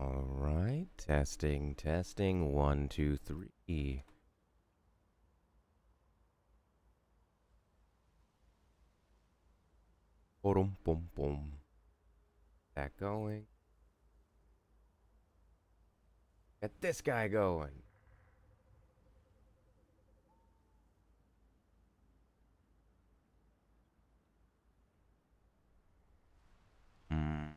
All right, testing, testing. 1, 2, 3. Boom, boom, boom. That going. Get this guy going. Mm.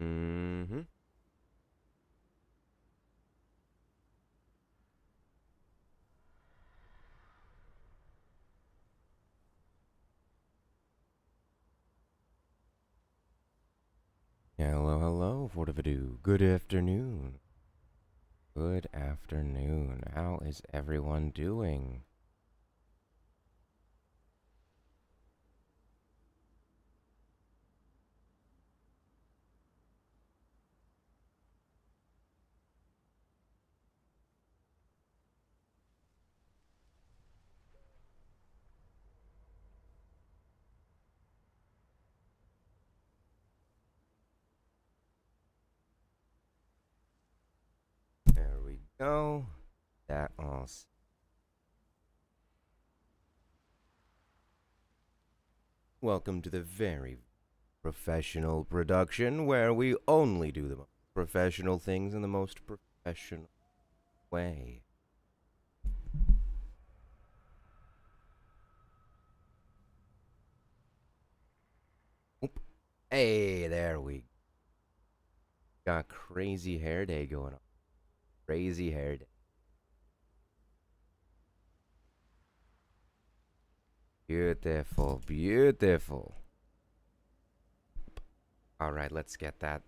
Mm-hmm. Hello, hello, Fortivadu. Good afternoon. Good afternoon. How is everyone doing? There we go. That all. Welcome to the very professional production where we only do the most professional things in the most professional way. Oop. Hey, there we got crazy hair day going on. Crazy hair day. Beautiful, beautiful. All right, let's get that.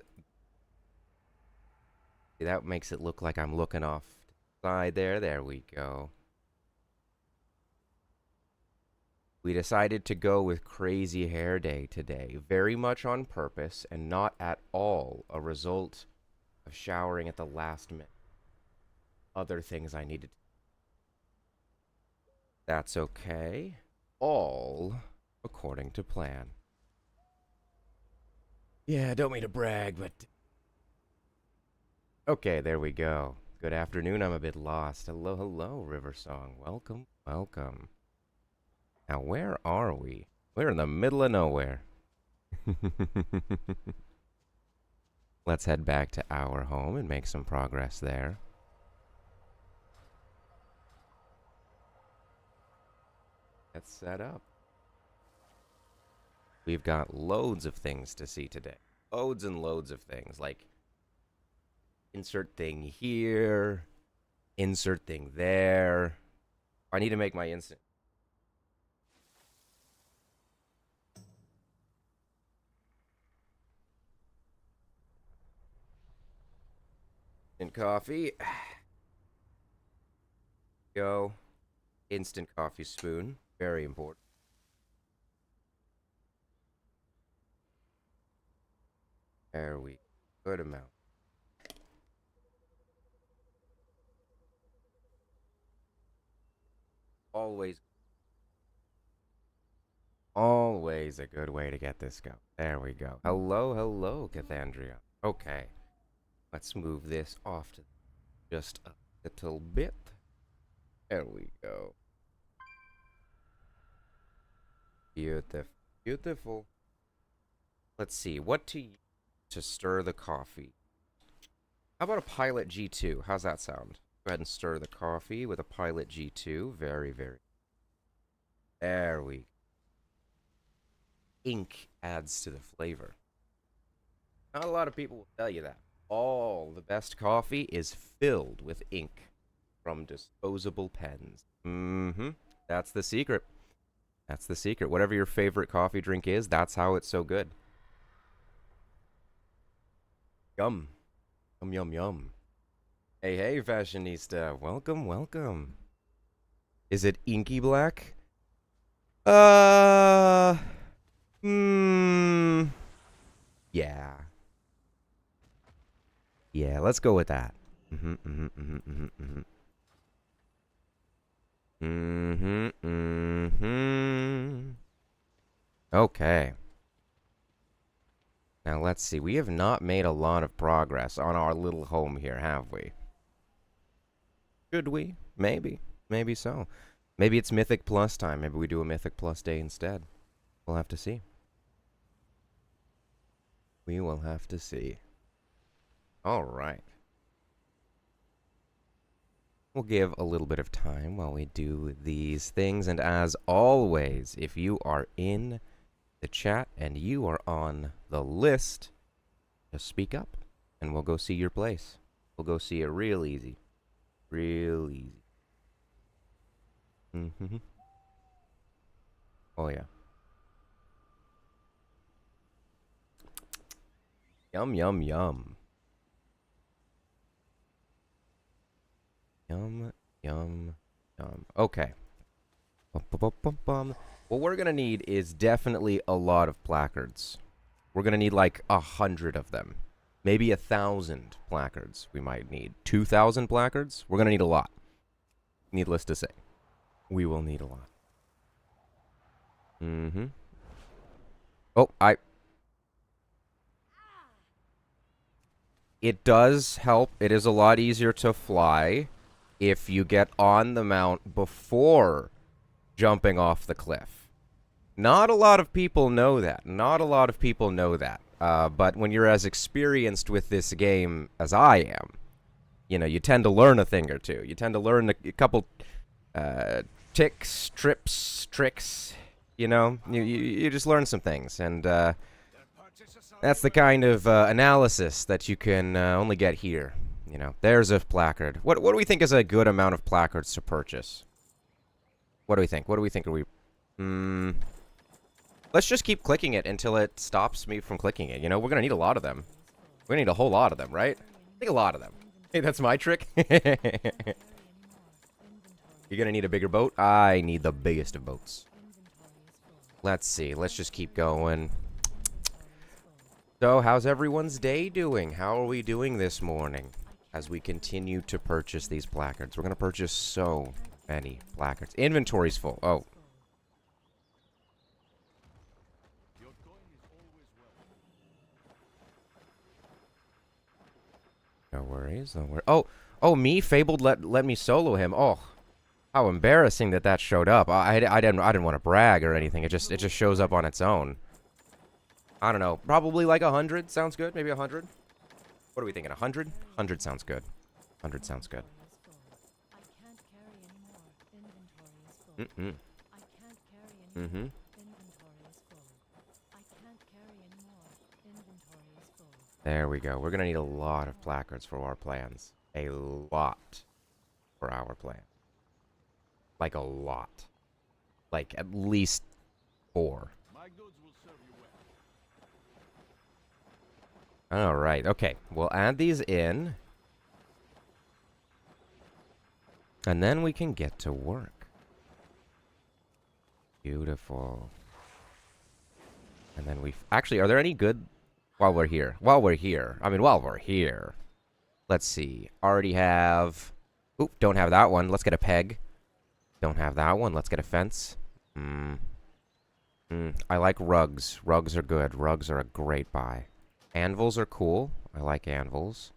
See, that makes it look like I'm looking off to the side there. There we go. We decided to go with crazy hair day today, very much on purpose and not at all a result of showering at the last minute. Other things I needed. That's okay. All according to plan. Yeah, don't mean to brag, but okay, there we go. Good afternoon. I'm a bit lost. Hello, hello, River Song. Welcome, welcome. Now, where are we? We're in the middle of nowhere. Let's head back to our home and make some progress there. Let's set up. We've got loads of things to see today. Loads and loads of things. Like, insert thing here, insert thing there. I need to make my instant coffee. Go. Instant coffee spoon. Very important. There we go. Good amount. Always, always a good way to get this going. There we go. Hello, hello, Cathandria. Okay, let's move this off to just a little bit. There we go. Beautiful, beautiful. Let's see, what to use to stir the coffee? How about a Pilot G2? How's that sound? Go ahead and stir the coffee with a Pilot G2. Very, very. There we. Ink adds to the flavor. Not a lot of people will tell you that. All the best coffee is filled with ink from disposable pens. Mm-hmm. That's the secret. That's the secret. Whatever your favorite coffee drink is, that's how it's so good. Yum. Yum, yum, yum. Hey, hey, fashionista. Welcome, welcome. Is it inky black? Hmm. Yeah. Yeah, let's go with that. Mm-hmm, mm-hmm, mm-hmm, mm-hmm, mm-hmm. Mm-hmm, mm-hmm. Okay. Now let's see. We have not made a lot of progress on our little home here, have we? Should we? Maybe. Maybe so. Maybe it's Mythic Plus time. Maybe we do a Mythic Plus day instead. We'll have to see. We will have to see. All right. We'll give a little bit of time while we do these things. And as always, if you are in the chat and you are on the list, just speak up and we'll go see your place. We'll go see it real easy. Real easy. Mm-hmm. Oh, yeah. Yum, yum, yum. Yum, yum, yum. Okay. Bum, bum, bum, bum, bum. What we're gonna need is definitely a lot of placards. We're gonna need like 100 of them. Maybe 1,000 placards we might need. 2,000 placards? We're gonna need a lot. Needless to say. We will need a lot. Mm-hmm. Oh, It does help. It is a lot easier to fly if you get on the mount before jumping off the cliff. Not a lot of people know that. Not a lot of people know that. But when you're as experienced with this game as I am, you know, you tend to learn a thing or two. You tend to learn a couple ticks, trips, tricks. You know, you just learn some things, and that's the kind of analysis that you can only get here. You know, there's a placard. What do we think is a good amount of placards to purchase? What do we think? What do we think? Are we? Let's just keep clicking it until it stops me from clicking it. You know, we're gonna need a lot of them. We're gonna need a whole lot of them, right? I think a lot of them. Hey, that's my trick. You're gonna need a bigger boat? I need the biggest of boats. Let's see. Let's just keep going. So, how's everyone's day doing? How are we doing this morning as we continue to purchase these placards? We're gonna purchase so many placards. Inventory's full. Oh. No worries, no worries. Oh, me? Fabled let me solo him. Oh, how embarrassing that showed up. I didn't want to brag or anything. It just shows up on its own. I don't know. Probably like 100 sounds good. Maybe 100. What are we thinking? 100? 100 sounds good. 100 sounds good. Mm-hmm. There we go. We're gonna need a lot of placards for our plans. A lot for our plan. Like a lot. Like at least 4. All right. Okay. We'll add these in. And then we can get to work. Beautiful. And then we actually, are there any good while we're here? While we're here. Let's see. Already have... Oop, don't have that one. Let's get a peg. Don't have that one. Let's get a fence. I like rugs. Rugs are good. Rugs are a great buy. Anvils are cool. I like anvils.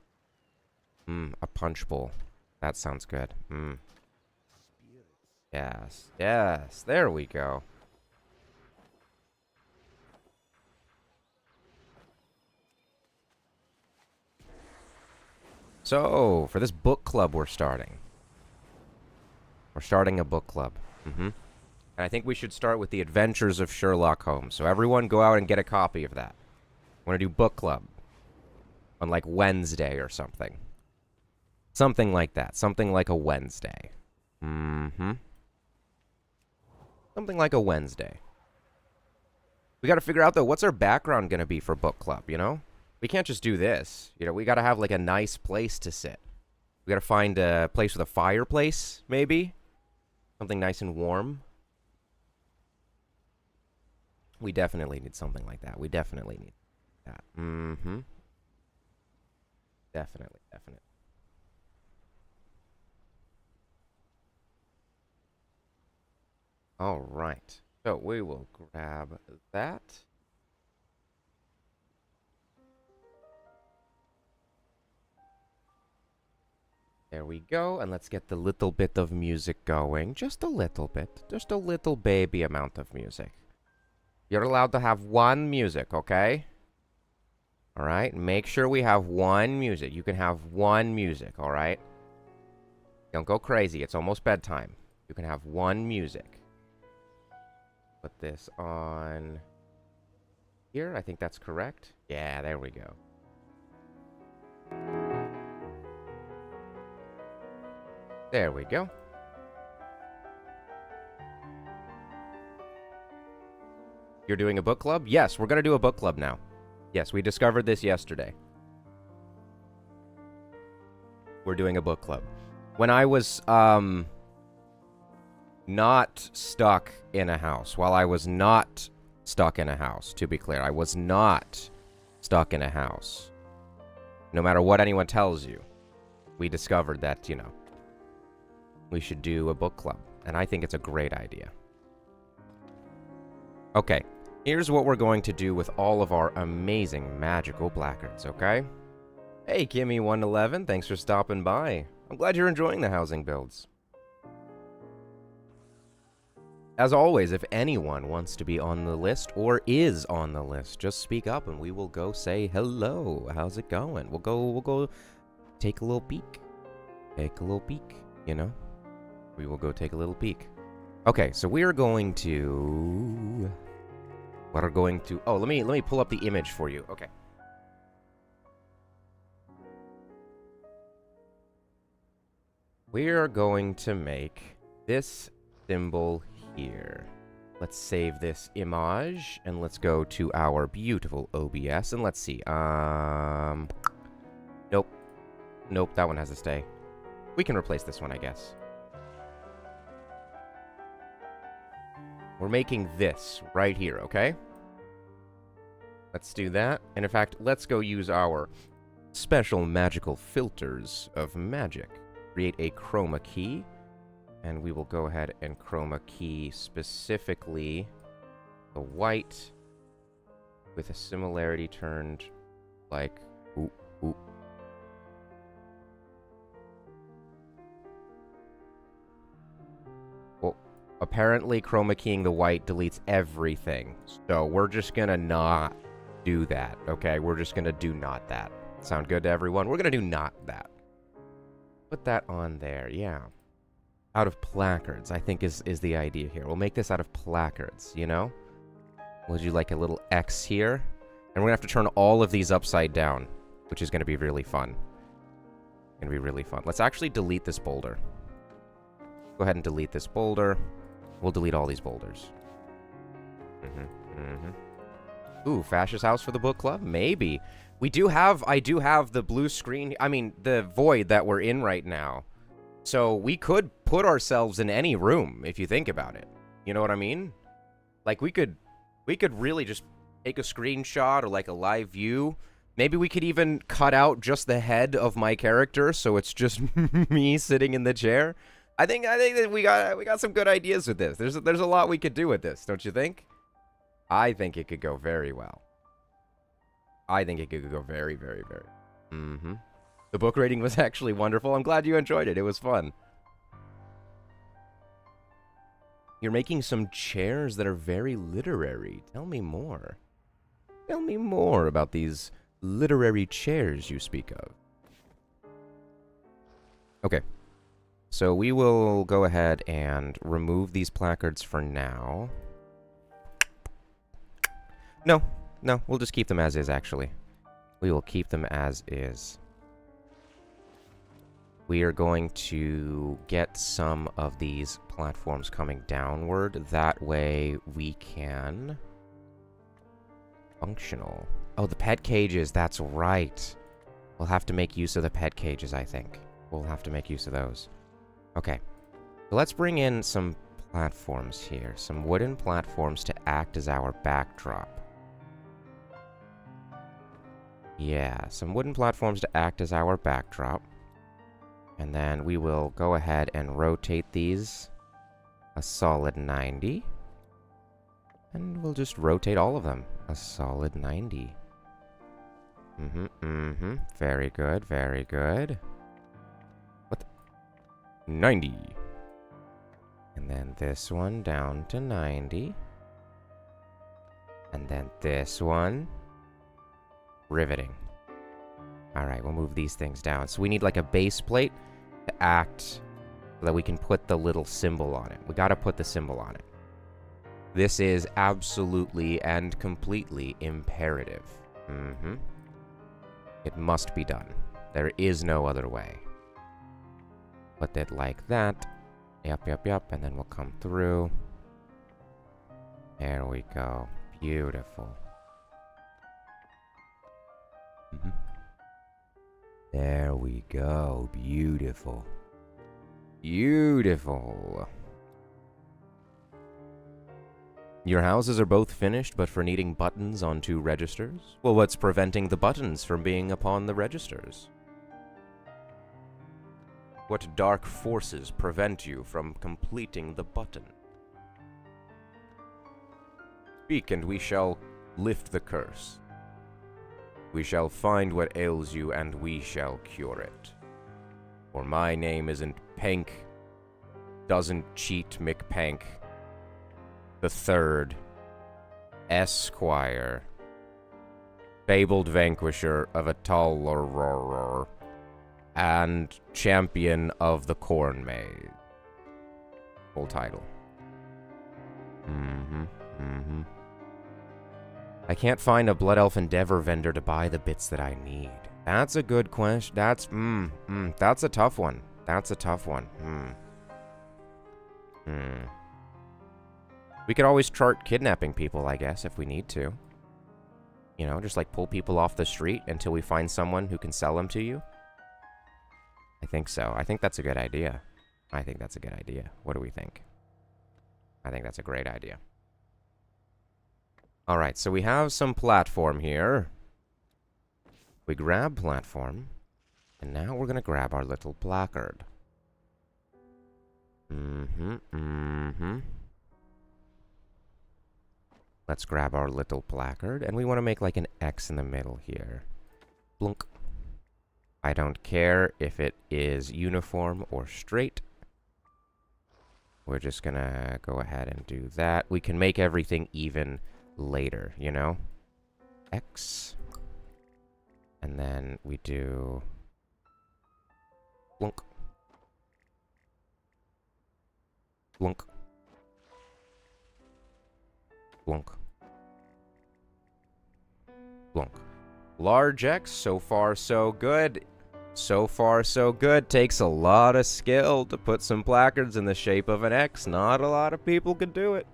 A punch bowl. That sounds good. Yes. Yes. There we go. So, for this book club we're starting. We're starting a book club. And I think we should start with The Adventures of Sherlock Holmes. So everyone go out and get a copy of that. We're going to do book club. On like Wednesday or something. Something like that. Something like a Wednesday. Something like a Wednesday. We got to figure out, though, what's our background going to be for book club, you know? We can't just do this. You know, we got to have, like, a nice place to sit. We got to find a place with a fireplace, maybe? Something nice and warm. We definitely need something like that. We definitely need that. Mm-hmm. Definitely, definitely. All right. So we will grab that. There we go. And let's get the little bit of music going. Just a little bit. Just a little baby amount of music. You're allowed to have one music, okay? All right? Make sure we have one music. You can have one music, all right? Don't go crazy. It's almost bedtime. You can have one music. Put this on here. I think that's correct. Yeah, there we go. There we go. You're doing a book club? Yes, we're going to do a book club now. Yes, we discovered this yesterday. We're doing a book club. When I was, not stuck in a house, while I was not stuck in a house, to be clear, I was not stuck in a house. No matter what anyone tells you, we discovered that, you know, we should do a book club. And I think it's a great idea. Okay, here's what we're going to do with all of our amazing magical placards, okay? Hey, Kimmy111, thanks for stopping by. I'm glad you're enjoying the housing builds. As always, if anyone wants to be on the list or is on the list, just speak up and we will go say hello. How's it going? We'll go take a little peek. Take a little peek, you know? We will go take a little peek. Okay, so we are going to... Oh, let me pull up the image for you. Okay. We are going to make this symbol here. Let's save this image and let's go to our beautiful OBS and let's see. Nope. Nope, that one has to stay. We can replace this one, I guess. We're making this right here, okay? Let's do that. And in fact, let's go use our special magical filters of magic. Create a chroma key. And we will go ahead and chroma key specifically the white with a similarity turned like ooh, ooh. Well, apparently chroma keying the white deletes everything. So we're just gonna not do that, okay? We're just gonna do not that. Sound good to everyone? We're gonna do not that. Put that on there, yeah. Out of placards, I think is the idea here. We'll make this out of placards, you know? We'll do like a little X here. And we're gonna have to turn all of these upside down, which is gonna be really fun. Gonna be really fun. Let's actually delete this boulder. Go ahead and delete this boulder. We'll delete all these boulders. Ooh, fascist house for the book club? Maybe. I do have the blue screen, I mean, the void that we're in right now. So we could put ourselves in any room, if you think about it. You know what I mean? Like, we could really just take a screenshot or, like, a live view. Maybe we could even cut out just the head of my character, so it's just me sitting in the chair. I think that we got some good ideas with this. There's a lot we could do with this, don't you think? I think it could go very well. I think it could go very, very, very. The book rating was actually wonderful. I'm glad you enjoyed it. It was fun. You're making some chairs that are very literary. Tell me more. Tell me more about these literary chairs you speak of. Okay. So we will go ahead and remove these placards for now. No, we'll just keep them as is, actually. We will keep them as is. We are going to get some of these platforms coming downward. That way we can... Functional. Oh, the pet cages, that's right. We'll have to make use of the pet cages, I think. We'll have to make use of those. Okay. So let's bring in some platforms here. Some wooden platforms to act as our backdrop. Yeah, some wooden platforms to act as our backdrop. And then we will go ahead and rotate these a solid 90. And we'll just rotate all of them a solid 90. Very good, very good. What the? 90. And then this one down to 90. And then this one. Riveting. Alright, we'll move these things down. So we need like a base plate to act so that we can put the little symbol on it. We gotta put the symbol on it. This is absolutely and completely imperative. It must be done. There is no other way. Put it like that. Yep. And then we'll come through. There we go. Beautiful. There we go. Beautiful. Beautiful. Your houses are both finished, but for needing buttons on 2 registers? Well, what's preventing the buttons from being upon the registers? What dark forces prevent you from completing the button? Speak, and we shall lift the curse. We shall find what ails you, and we shall cure it. For my name isn't Pank, doesn't cheat McPank the Third, Esquire, fabled vanquisher of a Taloror, and champion of the Corn Maze. Full title. I can't find a Blood Elf Endeavor vendor to buy the bits that I need. That's a good question. That's a tough one. That's a tough one. We could always chart kidnapping people, I guess, if we need to. You know, just like pull people off the street until we find someone who can sell them to you. I think so. I think that's a good idea. I think that's a good idea. What do we think? I think that's a great idea. Alright, so we have some platform here. We grab platform. And now we're going to grab our little placard. Let's grab our little placard, and we want to make like an X in the middle here. Blunk. I don't care if it is uniform or straight. We're just gonna go ahead and do that. We can make everything even later, you know? X. And then we do... Blunk. Blunk. Blunk. Blunk. Large X, so far so good. So far so good. Takes a lot of skill to put some placards in the shape of an X. Not a lot of people could do it.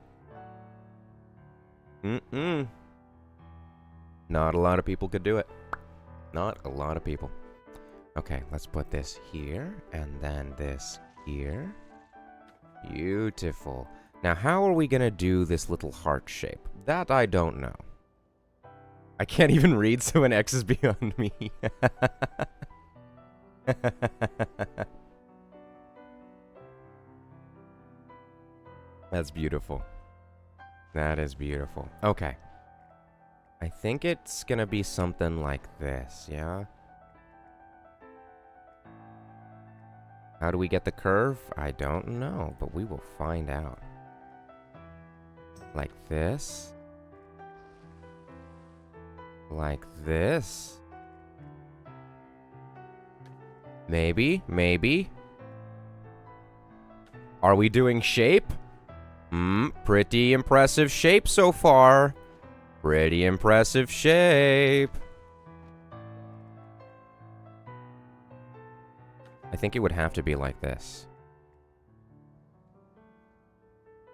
Not a lot of people could do it. Not a lot of people. Okay, let's put this here, and then this here. Beautiful. Now, how are we gonna do this little heart shape? That I don't know. I can't even read, so an X is beyond me. That's beautiful. That is beautiful. Okay. I think it's gonna be something like this, yeah? How do we get the curve? I don't know, but we will find out. Like this. Like this. Maybe, maybe. Are we doing shape? Pretty impressive shape so far. Pretty impressive shape. I think it would have to be like this.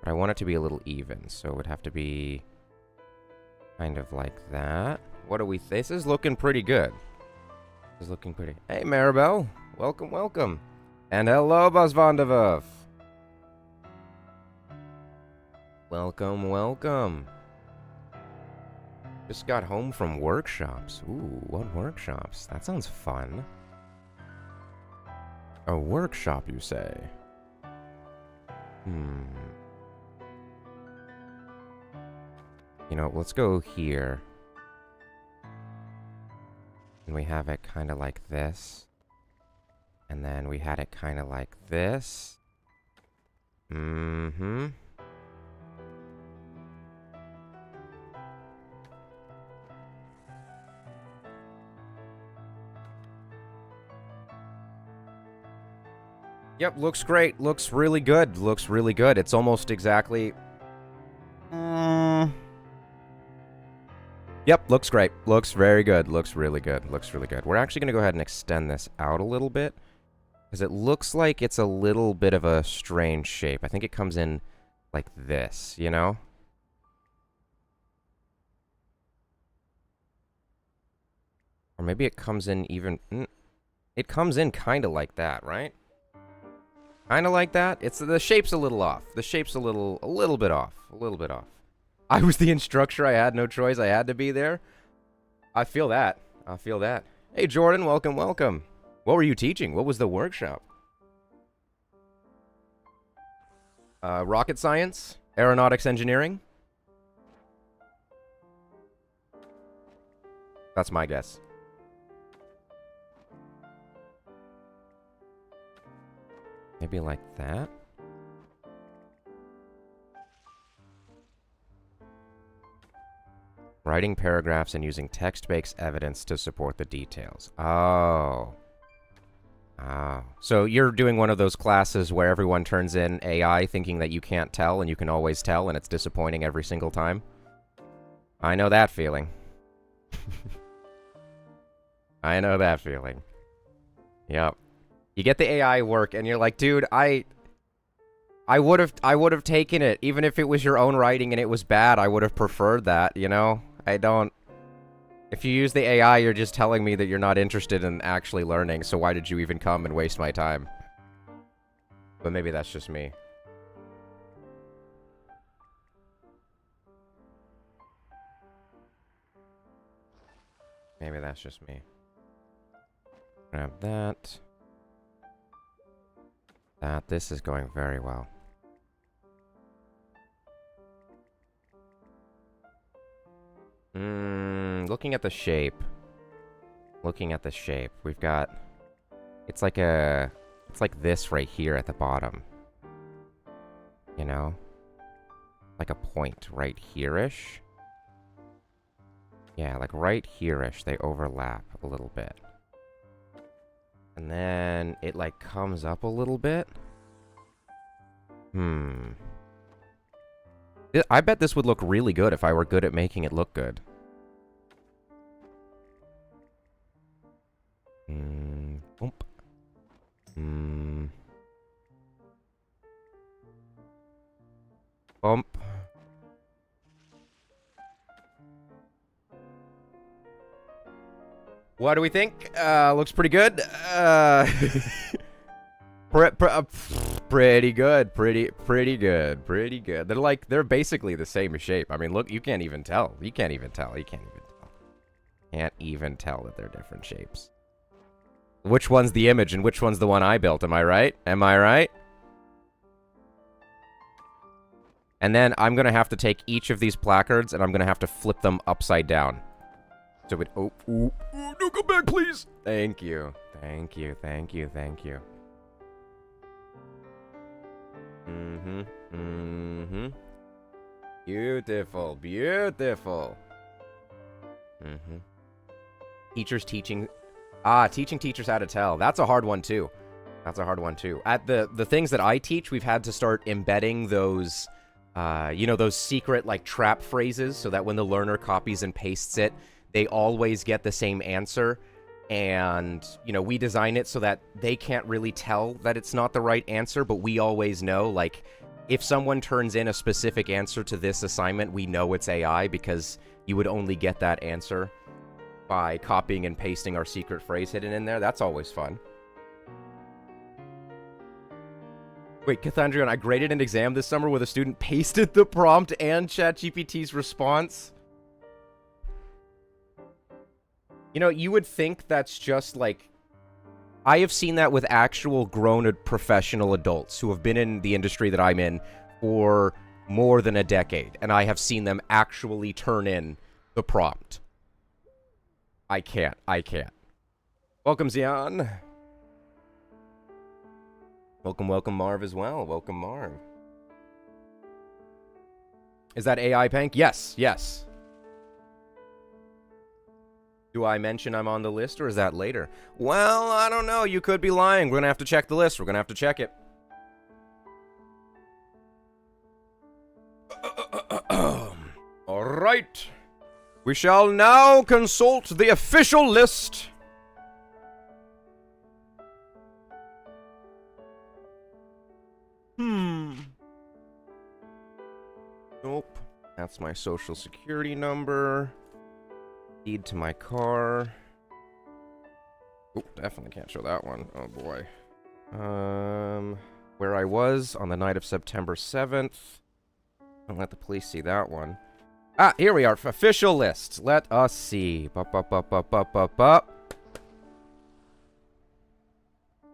But I want it to be a little even, so it would have to be kind of like that. What do we... This is looking pretty good. This is looking pretty... Hey, Maribel. Welcome, welcome. And hello, Buzz Vondewerf. Welcome, welcome. Just got home from workshops. Ooh, what workshops? That sounds fun. A workshop, you say? You know, let's go here. And we have it kind of like this. And then we had it kind of like this. Yep, looks great. Looks really good. Looks really good. It's almost exactly... Yep, looks great. Looks very good. Looks really good. Looks really good. We're actually going to go ahead and extend this out a little bit. Because it looks like it's a little bit of a strange shape. I think it comes in like this, you know? Or maybe it comes in even... It comes in kind of like that, right? Kind of like that. It's the shape's a little off. The shape's a little bit off. A little bit off. I was the instructor. I had no choice. I had to be there. I feel that. I feel that. Hey, Jordan. Welcome, welcome. What were you teaching? What was the workshop? Rocket science? Aeronautics engineering? That's my guess. Maybe like that? Writing paragraphs and using text-based evidence to support the details. Oh. Oh. So you're doing one of those classes where everyone turns in AI thinking that you can't tell and you can always tell and it's disappointing every single time? I know that feeling. I know that feeling. Yep. You get the AI work and you're like, dude, I would have taken it even if it was your own writing and it was bad. I would have preferred that, you know? I don't... If you use the AI, you're just telling me that you're not interested in actually learning, so why did you even come and waste my time? But maybe that's just me. Maybe that's just me. Grab that. This is going very well. Looking at the shape. Looking at the shape. We've got... It's like this right here at the bottom. You know? Like a point right here-ish. Yeah, like right here-ish. They overlap a little bit. And then it like comes up a little bit. I bet this would look really good if I were good at making it look good. Bump. Bump. What do we think? Looks pretty good. Pretty good. Pretty good. Pretty good. They're basically the same shape. I mean, look, you can't even tell. You can't even tell. You can't even tell. Can't even tell that they're different shapes. Which one's the image and which one's the one I built? Am I right? Am I right? And then I'm going to have to take each of these placards and I'm going to have to flip them upside down. So it... Oh, no, come back, please. Thank you. Thank you. Thank you. Thank you. Beautiful. Beautiful. Teachers teaching... teaching teachers how to tell. That's a hard one, too. That's a hard one, too. At the things that I teach, we've had to start embedding those... you know, those secret, like, trap phrases so that when the learner copies and pastes it, they always get the same answer. And, you know, we design it so that they can't really tell that it's not the right answer, but we always know, like, if someone turns in a specific answer to this assignment, we know it's AI because you would only get that answer by copying and pasting our secret phrase hidden in there. That's always fun. Wait, Cathandrion, I graded an exam this summer where the student pasted the prompt and ChatGPT's response. You know, you would think that's just like... I have seen that with actual grown professional adults who have been in the industry that I'm in for more than a decade, and I have seen them actually turn in the prompt. I can't. Welcome, Zion. Welcome, Marv, as well. Welcome, Marv. Is that AI, Pank? Yes. Do I mention I'm on the list, or is that later? Well, I don't know. You could be lying. We're going to have to check the list. We're going to have to check it. All right. We shall now consult the official list. Nope. That's my social security number. Deed to my car. Oh, definitely can't show that one. Oh boy. Where I was on the night of September 7th. Don't let the police see that one. Ah, here we are. Official list. Let us see.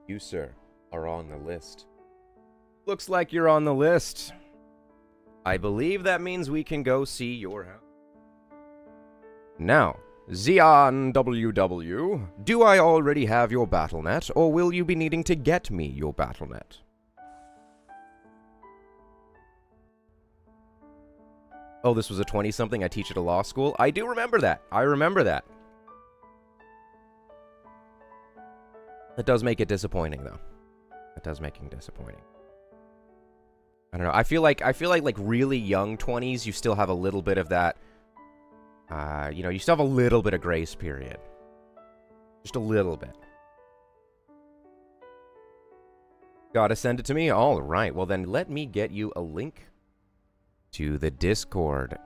You, sir, are on the list. Looks like you're on the list. I believe that means we can go see your house. Now, Xeon WW, do I already have your BattleNet, or will you be needing to get me your BattleNet? Oh, this was a 20-something I teach at a law school? I do remember that. I remember that. That does make it disappointing, though. That does make it disappointing. I don't know. I feel like really young 20s, you still have a little bit of that. You know, you still have a little bit of grace period. Just a little bit. Gotta send it to me? All right. Well, then let me get you a link to the Discord.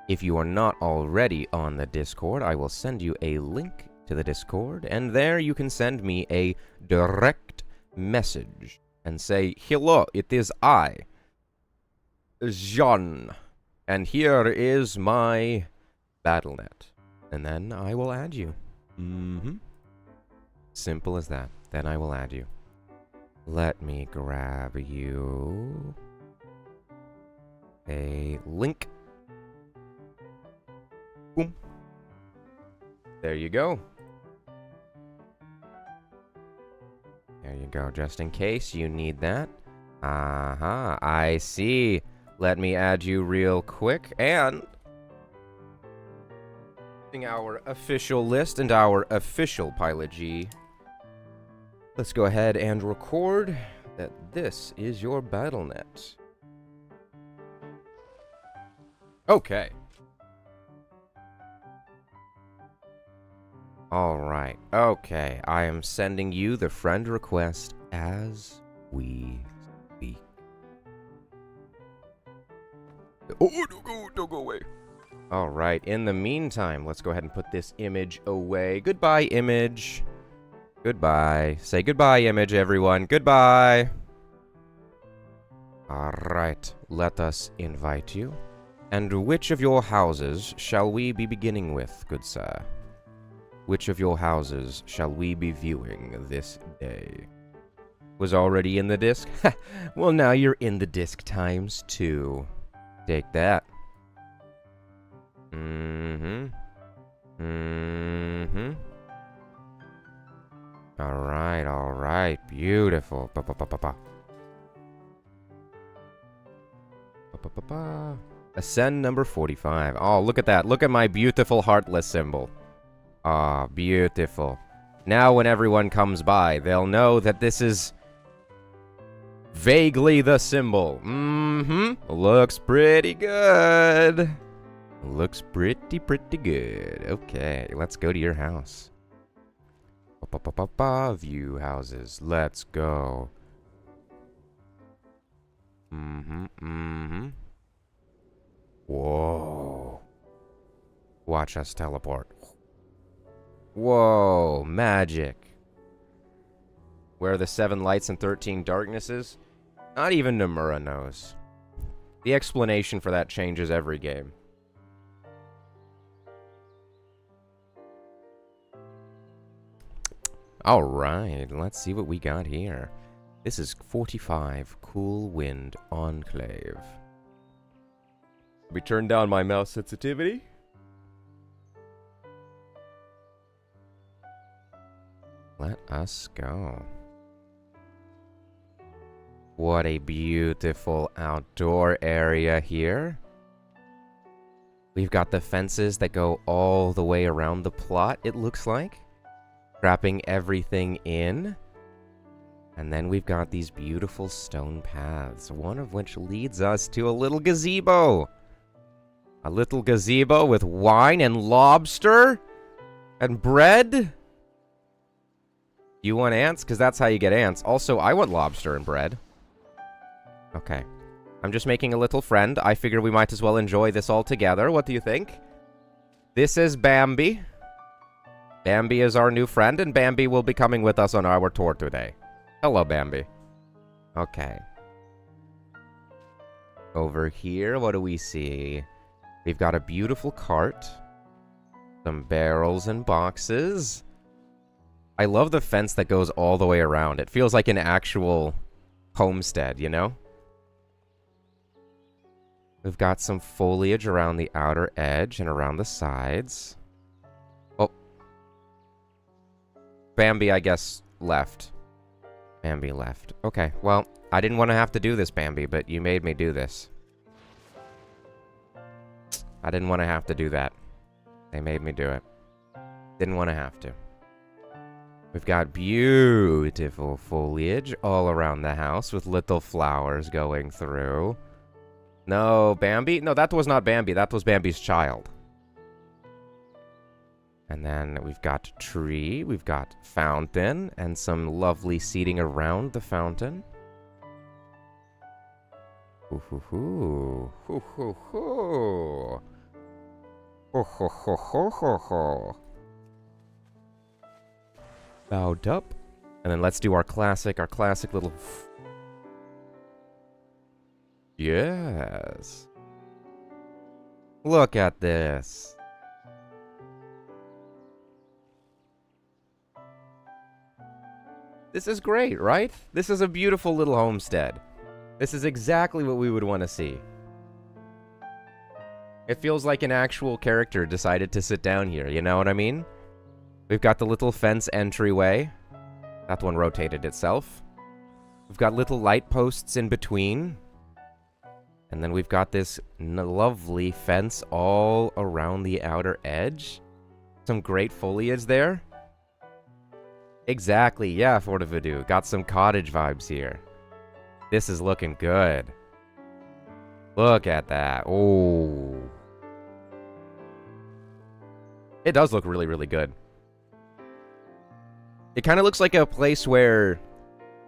If you are not already on the Discord, I will send you a link to the Discord, and there you can send me a direct message and say, "Hello, it is I, Jean, and here is my BattleNet," and then I will add you. Simple as that. Then I will add you. Let me grab you a link. Boom. There you go. There you go, just in case you need that. I see. Let me add you real quick, and our official list and our official Pilot G. Let's go ahead and record that this is your BattleNet. Okay. Alright. Okay. I am sending you the friend request as we speak. Oh, don't go away. Alright. In the meantime, let's go ahead and put this image away. Goodbye, image. Goodbye. Say goodbye, image, everyone. Goodbye. Alright. Let us invite you. And which of your houses shall we be beginning with, good sir? Which of your houses shall we be viewing this day? Was already in the disc? Well, now you're in the disc times 2. Take that. Alright. Beautiful. Ascend number 45. Oh, look at that. Look at my beautiful heartless symbol. Ah, beautiful. Now when everyone comes by, they'll know that this is vaguely the symbol. Looks pretty good. Looks pretty good. Okay, let's go to your house. View houses. Let's go. Whoa. Watch us teleport. Whoa, magic. Where are the 7 lights and 13 darknesses? Not even Nomura knows. The explanation for that changes every game. Alright, let's see what we got here. This is 45 Cool Wind Enclave. Let me turn down my mouse sensitivity. Let us go. What a beautiful outdoor area here. We've got the fences that go all the way around the plot, it looks like. Wrapping everything in. And then we've got these beautiful stone paths, one of which leads us to a little gazebo. A little gazebo with wine and lobster and bread. You want ants? Because that's how you get ants. Also, I want lobster and bread. Okay. I'm just making a little friend. I figure we might as well enjoy this all together. What do you think? This is Bambi. Bambi is our new friend, and Bambi will be coming with us on our tour today. Hello, Bambi. Okay. Over here, what do we see? We've got a beautiful cart. Some barrels and boxes. I love the fence that goes all the way around. It feels like an actual homestead, you know? We've got some foliage around the outer edge and around the sides. Oh. Bambi, I guess, left. Bambi left. Okay, well, I didn't want to have to do this, Bambi, but you made me do this. I didn't want to have to do that. They made me do it. Didn't want to have to. We've got beautiful foliage all around the house with little flowers going through. No, Bambi? No, that was not Bambi. That was Bambi's child. And then we've got tree, we've got fountain, and some lovely seating around the fountain. Hoo hoo hoo. Hoo hoo hoo. Ho ho ho ho ho ho. Bowed up. And then let's do our classic little... Yes. Look at this. This is great, right? This is a beautiful little homestead. This is exactly what we would want to see. It feels like an actual character decided to sit down here, you know what I mean? We've got the little fence entryway. That one rotated itself. We've got little light posts in between. And then we've got this lovely fence all around the outer edge. Some great foliage there. Exactly, yeah, Fortivadu. Got some cottage vibes here. This is looking good. Look at that. Oh. It does look really, really good. It kind of looks like a place where...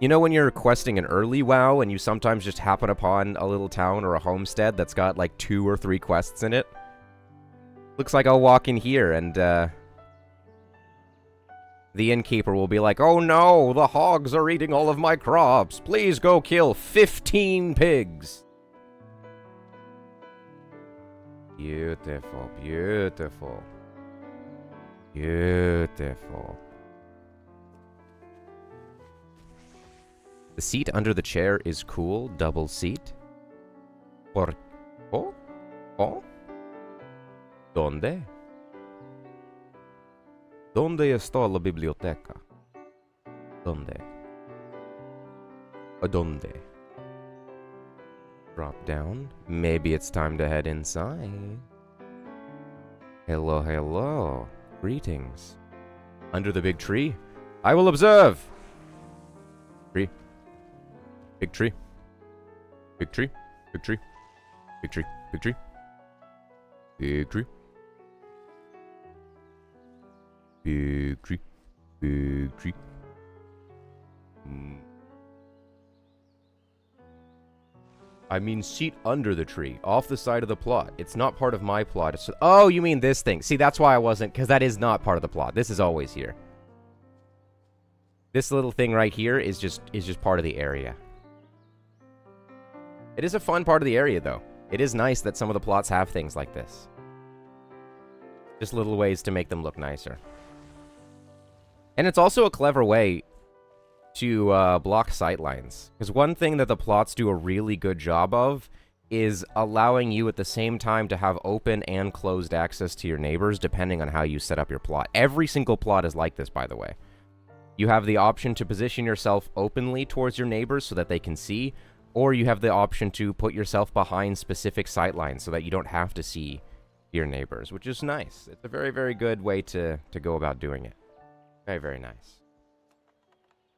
You know when you're questing an early WoW and you sometimes just happen upon a little town or a homestead that's got like 2 or 3 quests in it? Looks like I'll walk in here and the innkeeper will be like, "Oh no, the hogs are eating all of my crops. Please go kill 15 pigs." Beautiful, beautiful. Beautiful. The seat under the chair is cool. Double seat. Por... Oh? Oh? ¿Dónde? ¿Dónde está la biblioteca? ¿Dónde? ¿A dónde? Drop down. Maybe it's time to head inside. Hello, hello. Greetings. Under the big tree? I will observe! Tree. Big tree. Big tree. Big tree. Big tree. Big tree. Big tree. Big tree. Big tree. I mean seat under the tree, off the side of the plot. It's not part of my plot. It's just, oh, you mean this thing. See, that's why I wasn't, because that is not part of the plot. This is always here. This little thing right here is just part of the area. It is a fun part of the area, though. It is nice that some of the plots have things like this. Just little ways to make them look nicer. And it's also a clever way to block sightlines. Because one thing that the plots do a really good job of is allowing you at the same time to have open and closed access to your neighbors, depending on how you set up your plot. Every single plot is like this, by the way. You have the option to position yourself openly towards your neighbors so that they can see, or you have the option to put yourself behind specific sightlines so that you don't have to see your neighbors, which is nice. It's a very, very good way to go about doing it. Very, very nice.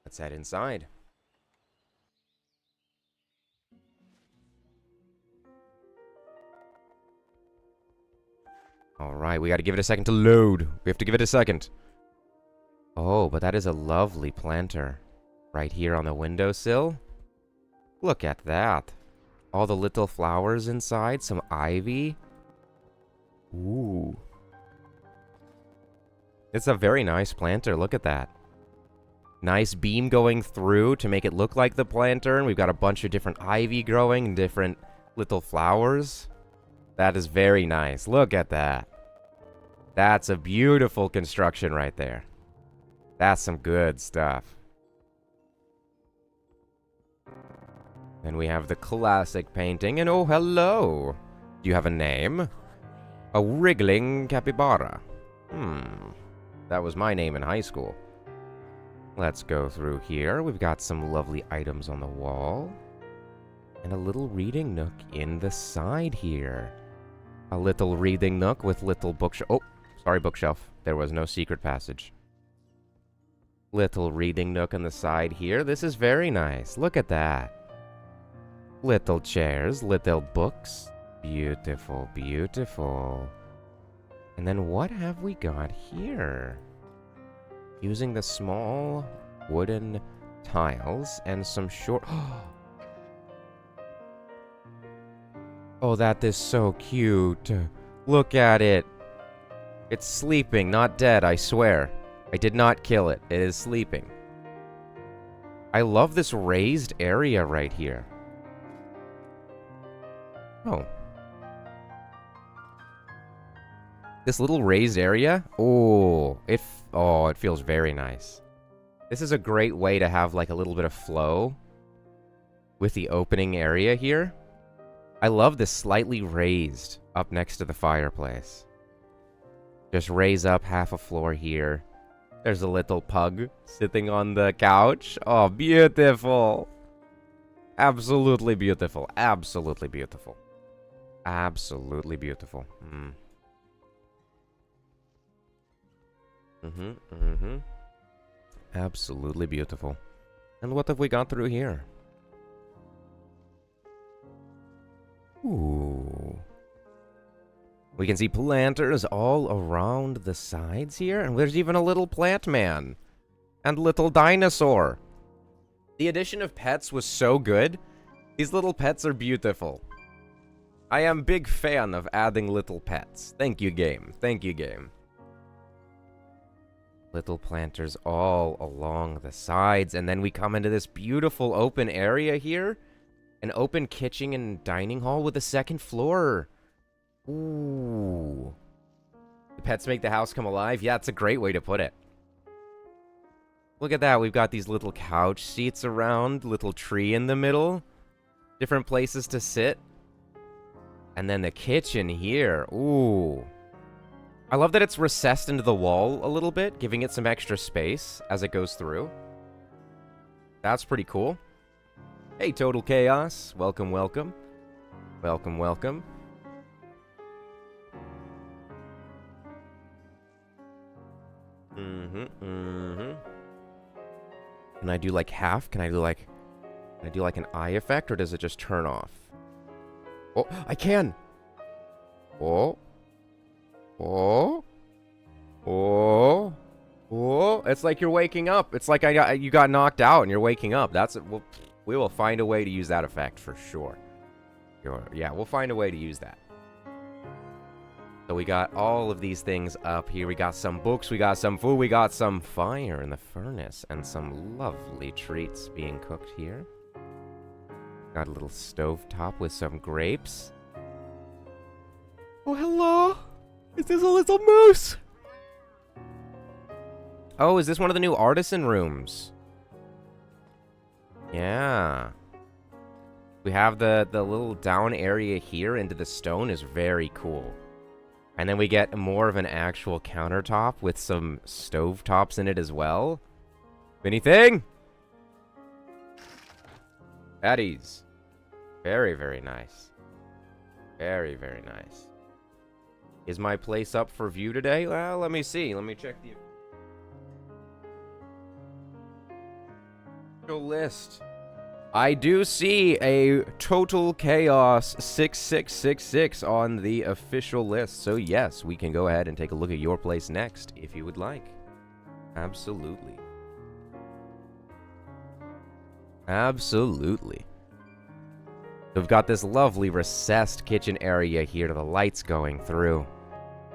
Let's head inside. Alright, we gotta give it a second to load. We have to give it a second. Oh, but that is a lovely planter. Right here on the windowsill. Look at that. All the little flowers inside, some ivy. Ooh. It's a very nice planter, look at that. Nice beam going through to make it look like the planter, and we've got a bunch of different ivy growing and different little flowers. That is very nice. Look at that. That's a beautiful construction right there. That's some good stuff. And we have the classic painting, and oh, hello. Do you have a name? A wriggling capybara. That was my name in high school. Let's go through here. We've got some lovely items on the wall. And a little reading nook in the side here. A little reading nook with little bookshelf. Oh, sorry, bookshelf. There was no secret passage. Little reading nook on the side here. This is very nice. Look at that. Little chairs, little books. Beautiful, beautiful. And then what have we got here? Using the small wooden tiles and some short... Oh, that is so cute. Look at it. It's sleeping, not dead, I swear. I did not kill it. It is sleeping. I love this raised area right here. Oh. This little raised area? Oh, it feels very nice. This is a great way to have like a little bit of flow with the opening area here. I love this slightly raised up next to the fireplace. Just raise up half a floor here. There's a little pug sitting on the couch. Oh, beautiful. Absolutely beautiful. Absolutely beautiful. Absolutely beautiful. Absolutely beautiful. And what have we got through here? Ooh. We can see planters all around the sides here, and there's even a little plant man. And little dinosaur. The addition of pets was so good. These little pets are beautiful. I am big fan of adding little pets. Thank you, game. Thank you, game. Little planters all along the sides, and then we come into this beautiful open area here. An open kitchen and dining hall with a second floor. Ooh. The pets make the house come alive? Yeah, it's a great way to put it. Look at that. We've got these little couch seats around, little tree in the middle, different places to sit. And then the kitchen here. Ooh. I love that it's recessed into the wall a little bit, giving it some extra space as it goes through. That's pretty cool. Hey, Total Chaos. Welcome, welcome. Welcome, welcome. Can I do like half? Can I do like an eye effect, or does it just turn off? Oh, I can! Oh. Oh. Oh. Oh. It's like you're waking up. It's like you got knocked out and you're waking up. That's it. We will find a way to use that effect for sure. Yeah, we'll find a way to use that. So we got all of these things up here. We got some books, we got some food, we got some fire in the furnace, and some lovely treats being cooked here. Got a little stove top with some grapes. Oh, hello. Is this a little moose? Oh, is this one of the new artisan rooms? Yeah. We have the little down area here into the stone is very cool. And then we get more of an actual countertop with some stove tops in it as well. Anything? Patties. Very, very nice. Very, very nice. Is my place up for view today? Well, let me see. Let me check the official list. I do see a Total Chaos 6666 on the official list. So yes, we can go ahead and take a look at your place next if you would like. Absolutely. Absolutely. We've got this lovely recessed kitchen area here to the lights going through.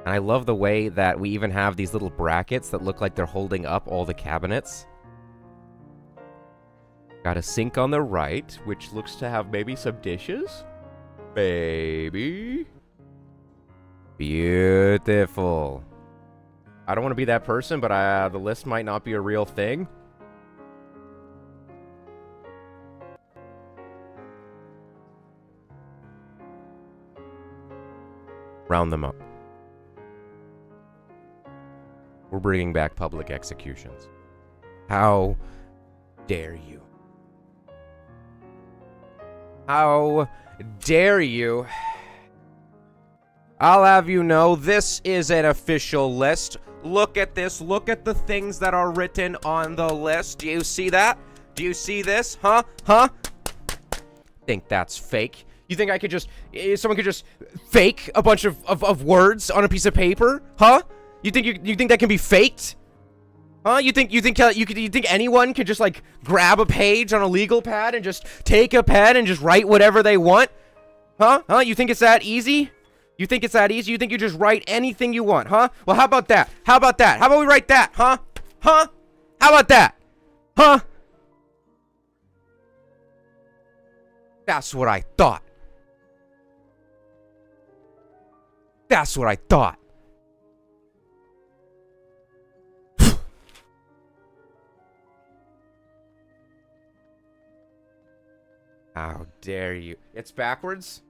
And I love the way that we even have these little brackets that look like they're holding up all the cabinets. Got a sink on the right, which looks to have maybe some dishes. Baby. Beautiful. I don't want to be that person, but the list might not be a real thing. Round them up. We're bringing back public executions. How dare you? How dare you? I'll have you know, this is an official list. Look at this. Look at the things that are written on the list. Do you see that? Do you see this? Huh? Huh? Think that's fake? You think I could just... someone could just fake a bunch of words on a piece of paper? Huh? You think that can be faked? Huh? You think anyone could just like grab a page on a legal pad and just take a pen and just write whatever they want? Huh? Huh? You think it's that easy? You think it's that easy? You think you just write anything you want, huh? Well, how about that? How about that? How about we write that, huh? Huh? How about that? Huh? That's what I thought. That's what I thought. How dare you? It's backwards?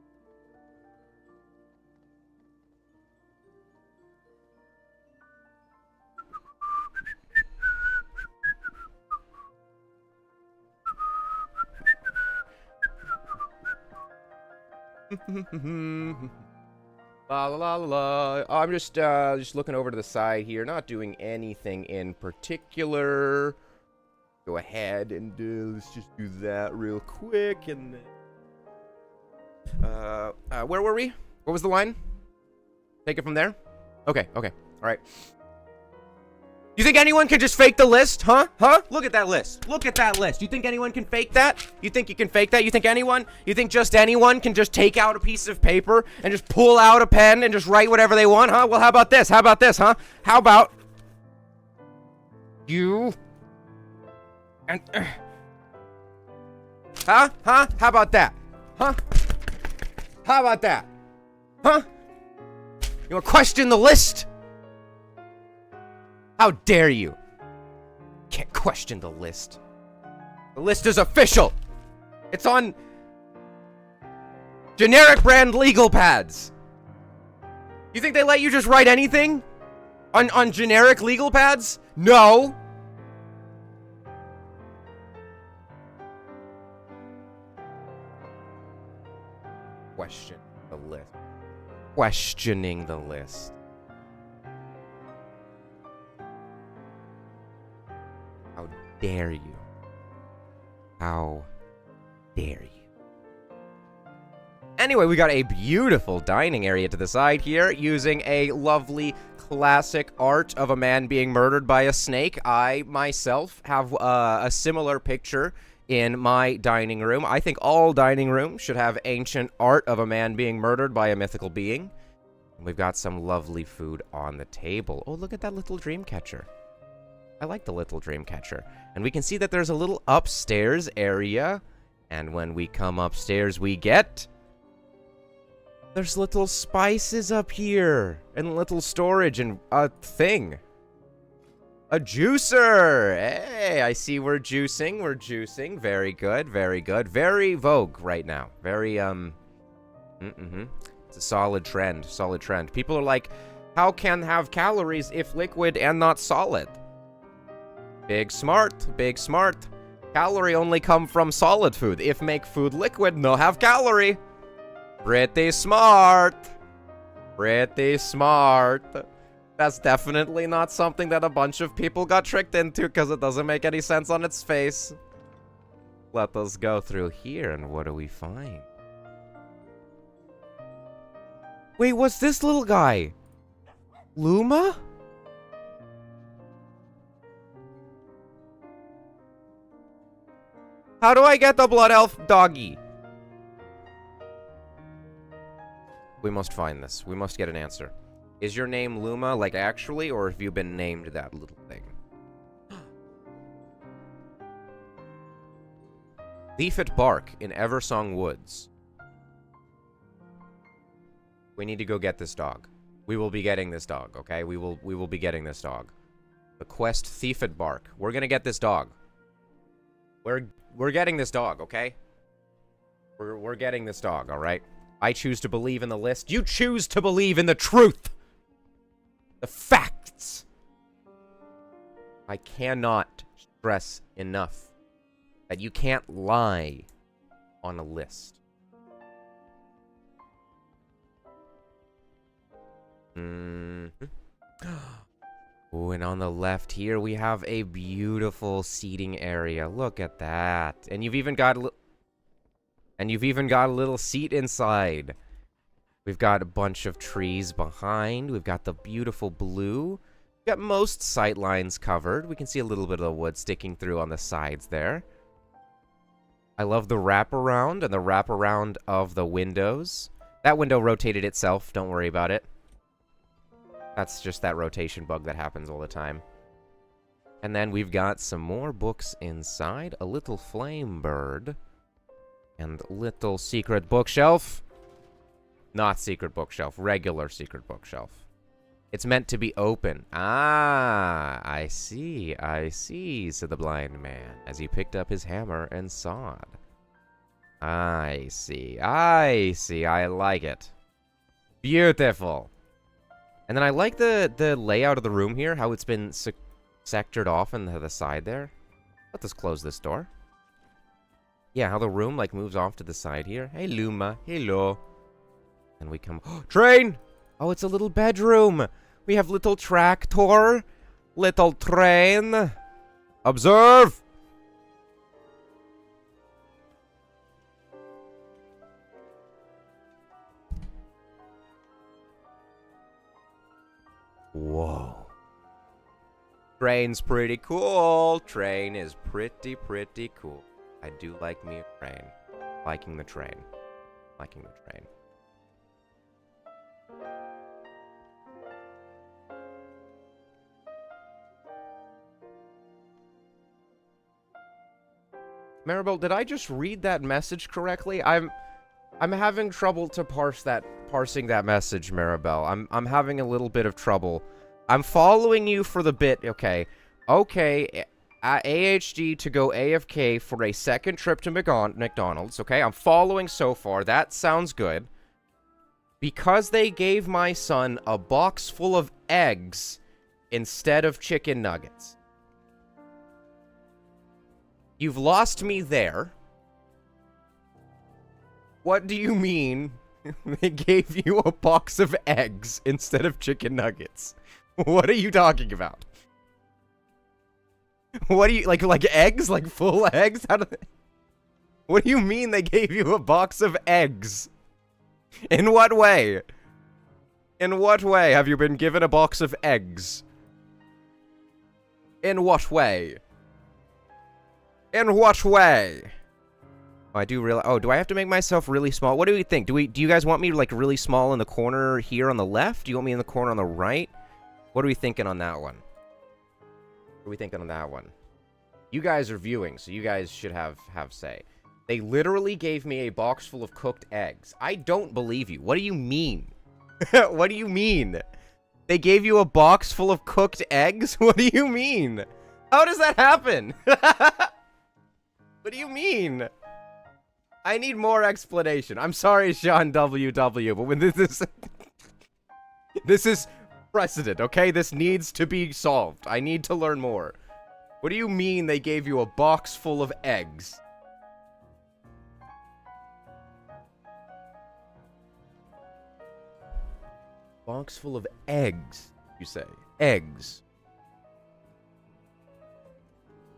La la la la. I'm just looking over to the side here, not doing anything in particular. Go ahead and let's just do that real quick, and then where were we? What was the line? Take it from there. Okay, all right. You think anyone can just fake the list, huh? Huh? Look at that list. Look at that list. You think anyone can fake that? You think you can fake that? You think just anyone can just take out a piece of paper and just pull out a pen and just write whatever they want, huh? Well, how about this? How about this, huh? How about you and huh? How about that? Huh? How about that? Huh? You want to question the list? How dare you? Can't question the list. The list is official. It's on generic brand legal pads. You think they let you just write anything on generic legal pads? No. Question the list. Questioning the list. How dare you? How dare you? Anyway, we got a beautiful dining area to the side here, using a lovely classic art of a man being murdered by a snake. I, myself, have a similar picture in my dining room. I think all dining rooms should have ancient art of a man being murdered by a mythical being. We've got some lovely food on the table. Oh, look at that little dream catcher. I like the little dream catcher. And we can see that there's a little upstairs area And when we come upstairs, we get... There's little spices up here. And little storage and a thing. A juicer! Hey, I see we're juicing. We're juicing. Very good, very good. Very vogue right now. Very, It's a solid trend. Solid trend. People are like, how can have calories if liquid and not solid? Big smart. Big smart. Calorie only come from solid food. If make food liquid, no have calorie. Pretty smart. Pretty smart. That's definitely not something that a bunch of people got tricked into because it doesn't make any sense on its face. Let us go through here, and what do we find? Wait, what's this little guy? Luma? How do I get the Blood Elf doggy? We must find this. We must get an answer. Is your name Luma, like actually, or have you been named that little thing? Leafet Bark in Eversong Woods. We need to go get this dog. We will be getting this dog, okay? We will be getting this dog. The quest Thiefet Bark. We're gonna get this dog. We're getting this dog, okay? We're getting this dog, alright? I choose to believe in the list. You choose to believe in the truth! The facts! I cannot stress enough that you can't lie on a list. Oh, and on the left here, we have a beautiful seating area. Look at that. And you've even got a little seat inside. We've got a bunch of trees behind. We've got the beautiful blue. We've got most sight lines covered. We can see a little bit of the wood sticking through on the sides there. I love the wraparound and the wraparound of the windows. That window rotated itself. Don't worry about it. That's just that rotation bug that happens all the time. And then we've got some more books inside. A little flame bird. And little secret bookshelf. Not secret bookshelf. Regular secret bookshelf. It's meant to be open. Ah, I see. I see, said the blind man, as he picked up his hammer and sawed. I see. I see. I like it. Beautiful. And then I like the layout of the room here, how it's been sectored off on the side there. Let us close this door. Yeah, how the room, like, moves off to the side here. Hey, Luma. Hello. And we come... Train! Oh, it's a little bedroom. We have little tractor. Little train. Observe! Whoa. Train's pretty cool. Train is pretty cool. I do like me a train. Liking the train. Liking the train. Maribel, did I just read that message correctly? I'm having trouble to parsing that message, Maribel. I'm having a little bit of trouble. I'm following you for the bit. Okay. Okay. AHG to go AFK for a second trip to McDonald's. Okay, I'm following so far. That sounds good. Because they gave my son a box full of eggs instead of chicken nuggets. You've lost me there. What do you mean they gave you a box of eggs instead of chicken nuggets? What are you talking about? What do you, like eggs? Like full eggs? How do they... What do you mean they gave you a box of eggs? In what way? In what way have you been given a box of eggs? In what way? In what way? Oh, I do realize... Oh, do I have to make myself really small? What do we think? Do you guys want me, like, really small in the corner here on the left? Do you want me in the corner on the right? What are we thinking on that one? What are we thinking on that one? You guys are viewing, so you guys should have say. They literally gave me a box full of cooked eggs. I don't believe you. What do you mean? What do you mean? They gave you a box full of cooked eggs? What do you mean? How does that happen? What do you mean? I need more explanation. I'm sorry, Sean WW, but when this is... This is precedent, okay? This needs to be solved. I need to learn more. What do you mean they gave you a box full of eggs? Box full of eggs, you say. Eggs.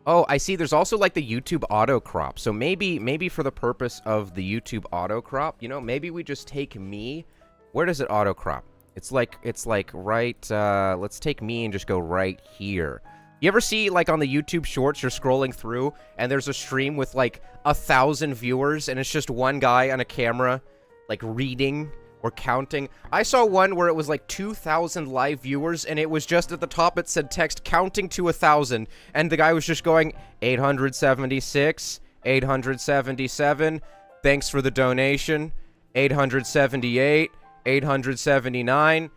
Oh, I see. There's also like the YouTube auto crop. So maybe for the purpose of the YouTube auto crop, you know, maybe we just take me. Where does it auto crop? It's like right, let's take me and just go right here. You ever see, like, on the YouTube Shorts, you're scrolling through, and there's a stream with, like, 1,000 viewers, and it's just one guy on a camera, like, reading or counting? I saw one where it was, like, 2,000 live viewers, and it was just at the top, it said text, counting to 1,000, and the guy was just going, 876, 877, thanks for the donation, 878, 879,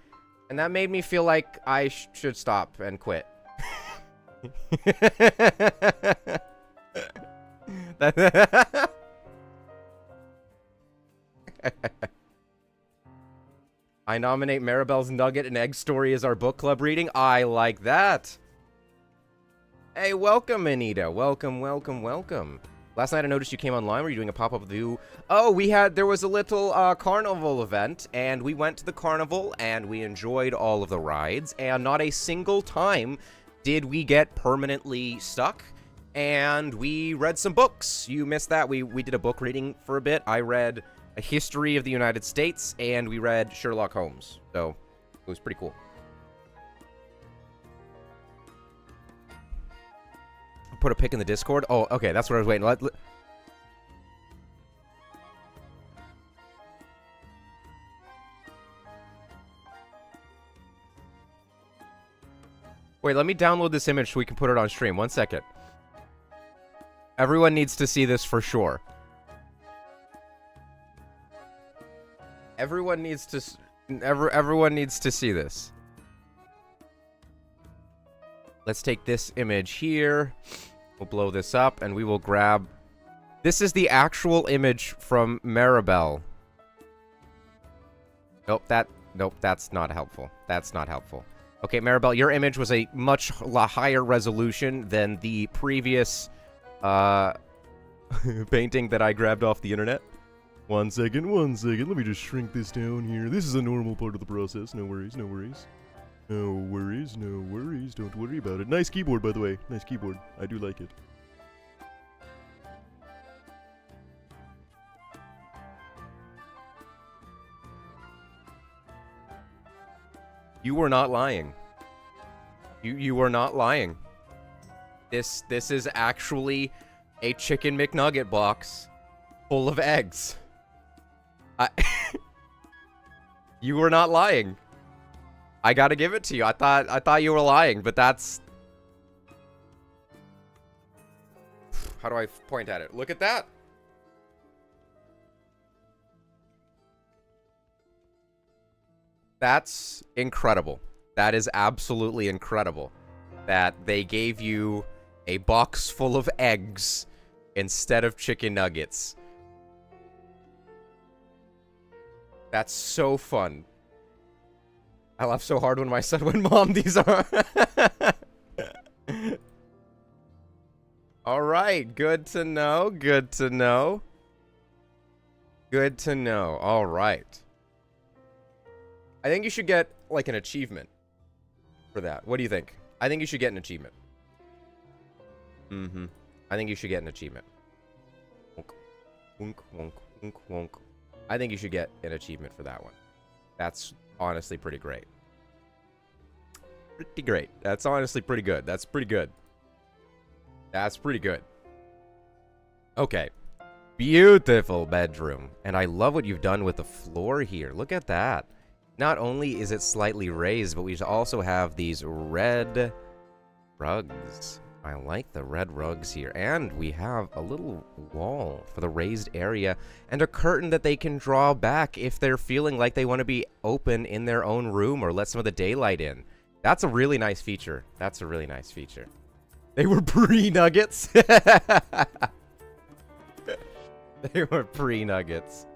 and that made me feel like I should stop and quit. I nominate Maribel's Nugget and Egg Story as our book club reading. I like that. Hey, welcome, Anita. Welcome, welcome, welcome. Last night I noticed you came online. Were you doing a pop-up view? Oh, there was a little carnival event, and we went to the carnival, and we enjoyed all of the rides, and not a single time did we get permanently stuck, and we read some books. You missed that. We did a book reading for a bit. I read A History of the United States, and we read Sherlock Holmes, so it was pretty cool. Put a pic in the Discord? Oh, okay, that's what I was waiting. Wait, let me download this image so we can put it on stream. 1 second. Everyone needs to see this for sure. Everyone needs to see this. Let's take this image here. We'll blow this up, and we will grab... This is the actual image from Maribel. Nope, that's not helpful. That's not helpful. Okay, Maribel, your image was a much higher resolution than the previous painting that I grabbed off the internet. 1 second, 1 second. Let me just shrink this down here. This is a normal part of the process. No worries, no worries. No worries, no worries. Don't worry about it. Nice keyboard, by the way. Nice keyboard. I do like it. You were not lying. You were not lying. This is actually a Chicken McNugget box full of eggs. You were not lying. I gotta give it to you. I thought you were lying, but that's... How do I point at it? Look at that. That's incredible. That is absolutely incredible. That they gave you a box full of eggs instead of chicken nuggets. That's so fun. I laugh so hard when my son went, Mom, these are... Alright, good to know, good to know. Good to know, alright. I think you should get, like, an achievement for that. What do you think? I think you should get an achievement. Mm-hmm. I think you should get an achievement. Wonk, wonk, wonk, wonk, wonk. I think you should get an achievement for that one. That's honestly pretty great. Pretty great. That's honestly pretty good. That's pretty good. That's pretty good. Okay. Beautiful bedroom. And I love what you've done with the floor here. Look at that. Not only is it slightly raised, but we also have these red rugs. I like the red rugs here. And we have a little wall for the raised area and a curtain that they can draw back if they're feeling like they want to be open in their own room or let some of the daylight in. That's a really nice feature. That's a really nice feature. They were pre-nuggets. They were pre-nuggets.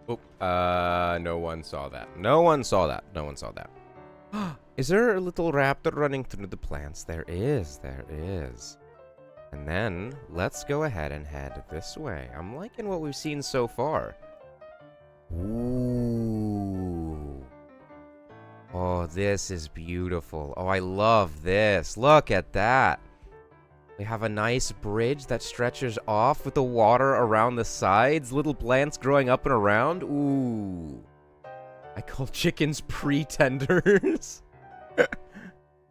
Oh, no one saw that. No one saw that. No one saw that. Is there a little raptor running through the plants? There is. There is. And then, let's go ahead and head this way. I'm liking what we've seen so far. Ooh. Oh, this is beautiful. Oh, I love this. Look at that. We have a nice bridge that stretches off with the water around the sides. Little plants growing up and around. Ooh. I call chickens pretenders.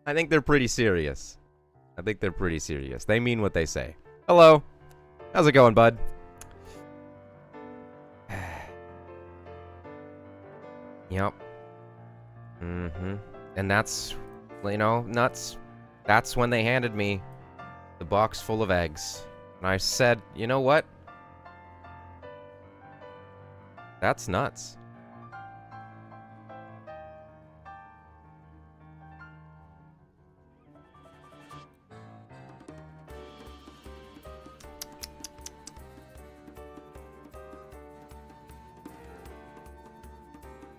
I think they're pretty serious. I think they're pretty serious. They mean what they say. Hello. How's it going, bud? Yep. Mm-hmm. And that's, you know, nuts. That's when they handed me the box full of eggs. And I said, you know what? That's nuts.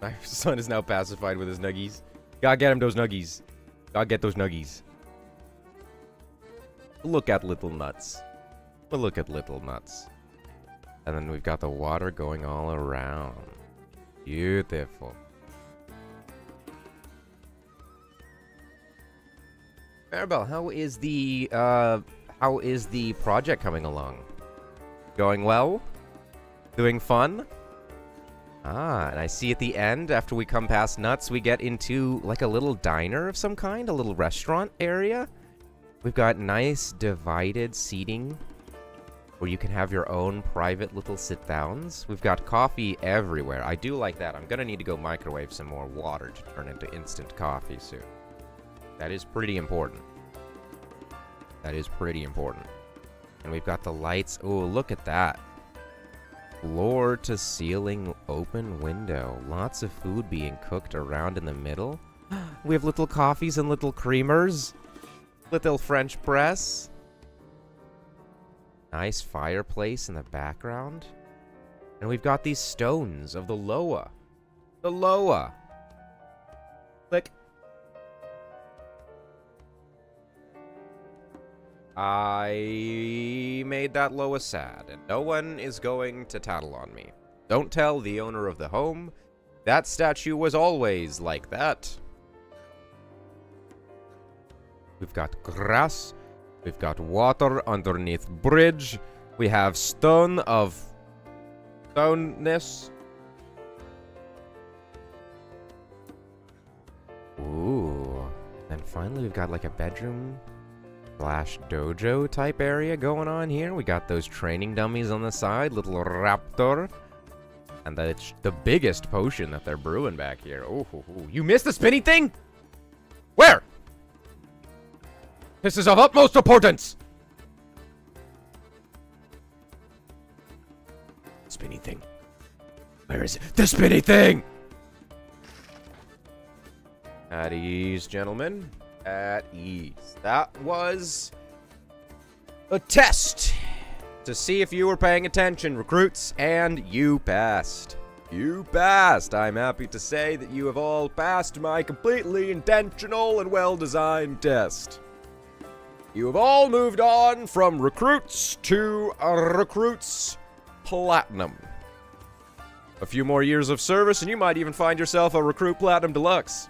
My son is now pacified with his nuggies. Gotta get him those nuggies. Gotta get those nuggies. Look at little nuts. Look at little nuts. And then we've got the water going all around. Beautiful. Maribel, how is the project coming along? Going well? Doing fun? Ah, and I see at the end, after we come past nuts, we get into like a little diner of some kind, a little restaurant area. We've got nice divided seating where you can have your own private little sit-downs. We've got coffee everywhere. I do like that. I'm gonna need to go microwave some more water to turn into instant coffee soon. That is pretty important. That is pretty important. And we've got the lights. Oh, look at that. Floor to ceiling open window. Lots of food being cooked around in the middle. We have little coffees and little creamers. Little French press. Nice fireplace in the background. And we've got these stones of the Loa. The Loa. Click. I made that Loa sad, and no one is going to tattle on me. Don't tell the owner of the home. That statue was always like that. We've got grass. We've got water underneath bridge. We have stone of stoneness. Ooh. And finally we've got like a bedroom slash dojo type area going on here. We got those training dummies on the side, little raptor. And that's the biggest potion that they're brewing back here. Oh, you missed the spinny thing? Where? This is of utmost importance. Spinny thing. Where is it? The spinny thing! At ease, gentlemen. At ease. That was a test to see if you were paying attention, recruits, and you passed. You passed. I'm happy to say that you have all passed my completely intentional and well-designed test. You have all moved on from recruits to recruits platinum. A few more years of service and you might even find yourself a recruit platinum deluxe.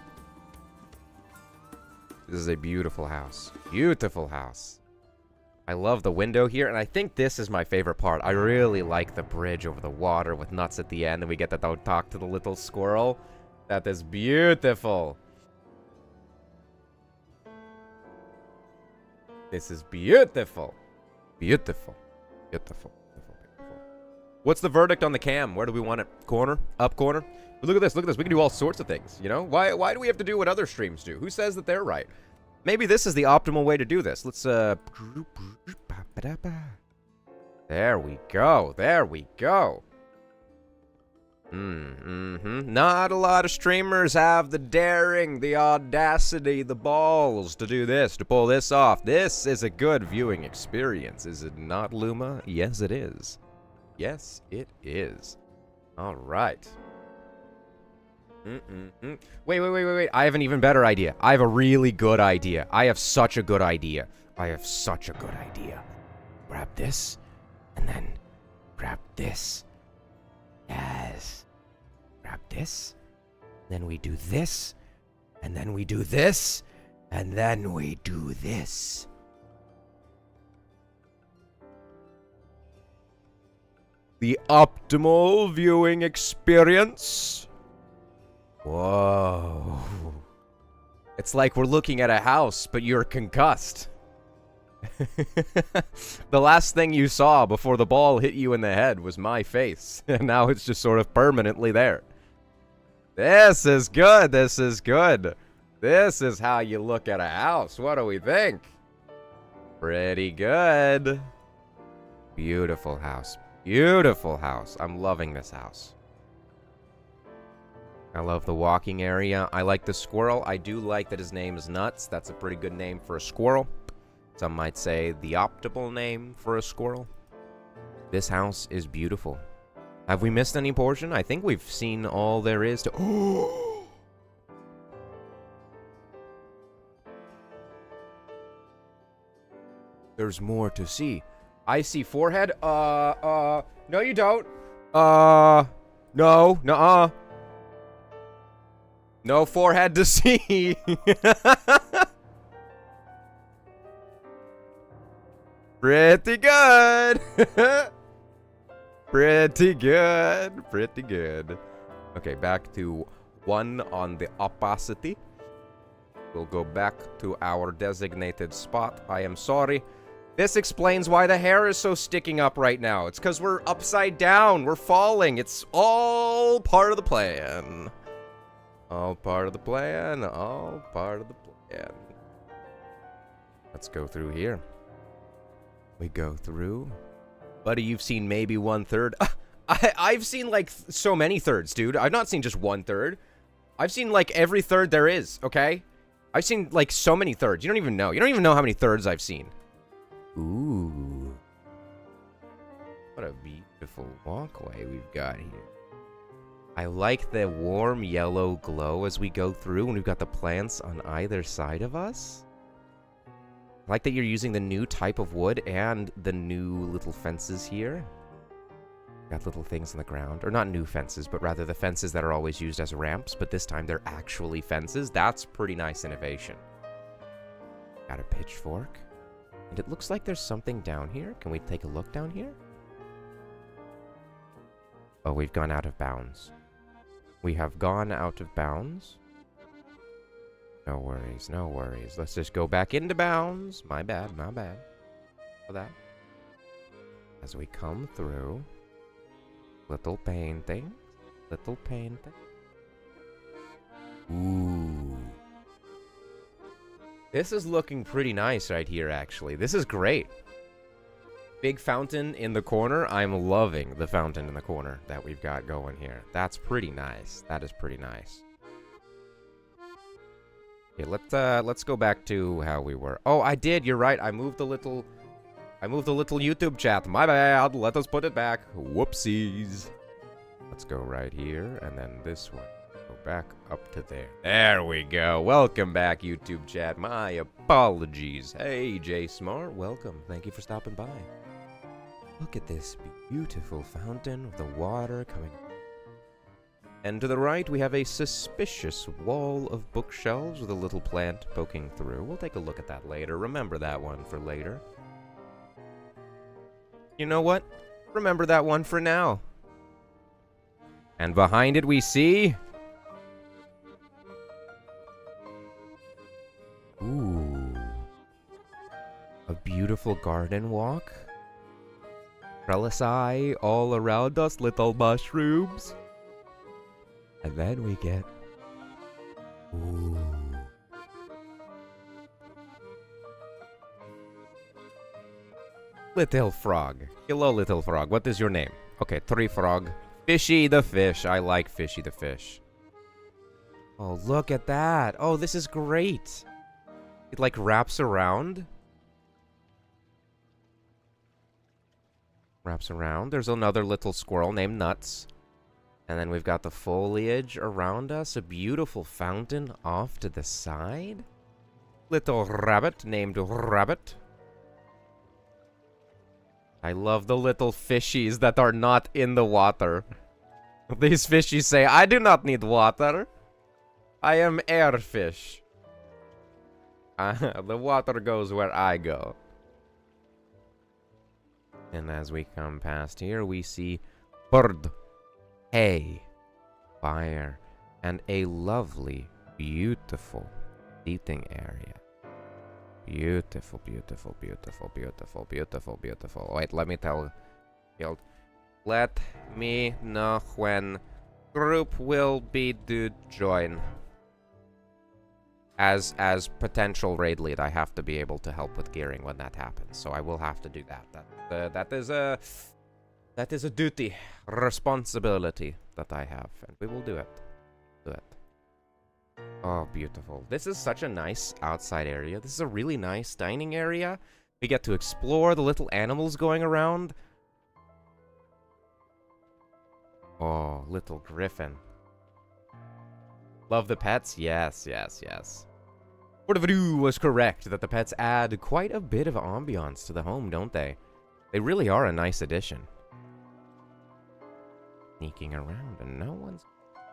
This is a beautiful house. Beautiful house. I love the window here, and I think this is my favorite part. I really like the bridge over the water with nuts at the end, and we get to talk to the little squirrel. That is beautiful. This is beautiful. Beautiful. Beautiful. Beautiful. Beautiful. What's the verdict on the cam? Where do we want it? Corner? Up corner? But look at this. Look at this. We can do all sorts of things, you know? Why do we have to do what other streams do? Who says that they're right? Maybe this is the optimal way to do this. Let's, There we go. There we go. Not a lot of streamers have the daring, the audacity, the balls to do this, to pull this off. This is a good viewing experience, is it not, Luma? Yes, it is. Yes, it is. All right. Wait. I have an even better idea. I have a really good idea. I have such a good idea. Grab this, and then grab this. Yes. Grab this. Then we do this. And then we do this. And then we do this. The optimal viewing experience. Whoa. It's like we're looking at a house, but you're concussed. The last thing you saw before the ball hit you in the head was my face. And now it's just sort of permanently there. This is good. This is good. This is how you look at a house. What do we think? Pretty good. Beautiful house. Beautiful house. I'm loving this house. I love the walking area. I like the squirrel. I do like that his name is Nuts. That's a pretty good name for a squirrel. Some might say the optimal name for a squirrel. This house is beautiful. Have we missed any portion? I think we've seen all there is to... Oh! There's more to see. I see forehead. No you don't. No, nuh-uh. No forehead to see. Pretty good. Pretty good. Pretty good. Okay, back to 1 on the opacity. We'll go back to our designated spot. I am sorry. This explains why the hair is so sticking up right now. It's because we're upside down. We're falling. It's all part of the plan. All part of the plan. All part of the plan. Let's go through here. We go through. Buddy, you've seen maybe 1/3. I've seen like so many thirds, dude. I've not seen just 1/3. I've seen like every third there is, okay? I've seen like so many thirds. You don't even know. You don't even know how many thirds I've seen. Ooh. What a beautiful walkway we've got here. I like the warm yellow glow as we go through, and we've got the plants on either side of us. I like that you're using the new type of wood and the new little fences here. Got little things in the ground. Or not new fences, but rather the fences that are always used as ramps, but this time they're actually fences. That's pretty nice innovation. Got a pitchfork. And it looks like there's something down here. Can we take a look down here? Oh, we've gone out of bounds. We have gone out of bounds. No worries, no worries. Let's just go back into bounds. My bad, my bad. For that. As we come through. Little painting. Little painting. Ooh. This is looking pretty nice right here, actually. This is great. Big fountain in the corner. I'm loving the fountain in the corner that we've got going here. That's pretty nice. That is pretty nice. Okay, let's go back to how we were. Oh, I did. You're right. I moved the little YouTube chat. My bad. Let us put it back. Whoopsies. Let's go right here, and then this one. Go back up to there. There we go. Welcome back, YouTube chat. My apologies. Hey, J Smart. Welcome. Thank you for stopping by. Look at this beautiful fountain with the water coming. And to the right, we have a suspicious wall of bookshelves with a little plant poking through. We'll take a look at that later. Remember that one for later. You know what? Remember that one for now. And behind it, we see... Ooh. A beautiful garden walk. Trellis-eye all around us, little mushrooms. And then we get... Ooh. Little frog. Hello, little frog. What is your name? Okay, Tree Frog. Fishy the fish. I like Fishy the fish. Oh, look at that. Oh, this is great. It, like, wraps around. Wraps around. There's another little squirrel named Nuts. And then we've got the foliage around us. A beautiful fountain off to the side. Little rabbit named Rabbit. I love the little fishies that are not in the water. These fishies say, I do not need water. I am air fish. The water goes where I go. And as we come past here, we see bird, hay, fire, and a lovely, beautiful eating area. Beautiful, beautiful, beautiful, beautiful, beautiful, beautiful. Wait, let me tell you. Let me know when group will be to join. As potential raid lead, I have to be able to help with gearing when that happens. So I will have to do that. That is a duty, responsibility that I have, and we will do it. Do it. Oh, beautiful. This is such a nice outside area. This is a really nice dining area. We get to explore the little animals going around. Oh, little griffin. Love the pets? Yes, yes, yes. Portavadoo was correct that the pets add quite a bit of ambiance to the home, don't they? They really are a nice addition. Sneaking around and no one's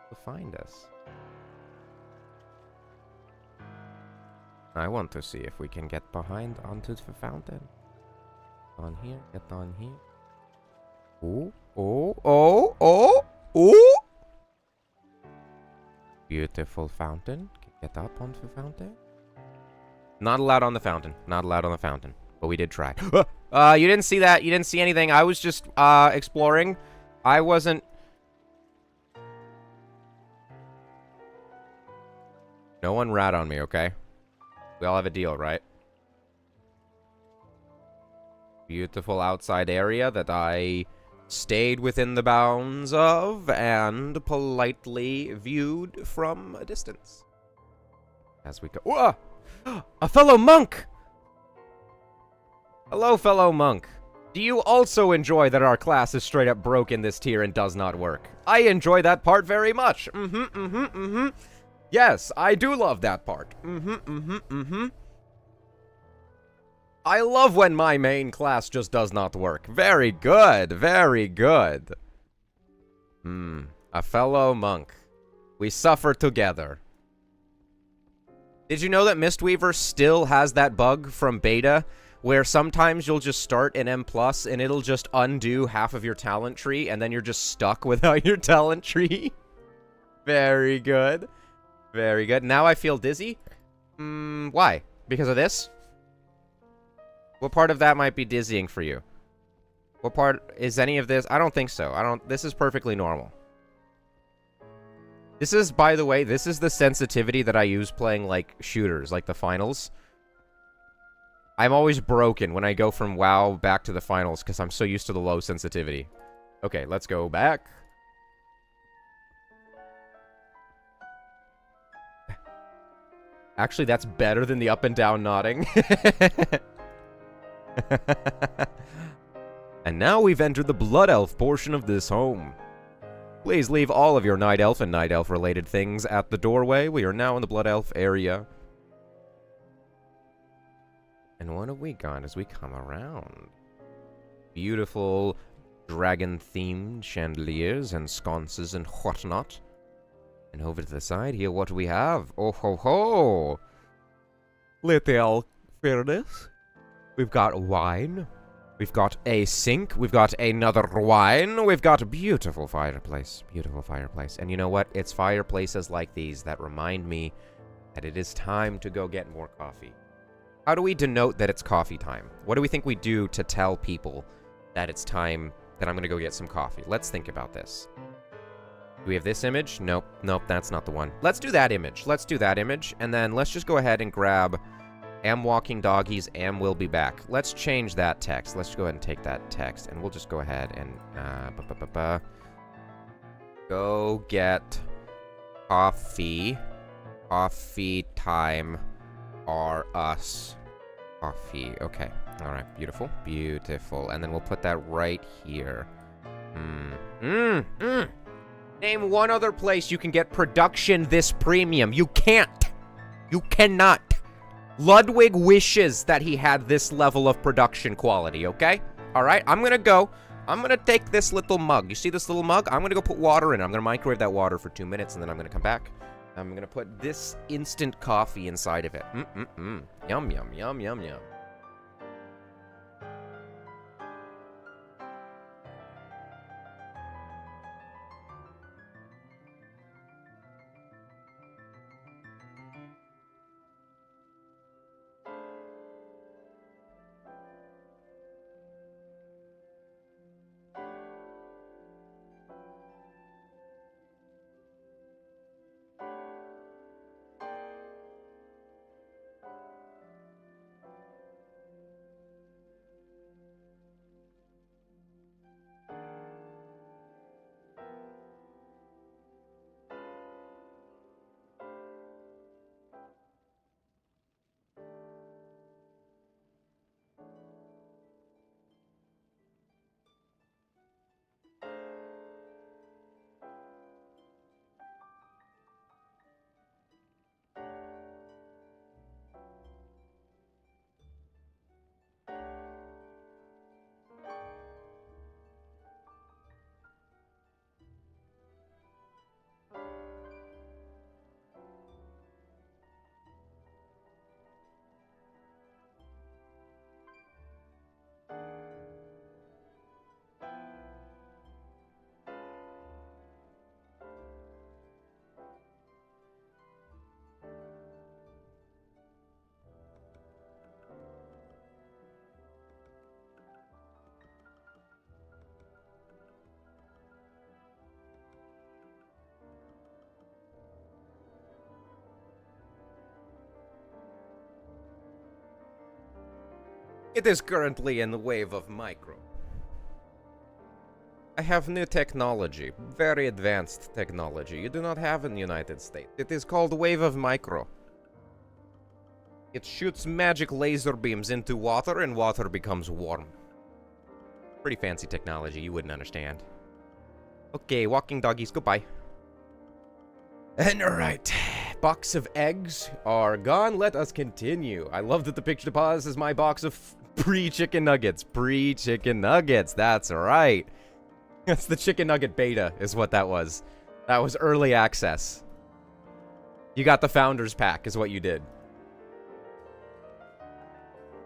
to find us. I want to see if we can get behind onto the fountain. On here, get on here. Oh, oh, oh, oh, oh! Beautiful fountain. Get up onto the fountain. Not allowed on the fountain. Not allowed on the fountain. But we did try. You didn't see that. You didn't see anything. I was just, exploring. I wasn't... No one rat on me, okay? We all have a deal, right? Beautiful outside area that I stayed within the bounds of and politely viewed from a distance. As we go... Whoa! A fellow monk! Hello, fellow monk. Do you also enjoy that our class is straight up broke in this tier and does not work? I enjoy that part very much. Yes, I do love that part. I love when my main class just does not work. Very good, very good. A fellow monk. We suffer together. Did you know that Mistweaver still has that bug from beta, where sometimes you'll just start an M+, and it'll just undo half of your talent tree, and then you're just stuck without your talent tree? Very good. Very good. Now I feel dizzy. Why? Because of this? What part of that might be dizzying for you? What part is any of this? I don't think so. This is perfectly normal. This is, by the way, this is the sensitivity that I use playing, like, shooters, like the finals. I'm always broken when I go from WoW back to the finals because I'm so used to the low sensitivity. Okay, let's go back. Actually, that's better than the up and down nodding. And now we've entered the Blood Elf portion of this home. Please leave all of your Night Elf and Night Elf related things at the doorway. We are now in the Blood Elf area. And what have we got as we come around? Beautiful dragon-themed chandeliers and sconces and whatnot. And over to the side here, what do we have? Oh ho ho! Little fairness. We've got wine. We've got a sink. We've got another wine. We've got a beautiful fireplace. Beautiful fireplace. And you know what? It's fireplaces like these that remind me that it is time to go get more coffee. How do we denote that it's coffee time? What do we think we do to tell people that it's time that I'm gonna go get some coffee. Let's think about this. Do we have this image? Nope. Nope, that's not the one. Let's do that image. Let's do that image. And then let's just go ahead and grab am walking doggies, am will be back. Let's change that text. Let's go ahead and take that text, and we'll just go ahead and go get coffee. Coffee time are us. Coffee. Okay. All right. Beautiful. Beautiful. And then we'll put that right here. Name one other place you can get production this premium. You can't. You cannot. Ludwig wishes that he had this level of production quality, okay? All right, I'm gonna go. I'm gonna take this little mug. You see this little mug? I'm gonna go put water in it. I'm gonna microwave that water for 2 minutes, and then I'm gonna come back. I'm gonna put this instant coffee inside of it. Yum, yum, yum, yum, yum. It is currently in the wave of micro. I have new technology, very advanced technology you do not have in the United States. It is called wave of micro. It shoots magic laser beams into water and water becomes warm. Pretty fancy technology, you wouldn't understand. Okay, walking doggies, goodbye. And alright, box of eggs are gone. Let us continue. I love that the picture to pause is my box of pre-chicken nuggets. Pre-chicken nuggets, that's right. That's the chicken nugget beta, is what that was. That was early access. You got the founder's pack, is what you did.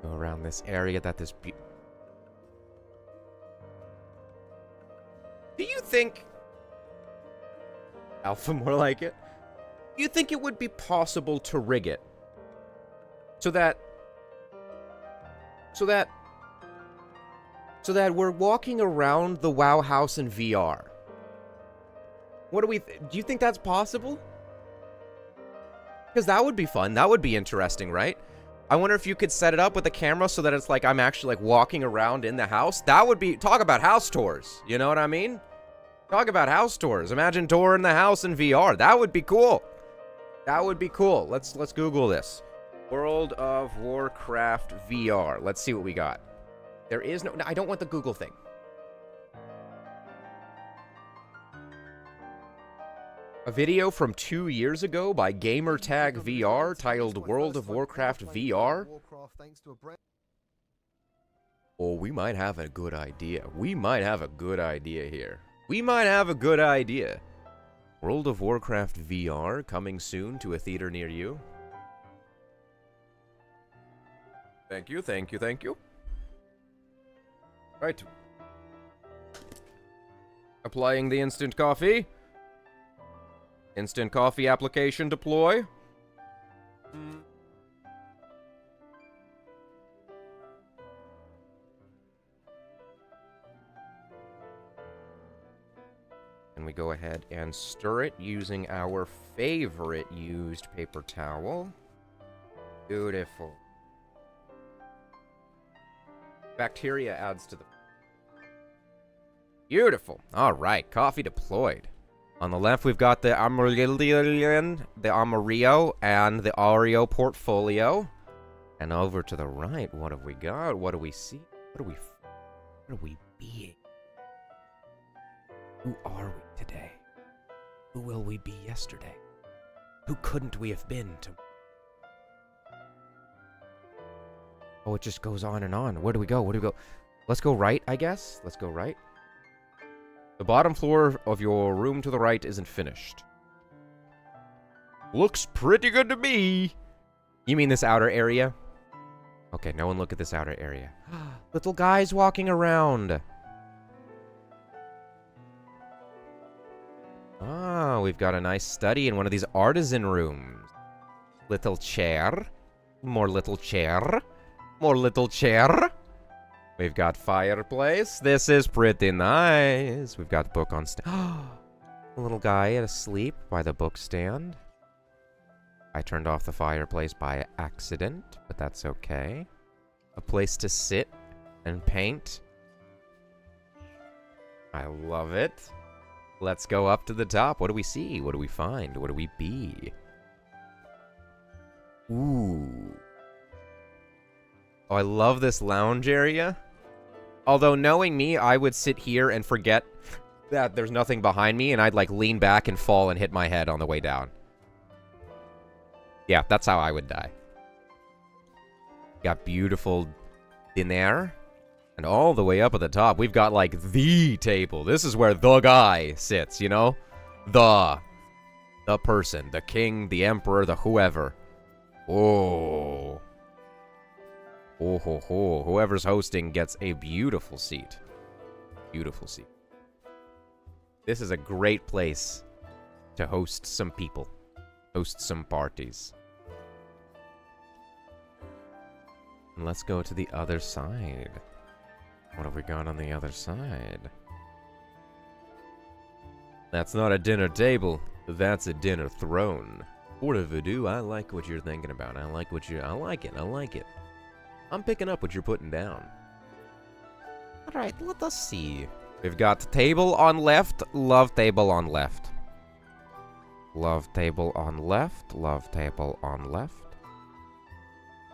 Go around this area that this... Do you think... Alpha, more like it? Do you think it would be possible to rig it? So that we're walking around the WoW house in VR. What do you think that's possible? Because that would be fun. That would be interesting, right? I wonder if you could set it up with a camera so that it's like I'm actually like walking around in the house. That would be, talk about house tours. You know what I mean? Talk about house tours. Imagine touring the house in VR. That would be cool. That would be cool. Let's Google this. World of Warcraft VR. Let's see what we got. There is no, I don't want the Google thing. A video from 2 years ago by Gamertag VR titled World of Warcraft VR. Oh, we might have a good idea. We might have a good idea here. We might have a good idea. World of Warcraft VR coming soon to a theater near you. Thank you, thank you, thank you. Right. Applying the instant coffee. Instant coffee application deploy. And we go ahead and stir it using our favorite used paper towel. Beautiful. Bacteria adds to the... Beautiful. All right, coffee deployed. On the left, we've got the Amarillo, the Amarillo, and the Oreo portfolio. And over to the right, what have we got? What do we see? What are we being? Who are we today? Who will we be yesterday? Who couldn't we have been to... Oh, it just goes on and on. Where do we go? Where do we go? Let's go right, I guess. Let's go right. The bottom floor of your room to the right isn't finished. Looks pretty good to me. You mean this outer area? Okay, no one look at this outer area. Little guys walking around. Ah, we've got a nice study in one of these artisan rooms. Little chair. More little chair. More little chair. We've got fireplace. This is pretty nice. We've got book on stand. A little guy asleep by the book stand. I turned off the fireplace by accident, but that's okay. A place to sit and paint. I love it. Let's go up to the top. What do we see? What do we find? What do we be? Ooh. Oh, I love this lounge area. Although, knowing me, I would sit here and forget that there's nothing behind me, and I'd, like, lean back and fall and hit my head on the way down. Yeah, that's how I would die. Got beautiful dinner. And all the way up at the top, we've got, like, the table. This is where the guy sits, you know? The person. The king, the emperor, the whoever. Oh. Oh ho ho. Whoever's hosting gets a beautiful seat. Beautiful seat. This is a great place to host some people. Host some parties. And let's go to the other side. What have we got on the other side? That's not a dinner table. That's a dinner throne. Voodoo, I like what you're thinking about. I like it. I like it. I'm picking up what you're putting down. Alright, let us see. We've got table on left. Love table on left. Love table on left. Love table on left.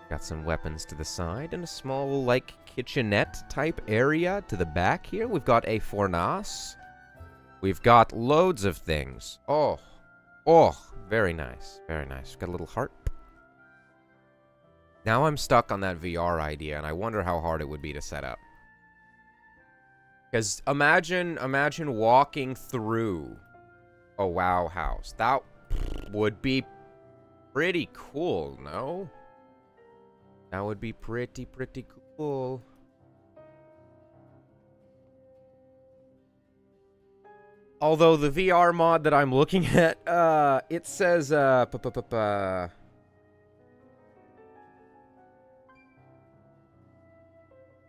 Got some weapons to the side and a small, like, kitchenette type area to the back here. We've got a fornace. We've got loads of things. Oh. Oh. Very nice. Very nice. Got a little heart. Now I'm stuck on that VR idea, and I wonder how hard it would be to set up. Because imagine walking through a WoW house. That would be pretty cool, no? That would be pretty cool. Although the VR mod that I'm looking at, it says,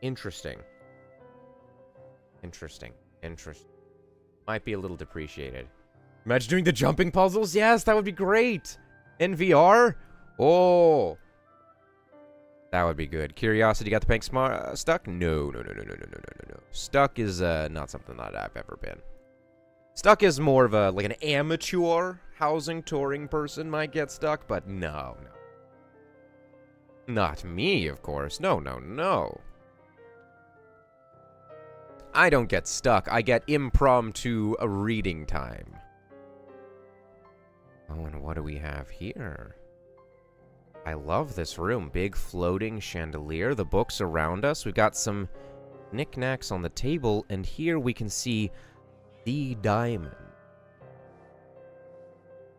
Interesting. Might be a little depreciated. Imagine doing the jumping puzzles? Yes, that would be great! In VR? Oh! That would be good. Curiosity got the pink stuck? No. Stuck is not something that I've ever been. Stuck is more of a, like, an amateur housing touring person might get stuck, but no. Not me, of course. No. I don't get stuck. I get impromptu reading time. Oh, and what do we have here? I love this room. Big floating chandelier. The books around us. We've got some knickknacks on the table, and here we can see the diamond.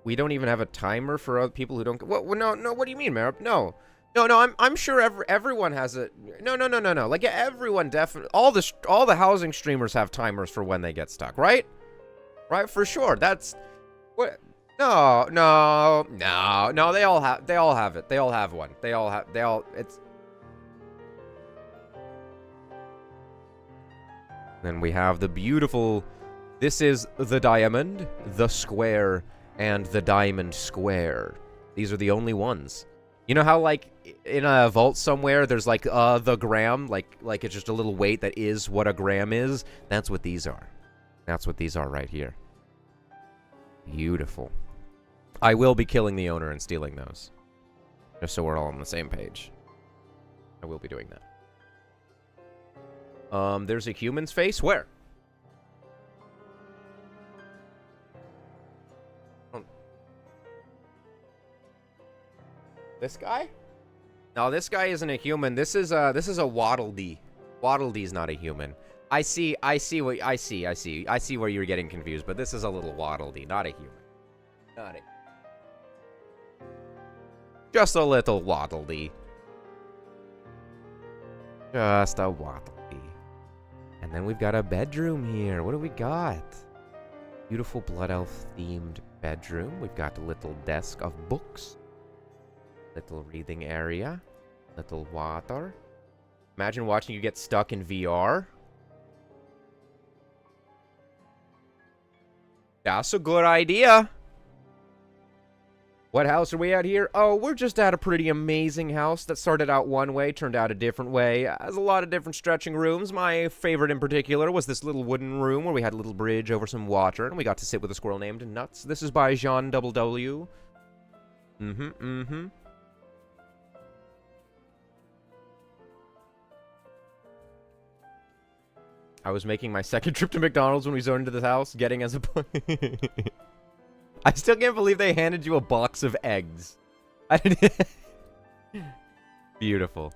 We don't even have a timer for other people who don't... What? No, what do you mean, Marip? No, I'm sure everyone has a... No. Like, everyone definitely... All the housing streamers have timers for when they get stuck, right? Right, for sure. That's... What... No, they all have it. They all have one. It's... Then we have the beautiful This is the diamond, the square, and the diamond square. These are the only ones. You know how, like, in a vault somewhere, there's, like, the gram? Like it's just a little weight that is what a gram is? That's what these are. That's what these are right here. Beautiful. I will be killing the owner and stealing those. Just so we're all on the same page. I will be doing that. There's a human's face? Where? This guy? No, this guy isn't a human. This is a Waddle Dee. Waddle Dee's not a human. I see where you're getting confused, but this is a little Waddle Dee, not a human. Not a... Just a little Waddle Dee. Just a Waddle Dee. And then we've got a bedroom here. What do we got? Beautiful Blood Elf themed bedroom. We've got a little desk of books. Little reading area. Little water. Imagine watching you get stuck in VR. That's a good idea. What house are we at here? Oh, we're just at a pretty amazing house that started out one way, turned out a different way. Has a lot of different stretching rooms. My favorite in particular was this little wooden room where we had a little bridge over some water, and we got to sit with a squirrel named Nuts. This is by Jean W. I was making my second trip to McDonald's when we zoned into this house, getting as a... I still can't believe they handed you a box of eggs. Beautiful.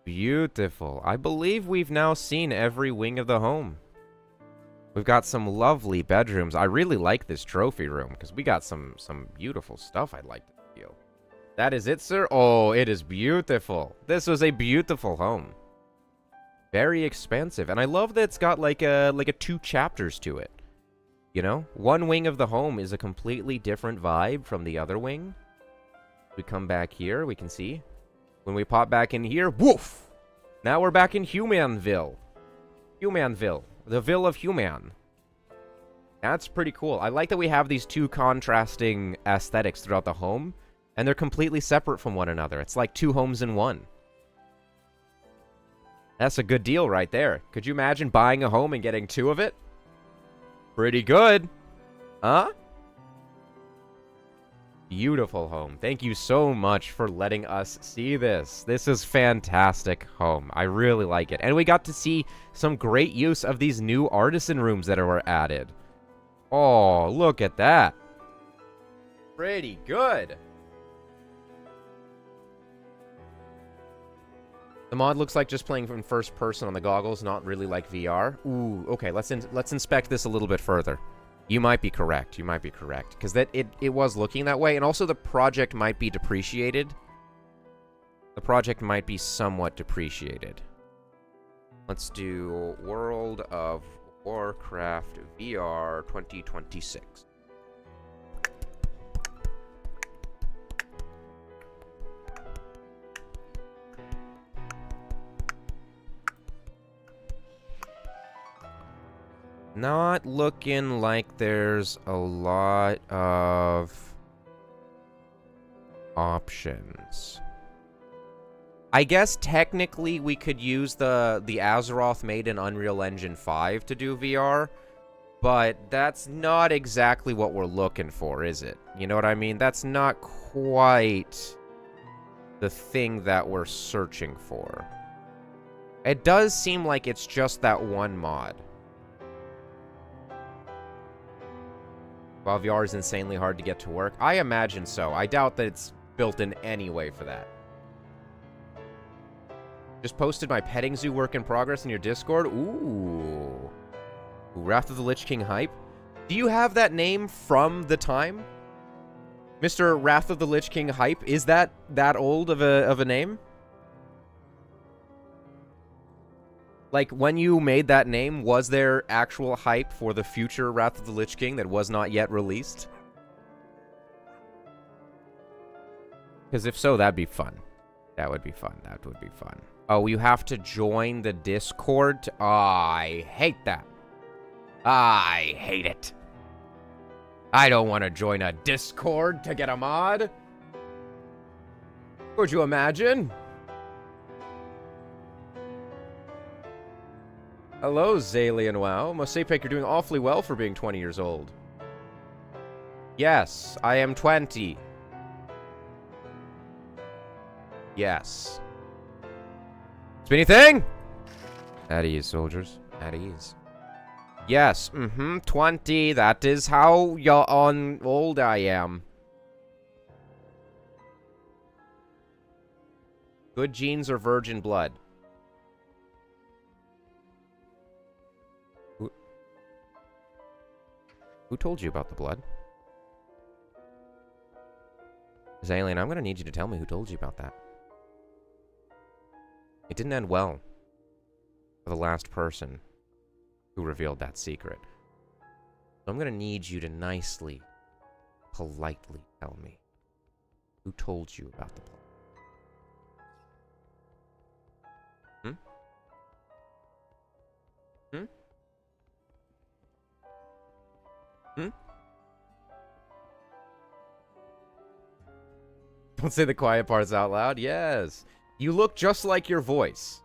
Beautiful. I believe we've now seen every wing of the home. We've got some lovely bedrooms. I really like this trophy room, because we got some beautiful stuff I'd like to feel. That is it, sir? Oh, it is beautiful. This was a beautiful home. Very expensive. And I love that it's got like a 2 chapters to it. You know? One wing of the home is a completely different vibe from the other wing. We come back here, we can see. When we pop back in here, woof! Now we're back in Humanville. Humanville. The Ville of Human. That's pretty cool. I like that we have these 2 contrasting aesthetics throughout the home. And they're completely separate from one another. It's like 2 homes in one. That's a good deal right there. Could you imagine buying a home and getting 2 of it? Pretty good. Huh? Beautiful home. Thank you so much for letting us see this. This is fantastic home. I really like it. And we got to see some great use of these new artisan rooms that were added. Oh, look at that. Pretty good. The mod looks like just playing in first person on the goggles, not really like VR. Ooh, okay, let's inspect this a little bit further. You might be correct. You might be correct. Because it was looking that way, and also the project might be depreciated. The project might be somewhat depreciated. Let's do World of Warcraft VR 2026. Not looking like there's a lot of options. I guess technically we could use the Azeroth made in Unreal Engine 5 to do VR, but that's not exactly what we're looking for, is it? You know what I mean? That's not quite the thing that we're searching for. It does seem like it's just that one mod. While VR is insanely hard to get to work. I imagine so. I doubt that it's built in any way for that. Just posted my petting zoo work in progress in your Discord. Ooh. Wrath of the Lich King hype. Do you have that name from the time? Mr. Wrath of the Lich King hype? Is that old of a name? Like, when you made that name, was there actual hype for the future Wrath of the Lich King that was not yet released? Because if so, that'd be fun. That would be fun. That would be fun. Oh, you have to join the Discord? Oh, I hate that. I hate it. I don't want to join a Discord to get a mod. Could you imagine? Hello, Zalian WoW. Must say, Pick, you're doing awfully well for being 20 years old. Yes, I am 20. Yes. Spinny thing? At ease, soldiers. At ease. Yes, 20. That is how old I am. Good genes or virgin blood? Who told you about the blood? Zalian, I'm gonna need you to tell me who told you about that. It didn't end well for the last person who revealed that secret. So I'm gonna need you to nicely, politely tell me who told you about the blood. Don't say the quiet parts out loud. Yes. You look just like your voice.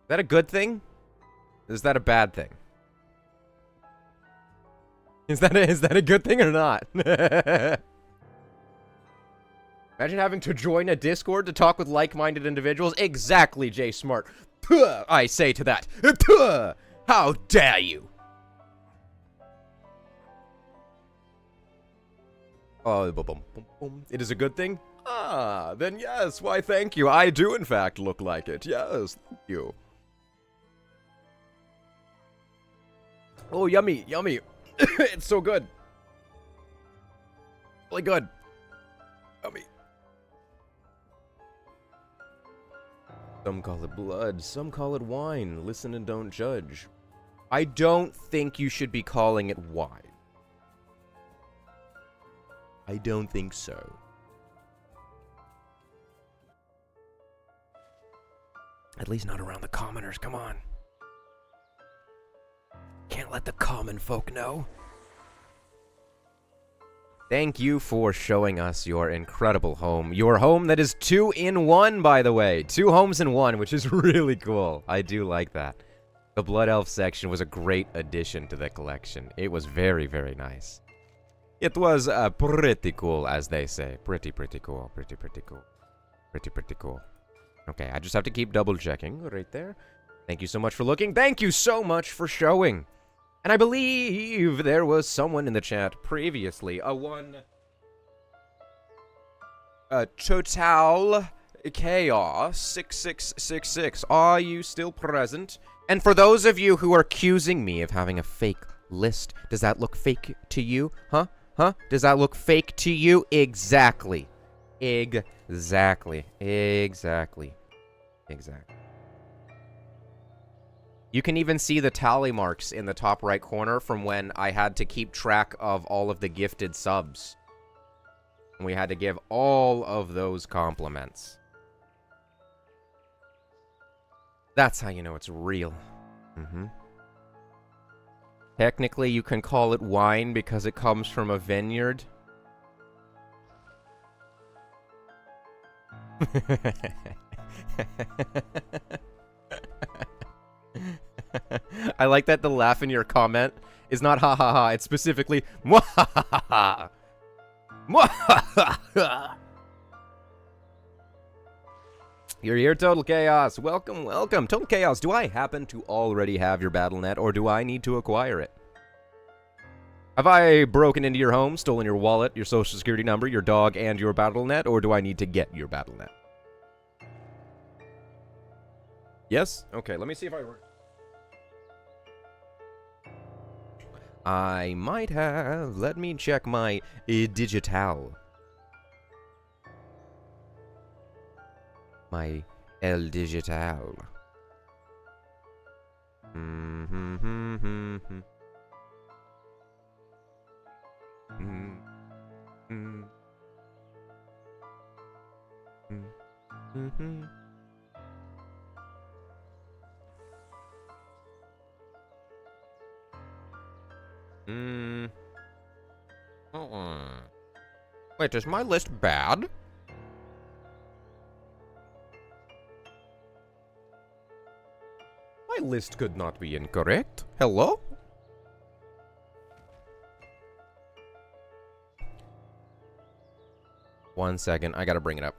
Is that a good thing? Is that a bad thing? Is that a good thing or not? Imagine having to join a Discord to talk with like-minded individuals. Exactly, Jay Smart. Puh, I say to that. Puh, how dare you? It is a good thing? Ah, then yes, why thank you. I do in fact look like it. Yes, thank you. Oh, yummy, yummy. It's so good. Really good. Yummy. Some call it blood, some call it wine. Listen and don't judge. I don't think you should be calling it wine. I don't think so. At least not around the commoners, come on. Can't let the common folk know. Thank you for showing us your incredible home. Your home that is 2-in-1, by the way. 2 homes in 1, which is really cool. I do like that. The Blood Elf section was a great addition to the collection. It was very, very nice. It was pretty cool, as they say. Pretty cool. Pretty cool. Pretty cool. Okay, I just have to keep double-checking right there. Thank you so much for looking. Thank you so much for showing. And I believe there was someone in the chat previously. Total Chaos 6666. Are you still present? And for those of you who are accusing me of having a fake list, does that look fake to you? Huh? Does that look fake to you? Exactly. Exactly. You can even see the tally marks in the top right corner from when I had to keep track of all of the gifted subs. We had to give all of those compliments. That's how you know it's real. Technically, you can call it wine because it comes from a vineyard. I like that the laugh in your comment is not ha ha ha, it's specifically mwahaha. Mwahaha. You're here, Total Chaos. Welcome, welcome. Total Chaos, do I happen to already have your BattleNet, or do I need to acquire it? Have I broken into your home, stolen your wallet, your social security number, your dog, and your BattleNet, or do I need to get your BattleNet? Yes? Okay, let me see if I... I might have. Let me check my digital. My El Digital. Wait, is my list bad? My list could not be incorrect. Hello? One second, I gotta bring it up.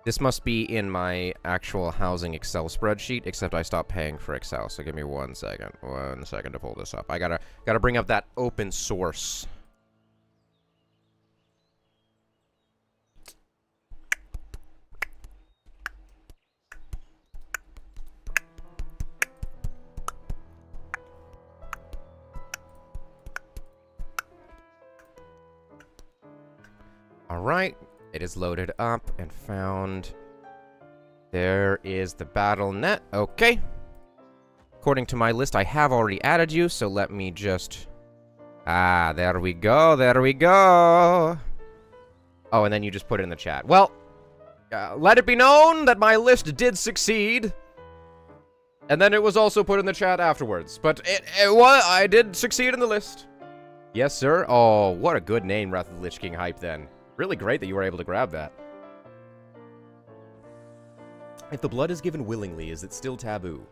This must be in my actual housing Excel spreadsheet, except I stopped paying for Excel, so give me 1 second. 1 second to pull this up. I gotta bring up that open source. Alright, it is loaded up and found. There is the battle net. Okay. According to my list, I have already added you, so let me just... Ah, there we go, there we go. Oh, and then you just put it in the chat. Well, let it be known that my list did succeed. And then it was also put in the chat afterwards. But I did succeed in the list. Yes, sir. Oh, what a good name, Wrath of the Lich King hype then. Really great that you were able to grab that. If the blood is given willingly, is it still taboo?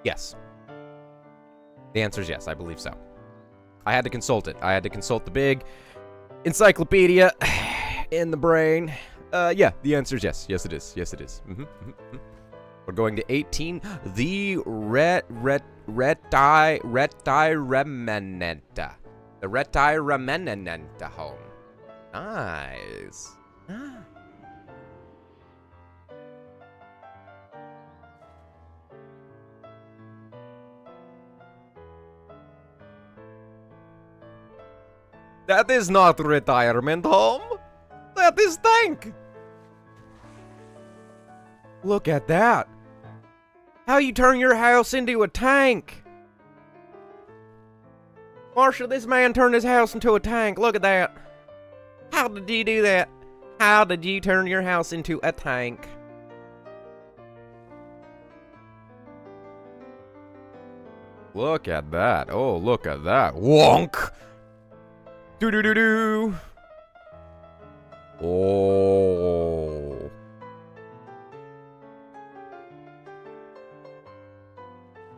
Yes. The answer is yes, I believe so. I had to consult it. I had to consult the big encyclopedia in the brain. Yeah, the answer is yes. Yes, it is. Yes, it is. We're going to 18. The Retiremenenta. The Retiremenenta home. Nice. That is not retirement home. That is tank. Look at that. How you turn your house into a tank? Marshall, this man turned his house into a tank. Look at that. How did you do that? How did you turn your house into a tank? Look at that. Oh, look at that. Wonk. Do-do-do-do. Oh.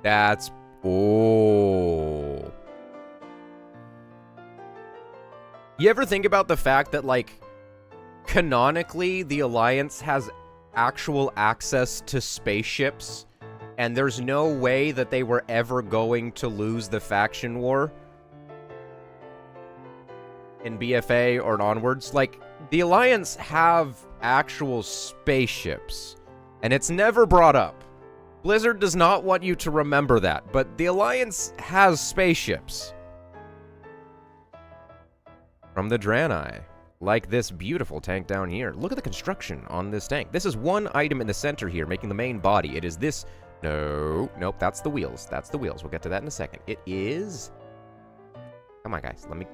That's... Oh. You ever think about the fact that, like, canonically, the Alliance has actual access to spaceships, and there's no way that they were ever going to lose the faction war in BFA or onwards? Like, the Alliance have actual spaceships, and it's never brought up. Blizzard does not want you to remember that, but the Alliance has spaceships. From the Draenei. Like this beautiful tank down here. Look at the construction on this tank. This is one item in the center here, making the main body. It is this... No, nope, that's the wheels. That's the wheels. We'll get to that in a second. It is... Come on, guys. Let me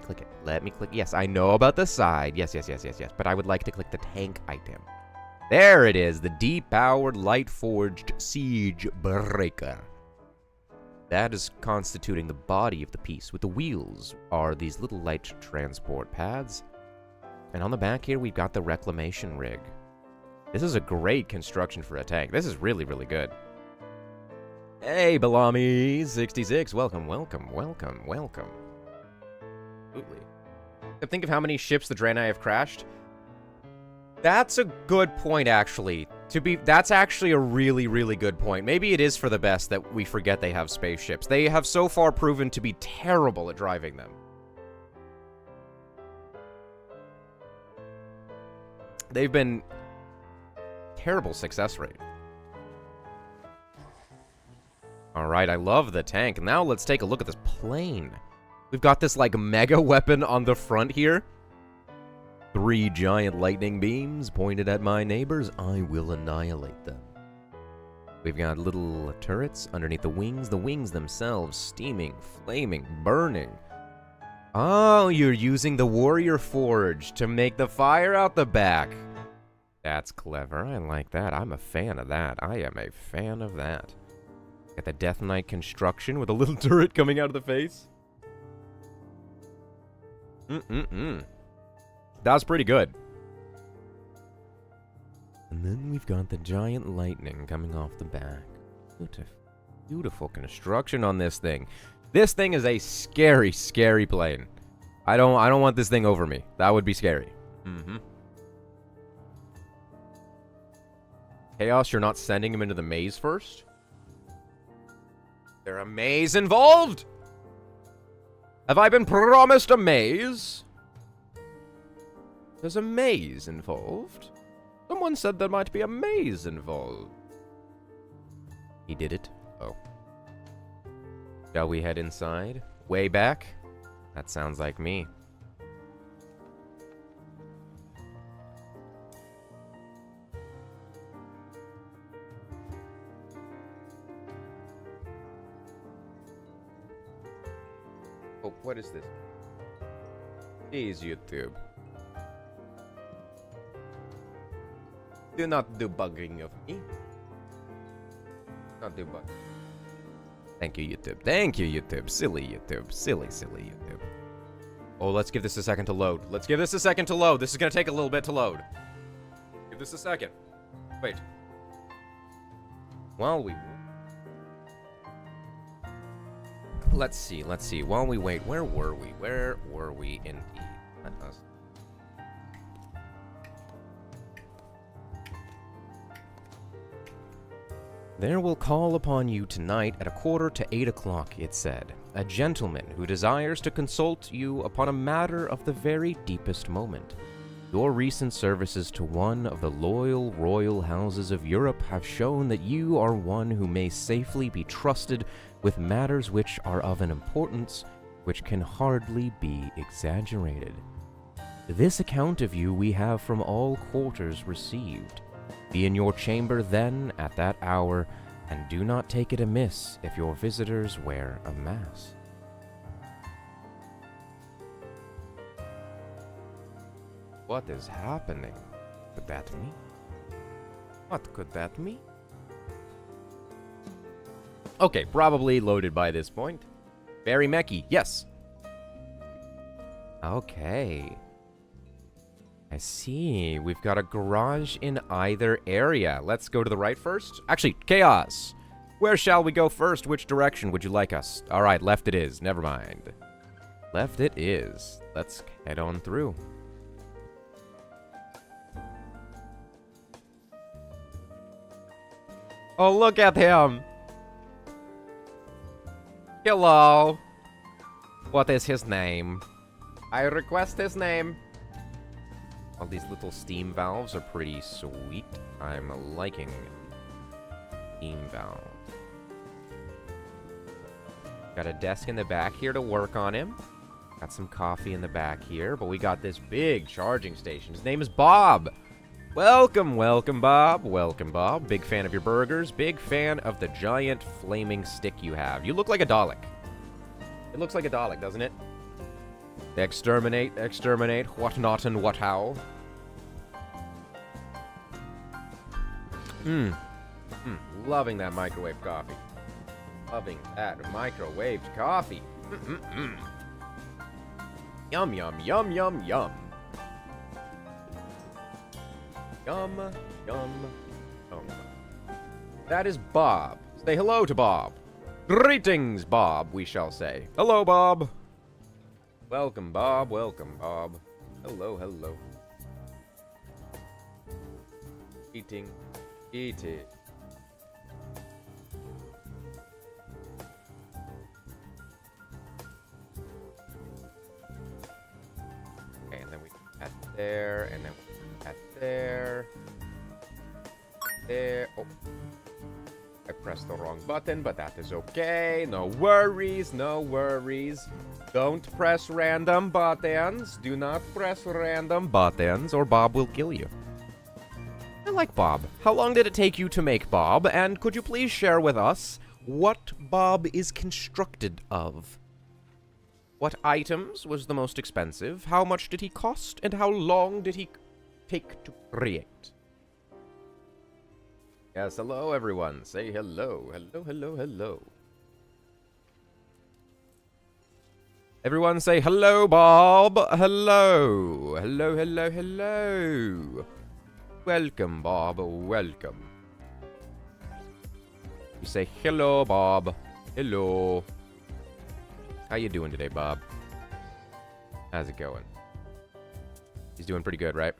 click it. Let me click... Yes, I know about the side. Yes. But I would like to click the tank item. There it is, the depowered, light-forged Siege Breaker. That is constituting the body of the piece, with the wheels are these little light transport pads. And on the back here, we've got the reclamation rig. This is a great construction for a tank. This is really, really good. Hey, Balami66, welcome. Absolutely. Think of how many ships the Draenei have crashed. That's a good point, actually. That's actually a really, really good point. Maybe it is for the best that we forget they have spaceships. They have so far proven to be terrible at driving them. They've been terrible success rate. Alright, I love the tank. Now let's take a look at this plane. We've got this, like, mega weapon on the front here. 3 giant lightning beams pointed at my neighbors. I will annihilate them. We've got little turrets underneath the wings themselves steaming, flaming, burning. Oh, you're using the warrior forge to make the fire out the back. That's clever. I like that. I'm a fan of that. I am a fan of that. Got the Death Knight construction with a little turret coming out of the face. That was pretty good. And then we've got the giant lightning coming off the back. Beautiful, beautiful construction on this thing. This thing is a scary, scary plane. I don't want this thing over me. That would be scary. Chaos, you're not sending him into the maze first? There a maze involved? Have I been promised a maze? There's a maze involved. Someone said there might be a maze involved. He did it? Oh. Shall we head inside? Way back? That sounds like me. Oh, what is this? Please, YouTube. Do not do bugging of me. Not do bugging. Thank you, YouTube. Thank you, YouTube. Silly YouTube. Silly, silly YouTube. Oh, let's give this a second to load. Let's give this a second to load. This is gonna take a little bit to load. Give this a second. Wait. While we... Let's see. While we wait, where were we? Where were we indeed? Let us... There will call upon you tonight at 7:45, it said, a gentleman who desires to consult you upon a matter of the very deepest moment. Your recent services to one of the loyal royal houses of Europe have shown that you are one who may safely be trusted with matters which are of an importance which can hardly be exaggerated. This account of you we have from all quarters received. Be in your chamber then at that hour, and do not take it amiss if your visitors wear a mask. What is happening? Could that mean? What could that mean? Okay, probably loaded by this point. Very mechy, yes. Okay. I see. We've got a garage in either area. Let's go to the right first. Actually, Chaos. Where shall we go first? Which direction would you like us? All right, left it is. Never mind. Left it is. Let's head on through. Oh, look at him. Hello. What is his name? I request his name. All these little steam valves are pretty sweet. I'm liking steam valve. Got a desk in the back here to work on him. Got some coffee in the back here, but we got this big charging station. His name is Bob. Welcome, welcome, Bob. Welcome, Bob. Big fan of your burgers. Big fan of the giant flaming stick you have. You look like a Dalek. It looks like a Dalek, doesn't it? Exterminate, exterminate, what not and what how. Loving that microwave coffee. Loving that microwaved coffee. Yum, yum, yum, yum, yum. Yum, yum, yum. That is Bob. Say hello to Bob. Greetings, Bob, we shall say. Hello, Bob. Welcome, Bob. Welcome, Bob. Hello, hello. Eating. Eating. Okay, and then we at there, and then at there. There. Oh. I pressed the wrong button, but that is okay. No worries, no worries. Don't press random buttons. Do not press random buttons, or Bob will kill you. I like Bob. How long did it take you to make Bob? And could you please share with us what Bob is constructed of? What items was the most expensive? How much did he cost? And how long did he take to create? Yes, hello everyone. Say hello. Hello, hello, hello. Everyone say hello, Bob. Hello. Hello, hello, hello. Welcome, Bob. Welcome. You say hello, Bob. Hello. How you doing today, Bob? How's it going? He's doing pretty good, right?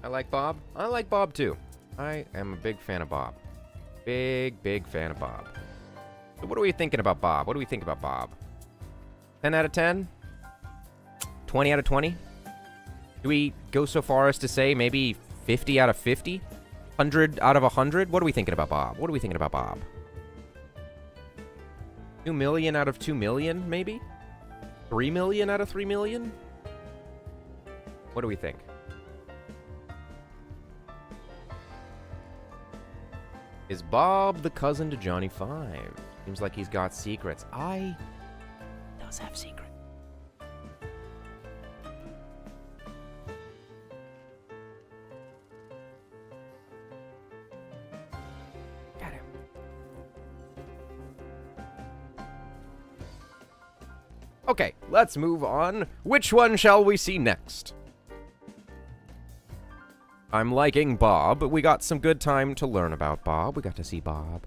I like Bob. I like Bob too. I am a big fan of Bob. Big, big fan of Bob. So what are we thinking about Bob? What do we think about Bob? 10 out of 10? 20 out of 20? Do we go so far as to say maybe 50 out of 50? 100 out of 100? What are we thinking about Bob? What are we thinking about Bob? 2 million out of 2 million, maybe? 3 million out of 3 million? What do we think? Is Bob the cousin to Johnny Five? Seems like he's got secrets. He does have secrets. Got him. Okay, let's move on. Which one shall we see next? I'm liking Bob. We got some good time to learn about Bob. We got to see Bob.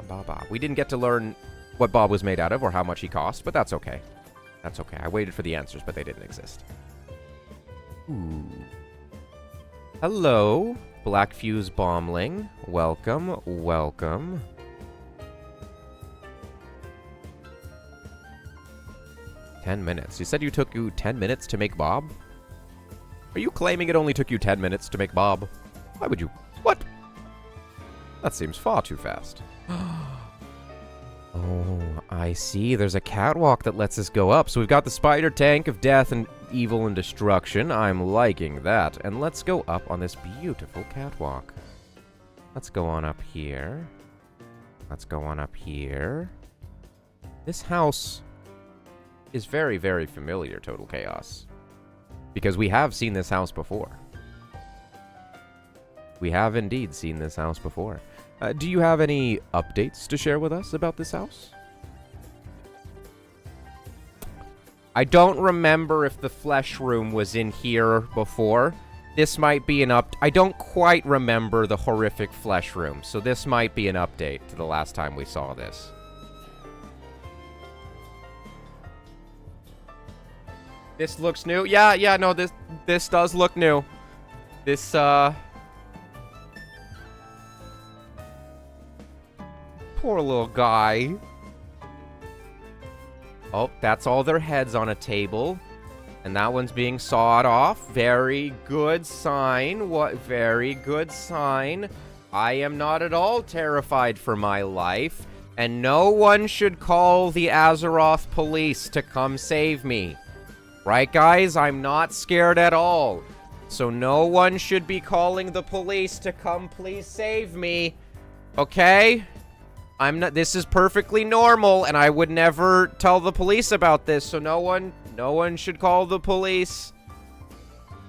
Bob. We didn't get to learn what Bob was made out of or how much he cost, but that's okay. That's okay. I waited for the answers, but they didn't exist. Ooh. Hello, Black Fuse Bombling. Welcome, welcome. $10. You said you took you 10 minutes to make Bob? Are you claiming it only took you 10 minutes to make Bob? Why would you? What? That seems far too fast. Oh, I see. There's a catwalk that lets us go up. So we've got the spider tank of death and evil and destruction. I'm liking that. And let's go up on this beautiful catwalk. Let's go on up here. Let's go on up here. This house is very, very familiar, Total Chaos. Because we have seen this house before. We have indeed seen this house before. Do you have any updates to share with us about this house? I don't remember if the flesh room was in here before. This might be an I don't quite remember the horrific flesh room, so this might be an update to the last time we saw this. This looks new. Yeah, no, this does look new. This, poor little guy. Oh, that's all their heads on a table. And that one's being sawed off. Very good sign. What? Very good sign. I am not at all terrified for my life. And no one should call the Azeroth police to come save me. Right, guys? I'm not scared at all. So no one should be calling the police to come please save me. Okay? I'm not. This is perfectly normal, and I would never tell the police about this, so no one should call the police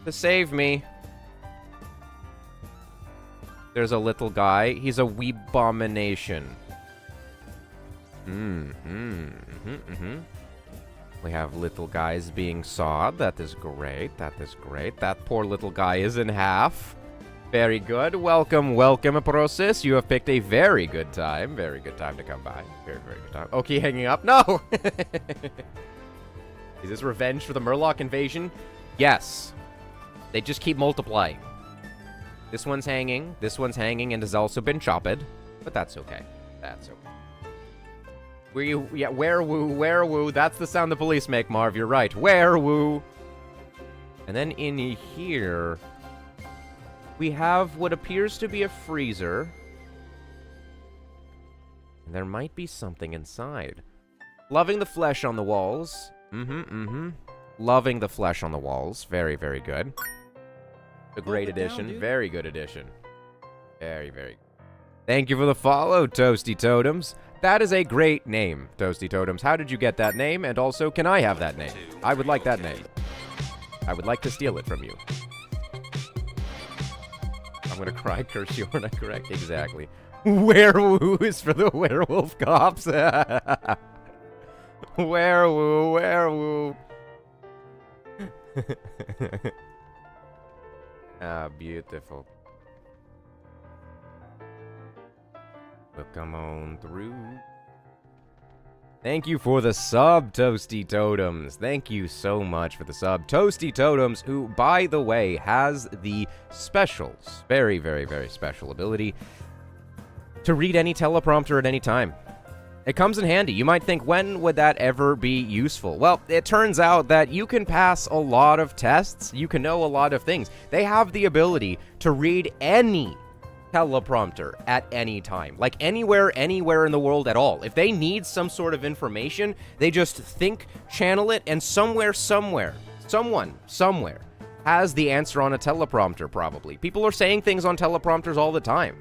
to save me. There's a little guy. He's a weebomination. We have little guys being sawed. That is great. That is great. That poor little guy is in half. Very good. Welcome, welcome, Process. You have picked a very good time. Very good time to come by. Very, very good time. Okay, hanging up. No! Is this revenge for the Murloc invasion? Yes. They just keep multiplying. This one's hanging and has also been chopped. But that's okay. That's okay. Where-woo. That's the sound the police make, Marv. You're right. Where-woo. And then in here, we have what appears to be a freezer. And There might be something inside. Loving the flesh on the walls. Loving the flesh on the walls. Very, very good. A great addition. Very good addition. Very, very good. Thank you for the follow, Toasty Totems. That is a great name, Toasty Totems. How did you get that name? And also, can I have that name? I would like that name. I would like to steal it from you. I'm gonna cry, curse you, when I correct. Exactly. Werewoo is for the werewolf cops. Werewoo, werewoo. Ah, beautiful. But come on through. Thank you for the sub, Toasty Totems. Thank you so much for the sub. Toasty Totems, who, by the way, has the special, very, very, very special ability to read any teleprompter at any time. It comes in handy. You might think, when would that ever be useful? Well, it turns out that you can pass a lot of tests. You can know a lot of things. They have the ability to read any teleprompter at any time. Like anywhere in the world at all. If they need some sort of information, they just think, channel it, and someone, somewhere, has the answer on a teleprompter, probably. People are saying things on teleprompters all the time.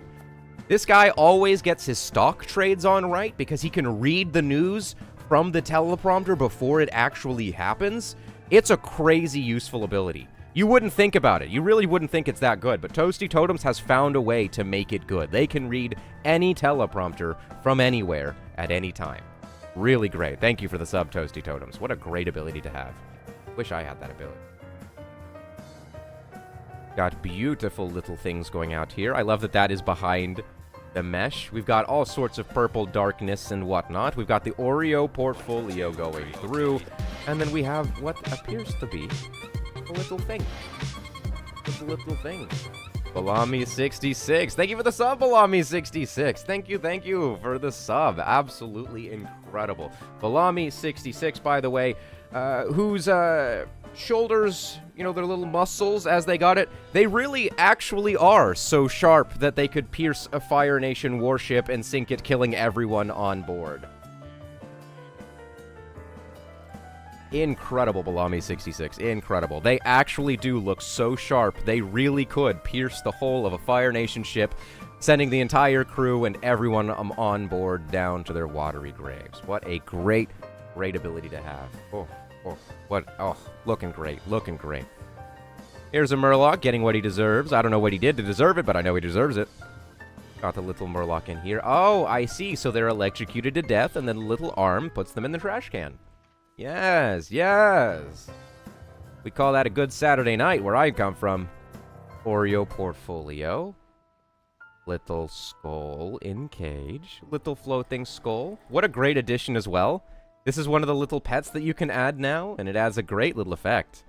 This guy always gets his stock trades on right because he can read the news from the teleprompter before it actually happens. It's a crazy useful ability. You wouldn't think about it. You really wouldn't think it's that good, but Toasty Totems has found a way to make it good. They can read any teleprompter from anywhere at any time. Really great. Thank you for the sub, Toasty Totems. What a great ability to have. Wish I had that ability. Got beautiful little things going out here. I love that that is behind the mesh. We've got all sorts of purple darkness and whatnot. We've got the Oreo portfolio going through. And then we have what appears to be a little thing. Just a little thing. Balami66. Thank you for the sub, Balami66. Thank you for the sub. Absolutely incredible. Balami66, by the way, whose shoulders, you know, their little muscles as they got it, they really actually are so sharp that they could pierce a Fire Nation warship and sink it, killing everyone on board. Incredible, Balami66. Incredible. They actually do look so sharp, they really could pierce the hull of a Fire Nation ship, sending the entire crew and everyone on board down to their watery graves. What a great, great ability to have. Looking great, looking great. Here's a Murloc getting what he deserves. I don't know what he did to deserve it, but I know he deserves it. Got the little Murloc in here. Oh, I see. So they're electrocuted to death, and then the little arm puts them in the trash can. Yes, yes. We call that a good Saturday night where I come from. Oreo portfolio. Little skull in cage. Little floating skull. What a great addition as well. This is one of the little pets that you can add now, and it adds a great little effect.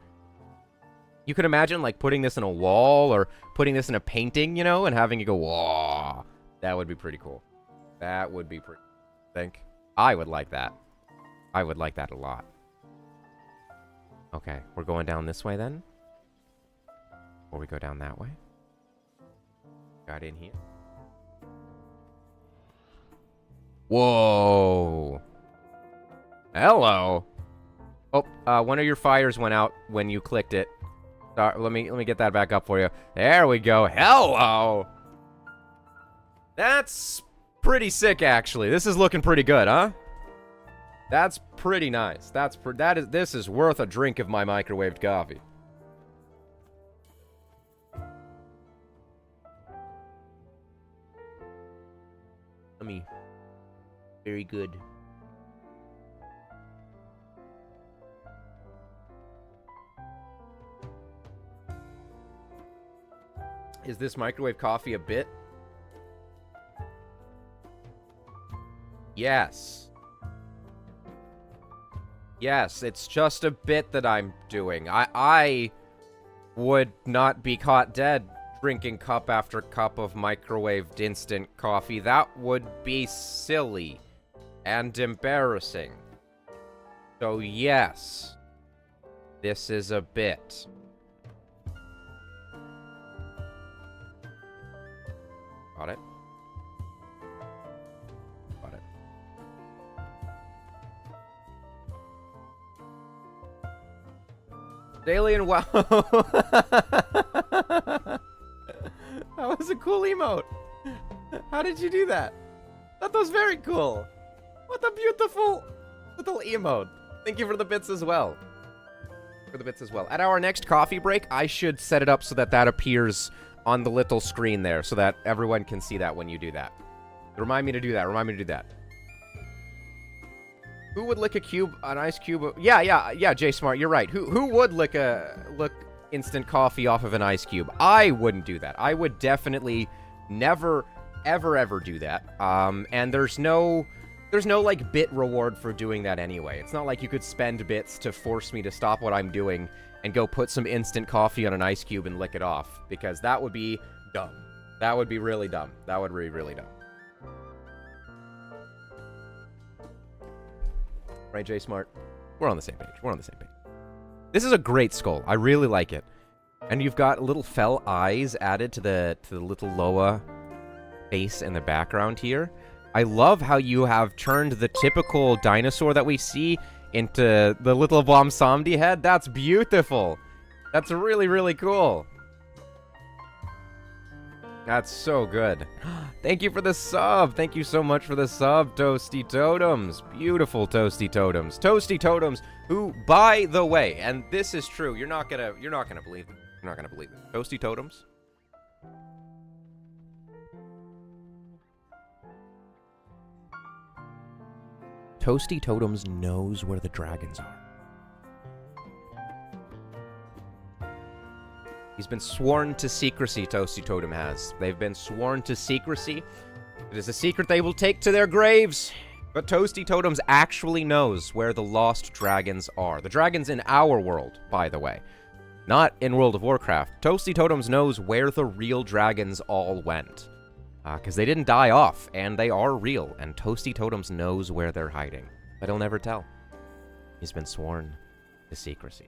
You can imagine, like, putting this in a wall or putting this in a painting, you know, and having it go, whoa. That would be pretty cool. That would be pretty cool, I think. I would like that. I would like that a lot. Okay, we're going down this way then? Or we go down that way? Got in here. Whoa. Hello. Oh, one of your fires went out when you clicked it. Sorry, let me get that back up for you. There we go. Hello. That's pretty sick, actually. This is looking pretty good, huh? That's pretty nice. This is worth a drink of my microwaved coffee. Very good. Is this microwave coffee a bit? Yes. Yes, it's just a bit that I'm doing. I would not be caught dead drinking cup after cup of microwaved instant coffee. That would be silly and embarrassing. So yes, this is a bit. Got it. Got it. Daily and WoW. That was a cool emote. How did you do that? That was very cool. What a beautiful little emote. Thank you for the bits as well. At our next coffee break, I should set it up so that that appears on the little screen there so that everyone can see that when you do that. Remind me to do that. Who would lick an ice cube? Yeah, Jay Smart, you're right. Who would lick instant coffee off of an ice cube? I wouldn't do that. I would definitely never, ever do that. And there's no like bit reward for doing that anyway. It's not like you could spend bits to force me to stop what I'm doing and go put some instant coffee on an ice cube and lick it off, because that would be dumb. That would be really dumb. That would be really dumb. Right, Jay Smart? We're on the same page. This is a great skull. I really like it. And you've got little fell eyes added to the little Loa face in the background here. I love how you have turned the typical dinosaur that we see into the little Blomsamdi head. That's beautiful. That's really, really cool. That's so good. Thank you for the sub. Thank you so much for the sub, Toasty Totems. Beautiful Toasty Totems. Toasty Totems, who, by the way, and this is true, you're not gonna believe it. You're not gonna believe it. Toasty Totems. Toasty Totems knows where the dragons are. He's been sworn to secrecy, Toasty Totem has. They've been sworn to secrecy. It is a secret they will take to their graves. But Toasty Totems actually knows where the lost dragons are. The dragons in our world, by the way. Not in World of Warcraft. Toasty Totems knows where the real dragons all went. Because they didn't die off, and they are real. And Toasty Totems knows where they're hiding. But he'll never tell. He's been sworn to secrecy.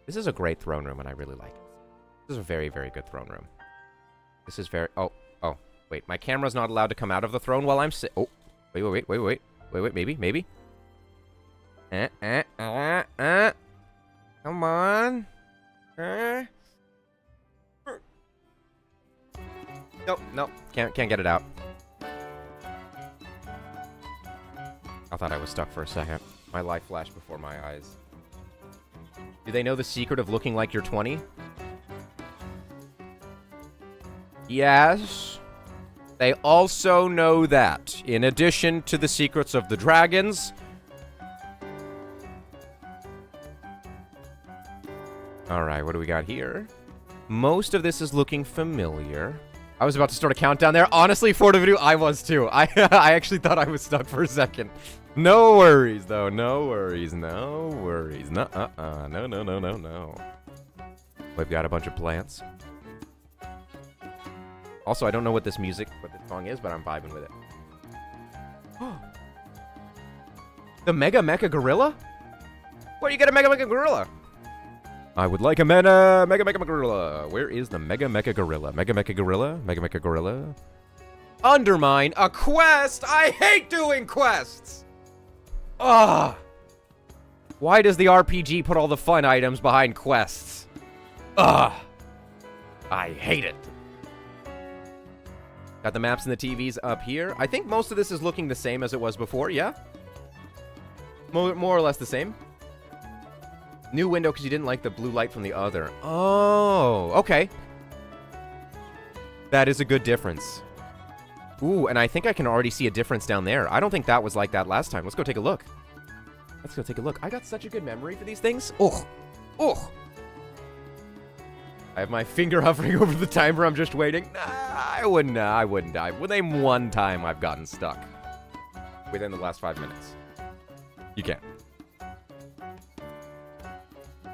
This is a great throne room, and I really like it. This is a very, very good throne room. This is very... Oh. Wait, my camera's not allowed to come out of the throne while I'm Oh. Wait, maybe. Come on. Nope. Can't get it out. I thought I was stuck for a second. My life flashed before my eyes. Do they know the secret of looking like you're 20? Yes. They also know that, in addition to the secrets of the dragons... Alright, what do we got here? Most of this is looking familiar. I was about to start a countdown there. Honestly, for the video, I was too. I actually thought I was stuck for a second. No worries, though. No worries. No. We've got a bunch of plants. Also, I don't know what this song is, but I'm vibing with it. The Mega Mecha Gorilla? Where do you get a Mega Mecha Gorilla? I would like a Mega Mecha Gorilla. Where is the Mega Mecha Gorilla? Mega Mecha Gorilla? Undermine a quest! I hate doing quests! Ugh! Why does the RPG put all the fun items behind quests? Ugh! I hate it. Got the maps and the TVs up here. I think most of this is looking the same as it was before, yeah? More or less the same. New window because you didn't like the blue light from the other. Oh, okay. That is a good difference. Ooh, and I think I can already see a difference down there. I don't think that was like that last time. Let's go take a look. I got such a good memory for these things. Oh. I have my finger hovering over the timer. I'm just waiting. Nah, I wouldn't die. Well, name one time I've gotten stuck within the last 5 minutes. You can.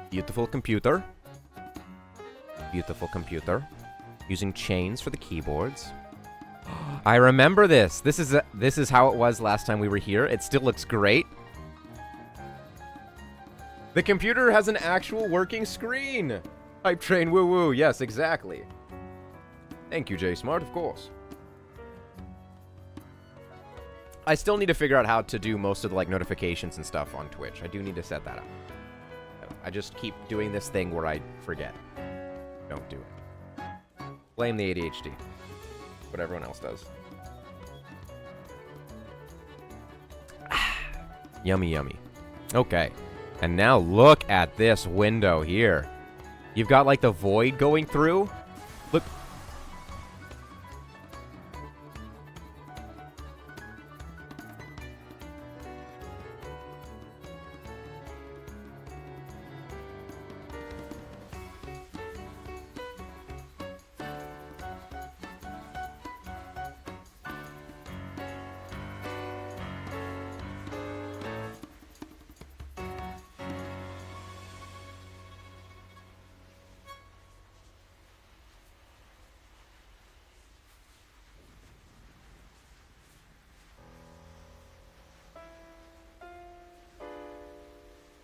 Beautiful computer. Using chains for the keyboards. I remember this. This is how it was last time we were here. It still looks great. The computer has an actual working screen. Hype train woo woo. Yes, exactly. Thank you, Jay Smart, of course. I still need to figure out how to do most of the notifications and stuff on Twitch. I do need to set that up. I just keep doing this thing where I forget. Don't do it. Blame the ADHD. What everyone else does. Yummy, yummy. Okay. And now look at this window here. You've got, like, the void going through. Look.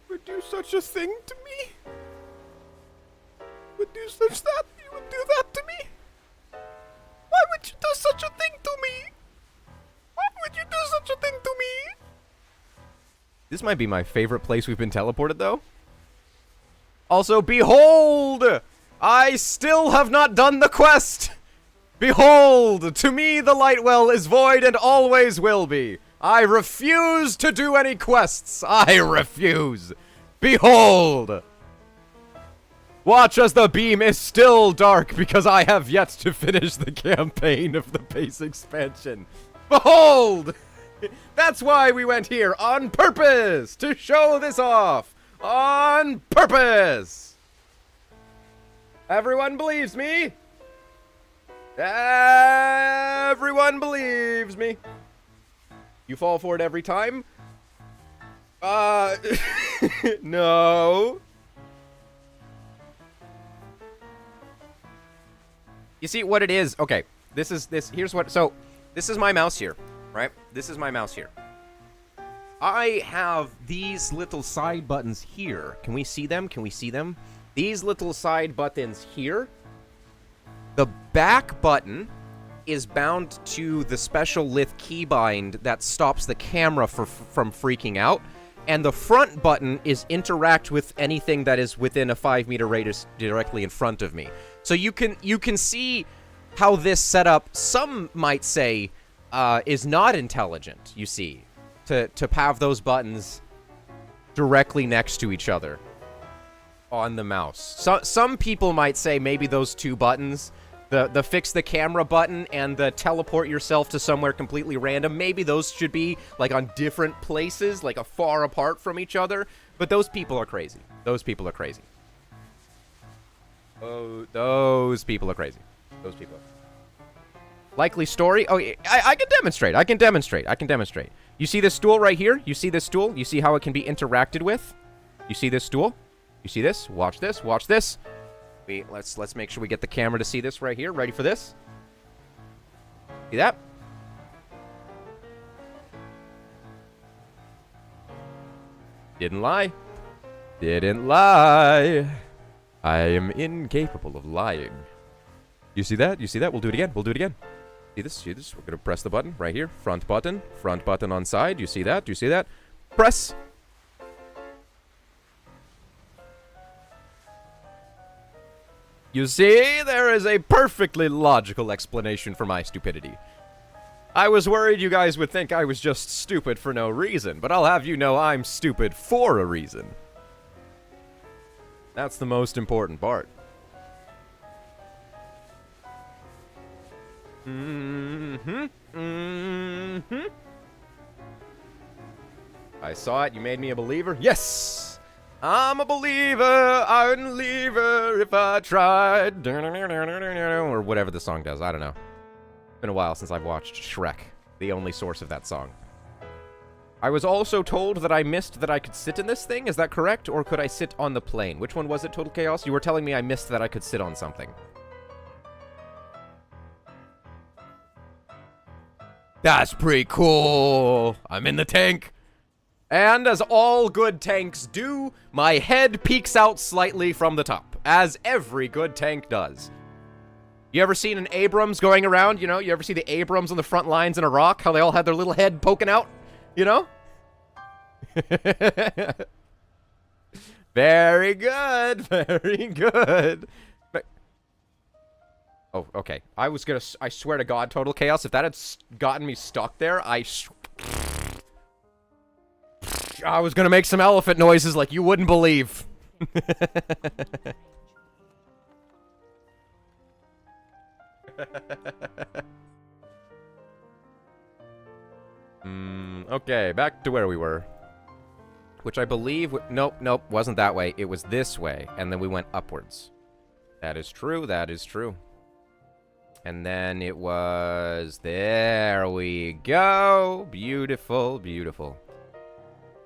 Would do such a thing to me? Would do such that? You would do that to me? Why would you do such a thing to me? Why would you do such a thing to me? This might be my favorite place we've been teleported, though. Also, behold! I still have not done the quest! Behold! To me, the light well is void and always will be. I refuse to do any quests. I refuse. Behold! Watch as the beam is still dark because I have yet to finish the campaign of the base expansion. Behold! That's why we went here, on purpose! To show this off! On purpose! Everyone believes me? Everyone believes me. You fall for it every time? No. You see what it is? Okay, here's what, so, this is my mouse here, right? This is my mouse here. I have these little side buttons here. Can we see them? Can we see them? These little side buttons here. The back button is bound to the special lith keybind that stops the camera from freaking out. And the front button is interact with anything that is within a 5-meter radius directly in front of me. So you can see how this setup, some might say, is not intelligent, you see. To have those buttons directly next to each other on the mouse. So, some people might say maybe those two buttons, the fix the camera button and the teleport yourself to somewhere completely random, maybe those should be, like, on different places, like, far apart from each other. But those people are crazy. Those people are crazy. Oh, those people are crazy. Those people. Likely story? Oh, I can demonstrate. I can demonstrate. I can demonstrate. You see this stool right here? You see this stool? You see how it can be interacted with? You see this stool? You see this? Watch this. Watch this. Wait, let's make sure we get the camera to see this right here. Ready for this? See that? Didn't lie. Didn't lie. I am incapable of lying. You see that? You see that? We'll do it again. We'll do it again. See this? See this? We're going to press the button right here. Front button on side. You see that? Do you see that? Press. You see, there is a perfectly logical explanation for my stupidity. I was worried you guys would think I was just stupid for no reason, but I'll have you know I'm stupid for a reason. That's the most important part. I saw it. You made me a believer. Yes! I'm a believer. I wouldn't leave her if I tried. Or whatever the song does. I don't know. It's been a while since I've watched Shrek, the only source of that song. I was also told that I missed that I could sit in this thing. Is that correct? Or could I sit on the plane? Which one was it, Total Chaos? You were telling me I missed that I could sit on something. That's pretty cool. I'm in the tank. And as all good tanks do, my head peeks out slightly from the top, as every good tank does. You ever seen an Abrams going around, you know? You ever see the Abrams on the front lines in Iraq? How they all had their little head poking out, you know? Very good. Very good. Oh, okay. I swear to God, total chaos. If that had gotten me stuck there, I was gonna make some elephant noises like you wouldn't believe. Okay, back to where we were. Which I believe... Nope, wasn't that way. It was this way, and then we went upwards. That is true, that is true. And then it was... There we go! Beautiful, beautiful.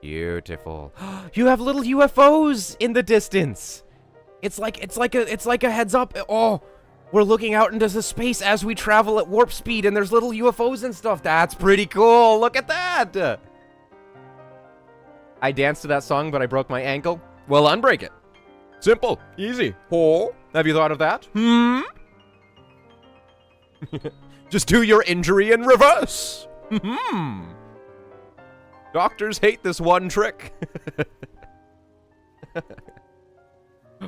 Beautiful. You have little UFOs in the distance! It's like a heads up. Oh, we're looking out into the space as we travel at warp speed, and there's little UFOs and stuff. That's pretty cool. Look at that! I danced to that song, but I broke my ankle. Well, unbreak it. Simple. Easy. Oh, have you thought of that? Just do your injury in reverse. Doctors hate this one trick.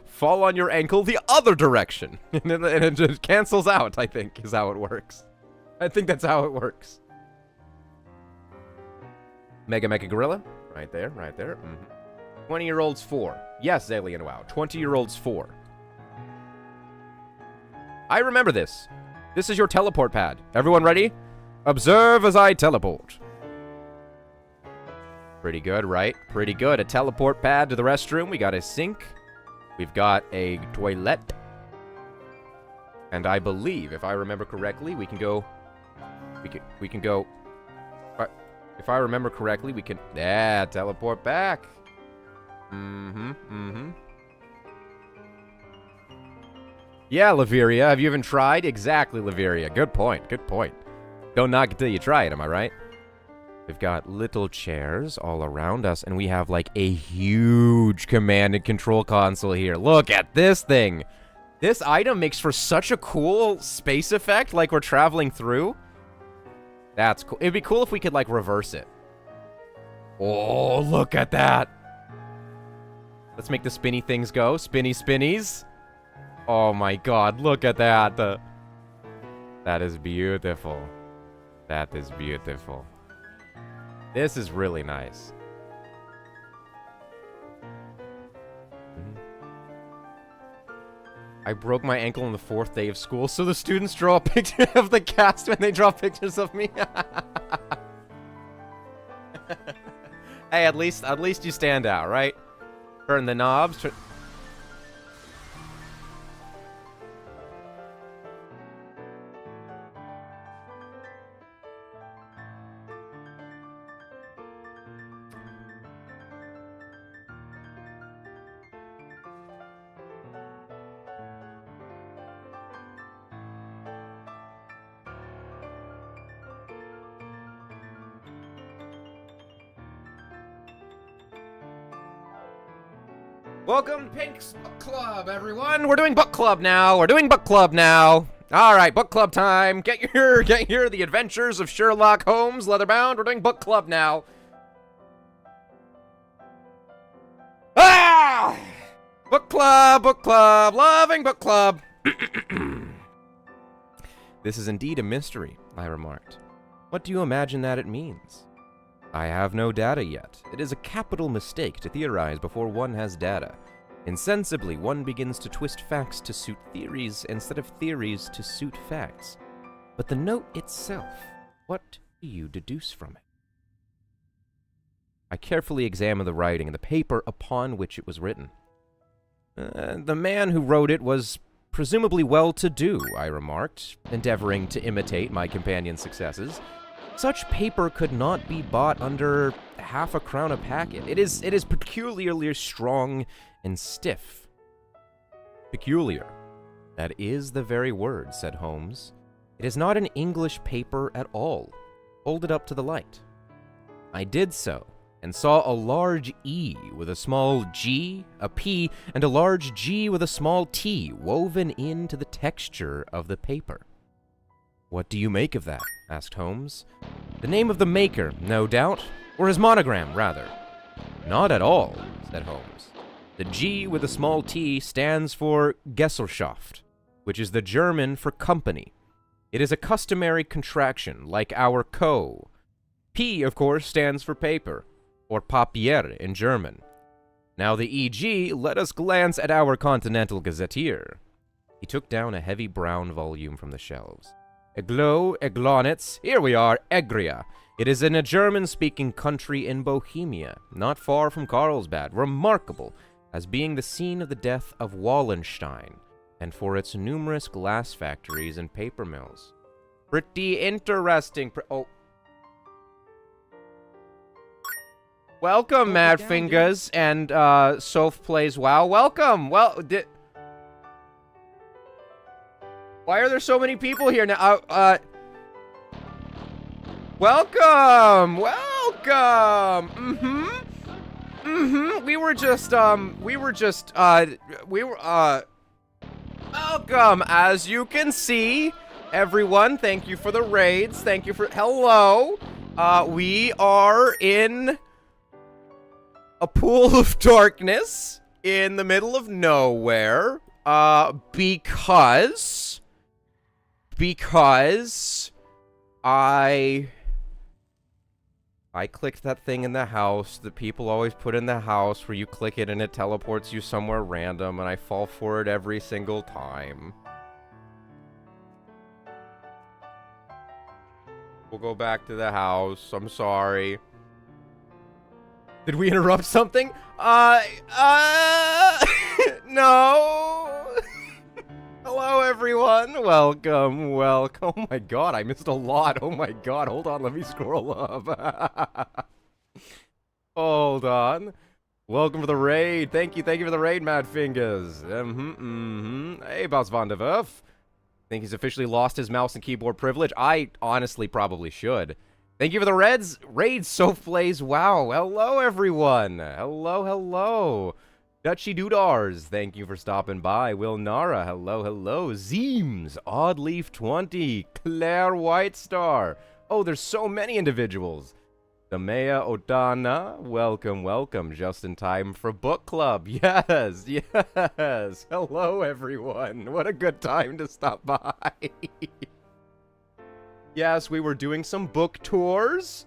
Fall on your ankle the other direction. And it just cancels out, I think, is how it works. I think that's how it works. Mega Mecha Gorilla. Right there, right there. 20-year-olds 4. Yes, Alien WoW. 20-year-olds 4. I remember this. This is your teleport pad. Everyone ready? Observe as I teleport. Pretty good, right? Pretty good. A teleport pad to the restroom. We got a sink. We've got a toilet. And I believe, if I remember correctly, we can go... We can go... If I remember correctly, we can... Yeah, teleport back. Yeah, Laveria. Have you even tried? Exactly, Laveria. Good point. Good point. Don't knock it till you try it, am I right? We've got little chairs all around us, and we have, like, a huge command and control console here. Look at this thing. This item makes for such a cool space effect, like we're traveling through. That's cool. It'd be cool if we could, like, reverse it. Oh, look at that. Let's make the spinny things go. Spinny spinnies. Oh, my God. Look at that. That is beautiful. That is beautiful. This is really nice. I broke my ankle on the 4th day of school, so the students draw a picture of the cast when they draw pictures of me. Hey, at least you stand out, right? Turn the knobs. Welcome, Pink's Book Club, everyone. We're doing book club now. We're doing book club now. All right, book club time. Get here, The Adventures of Sherlock Holmes, leatherbound. We're doing book club now. Ah! Book club, loving book club. This is indeed a mystery, I remarked. What do you imagine that it means? I have no data yet. It is a capital mistake to theorize before one has data. Insensibly, one begins to twist facts to suit theories instead of theories to suit facts. But the note itself, what do you deduce from it? I carefully examined the writing and the paper upon which it was written. The man who wrote it was presumably well-to-do, I remarked, endeavoring to imitate my companion's successes. Such paper could not be bought under half a crown a packet. It is peculiarly strong and stiff. Peculiar. That is the very word, said Holmes. It is not an English paper at all. Hold it up to the light. I did so, and saw a large E with a small G, a P, and a large G with a small T woven into the texture of the paper. What do you make of that? Asked Holmes. The name of the maker, no doubt. Or his monogram, rather. Not at all, said Holmes. The G with a small t stands for Gesellschaft, which is the German for company. It is a customary contraction, like our co. P, of course, stands for paper, or Papier in German. Now the EG, let us glance at our Continental Gazetteer. He took down a heavy brown volume from the shelves. Eglo, Eglonitz, here we are, Egria. It is in a German-speaking country in Bohemia, not far from Carlsbad, remarkable as being the scene of the death of Wallenstein, and for its numerous glass factories and paper mills. Pretty interesting. Oh. Welcome, Mad Fingers and Soph Plays WoW. Welcome. Well, why are there so many people here now? Welcome. Welcome. We were welcome. As you can see, everyone, thank you for the raids. Thank you for, hello. We are in a pool of darkness in the middle of nowhere, because I clicked that thing in the house that people always put in the house where you click it and it teleports you somewhere random, and I fall for it every single time. We'll go back to the house. I'm sorry. Did we interrupt something? No. Hello, everyone. Welcome, welcome. Oh my god, I missed a lot. Oh my god, hold on, let me scroll up. Hold on. Welcome for the raid. Thank you for the raid, Mad Fingers. Hey, Boss Von de Werf. Think he's officially lost his mouse and keyboard privilege? I honestly probably should. Thank you for the raids, Soph Plays WoW. Hello, everyone. Hello. Dutchy Doodars, thank you for stopping by. Will Nara, hello. Zeems, Oddleaf20, Claire Whitestar. Oh, there's so many individuals. Damea Odana, welcome. Just in time for book club. Yes. Hello, everyone. What a good time to stop by. Yes, we were doing some book tours.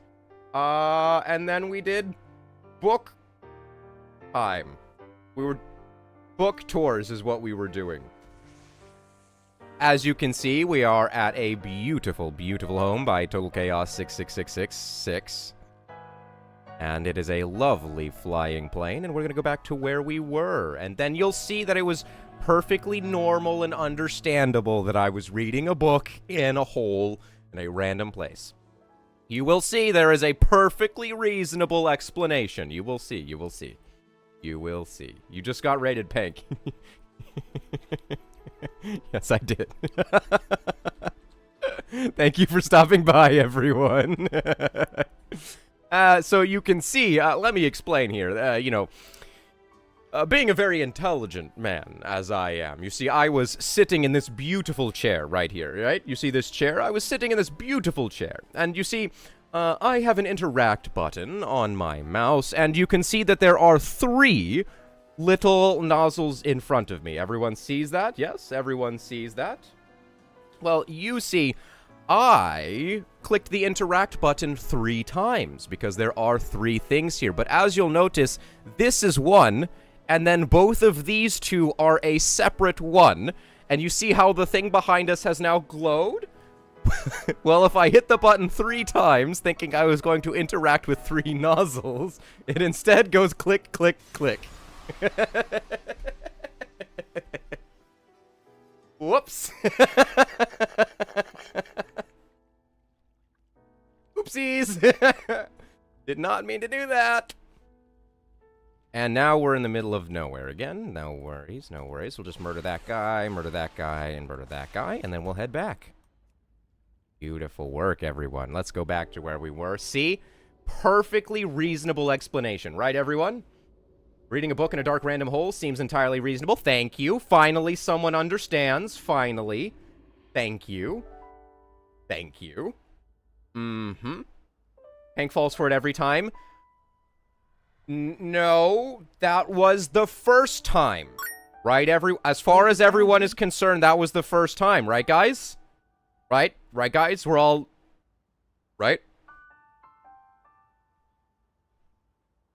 And then we did book time. Book tours is what we were doing. As you can see, we are at a beautiful home by Total Chaos 66666. And it is a lovely flying plane, and we're going to go back to where we were. And then you'll see that it was perfectly normal and understandable that I was reading a book in a hole in a random place. You will see there is a perfectly reasonable explanation. You will see. You just got rated pink. Yes, I did. Thank you for stopping by, everyone. So you can see, let me explain here, being a very intelligent man, as I am, you see, I was sitting in this beautiful chair right here, right? You see this chair? I was sitting in this beautiful chair, and you see, I have an interact button on my mouse, and you can see that there are 3 little nozzles in front of me. Everyone sees that? Yes, everyone sees that? Well, you see, I clicked the interact button 3 times because there are 3 things here. But as you'll notice, this is one, and then both of these 2 are a separate one. And you see how the thing behind us has now glowed? Well, if I hit the button 3 times, thinking I was going to interact with 3 nozzles, it instead goes click, click, click. Whoops. Oopsies. Did not mean to do that. And now we're in the middle of nowhere again. No worries. We'll just murder that guy, and murder that guy, and then we'll head back. Beautiful work, everyone. Let's go back to where we were. See? Perfectly reasonable explanation, right, everyone? Reading a book in a dark random hole seems entirely reasonable. Thank you. Finally, someone understands. Finally. Thank you. Hank falls for it every time. No, that was the first time. Right, as far as everyone is concerned, that was the first time, right, guys? Right? Right, guys? We're all... Right?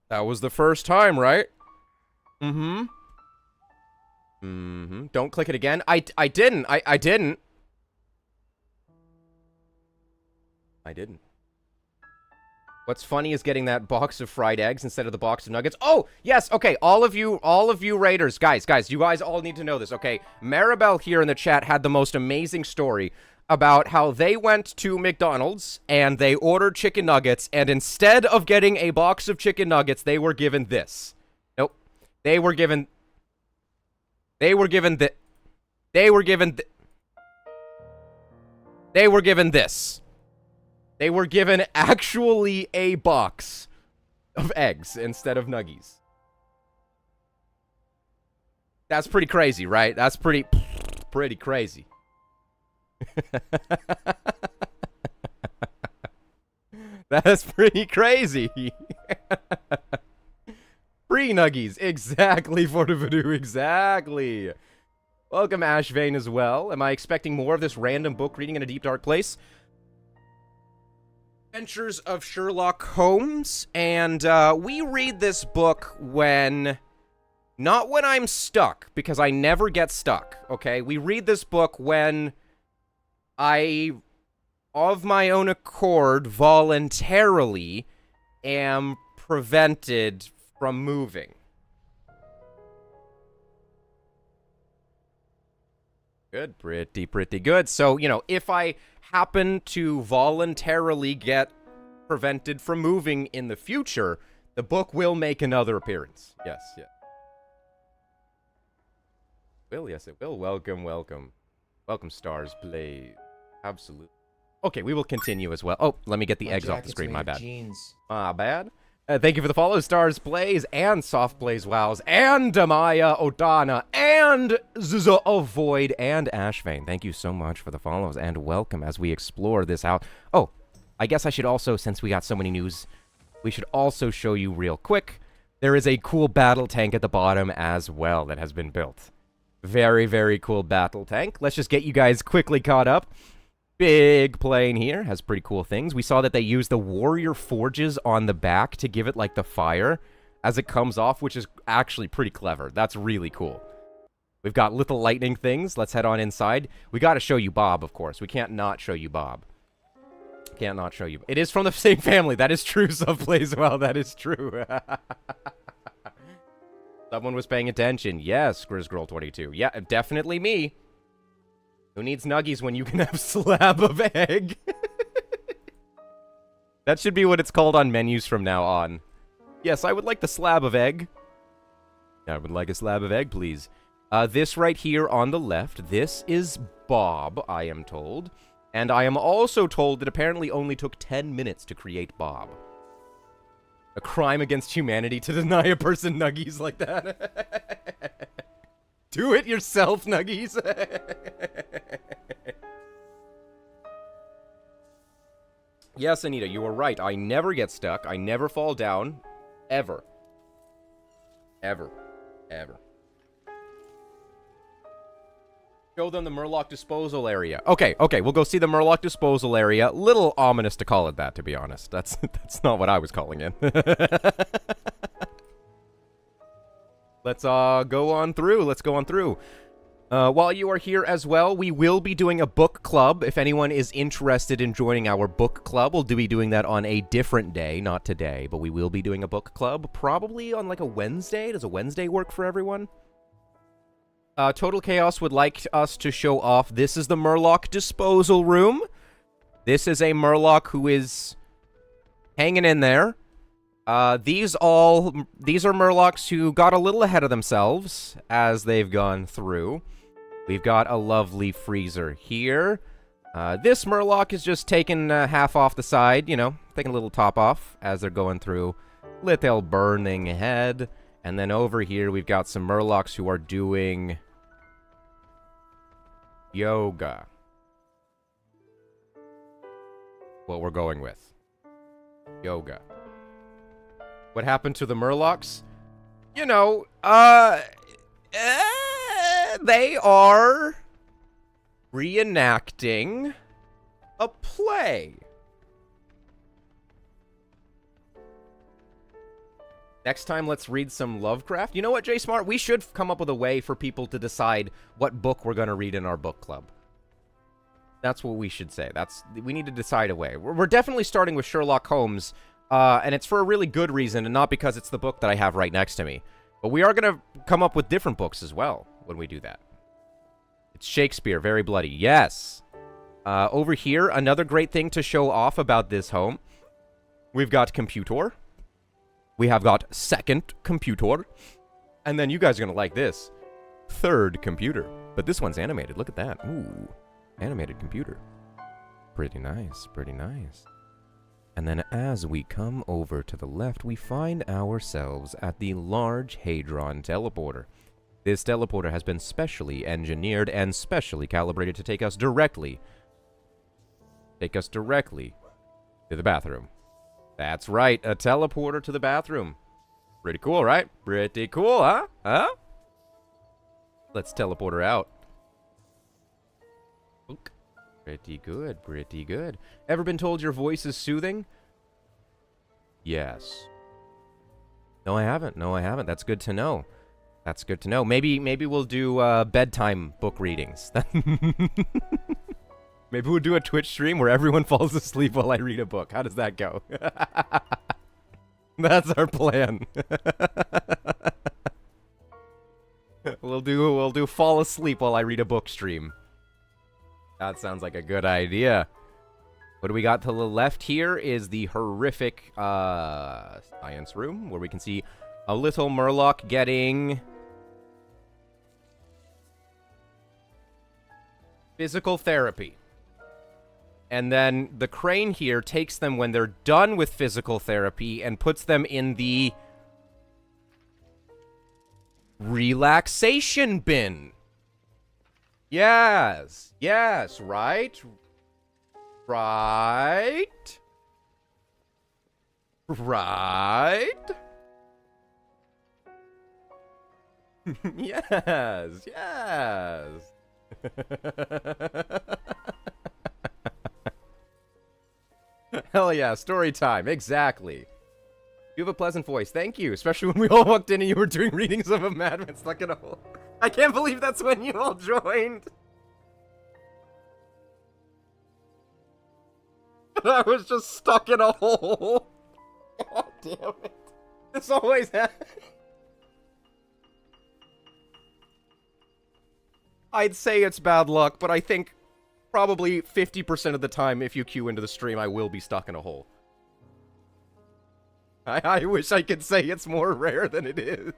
That was the first time, right? Mm-hmm. Mm-hmm. Don't click it again. I didn't. I didn't. I didn't. What's funny is getting that box of fried eggs instead of the box of nuggets. Oh, yes, okay, all of you raiders, guys, you guys all need to know this, okay? Maribel here in the chat had the most amazing story about how they went to McDonald's and they ordered chicken nuggets, and instead of getting a box of chicken nuggets, they were given this. Nope. They were given this. They were given actually a box of eggs instead of nuggies. That's pretty crazy, right? That's pretty crazy. That's pretty crazy. Free nuggies. Exactly, Fortavadoo. Exactly. Welcome, Ashvane, as well. Am I expecting more of this random book reading in a deep, dark place? Adventures of Sherlock Holmes, and we read this book when... Not when I'm stuck, because I never get stuck, okay? We read this book when I, of my own accord, voluntarily am prevented from moving. Good, pretty good. So, you know, if I happen to voluntarily get prevented from moving in the future, the book will make another appearance. Yes, yes. Yes, it will. Welcome. Welcome, Stars Blaze. Absolutely. Okay, we will continue as well. Oh, let me get the eggs off the screen. My bad. Jeans. My bad. Thank you for the follow, Stars Blaze, and Soft Blaze Wows, and Amaya Odana, and Zuzo Avoid, and Ashvane. Thank you so much for the follows, and welcome as we explore this out. Oh, I guess I should also, since we got so many news, we should also show you real quick. There is a cool battle tank at the bottom as well that has been built. Very, very cool battle tank. Let's just get you guys quickly caught up. Big plane here, has pretty cool things. We saw that they used the warrior forges on the back to give it, like, the fire as it comes off, which is actually pretty clever. That's really cool. We've got little lightning things. Let's head on inside. We gotta show you Bob, of course. We can't not show you Bob. Can't not show you. It is from the same family. That is true, Subplays. Well, that is true. Someone was paying attention. Yes, GrizzGirl22. Yeah, definitely me. Who needs nuggies when you can have slab of egg? That should be what it's called on menus from now on. Yes, I would like the slab of egg. I would like a slab of egg, please. This right here on the left, this is Bob, I am told. And I am also told that apparently only took 10 minutes to create Bob. A crime against humanity to deny a person nuggies like that. Do it yourself, nuggies. Yes, Anita, you were right. I never get stuck. I never fall down. Ever. Ever. Ever. Show them the Murloc disposal area. Okay, we'll go see the Murloc disposal area. Little ominous to call it that, to be honest. That's not what I was calling it. Let's go on through. Let's go on through. While you are here as well, we will be doing a book club. If anyone is interested in joining our book club, we'll be doing that on a different day, not today, but we will be doing a book club probably on like a Wednesday. Does a Wednesday work for everyone? Total Chaos would like us to show off. This is the Murloc disposal room. This is a Murloc who is hanging in there. These are Murlocs who got a little ahead of themselves as they've gone through. We've got a lovely freezer here. This Murloc is just taking half off the side, you know, taking a little top off as they're going through. Little burning head. And then over here, we've got some Murlocs who are doing yoga. What we're going with. Yoga. What happened to the Murlocs? You know, they are reenacting a play. Next time, let's read some Lovecraft. You know what, J Smart? We should come up with a way for people to decide what book we're going to read in our book club. That's what we should say. We need to decide a way. We're definitely starting with Sherlock Holmes, and it's for a really good reason, and not because it's the book that I have right next to me. But we are going to come up with different books as well when we do that. It's Shakespeare, very bloody. Yes. Over here, another great thing to show off about this home. We've got computer. We have got second computer. And then you guys are going to like this. Third computer. But this one's animated. Look at that. Ooh. Animated computer. Pretty nice. Pretty nice. And then as we come over to the left, we find ourselves at the Large Hadron Teleporter. This teleporter has been specially engineered and specially calibrated to take us directly to the bathroom. That's right, a teleporter to the bathroom. Pretty cool, right? Pretty cool, huh? Huh? Let's teleport her out. Pretty good, pretty good. Ever been told your voice is soothing? Yes. No, I haven't. No, I haven't. That's good to know. That's good to know. Maybe we'll do bedtime book readings. Maybe we'll do a Twitch stream where everyone falls asleep while I read a book. How does that go? That's our plan. We'll do fall asleep while I read a book stream. That sounds like a good idea. What do we got to the left here is the horrific science room, where we can see a little Murloc getting physical therapy. And then the crane here takes them when they're done with physical therapy and puts them in the relaxation bin. Yes. Yes, right? Right? Right? Yes, yes. Hell yeah, story time, exactly. You have a pleasant voice, thank you. Especially when we all walked in and you were doing readings of a madman stuck in a hole. I can't believe that's when you all joined. I was just stuck in a hole. God damn it. This always happens. I'd say it's bad luck, but I think probably 50% of the time if you queue into the stream, I will be stuck in a hole. I wish I could say it's more rare than it is.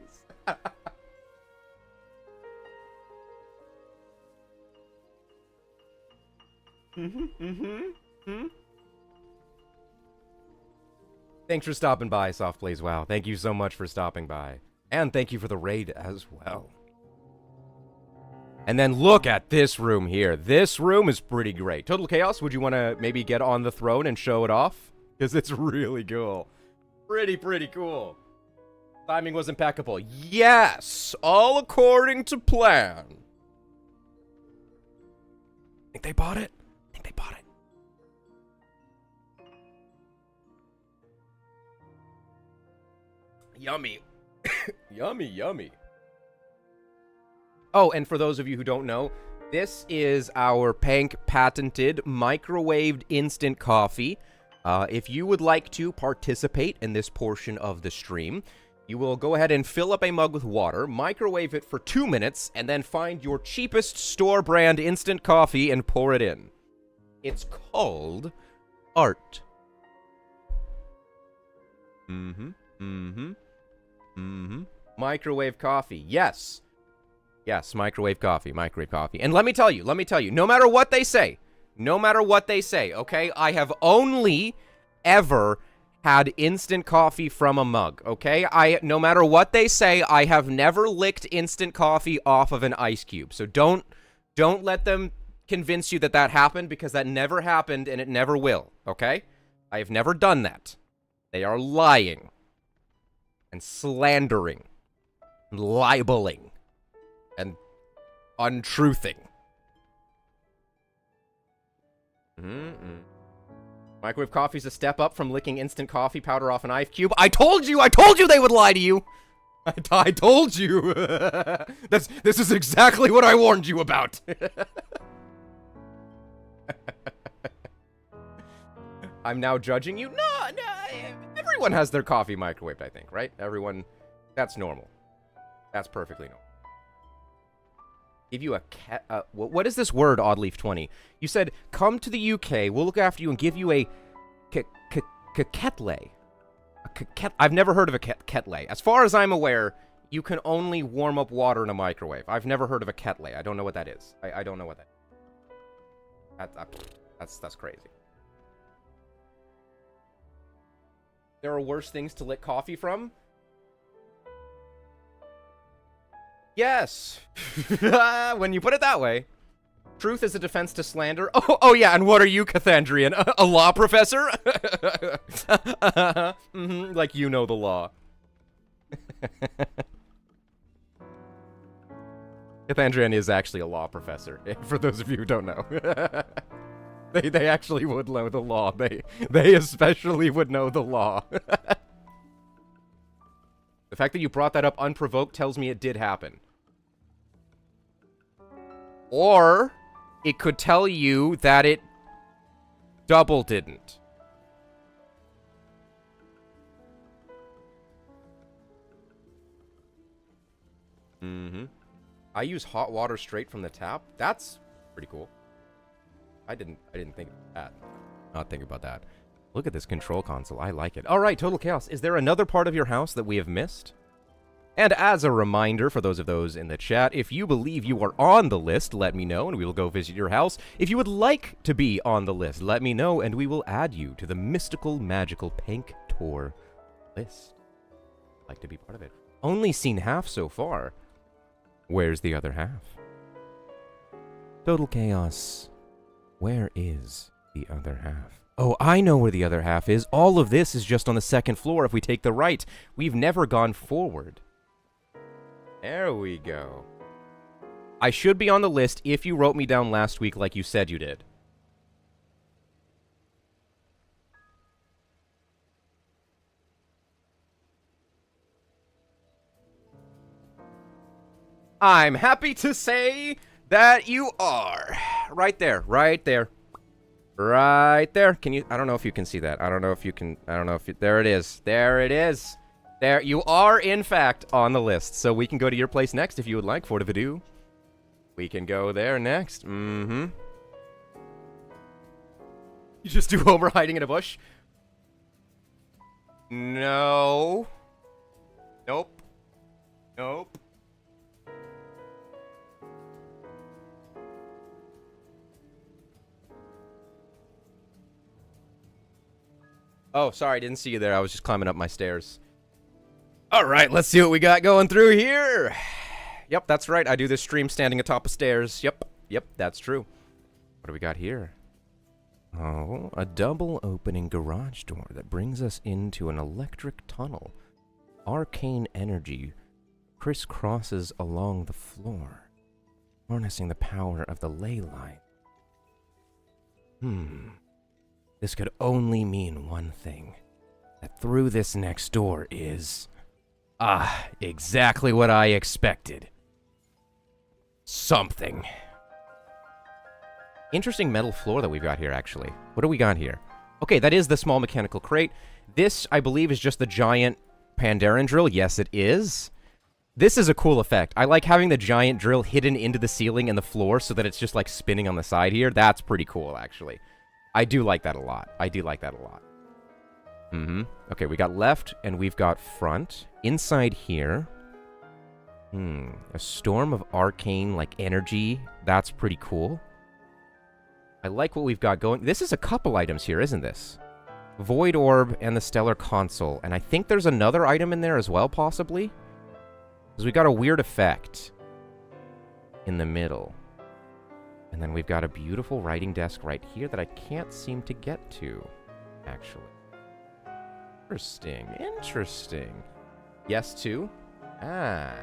Thanks for stopping by, Soft Plays WoW. Thank you so much for stopping by. And thank you for the raid as well. And then look at this room here. This room is pretty great. Total Chaos, would you want to maybe get on the throne and show it off? Because it's really cool. Pretty cool. Timing was impeccable. Yes! All according to plan. Think they bought it? Think they bought it? Yummy. Yummy, yummy. Oh, and for those of you who don't know, this is our Pank patented microwaved instant coffee. If you would like to participate in this portion of the stream, you will go ahead and fill up a mug with water, microwave it for 2 minutes, and then find your cheapest store brand instant coffee and pour it in. It's called art. Microwave coffee. Yes. Yes, microwave coffee, microwave coffee. And let me tell you, no matter what they say, okay? I have only ever had instant coffee from a mug, okay? No matter what they say, I have never licked instant coffee off of an ice cube. So don't let them convince you that happened, because that never happened and it never will, okay? I have never done that. They are lying. and slandering and libeling and untruthing. Microwave coffee's a step up from licking instant coffee powder off an ice cube. I told you they would lie to you! I told you! This is exactly what I warned you about! I'm now judging you? No, everyone has their coffee microwaved, I think, right? Everyone, that's normal. That's perfectly normal. Give you a what is this word, Oddleaf20? You said, come to the UK, we'll look after you and give you a ketle. I've never heard of a ketle. As far as I'm aware, you can only warm up water in a microwave. I've never heard of a ketle. I don't know what that is. I don't know what that is. That's crazy. There are worse things to lick coffee from? Yes. When you put it that way. Truth is a defense to slander. Oh yeah, and what are you, Cathandrian? A law professor? Like you know the law. Cathandrian is actually a law professor, for those of you who don't know. They actually would know the law. They especially would know the law. The fact that you brought that up unprovoked tells me it did happen. Or it could tell you that it double didn't. I use hot water straight from the tap. That's pretty cool. I didn't think of that. Not think about that. Look at this control console. I like it. All right, Total Chaos. Is there another part of your house that we have missed? And as a reminder for those in the chat, if you believe you are on the list, let me know and we will go visit your house. If you would like to be on the list, let me know and we will add you to the mystical, magical Pank Tour list. I'd like to be part of it. Only seen half so far. Where's the other half? Total Chaos. Where is the other half? Oh, I know where the other half is. All of this is just on the second floor if we take the right. We've never gone forward. There we go. I should be on the list if you wrote me down last week like you said you did. I'm happy to say that you are. Right there, right there. Right there. Can you, I don't know if you can see that. I don't know if you can, there it is. There it is. There, you are in fact on the list. So we can go to your place next if you would like, Fortivadu. We can go there next. You just do Homer hiding in a bush? No. Nope. Nope. Oh, sorry, I didn't see you there. I was just climbing up my stairs. All right, let's see what we got going through here. Yep, that's right. I do this stream standing atop of stairs. Yep, that's true. What do we got here? Oh, a double opening garage door that brings us into an electric tunnel. Arcane energy crisscrosses along the floor, harnessing the power of the ley line. This could only mean one thing. That through this next door is... exactly what I expected. Something. Interesting metal floor that we've got here, actually. What do we got here? Okay, that is the small mechanical crate. This, I believe, is just the giant Pandaren drill. Yes, it is. This is a cool effect. I like having the giant drill hidden into the ceiling and the floor so that it's just, like, spinning on the side here. That's pretty cool, actually. I do like that a lot. Okay, we got left, and we've got front. Inside here... a storm of arcane, like, energy. That's pretty cool. I like what we've got going. This is a couple items here, isn't this? Void Orb and the Stellar Console. And I think there's another item in there as well, possibly? Because we got a weird effect in the middle. And then we've got a beautiful writing desk right here that I can't seem to get to, actually. Interesting. Yes, too? Ah.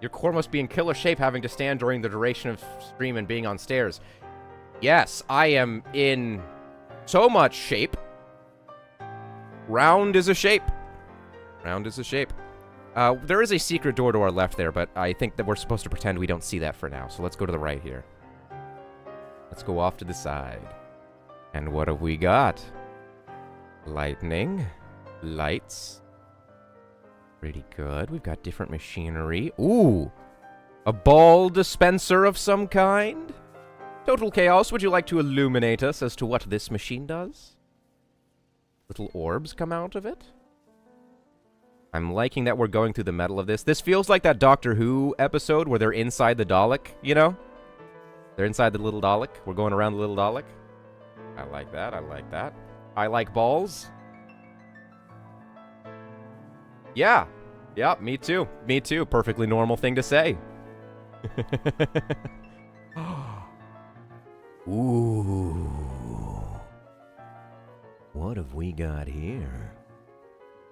Your core must be in killer shape having to stand during the duration of stream and being on stairs. Yes, I am in so much shape. Round is a shape. Round is a shape. There is a secret door to our left there, but I think that we're supposed to pretend we don't see that for now. So let's go to the right here. Let's go off to the side. And what have we got? Lightning. Lights. Pretty good. We've got different machinery. Ooh! A ball dispenser of some kind? Total Chaos, would you like to illuminate us as to what this machine does? Little orbs come out of it? I'm liking that we're going through the metal of this. This feels like that Doctor Who episode where they're inside the Dalek, you know? They're inside the little Dalek. We're going around the little Dalek. I like that. I like that. I like balls. Yeah. Yeah, me too. Me too. Perfectly normal thing to say. Ooh. What have we got here?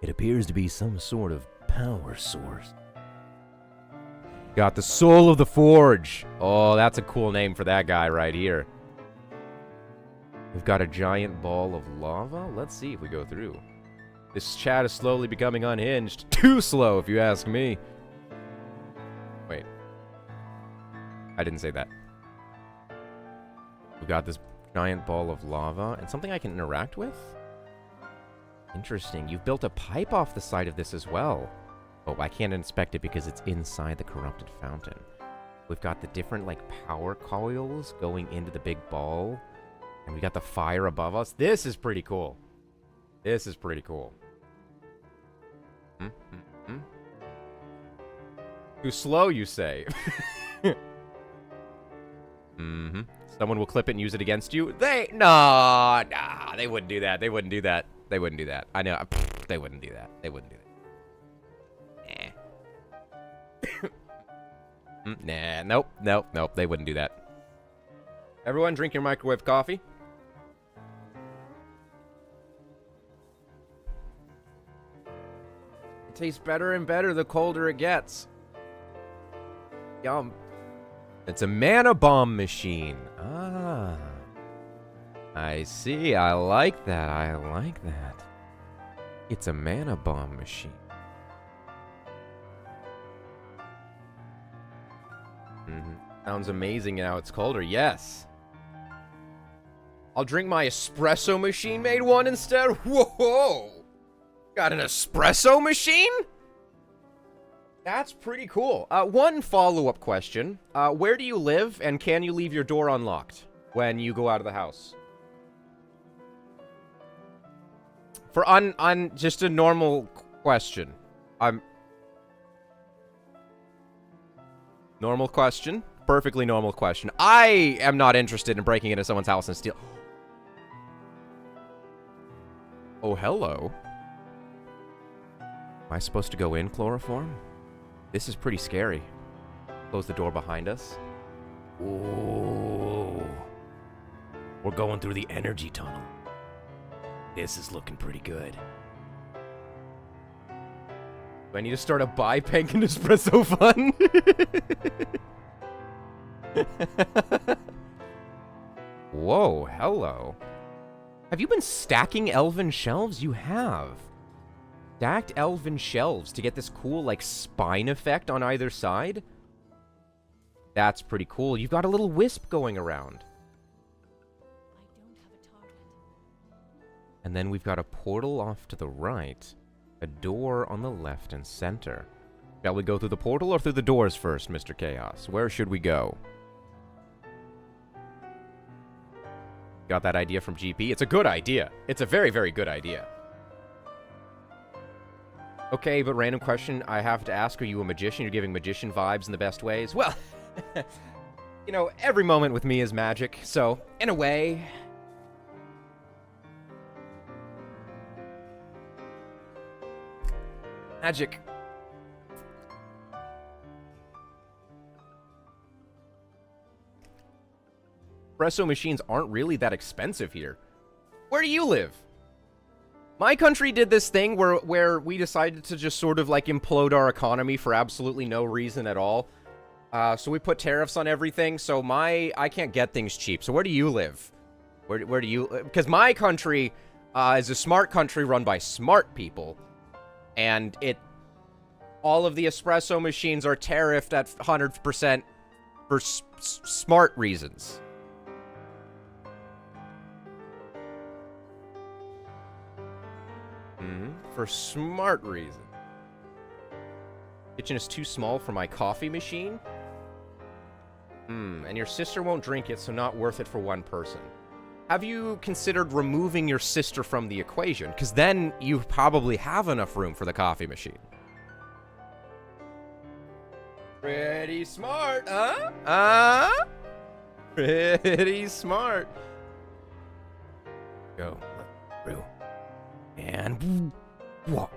It appears to be some sort of power source. Got the Soul of the Forge. Oh, that's a cool name for that guy right here. We've got a giant ball of lava. Let's see if we go through. This chat is slowly becoming unhinged. Too slow, if you ask me. Wait. I didn't say that. We've got this giant ball of lava and something I can interact with? Interesting. You've built a pipe off the side of this as well. Oh, I can't inspect it because it's inside the corrupted fountain. We've got the different, like, power coils going into the big ball. And we got the fire above us. This is pretty cool. This is pretty cool. Too slow, you say? Mm-hmm. Someone will clip it and use it against you? Nah, they wouldn't do that. They wouldn't do that. They wouldn't do that. I know. They wouldn't do that. They wouldn't do that. Nah, nope. They wouldn't do that. Everyone, drink your microwave coffee. It tastes better and better the colder it gets. Yum. It's a mana bomb machine. Ah. I see. I like that. I like that. It's a mana bomb machine. Sounds amazing now it's colder. Yes. I'll drink my espresso machine made one instead. Whoa! Got an espresso machine? That's pretty cool. One follow-up question. Where do you live, and can you leave your door unlocked when you go out of the house? For just a normal question. Normal question. Perfectly normal question. I am not interested in breaking into someone's house and steal... Oh, hello. Am I supposed to go in, chloroform? This is pretty scary. Close the door behind us. Ooh. We're going through the energy tunnel. This is looking pretty good. Do I need to start a buy Pankin Espresso fund? Whoa, hello. Have you been stacking elven shelves? You have. Stacked elven shelves to get this cool, like, spine effect on either side? That's pretty cool. You've got a little wisp going around. I don't have a target. And then we've got a portal off to the right. A door on the left and center. Shall we go through the portal or through the doors first, Mr. Chaos? Where should we go? Got that idea from GP? It's a good idea. It's a very, very good idea. Okay, but random question I have to ask. Are you a magician? You're giving magician vibes in the best ways? Well, you know, every moment with me is magic. So, in a way... Magic. Espresso machines aren't really that expensive here. Where do you live? My country did this thing where we decided to just sort of like implode our economy for absolutely no reason at all. So we put tariffs on everything. So I can't get things cheap. So where do you live? Where do you? Because my country is a smart country run by smart people, and all of the espresso machines are tariffed at 100% for smart reasons. For smart reasons. Kitchen is too small for my coffee machine. And your sister won't drink it, so not worth it for one person. Have you considered removing your sister from the equation? Because then you probably have enough room for the coffee machine. Pretty smart, huh? Pretty smart. Go. Through. And... Whoa.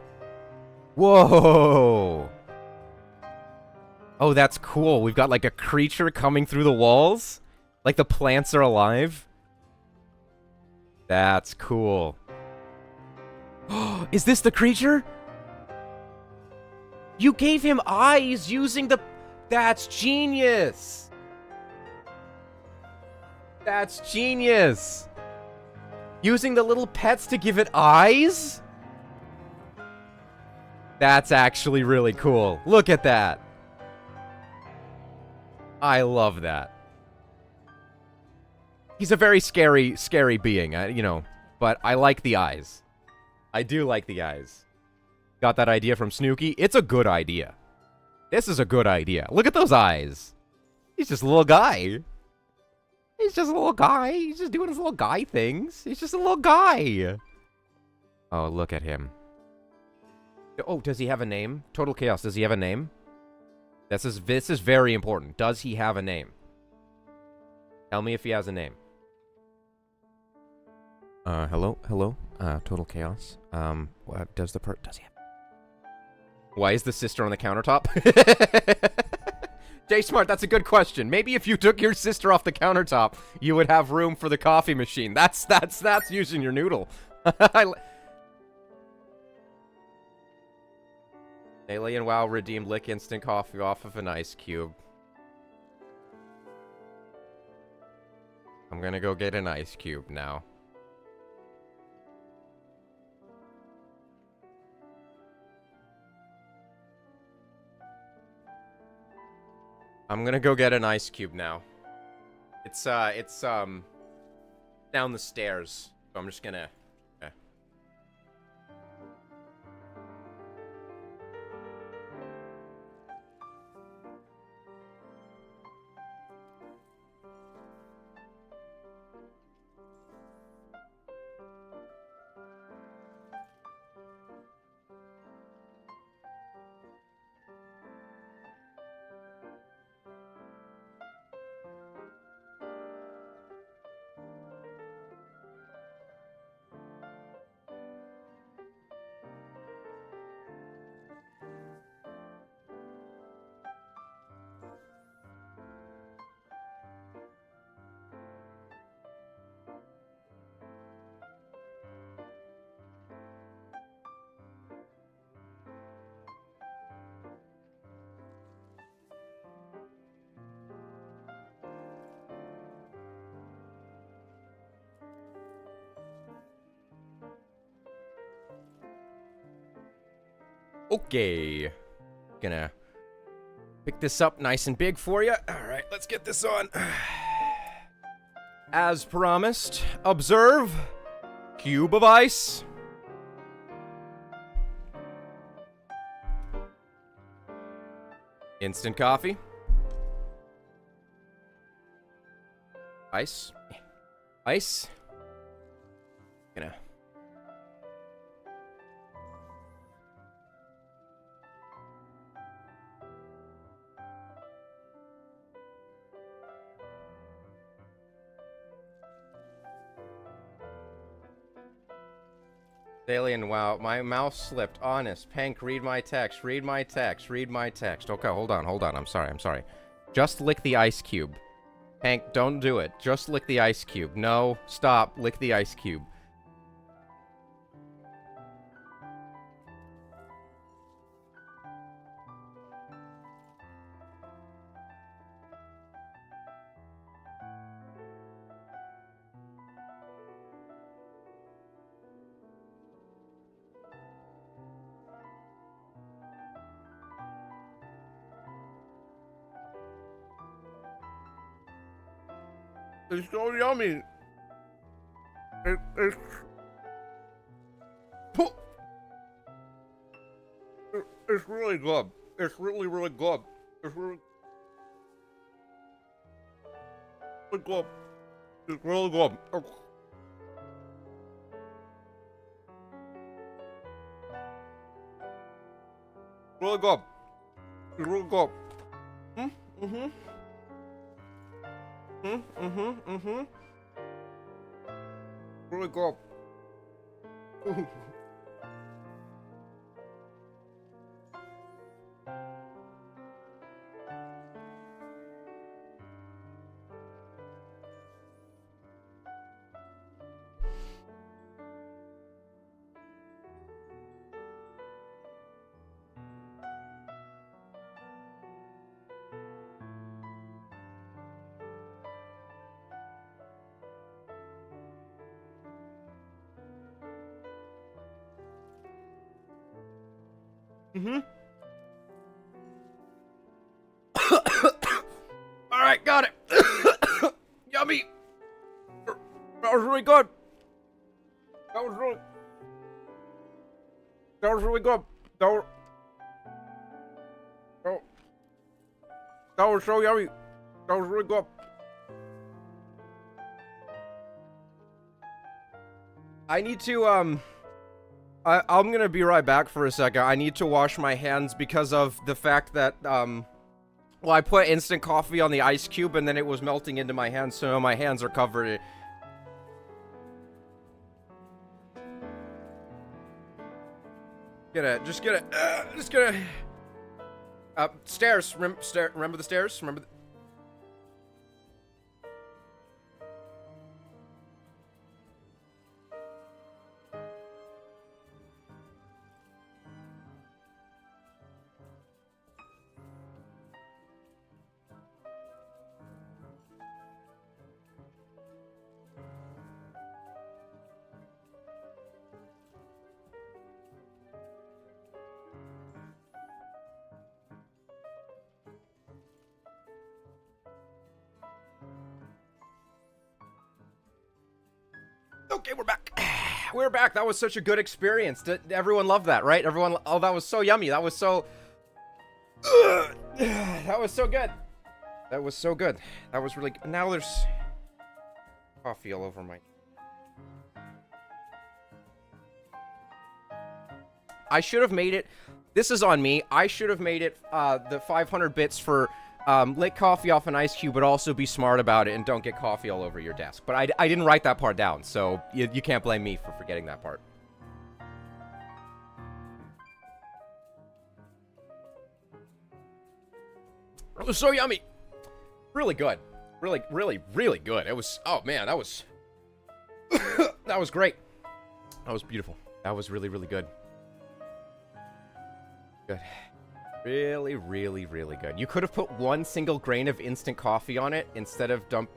Whoa. Oh, that's cool. We've got like a creature coming through the walls. Like the plants are alive. That's cool. Is this the creature? You gave him eyes using the... That's genius. That's genius. Using the little pets to give it eyes? That's actually really cool. Look at that. I love that. He's a very scary being, you know, but I like the eyes. I do like the eyes. Got that idea from Snooki? It's a good idea. This is a good idea. Look at those eyes. He's just a little guy. He's just a little guy. He's just doing his little guy things. He's just a little guy. Oh, look at him. Oh, does he have a name? Total Chaos, does he have a name? This is very important. Does he have a name? Tell me if he has a name. Hello? Total Chaos. What does he have? Why is the sister on the countertop? Jay Smart, that's a good question. Maybe if you took your sister off the countertop, you would have room for the coffee machine. That's using your noodle. Alien WoW redeemed lick instant coffee off of an ice cube. I'm gonna go get an ice cube now. I'm gonna go get an ice cube now. It's down the stairs. So I'm just gonna... Okay. Okay. Gonna pick this up nice and big for you. Alright, let's get this on. As promised, observe. Cube of ice. Instant coffee. Ice. Ice. Gonna... Alien, wow, my mouse slipped. Honest. Pank, read my text. Read my text. Read my text. Okay, hold on. I'm sorry. Just lick the ice cube. Pank, don't do it. Just lick the ice cube. No, stop. Lick the ice cube. It's so yummy. It's it's really good. It's really, really good. It's really good. It's really good. Really good. It's really good. Mm-hmm. Mm-hmm. Really good. Mm-hmm. All right, got it. Yummy. That was really good. That was really good. That, that was so yummy. That was really good. I need to I'm gonna be right back for a second. I need to wash my hands because of the fact that well, I put instant coffee on the ice cube and then it was melting into my hands, so my hands are covered. Just get it. Stairs. Remember the stairs? Remember the... Okay, we're back. We're back. That was such a good experience. Did everyone love that, right? Everyone, oh, that was so yummy. That was so... that was so good. That was so good. That was really... Now there's coffee all over my... I should have made it... This is on me. I should have made it the 500 bits for lick coffee off an ice cube, but also be smart about it and don't get coffee all over your desk. But I didn't write that part down, so you can't blame me for forgetting that part. It was so yummy. Really good. Really, really, really good. It was... Oh, man, that was... that was great. That was beautiful. That was really, really good. Good. Really, really, really good. You could have put one single grain of instant coffee on it instead of dump...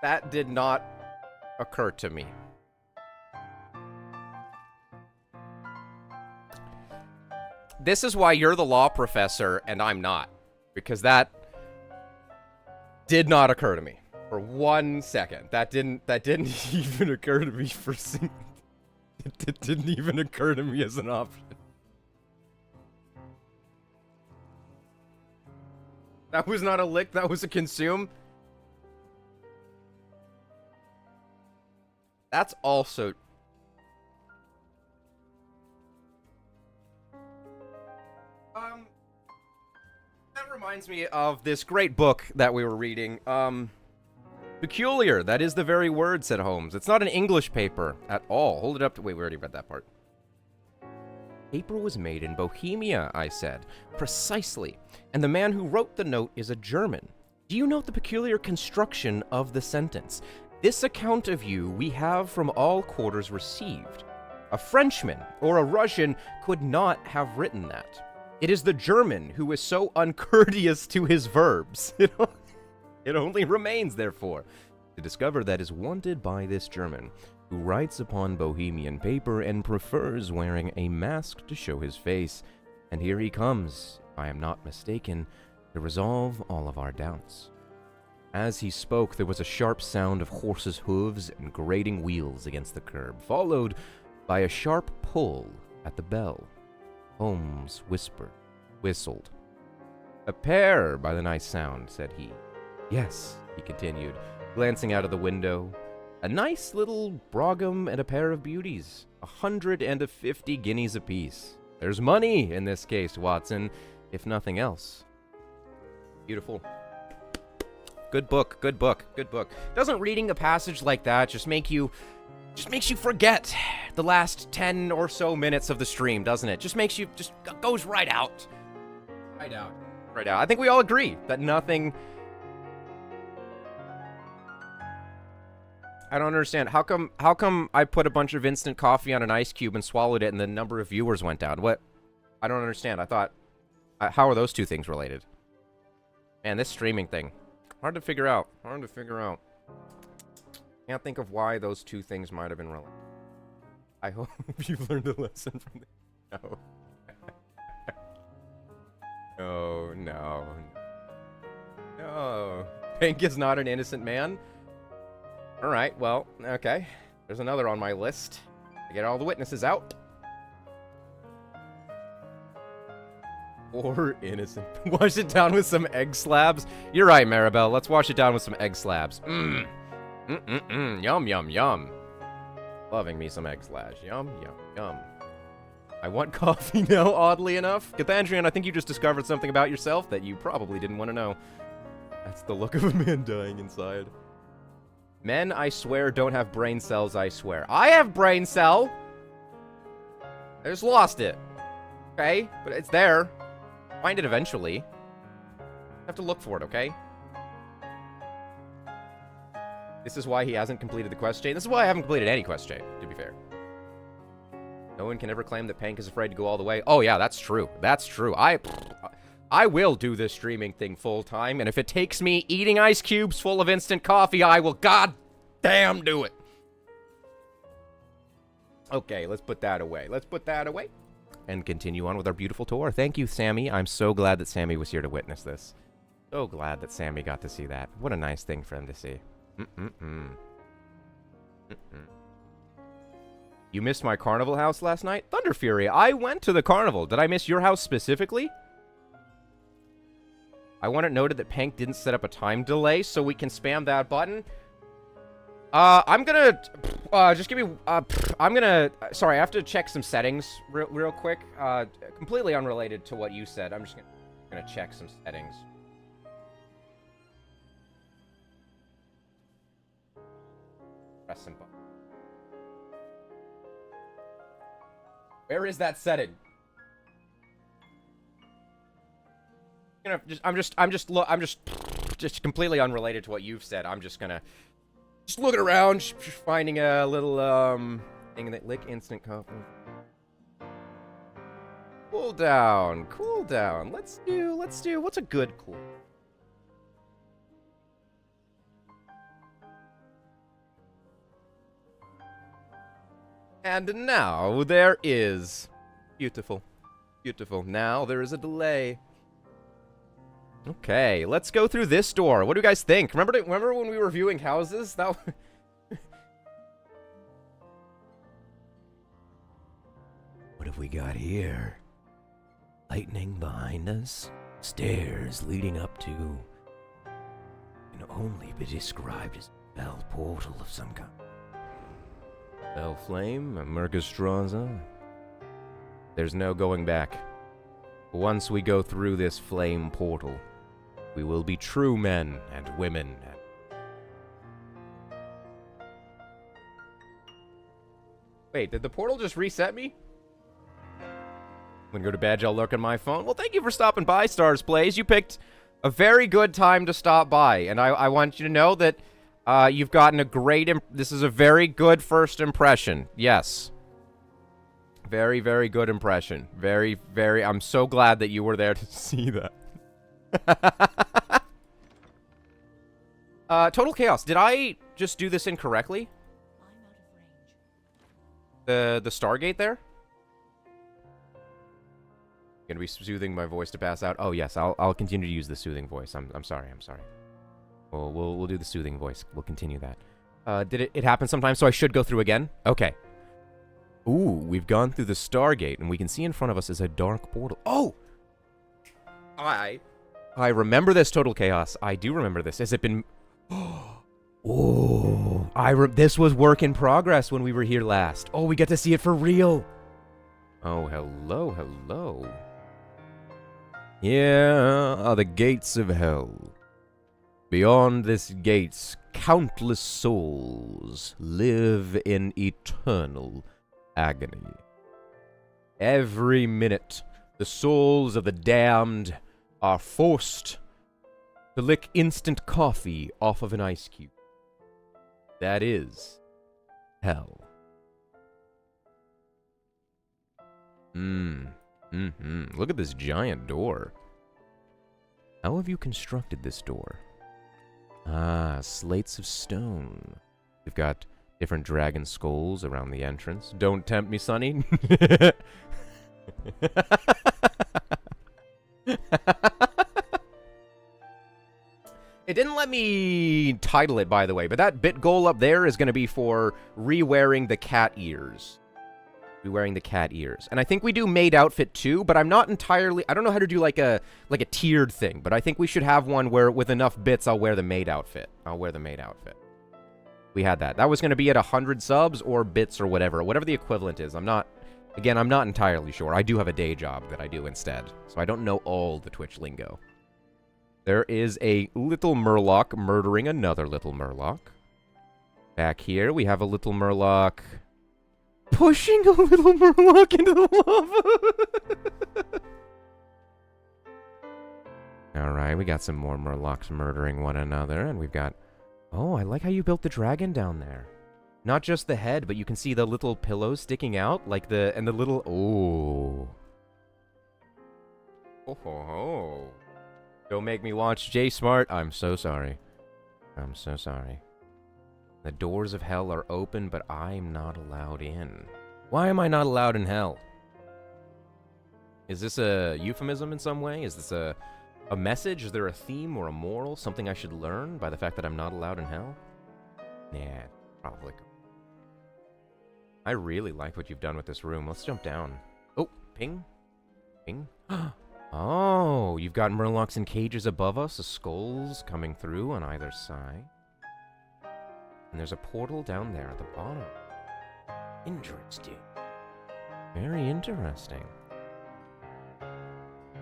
That did not occur to me. This is why you're the law professor and I'm not. Because that did not occur to me for 1 second. That didn't even occur to me for it didn't even occur to me as an option. That was not a lick, that was a consume. That's also... That reminds me of this great book that we were reading. Peculiar, that is the very word, said Holmes. It's not an English paper at all. Hold it up to... Wait, we already read that part. Paper was made in Bohemia, I said. Precisely. And the man who wrote the note is a German. Do you note the peculiar construction of the sentence? This account of you we have from all quarters received. A Frenchman or a Russian could not have written that. It is the German who is so uncourteous to his verbs. It only remains, therefore, to discover that is wanted by this German, who writes upon bohemian paper and prefers wearing a mask to show his face. And here he comes, if I am not mistaken, to resolve all of our doubts. As he spoke, there was a sharp sound of horses' hooves and grating wheels against the curb, followed by a sharp pull at the bell. Holmes whistled. "A pair, by the nice sound," said he. "Yes," he continued, glancing out of the window. "A nice little brougham and a pair of beauties. 150 guineas apiece. There's money in this case, Watson, if nothing else." Beautiful. Good book, good book, good book. Doesn't reading a passage like that just makes you forget the last 10 or so minutes of the stream, doesn't it? Just goes right out. Right out. I think we all agree that nothing... I don't understand. How come I put a bunch of instant coffee on an ice cube and swallowed it and the number of viewers went down? What? I don't understand. I thought... how are those two things related? Man, this streaming thing. Hard to figure out. Can't think of why those two things might have been related. I hope you've learned a lesson from this. No. No. Pink is not an innocent man? Alright, well, okay. There's another on my list. I get all the witnesses out. Or innocent. Wash it down with some egg slabs. You're right, Maribel. Let's wash it down with some egg slabs. Yum, yum, yum. Loving me some egg slabs. Yum, yum, yum. I want coffee now, oddly enough. Cathandrian, I think you just discovered something about yourself that you probably didn't want to know. That's the look of a man dying inside. Men, I swear, don't have brain cells, I swear. I have brain cell! I just lost it. Okay? But it's there. Find it eventually. Have to look for it, okay? This is why he hasn't completed the quest chain. This is why I haven't completed any quest chain, to be fair. No one can ever claim that Pank is afraid to go all the way. Oh yeah, that's true. That's true. I will do this streaming thing full time, and if it takes me eating ice cubes full of instant coffee, I will goddamn do it. Okay, let's put that away. And continue on with our beautiful tour. Thank you, Sammy. I'm so glad that Sammy was here to witness this. So glad that Sammy got to see that. What a nice thing for him to see. You missed my carnival house last night? Thunder Fury, I went to the carnival. Did I miss your house specifically? I want it noted that Pank didn't set up a time delay, so we can spam that button. I'm gonna, just give me, sorry, I have to check some settings real quick. Completely unrelated to what you said. I'm just gonna check some settings. Press some button. Where is that setting? I'm just completely unrelated to what you've said. I'm just gonna looking around, just finding a little thing that lick instant coffee. Cool down. Let's do what's a good cool. And now there is beautiful. Now there is a delay. Okay, let's go through this door. What do you guys think? Remember when we were viewing houses? That What have we got here? Lightning behind us. Stairs leading up to can only be described as a bell portal of some kind. Bell flame, Mercastraza. There's no going back. Once we go through this flame portal, we will be true men and women. Wait, did the portal just reset me? When I go to bed, I'll lurk on my phone. Well, thank you for stopping by, Stars Plays. You picked a very good time to stop by, and I want you to know that you've gotten a great... This is a very good first impression. Yes. Very, very good impression. Very, very... I'm so glad that you were there to see that. Total Chaos. Did I just do this incorrectly? I'm out of range. The Stargate there? Gonna be soothing my voice to pass out. Oh yes, I'll continue to use the soothing voice. I'm sorry. We'll do the soothing voice. We'll continue that. Did it happen sometime? So I should go through again? Okay. Ooh, we've gone through the Stargate, and we can see in front of us is a dark portal. Oh! I remember this, Total Chaos. I do remember this. Has it been... Oh, this was work in progress when we were here last. Oh, we get to see it for real. Oh, hello. Yeah, the gates of hell. Beyond this gates, countless souls live in eternal agony. Every minute, the souls of the damned are forced to lick instant coffee off of an ice cube. That is hell. Look at this giant door. How have you constructed this door? Ah, slates of stone. We've got different dragon skulls around the entrance. Don't tempt me, Sonny. It didn't let me title it, by the way, but that bit goal up there is going to be for re-wearing the cat ears. Re-wearing the cat ears. And I think we do maid outfit too, but I'm not entirely... I don't know how to do like a tiered thing, but I think we should have one where with enough bits I'll wear the maid outfit. We had that. That was going to be at 100 subs or bits or whatever the equivalent is. I'm not entirely sure. I do have a day job that I do instead, so I don't know all the Twitch lingo. There is a little murloc murdering another little murloc. Back here, we have a little murloc pushing a little murloc into the lava. Alright, we got some more murlocs murdering one another, and we've got... Oh, I like how you built the dragon down there. Not just the head, but you can see the little pillows sticking out, like the... And the little... Oh. Oh ho ho. Don't make me watch J-Smart. I'm so sorry. The doors of hell are open, but I'm not allowed in. Why am I not allowed in hell? Is this a euphemism in some way? Is this a message? Is there a theme or a moral? Something I should learn by the fact that I'm not allowed in hell? Nah, probably. I really like what you've done with this room. Let's jump down. Oh, ping. Ping. Oh, you've got murlocs in cages above us, the skulls coming through on either side. And there's a portal down there at the bottom. Interesting. Very interesting.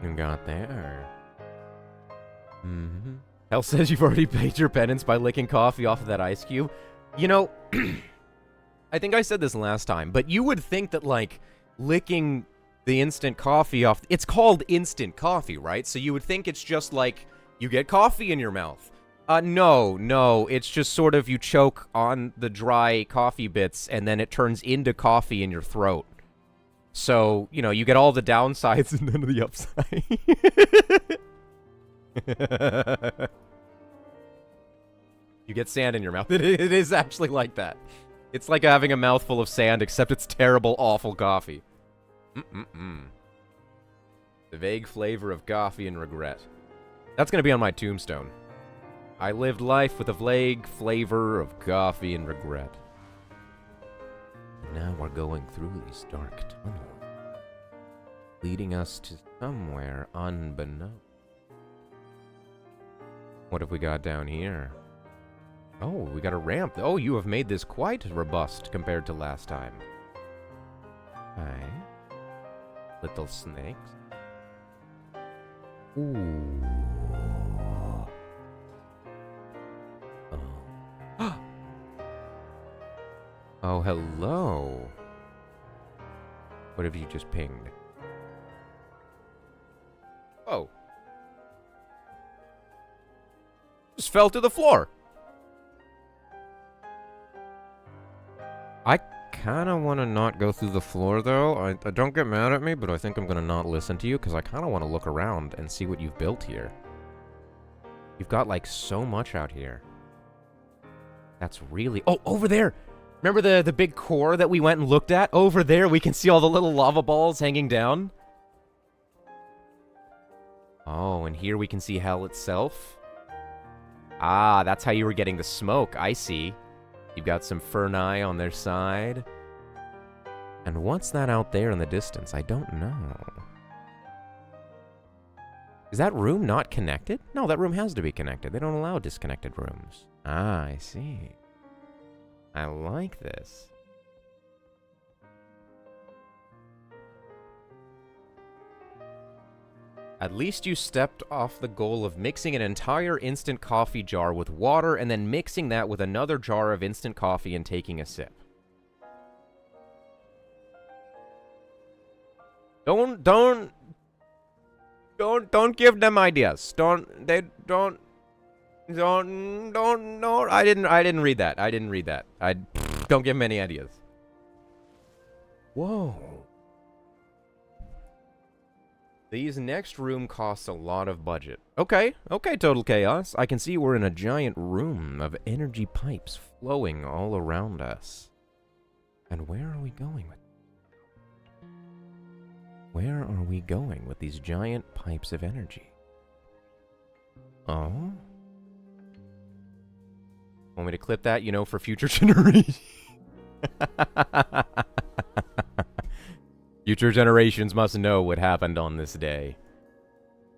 You got there. Hell says you've already paid your penance by licking coffee off of that ice cube. You know, I think I said this last time, but you would think that, like, licking the instant coffee off... It's called instant coffee, right? So you would think it's just like, you get coffee in your mouth. No, it's just sort of you choke on the dry coffee bits, and then it turns into coffee in your throat. So, you know, you get all the downsides and none of the upside. You get sand in your mouth. It is actually like that. It's like having a mouthful of sand, except it's terrible, awful coffee. The vague flavor of coffee and regret. That's gonna be on my tombstone. I lived life with a vague flavor of coffee and regret. Now we're going through these dark tunnels, leading us to somewhere unbeknownst. What have we got down here? Oh, we got a ramp. Oh, you have made this quite robust compared to last time. Okay. Little snakes. Ooh. Oh. Oh, hello. What have you just pinged? Oh. Just fell to the floor. I kind of want to not go through the floor, though. I don't get mad at me, but I think I'm going to not listen to you, because I kind of want to look around and see what you've built here. You've got, like, so much out here. That's really... Oh, over there! Remember the big core that we went and looked at? Over there, we can see all the little lava balls hanging down. Oh, and here we can see hell itself. Ah, that's how you were getting the smoke. I see. You've got some Ferni on their side. And what's that out there in the distance? I don't know. Is that room not connected? No, that room has to be connected. They don't allow disconnected rooms. Ah, I see. I like this. At least you stepped off the goal of mixing an entire instant coffee jar with water and then mixing that with another jar of instant coffee and taking a sip. Don't give them ideas. No. I didn't read that. Don't give them any ideas. Whoa. These next room costs a lot of budget. Okay, Total Chaos. I can see we're in a giant room of energy pipes flowing all around us. And where are we going with Where are we going with these giant pipes of energy? Oh? Want me to clip that, you know, for future generations? Future generations must know what happened on this day.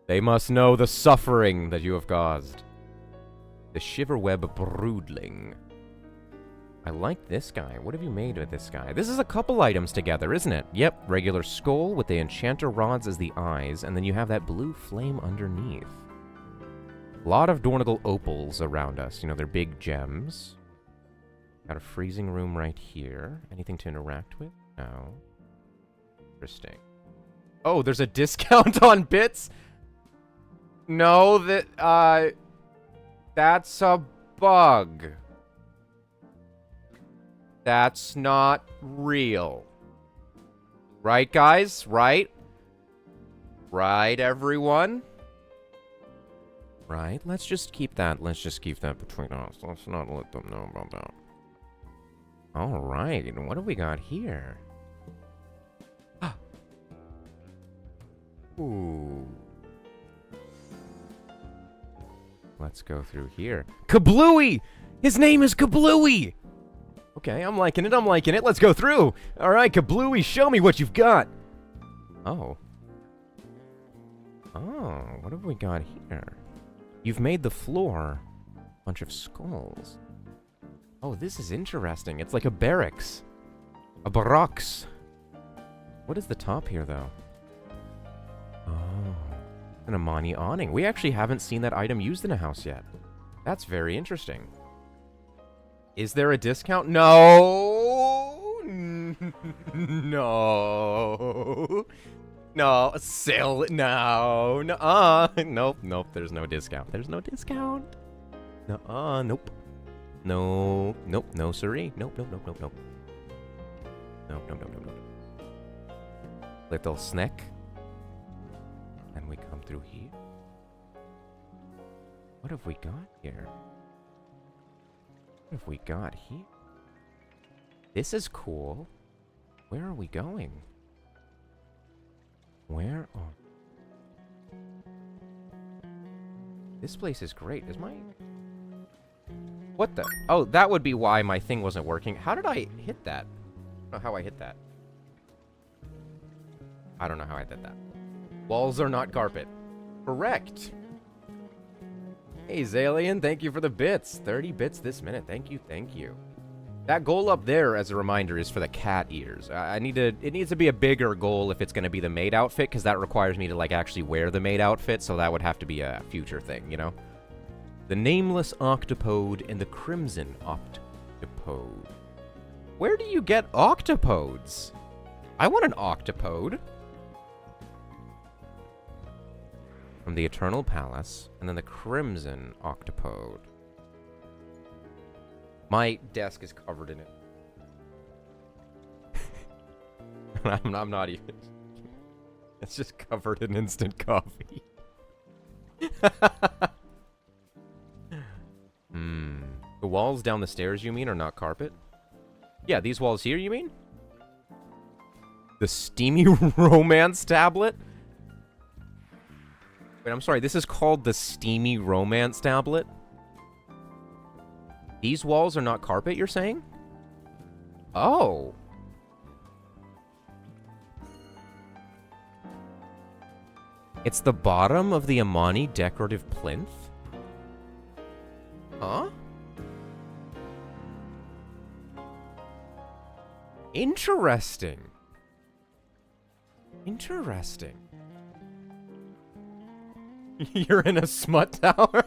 They must know the suffering that you have caused. The Shiverweb Broodling. I like this guy. What have you made with this guy? This is a couple items together, isn't it? Yep, regular skull with the enchanter rods as the eyes, and then you have that blue flame underneath. A lot of Dornigal opals around us. You know, they're big gems. Got a freezing room right here. Anything to interact with? No. Interesting. Oh, there's a discount on bits? No, that's a bug. That's not real. Right, guys? Right? Right, everyone? Right? Let's just keep that between us. Let's not let them know about that. Alright, what have we got here? Ooh. Let's go through here. Kablooey! His name is Kablooey! Okay, I'm liking it. Let's go through. All right, Kablooey, show me what you've got. Oh. Oh, what have we got here? You've made the floor a bunch of skulls. Oh, this is interesting. It's like a barracks. A barracks. What is the top here, though? Oh, an Amani awning. We actually haven't seen that item used in a house yet. That's very interesting. Is there a discount? No. No. No. Sell it. No. No. Nope. Nope. There's no discount. There's no discount. No. Nope. No. Nope. No, siree. Nope. Nope. Nope. Nope. Nope. Nope. Nope. Nope. Nope. Nope. Little snack. And we come through here. What have we got here? What have we got here? This is cool. Where are we going? Where are... This place is great. Is my... What the... Oh, that would be why my thing wasn't working. How did I hit that? I don't know how I hit that. I don't know how I did that. Walls are not carpet. Correct. Hey, Zalian, thank you for the bits. 30 bits this minute. Thank you, thank you. That goal up there, as a reminder, is for the cat ears. It needs to be a bigger goal if it's going to be the maid outfit, because that requires me to, like, actually wear the maid outfit, so that would have to be a future thing, you know? The Nameless Octopode and the Crimson Octopode. Where do you get octopodes? I want an octopode. From the Eternal Palace, and then the Crimson Octopode. My desk is covered in it. I'm not even... It's just covered in instant coffee. The walls down the stairs, you mean, are not carpet? Yeah, these walls here, you mean? The steamy romance tablet? Wait, I'm sorry, this is called the steamy romance tablet? These walls are not carpet, you're saying? Oh. It's the bottom of the Amani decorative plinth? Huh? Interesting. Interesting. You're in a smut tower?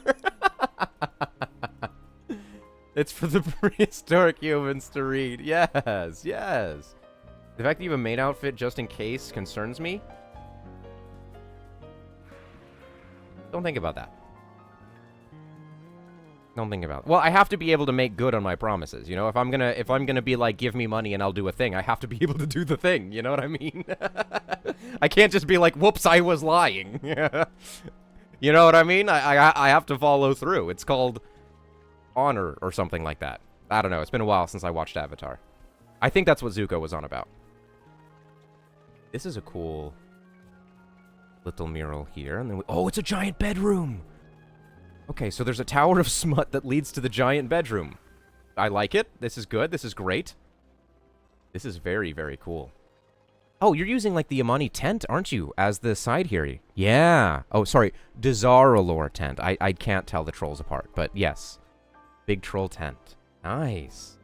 It's for the prehistoric humans to read. Yes, yes. The fact that you have a maid outfit just in case concerns me. Don't think about that. Don't think about it. Well, I have to be able to make good on my promises, you know? If I'm gonna be like, give me money and I'll do a thing, I have to be able to do the thing, you know what I mean? I can't just be like, whoops, I was lying. You know what I mean? I have to follow through. It's called honor or something like that. I don't know. It's been a while since I watched Avatar. I think that's what Zuko was on about. This is a cool little mural here. And then oh, it's a giant bedroom! Okay, so there's a tower of smut that leads to the giant bedroom. I like it. This is good. This is great. This is very, very cool. Oh, you're using, like, the Amani tent, aren't you, as the side here? Yeah. Oh, sorry. Dazaralore tent. I can't tell the trolls apart, but yes. Big troll tent. Nice.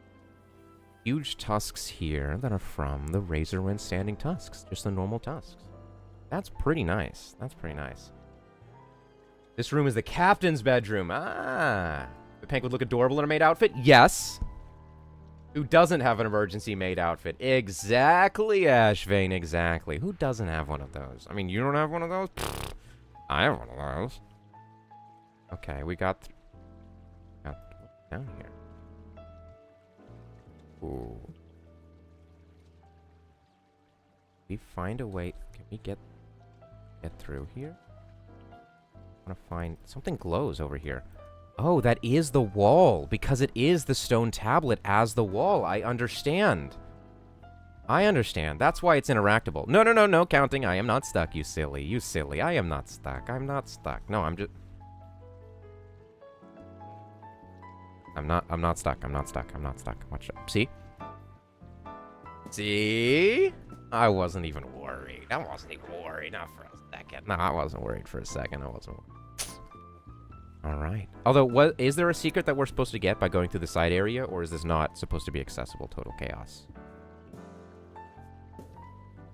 Huge tusks here that are from the Razorwind standing tusks. Just the normal tusks. That's pretty nice. That's pretty nice. This room is the captain's bedroom. Ah. The Pank would look adorable in a maid outfit? Yes. Who doesn't have an emergency maid outfit? Exactly, Ashvane, exactly. Who doesn't have one of those? I mean, you don't have one of those? Pfft. I have one of those. Okay, we got down here. Ooh. We find a way. Can we get through here? I want to find something glows over here. Oh, that is the wall, because it is the stone tablet as the wall. I understand. I understand. That's why it's interactable. No, no, no, no counting. I am not stuck, you silly. You silly. I am not stuck. I'm not stuck. No, I'm just... I'm not stuck. I'm not stuck. I'm not stuck. Watch it. See? See? I wasn't even worried. I wasn't even worried. Not for a second. No, I wasn't worried for a second. I wasn't worried. All right. Although, is there a secret that we're supposed to get by going through the side area, or is this not supposed to be accessible? Total chaos.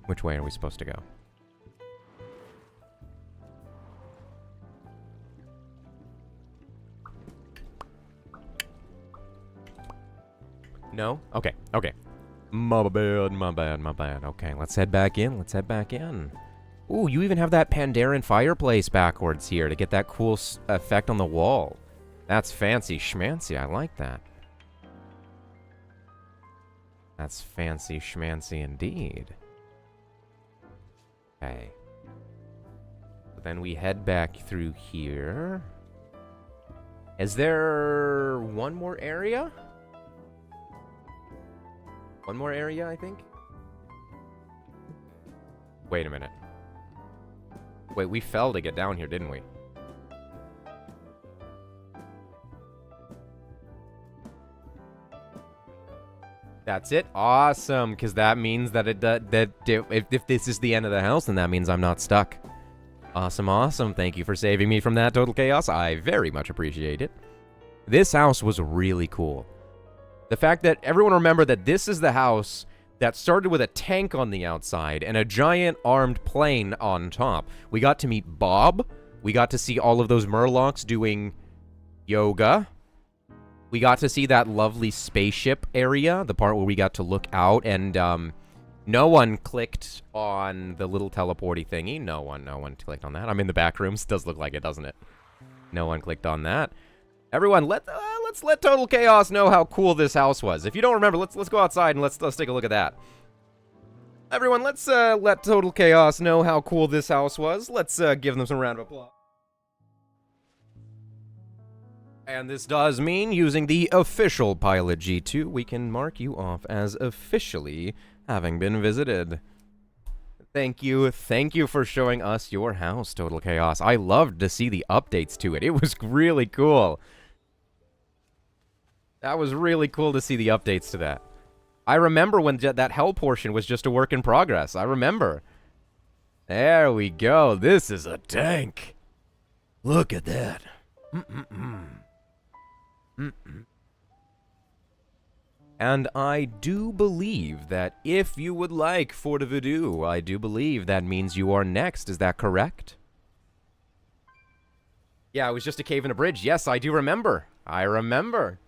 Which way are we supposed to go? No? Okay. Okay. My bad, my bad, my bad. Okay, let's head back in. Let's head back in. Ooh, you even have that Pandaren fireplace backwards here to get that cool effect on the wall. That's fancy schmancy. I like that. That's fancy schmancy indeed. Okay. So then we head back through here. Is there one more area? One more area, I think? Wait a minute. Wait, we fell to get down here, didn't we? That's it? Awesome, because that means that if this is the end of the house, then that means I'm not stuck. Awesome, awesome. Thank you for saving me from that total chaos. I very much appreciate it. This house was really cool. The fact that everyone remember that this is the house that started with a tank on the outside and a giant armed plane on top. We got to meet Bob. We got to see all of those Murlocs doing yoga. We got to see that lovely spaceship area, the part where we got to look out, and no one clicked on the little teleporty thingy. No one clicked on that. I'm in the back rooms. Does look like it, doesn't it? No one clicked on that. Everyone, let's let Total Chaos know how cool this house was. If you don't remember, let's go outside and let's take a look at that. Everyone, let's let Total Chaos know how cool this house was. Let's give them some round of applause. And this does mean, using the official Pilot G2, we can mark you off as officially having been visited. Thank you for showing us your house, Total Chaos. I loved to see the updates to it. It was really cool. That was really cool to see the updates to that. I remember when that hell portion was just a work in progress. I remember. There we go. This is a tank. Look at that. And I do believe that if you would like Fort of Voodoo, I do believe that means you are next. Is that correct? Yeah, it was just a cave and a bridge. Yes, I do remember. I remember.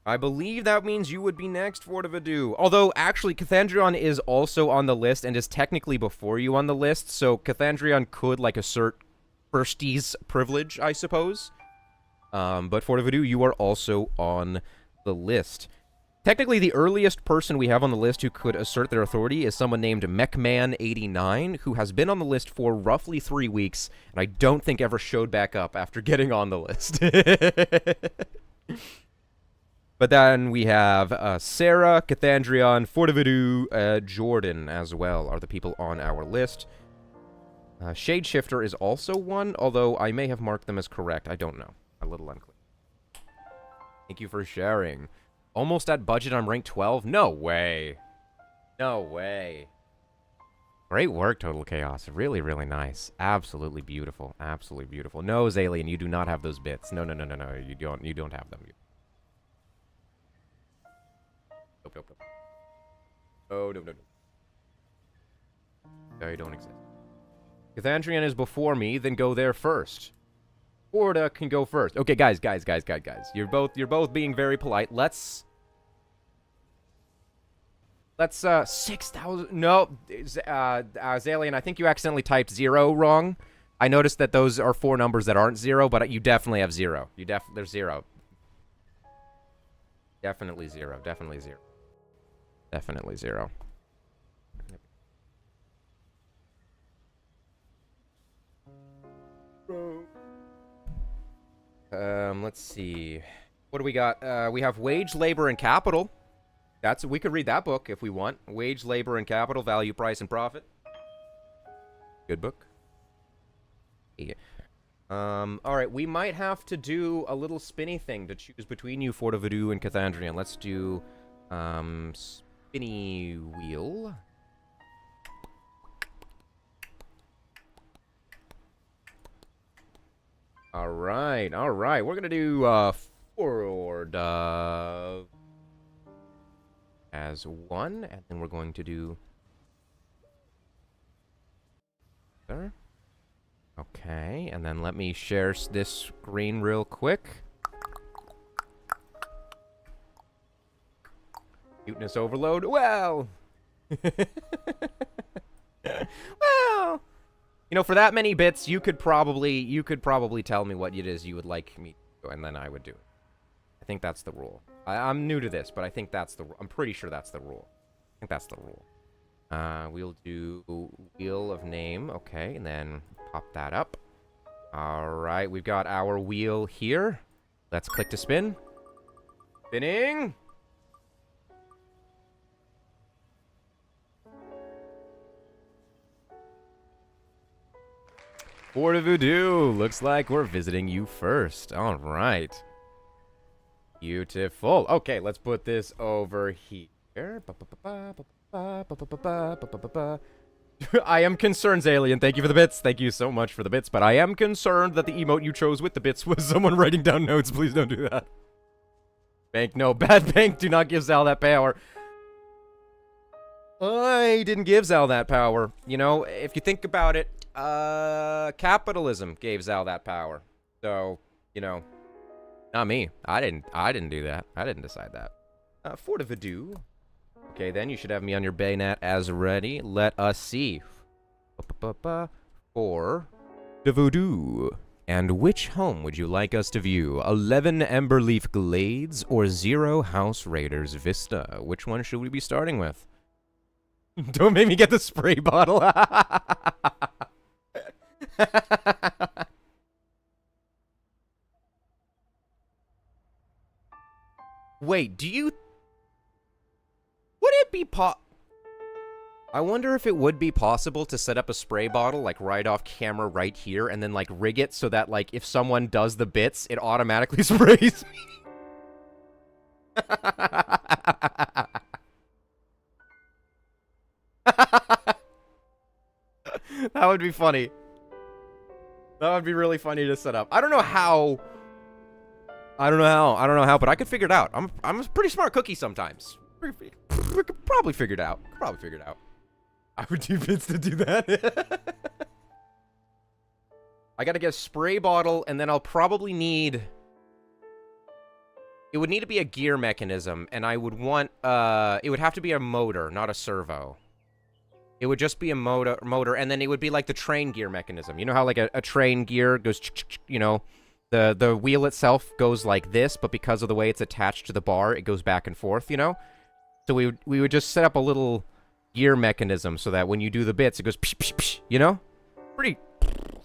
I believe that means you would be next, Fort of Voodoo. Although, actually, Cathandrion is also on the list and is technically before you on the list, so Cathandrion could, like, assert firsties privilege, I suppose. But Fort of Voodoo, you are also on the list. Technically, the earliest person we have on the list who could assert their authority is someone named Mechman89, who has been on the list for roughly 3 weeks, and I don't think ever showed back up after getting on the list. But then we have Sarah, Cathandrion, Fort of Voodoo, Jordan as well are the people on our list. Shadeshifter is also one, although I may have marked them as correct. I don't know. A little unclear. Thank you for sharing. Almost at budget, I'm ranked 12? No way. No way. Great work, Total Chaos. Really, really nice. Absolutely beautiful. Absolutely beautiful. No, Zalian, you do not have those bits. No. You don't have them. Nope. Oh, no. They don't exist. Cathandrion is before me, then go there first. Orda can go first. Okay, guys. You're both being very polite. Let's 6,000. No, Zalian, I think you accidentally typed 0 wrong. I noticed that those are 4 numbers that aren't 0, but you definitely have 0. There's 0. Definitely 0. Definitely 0. Definitely 0. Let's see. What do we got? We have Wage, Labor, and Capital. We could read that book if we want. Wage, Labor, and Capital, Value, Price, and Profit. Good book. Yeah. Alright, we might have to do a little spinny thing to choose between you, Fort of Voodoo, and Cathandrion. Let's do, spinny wheel. Alright. We're gonna do, forward, as 1, and then we're going to do... There. Okay, and then let me share this screen real quick. Cuteness overload. Well! Well! You know, for that many bits, you could probably tell me what it is you would like me to do, and then I would do it. I think that's the rule. I'm new to this, but I think that's the... I'm pretty sure that's the rule. I think that's the rule. We'll do wheel of name. Okay, and then pop that up. Alright, we've got our wheel here. Let's click to spin. Spinning! Fort of Voodoo! Looks like we're visiting you first. Alright. Beautiful. Okay, let's put this over here. I am concerned, Alien. Thank you for the bits. Thank you so much for the bits. But I am concerned that the emote you chose with the bits was someone writing down notes. Please don't do that. Bank, no. Bad bank. Do not give Zal that power. I didn't give Zal that power. You know, if you think about it, capitalism gave Zal that power. So, you know, not me. I didn't do that. I didn't decide that. Fort of Voodoo. Okay, then you should have me on your bayonet as ready. Let us see. For the Voodoo. And which home would you like us to view? 11 Emberleaf Glades or 0 House Raiders Vista? Which one should we be starting with? Don't make me get the spray bottle. Wait, do you... Would it be I wonder if it would be possible to set up a spray bottle, like, right off camera right here, and then, like, rig it so that, like, if someone does the bits, it automatically sprays me. That would be funny. That would be really funny to set up. I don't know how, but I could figure it out. I'm a pretty smart cookie sometimes. We could probably figure it out. I would do bits to do that. I gotta get a spray bottle, and then I'll probably need... It would need to be a gear mechanism, and I would want, it would have to be a motor, not a servo. It would just be a motor, and then it would be like the train gear mechanism. You know how, like, a train gear goes, you know, the wheel itself goes like this, but because of the way it's attached to the bar, it goes back and forth, you know? So we would just set up a little gear mechanism so that when you do the bits, it goes psh, psh, psh, you know?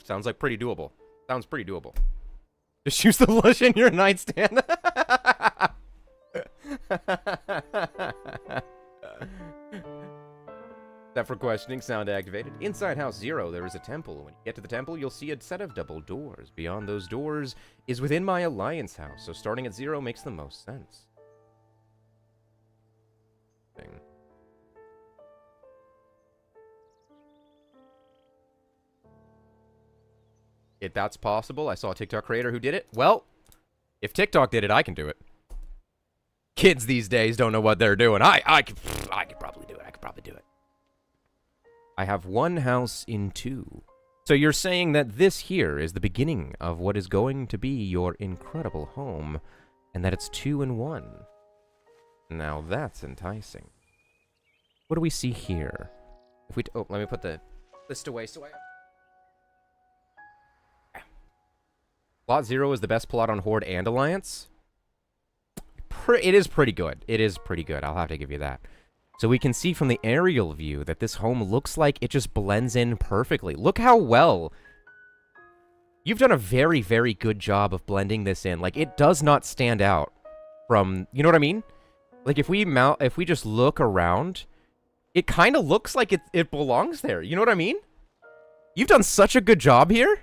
Sounds like pretty doable. Sounds pretty doable. Just use the lush in your nightstand. Except for questioning, sound activated. Inside House Zero, there is a temple. When you get to the temple, you'll see a set of double doors. Beyond those doors is within my Alliance house, so starting at 0 makes the most sense. If that's possible, I saw a TikTok creator who did it. Well, if TikTok did it, I can do it. Kids these days don't know what they're doing. I could probably do it. I have one house in 2. So you're saying that this here is the beginning of what is going to be your incredible home, and that it's 2 in 1. Now that's enticing. What do we see here? If we oh, let me put the list away so I... Plot 0 is the best plot on Horde and Alliance? It is pretty good. I'll have to give you that. So we can see from the aerial view that this home looks like it just blends in perfectly. Look how well... You've done a very, very good job of blending this in. Like, it does not stand out from... You know what I mean? Like, if we just look around, it kind of looks like it belongs there. You know what I mean? You've done such a good job here.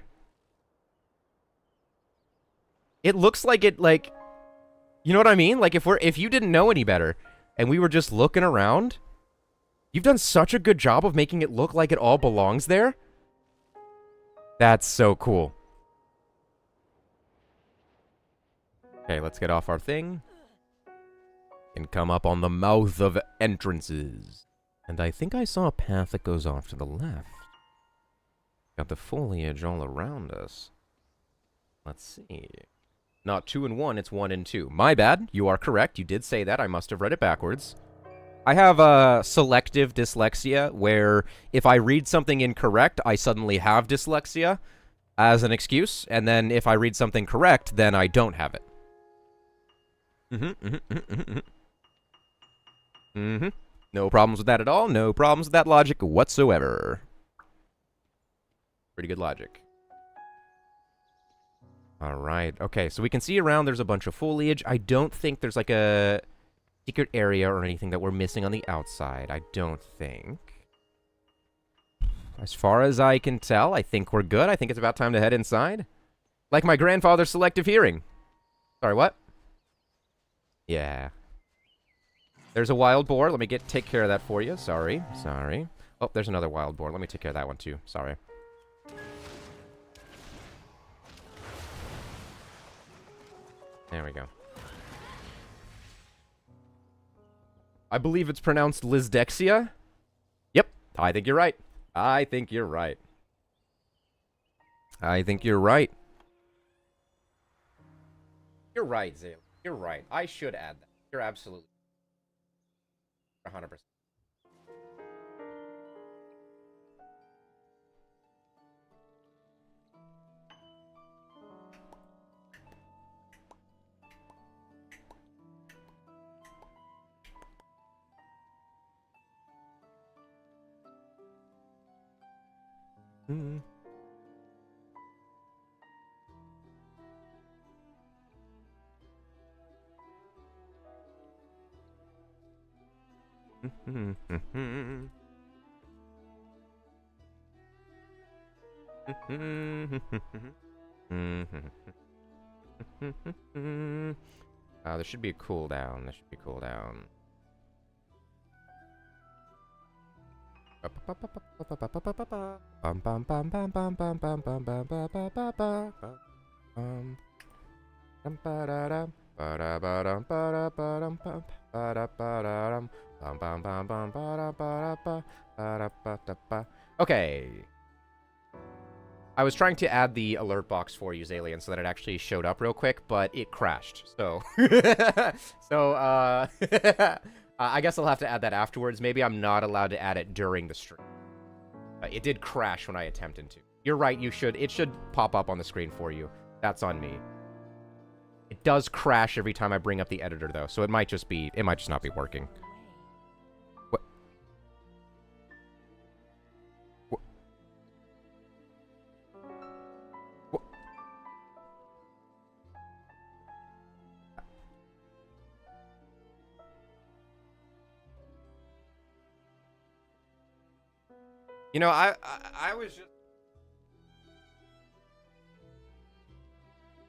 It looks like it, like... You know what I mean? Like, if you didn't know any better, and we were just looking around, you've done such a good job of making it look like it all belongs there. That's so cool. Okay, let's get off our thing. And come up on the mouth of entrances. And I think I saw a path that goes off to the left. Got the foliage all around us. Let's see. Not 2 in 1, it's 1 in 2. My bad. You are correct. You did say that. I must have read it backwards. I have selective dyslexia, where if I read something incorrect, I suddenly have dyslexia as an excuse, and then if I read something correct, then I don't have it. No problems with that at all. No problems with that logic whatsoever. Pretty good logic. Alright, okay, so we can see around there's a bunch of foliage. I don't think there's like a secret area or anything that we're missing on the outside. I don't think. As far as I can tell, I think we're good. I think it's about time to head inside. Like my grandfather's selective hearing. Sorry, what? Yeah. There's a wild boar. Let me take care of that for you. Sorry. Oh, there's another wild boar. Let me take care of that one too. Sorry. There we go. I believe it's pronounced Lizdexia. Yep, I think you're right. You're right, Zale. You're right. I should add that. You're absolutely 100%. There should be a cooldown. There should be a cooldown. Okay. I was trying to add the alert box for you, Zalian, so that it actually showed up real quick, but it crashed. So, I guess I'll have to add that afterwards. Maybe I'm not allowed to add it during the stream. It did crash when I attempted to. You're right. It should pop up on the screen for you. That's on me. It does crash every time I bring up the editor, though, so it might just not be working. What? What? You know, I was just...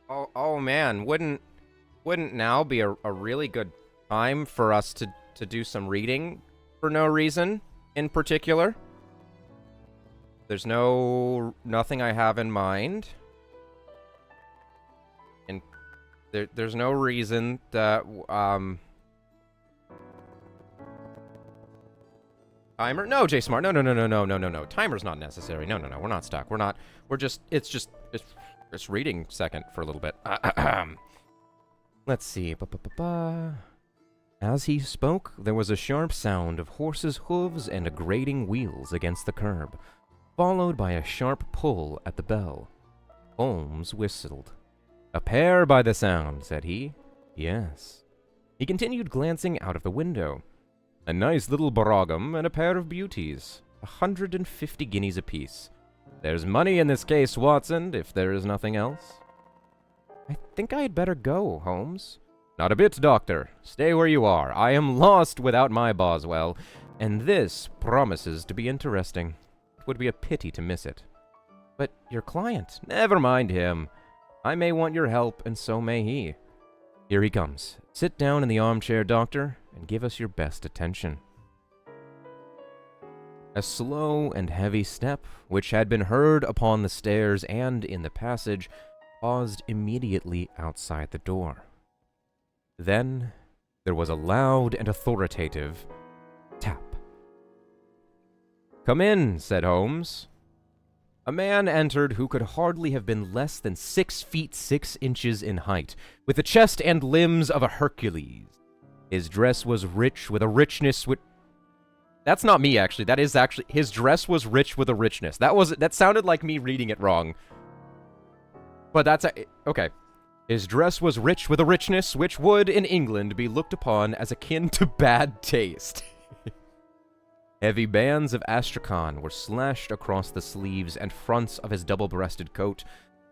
Oh man, wouldn't now be a really good time for us to do some reading for no reason in particular? There's nothing I have in mind. And there's no reason that timer? No, J Smart. No. Timer's not necessary. No. We're not stuck. It's just reading second for a little bit. Let's see. As he spoke, there was a sharp sound of horses' hooves and a grating wheels against the curb, followed by a sharp pull at the bell. Holmes whistled. "A pair by the sound," said he. "Yes." He continued glancing out of the window. "A nice little brougham and a pair of beauties. 150 guineas apiece. There's money in this case, Watson, if there is nothing else." "I think I had better go, Holmes." "Not a bit, Doctor. Stay where you are. I am lost without my Boswell, and this promises to be interesting. It would be a pity to miss it." "But your client—" "Never mind him. I may want your help, and so may he. Here he comes. Sit down in the armchair, Doctor, and give us your best attention." A slow and heavy step, which had been heard upon the stairs and in the passage, paused immediately outside the door. Then there was a loud and authoritative tap. "Come in," said Holmes. A man entered who could hardly have been less than 6 feet 6 inches in height, with the chest and limbs of a Hercules. His dress was rich with a richness which... That's not me, actually. That is actually... His dress was rich with a richness. That sounded like me reading it wrong. But that's... Okay. His dress was rich with a richness which would, in England, be looked upon as akin to bad taste. Heavy bands of astrakhan were slashed across the sleeves and fronts of his double-breasted coat,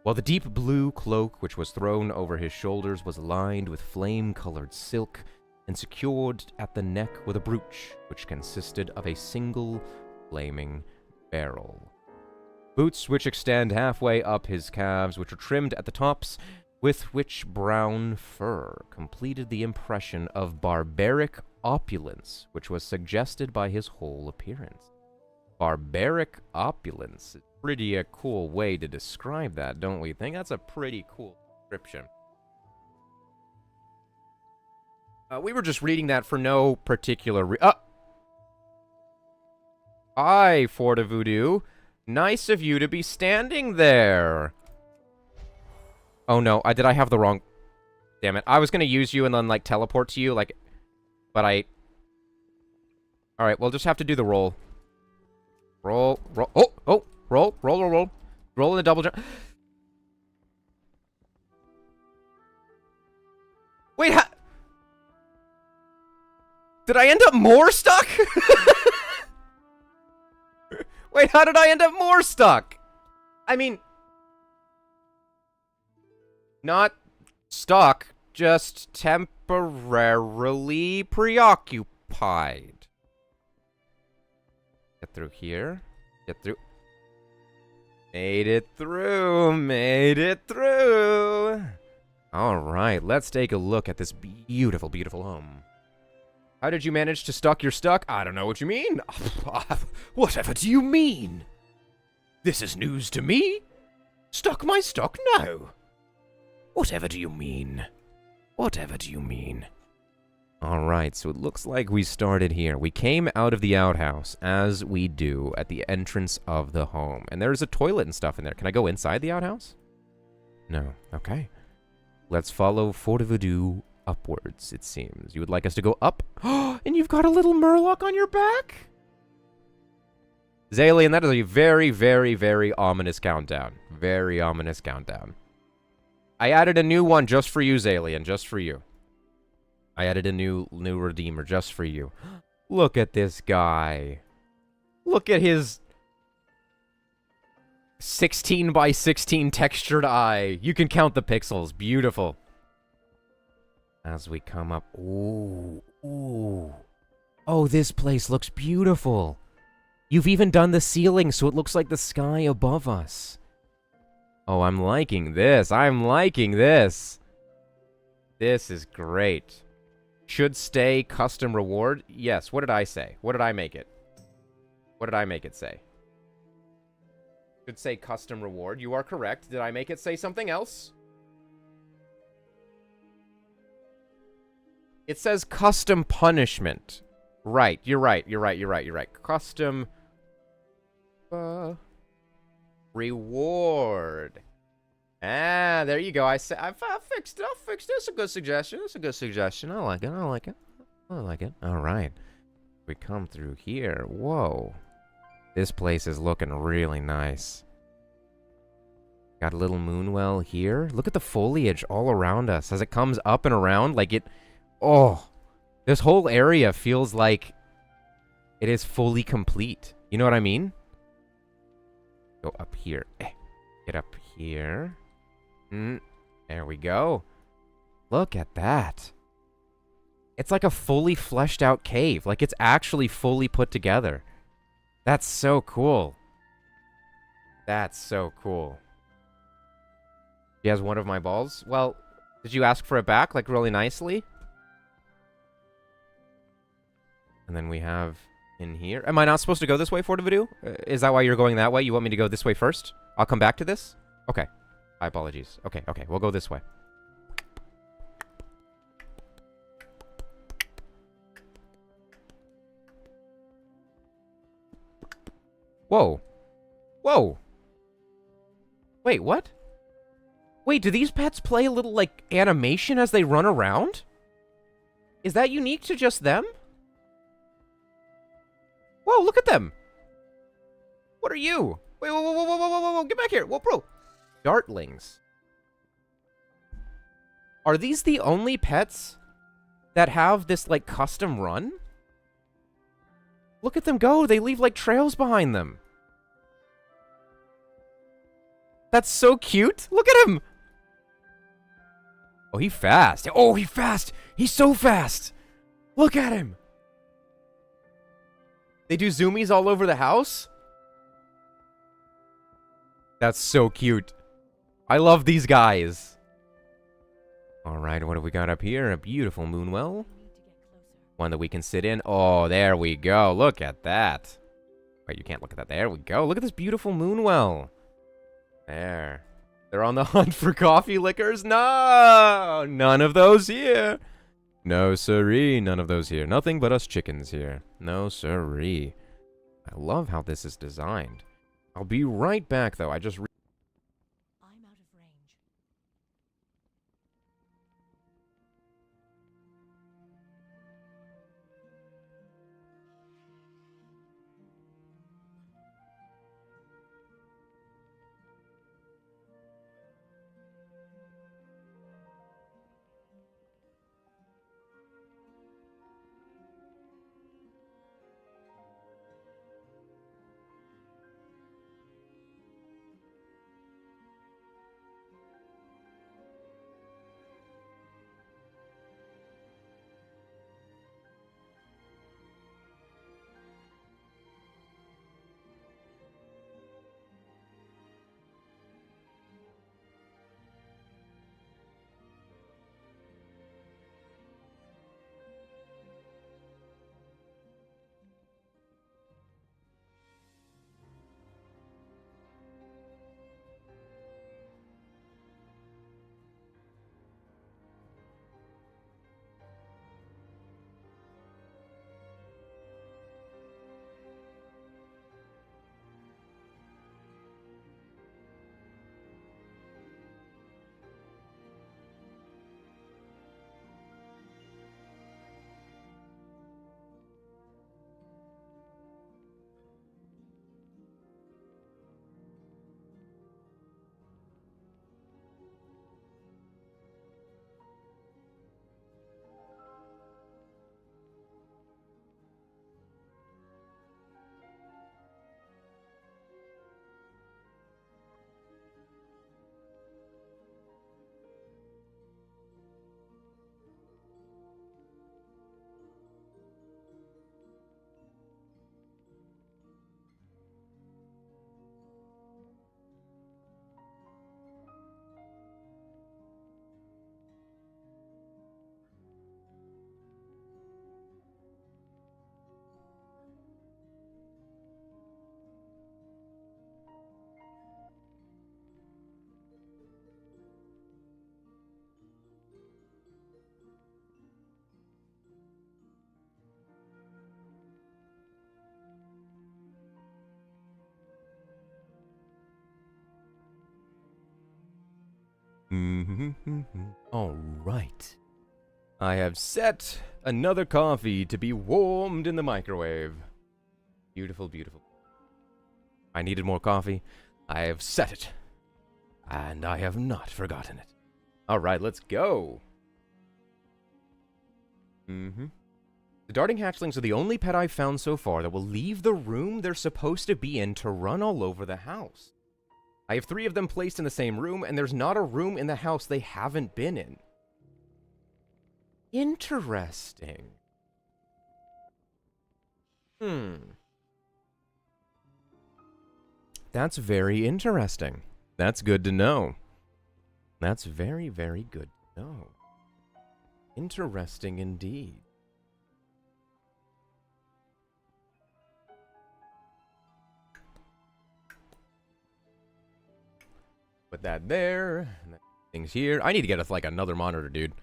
while the deep blue cloak which was thrown over his shoulders was lined with flame-colored silk and secured at the neck with a brooch which consisted of a single flaming barrel. Boots which extend halfway up his calves, which were trimmed at the tops, with which brown fur completed the impression of barbaric opulence which was suggested by his whole appearance. Barbaric opulence is pretty a cool way to describe that, don't we think? That's a pretty cool description. We were just reading that for no particular Hi, Forta Voodoo. Nice of you to be standing there. Oh no, did I have the wrong... Damn it. I was gonna use you and then, like, teleport to you, like... But I... Alright, we'll just have to do the roll. Roll. Roll. Roll in the double jump. Wait, did I end up more stuck? Wait, how did I end up more stuck? I mean... Not stuck, just temporarily preoccupied. Get through here. Get through. Made it through. Made it through. All right, let's take a look at this beautiful, beautiful home. How did you manage to stuck your stuck? I don't know what you mean. Whatever do you mean? This is news to me. Stuck my stuck? No. Whatever do you mean? Whatever do you mean? Alright, so it looks like we started here. We came out of the outhouse, as we do, at the entrance of the home. And there's a toilet and stuff in there. Can I go inside the outhouse? No. Okay. Let's follow Fortivadu upwards, it seems. You would like us to go up? And you've got a little murloc on your back? Zalian, that is a very, very, very ominous countdown. Very ominous countdown. I added a new one just for you, Zalian, just for you. I added a new redeemer just for you. Look at this guy. Look at his 16 by 16 textured eye. You can count the pixels. Beautiful. As we come up. Ooh. Ooh. Oh, this place looks beautiful. You've even done the ceiling so it looks like the sky above us. Oh, I'm liking this. I'm liking this. This is great. Should stay custom reward. Yes, what did I say? What did I make it? What did I make it say? Should say custom reward. You are correct. Did I make it say something else? It says custom punishment. Right, you're right, you're right, you're right, you're right. Custom reward. Ah, there you go. I fixed it. I fixed it. That's a good suggestion. That's a good suggestion. I like it. I like it. I like it. All right. We come through here. Whoa. This place is looking really nice. Got a little moonwell here. Look at the foliage all around us as it comes up and around. Like it... Oh. This whole area feels like it is fully complete. You know what I mean? Go up here. Get up here. There we go. Look at that. It's like a fully fleshed out cave. Like it's actually fully put together. That's so cool. That's so cool. She has one of my balls. Well, did you ask for it back, like, really nicely? And then we have in here... Am I not supposed to go this way, Fortivadu? Is that why you're going that way? You want me to go this way first? I'll come back to this? Okay. My apologies. Okay, okay. We'll go this way. Whoa. Whoa. Wait, what? Wait, do these pets play a little, like, animation as they run around? Is that unique to just them? Whoa, look at them! What are you? Wait, whoa, whoa, whoa, whoa, whoa, whoa, whoa, get back here! Whoa, bro! Dartlings. Are these the only pets that have this, like, custom run? Look at them go! They leave, like, trails behind them. That's so cute! Look at him! Oh, he's fast. Oh, he's fast! He's so fast! Look at him! They do zoomies all over the house? That's so cute. I love these guys. Alright, what have we got up here? A beautiful moonwell. One that we can sit in. Oh, there we go. Look at that. Wait, you can't look at that. There we go. Look at this beautiful moonwell. There. They're on the hunt for coffee liquors? No! None of those here. No siree, none of those here. Nothing but us chickens here. No siree. I love how this is designed. I'll be right back, though. I just... I'm out of range. All right. I have set another coffee to be warmed in the microwave. Beautiful, beautiful. I needed more coffee. I have set it. And I have not forgotten it. All right, let's go. The darting hatchlings are the only pet I've found so far that will leave the room they're supposed to be in to run all over the house. I have 3 of them placed in the same room, and there's not a room in the house they haven't been in. Interesting. That's very interesting. That's good to know. That's very, very good to know. Interesting indeed. Put that there. Things here. I need to get us like another monitor, dude.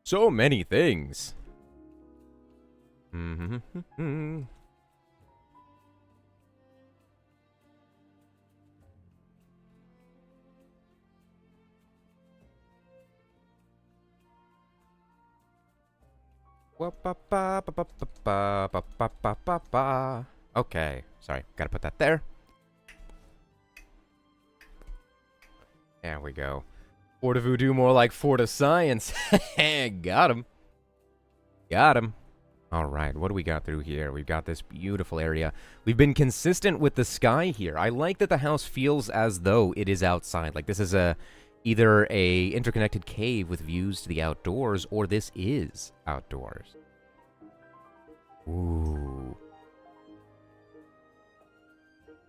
So many things. Okay, sorry, gotta put that there. There we go. Forta Voodoo, more like Forta Science. Got him. Got him. All right, what do we got through here? We've got this beautiful area. We've been consistent with the sky here. I like that the house feels as though it is outside. Like this is either a interconnected cave with views to the outdoors, or this is outdoors. Ooh.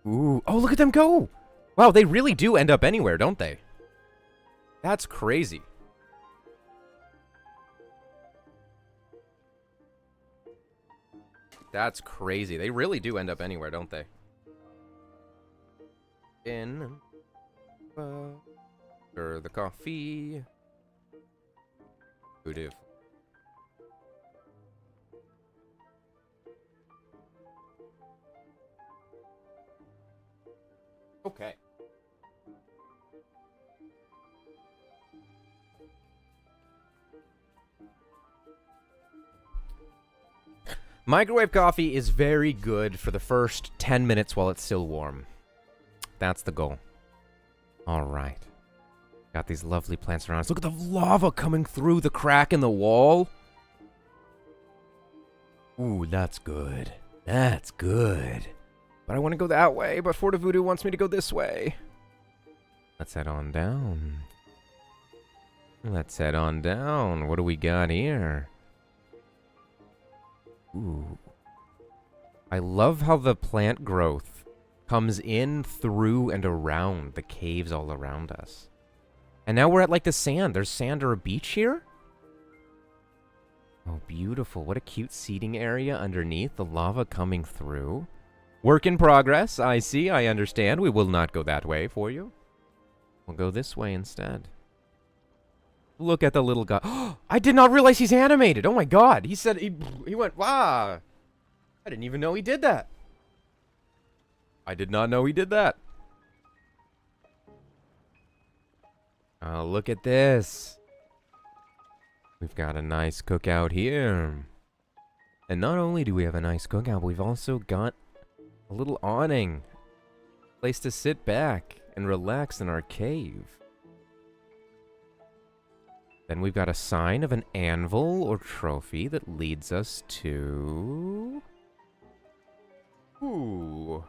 Ooh. Oh, look at them go! Wow, they really do end up anywhere, don't they? That's crazy. That's crazy. They really do end up anywhere, don't they? For the coffee. Beautiful. Okay. Microwave coffee is very good for the first 10 minutes while it's still warm. That's the goal. All right. Got these lovely plants around us. Look at the lava coming through the crack in the wall. Ooh, that's good. That's good. But I want to go that way, but Forta Voodoo wants me to go this way. Let's head on down. Let's head on down. What do we got here? Ooh. I love how the plant growth comes in, through, and around the caves all around us. And now we're at, like, the sand. There's sand or a beach here? Oh, beautiful. What a cute seating area underneath. The lava coming through. Work in progress. I see. I understand. We will not go that way for you. We'll go this way instead. Look at the little guy. I did not realize he's animated. Oh my god. He said he went, wow. I didn't even know he did that. I did not know he did that. Oh, look at this. We've got a nice cookout here. And not only do we have a nice cookout, but we've also got a little awning. Place to sit back and relax in our cave. Then we've got a sign of an anvil or trophy that leads us to... Ooh.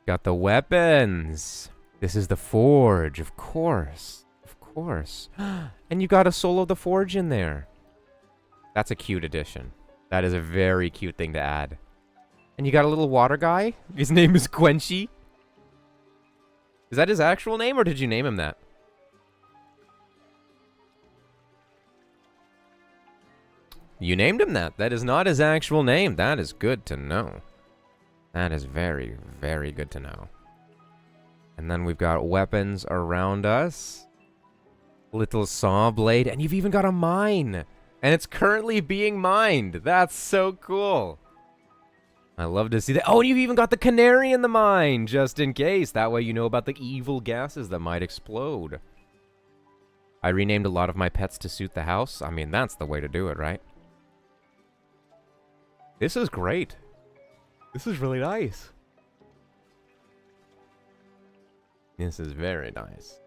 Got the weapons. This is the forge, of course. Of course. And you got a Soul of the Forge in there. That's a cute addition. That is a very cute thing to add. And you got a little water guy. His name is Quenchy. Is that his actual name, or did you name him that? You named him that. That is not his actual name. That is good to know. That is very, very good to know. And then we've got weapons around us. Little saw blade. And you've even got a mine. And it's currently being mined. That's so cool. I love to see that. Oh, and you've even got the canary in the mine, just in case. That way you know about the evil gases that might explode. I renamed a lot of my pets to suit the house. I mean, that's the way to do it, right? This is great. This is really nice. This is very nice.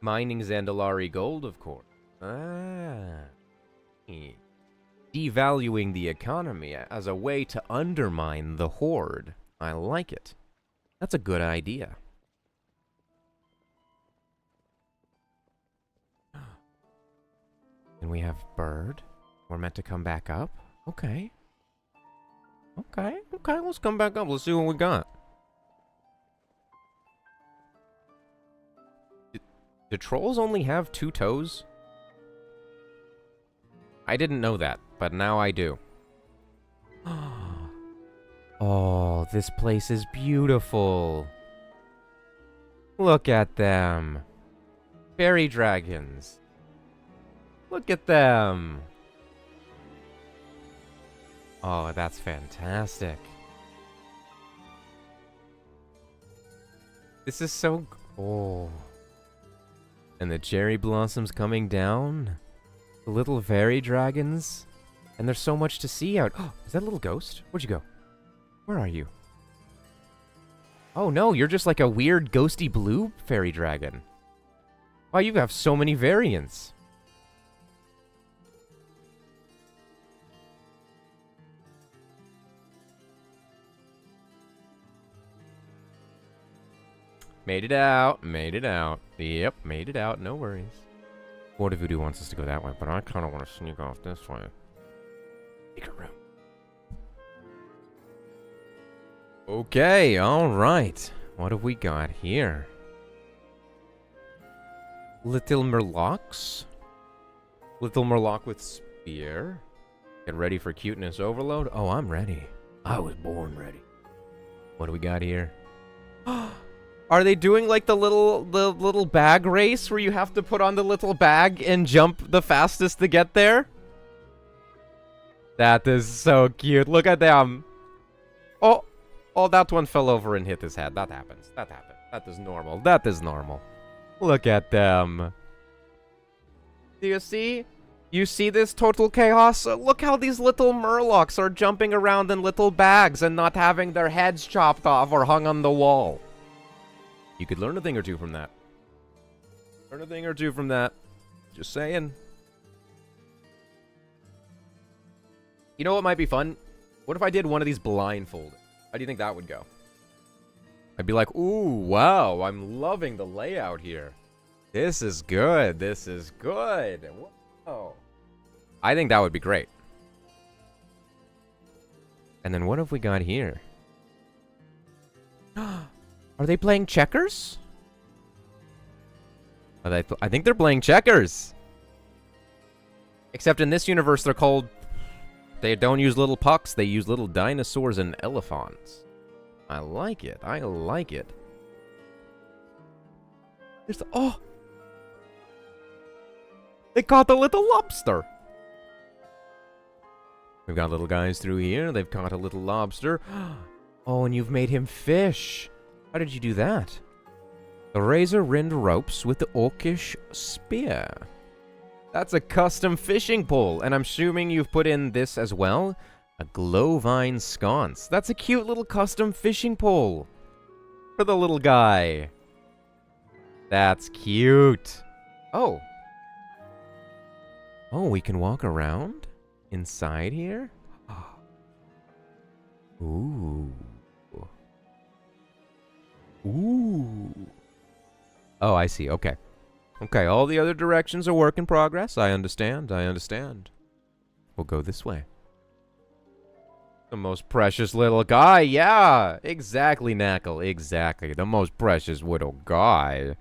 Mining Zandalari gold, of course. Ah. Devaluing the economy as a way to undermine the Horde. I like it. That's a good idea. And we have bird. We're meant to come back up? Okay. Okay, let's come back up. Let's see what we got. Do trolls only have 2 toes? I didn't know that, but now I do. Oh, this place is beautiful. Look at them. Fairy dragons. Look at them. Oh, that's fantastic. This is so... Oh. And the cherry blossoms coming down. The little fairy dragons. And there's so much to see out. Oh, is that a little ghost? Where'd you go? Where are you? Oh no, you're just like a weird ghosty blue fairy dragon. Wow, you have so many variants. Made it out. Made it out. Yep, made it out. No worries. Water Voodoo wants us to go that way, but I kind of want to sneak off this way. Secret room. Okay, alright. What have we got here? Little Murlocs. Little Murloc with spear. Get ready for cuteness overload. Oh, I'm ready. I was born ready. What do we got here? Are they doing like the little bag race where you have to put on the little bag and jump the fastest to get there? That is so cute. Look at them. Oh, that one fell over and hit his head. That happens. That happened. That is normal. That is normal. Look at them. Do you see? You see this total chaos? Look how these little Murlocs are jumping around in little bags and not having their heads chopped off or hung on the wall. You could learn a thing or two from that. Learn a thing or two from that. Just saying. You know what might be fun? What if I did one of these blindfolded? How do you think that would go? I'd be like, ooh, wow, I'm loving the layout here. This is good. This is good. Whoa. I think that would be great. And then what have we got here? Are they playing checkers? I think they're playing checkers. Except in this universe, they're called... They don't use little pucks. They use little dinosaurs and elephants. I like it. I like it. There's... Oh! They caught the little lobster. We've got little guys through here. They've caught a little lobster. Oh, and you've made him fish. How did you do that? The razor rind ropes with the orcish spear. That's a custom fishing pole, and I'm assuming you've put in this as well. A glowvine sconce. That's a cute little custom fishing pole for the little guy. That's cute. Oh. Oh, we can walk around inside here? Ooh. Ooh. Oh, I see. Okay. Okay, all the other directions are work in progress. I understand. I understand. We'll go this way. The most precious little guy. Yeah, exactly, Knackle. Exactly. The most precious little guy.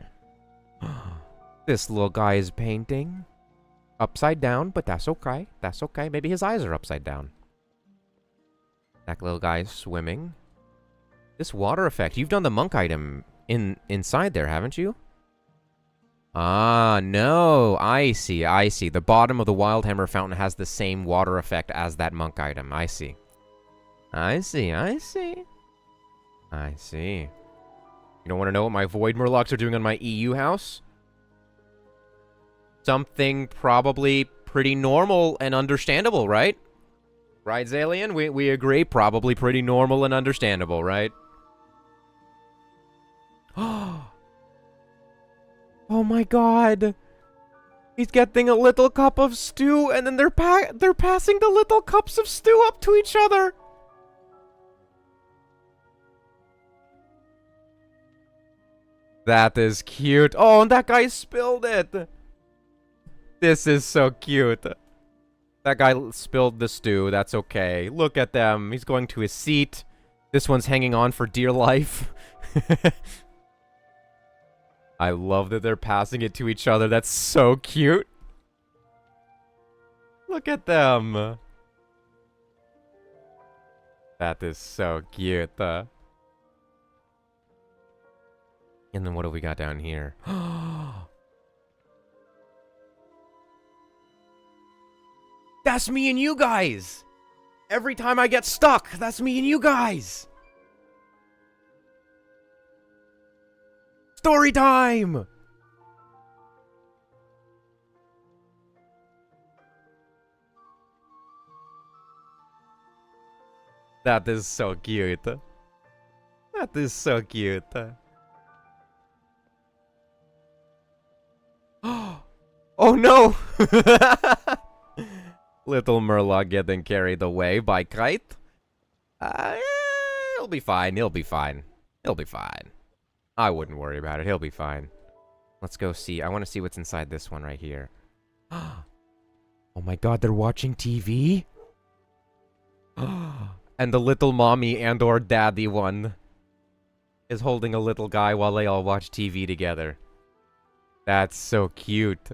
This little guy is painting. Upside down, but that's okay. That's okay. Maybe his eyes are upside down. That little guy is swimming. This water effect. You've done the monk item inside there, haven't you? Ah, no. I see. I see. The bottom of the Wildhammer fountain has the same water effect as that monk item. I see. I see. I see. I see. You don't want to know what my Void Murlocs are doing on my EU house? something probably pretty normal and understandable, right? Right, Zalian? We agree. Probably pretty normal and understandable, right? Oh my god. He's getting a little cup of stew, and then they're passing the little cups of stew up to each other. That is cute. Oh, and that guy spilled it. This is so cute. That guy spilled the stew. That's okay. Look at them. He's going to his seat. This one's hanging on for dear life. I love that they're passing it to each other. That's so cute. Look at them. That is so cute. And then what do we got down here? That's me and you guys! Every time I get stuck, that's me and you guys! Story time! That is so cute. That is so cute. Oh no! Little Murloc getting carried away by Kite. He'll be fine. He'll be fine. He'll be fine. I wouldn't worry about it. He'll be fine. Let's go see. I want to see what's inside this one right here. Oh my god, they're watching TV? And the little mommy and or daddy one is holding a little guy while they all watch TV together. That's so cute.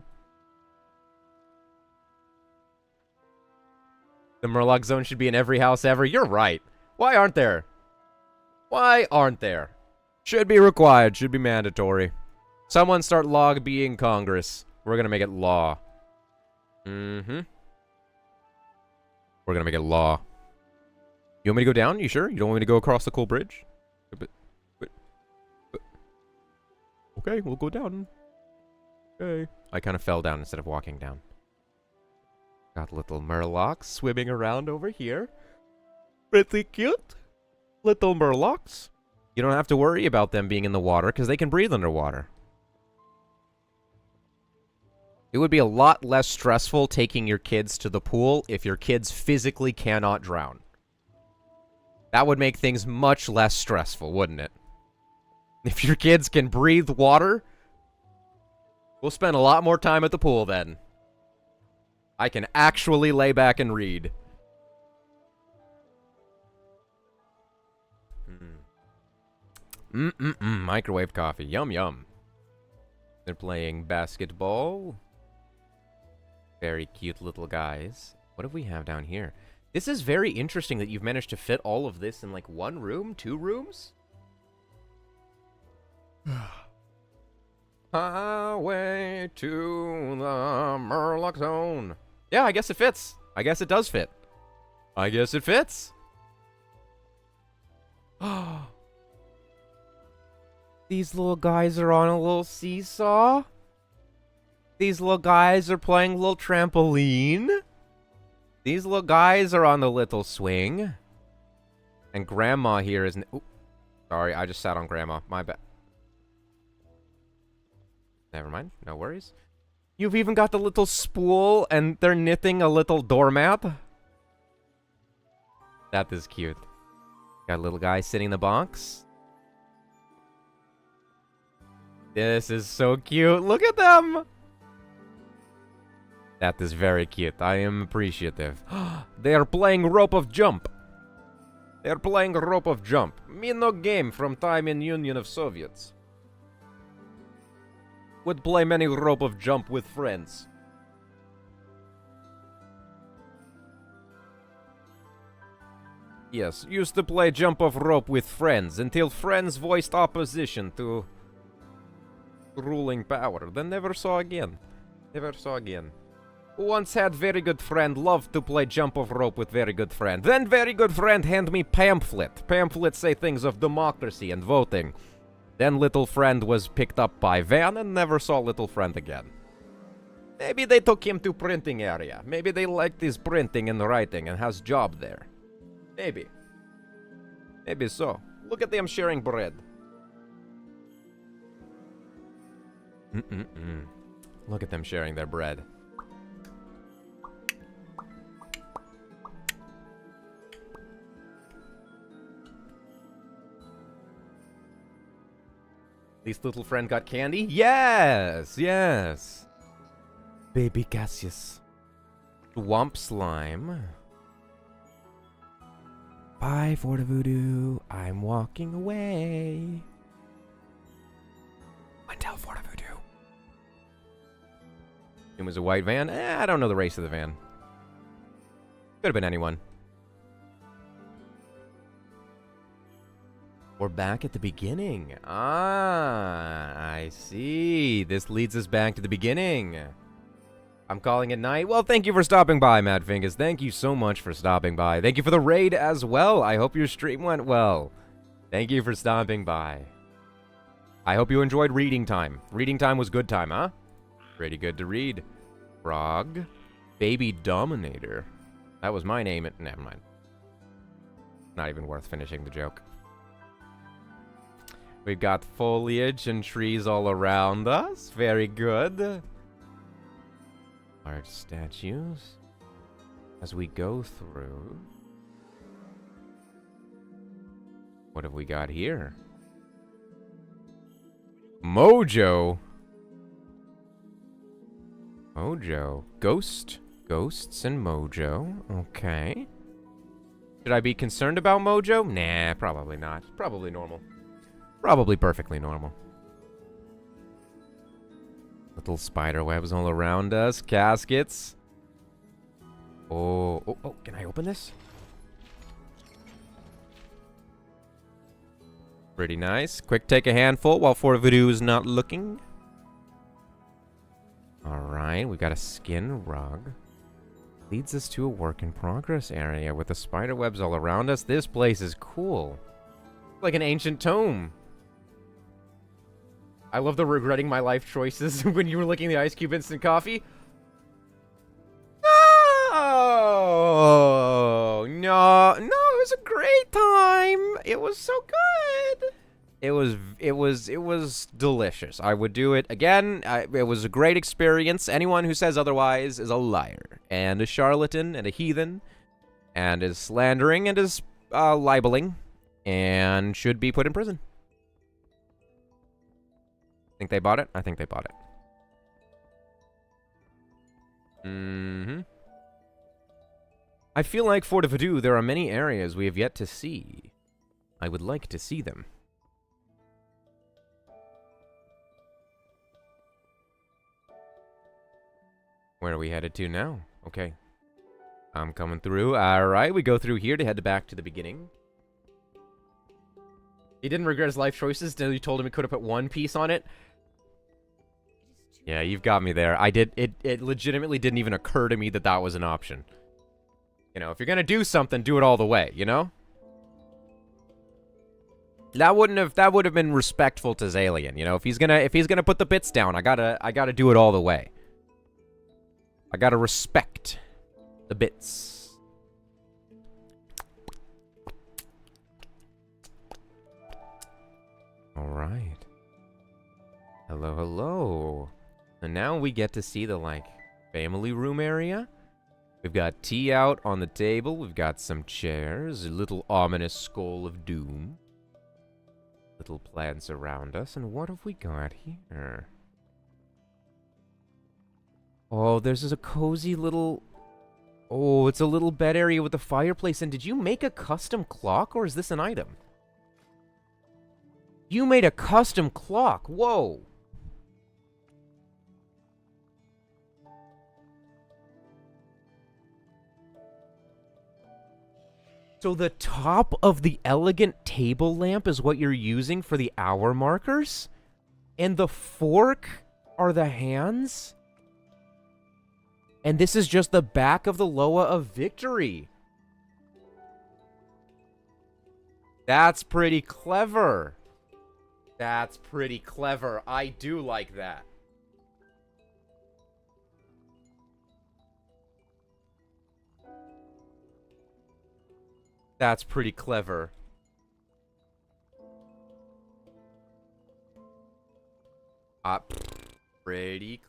The Murloc zone should be in every house ever. You're right. Why aren't there? Why aren't there? Should be required. Should be mandatory. Someone start lobbying Congress. We're gonna make it law. Mm-hmm. We're gonna make it law. You want me to go down? You sure? You don't want me to go across the cool bridge? But, okay, we'll go down. Okay. I kind of fell down instead of walking down. Got little Murlocs swimming around over here. Pretty cute. Little Murlocs. You don't have to worry about them being in the water because they can breathe underwater. It would be a lot less stressful taking your kids to the pool if your kids physically cannot drown. That would make things much less stressful, wouldn't it? If your kids can breathe water, we'll spend a lot more time at the pool then. I can actually lay back and read. Microwave coffee. Yum, yum. They're playing basketball. Very cute little guys. What do we have down here? This is very interesting that you've managed to fit all of this in, like, one room? 2 rooms? Highway to the Murloc Zone. Yeah, I guess it fits. I guess it does fit. I guess it fits. These little guys are on a little seesaw. These little guys are playing a little trampoline. These little guys are on the little swing. And Grandma here is... Ooh, sorry, I just sat on Grandma. My bad. Never mind. No worries. You've even got the little spool, and they're knitting a little doormat. That is cute. Got a little guy sitting in the box. This is so cute. Look at them. That is very cute. I am appreciative. They are playing rope of jump. They are playing rope of jump. Me no game from time in Union of Soviets. Would play many rope of jump with friends. Yes, used to play jump of rope with friends until friends voiced opposition to ruling power. Then never saw again. Never saw again. Once had very good friend, loved to play jump of rope with very good friend. Then very good friend hand me pamphlet. Pamphlets say things of democracy and voting. Then little friend was picked up by van and never saw little friend again. Maybe they took him to printing area. Maybe they liked his printing and writing and has job there. Maybe. Maybe so. Look at them sharing bread. Look at them sharing their bread. Least little friend got candy? Yes! Yes! Baby Cassius. Swamp slime. Bye, Fort of Voodoo. I'm walking away. Until Fort of Voodoo. It was a white van? I don't know the race of the van. Could have been anyone. We're back at the beginning. Ah, I see. This leads us back to the beginning. I'm calling it night. Well, thank you for stopping by, Mad Fingers. Thank you so much for stopping by. Thank you for the raid as well. I hope your stream went well. Thank you for stopping by. I hope you enjoyed reading time. Reading time was good time, huh? Pretty good to read. Frog. Baby Dominator. That was my name. Never mind. Not even worth finishing the joke. We've got foliage and trees all around us. Very good. Large statues. As we go through... What have we got here? Mojo! Mojo. Ghost. Ghosts and Mojo. Okay. Should I be concerned about Mojo? Nah, probably not. Probably normal. Probably perfectly normal. Little spider webs all around us. Caskets. Oh, can I open this? Pretty nice. Quick take a handful while Fort Voodoo is not looking. Alright, we got a skin rug. Leads us to a work in progress area with the spider webs all around us. This place is cool. Like an ancient tome. I love the regretting my life choices when you were licking the ice cube instant coffee. Oh, no, it was a great time. It was so good. It was delicious. I would do it again. It was a great experience. Anyone who says otherwise is a liar and a charlatan and a heathen and is slandering and is libeling and should be put in prison. Think they bought it? I think they bought it. I feel like for Voodoo, there are many areas we have yet to see. I would like to see them. Where are we headed to now? Okay. I'm coming through. Alright, we go through here to head back to the beginning. He didn't regret his life choices until you told him he could have put one piece on it. Yeah, you've got me there. It legitimately didn't even occur to me that that was an option. You know, if you're gonna do something, do it all the way, you know? That would have been respectful to Zalian, you know? If he's gonna put the bits down, I gotta do it all the way. I gotta respect the bits. Alright. Hello, hello. And now we get to see the, like, family room area. We've got tea out on the table. We've got some chairs. A little ominous skull of doom. Little plants around us. And what have we got here? Oh, there's a cozy little... Oh, it's a little bed area with a fireplace. And did you make a custom clock, or is this an item? You made a custom clock. Whoa. So the top of the elegant table lamp is what you're using for the hour markers? And the fork are the hands? And this is just the back of the Loa of Victory. That's pretty clever. That's pretty clever. I do like that. That's pretty clever. Pretty.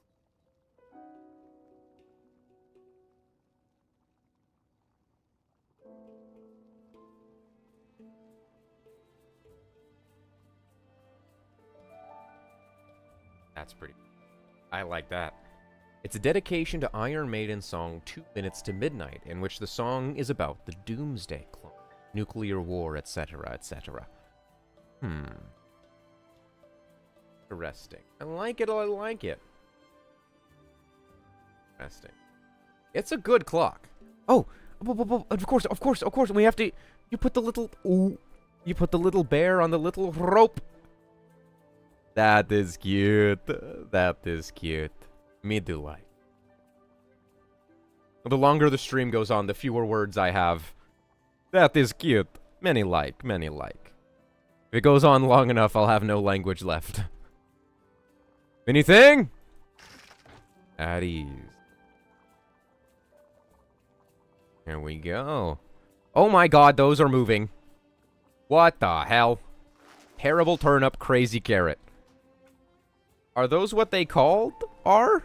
That's pretty. I like that. It's a dedication to Iron Maiden's song 2 Minutes to Midnight, in which the song is about the Doomsday Clock, nuclear war, etc., etc. Interesting. I like it, I like it. Interesting. It's a good clock. Oh, of course, we have to... You put the little... Ooh, you put the little bear on the little rope. That is cute. That is cute. Me do like. The longer the stream goes on, the fewer words I have. That is cute. Many like, many like. If it goes on long enough, I'll have no language left. Anything? At ease. Here we go. Oh my god, those are moving. What the hell? Terrible turnip, crazy carrot. Are those what they called are?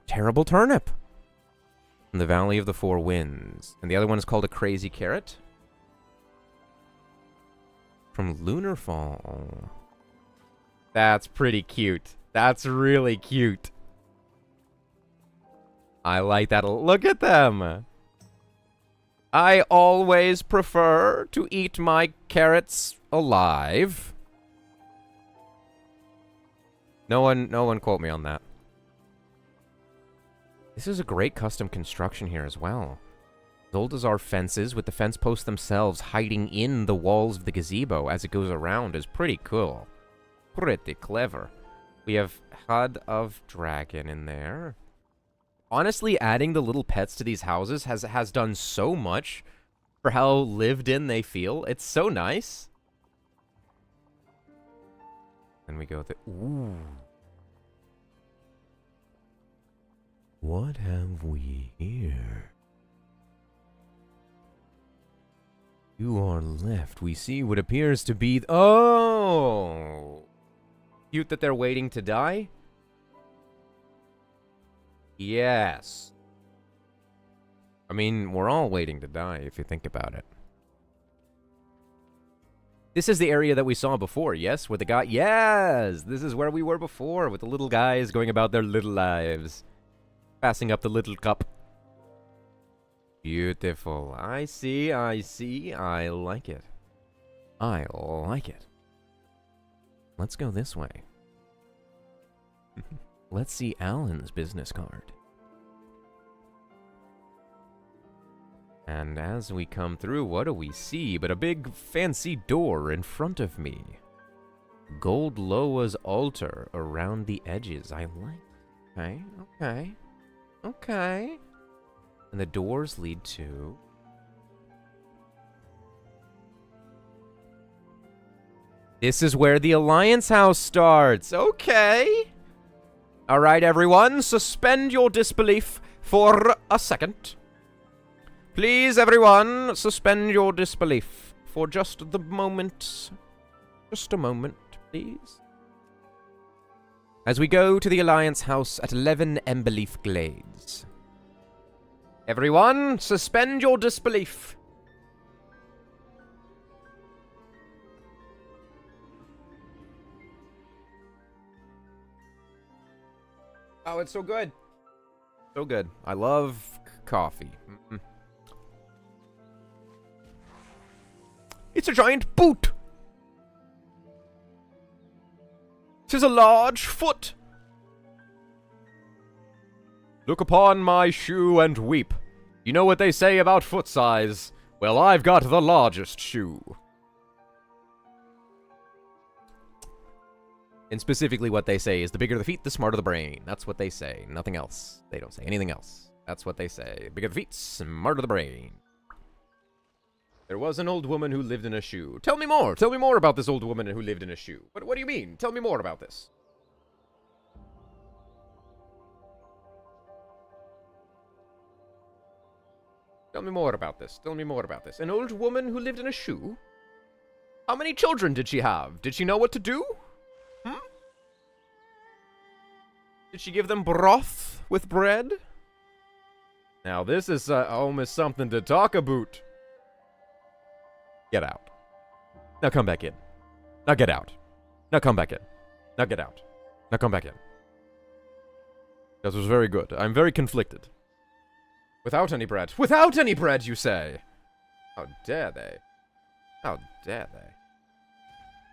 Terrible turnip. In the Valley of the Four Winds. And the other one is called a crazy carrot. From Lunarfall. That's pretty cute. That's really cute. I like that. Look at them. I always prefer to eat my carrots alive. No one quote me on that. This is a great custom construction here as well. As old as our fences, with the fence posts themselves hiding in the walls of the gazebo as it goes around, is pretty cool. Pretty clever. We have Hud of Dragon in there. Honestly, adding the little pets to these houses has done so much for how lived in they feel. It's so nice. And we go ooh. What have we here? You are left. We see what appears to be... Oh! Cute that they're waiting to die? Yes. I mean, we're all waiting to die, if you think about it. This is the area that we saw before, yes? Where the guy... Yes! This is where we were before, with the little guys going about their little lives. Passing up the little cup. Beautiful. I see, I see. I like it. I like it. Let's go this way. Let's see Alan's business card. And as we come through, what do we see but a big fancy door in front of me? Gold Loa's altar around the edges. I like. Okay. Okay. And the doors lead to... This is where the Alliance House starts. Okay. All right, everyone. Suspend your disbelief for a second. Please, everyone, suspend your disbelief for just the moment. Just a moment, please. As we go to the Alliance House at 11 Emberleaf Glades. Everyone, suspend your disbelief. Oh, it's so good. So good. I love coffee. It's a giant boot! 'Tis a large foot! Look upon my shoe and weep. You know what they say about foot size? Well, I've got the largest shoe. And specifically what they say is the bigger the feet, the smarter the brain. That's what they say. Nothing else. They don't say anything else. That's what they say. Bigger the feet, smarter the brain. There was an old woman who lived in a shoe. Tell me more. Tell me more about this old woman who lived in a shoe. What do you mean? Tell me more about this. Tell me more about this. Tell me more about this. An old woman who lived in a shoe? How many children did she have? Did she know what to do? Hmm? Did she give them broth with bread? Now this is almost something to talk about. Get out. Now come back in. Now get out. Now come back in. Now get out. Now come back in. That was very good. I'm very conflicted. Without any bread. Without any bread, you say? How dare they? How dare they?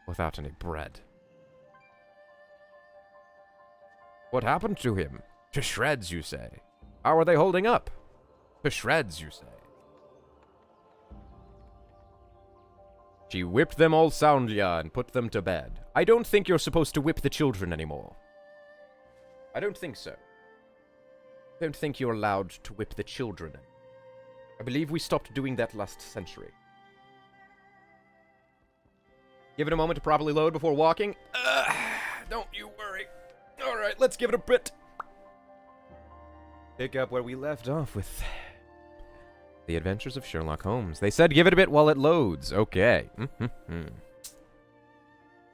Without any bread. What happened to him? To shreds, you say? How are they holding up? To shreds, you say? She whipped them all soundly and put them to bed. I don't think you're supposed to whip the children anymore. I don't think so. I don't think you're allowed to whip the children. I believe we stopped doing that last century. Give it a moment to properly load before walking. Don't you worry. Alright, let's give it a bit. Pick up where we left off with The Adventures of Sherlock Holmes. They said give it a bit while it loads. Okay.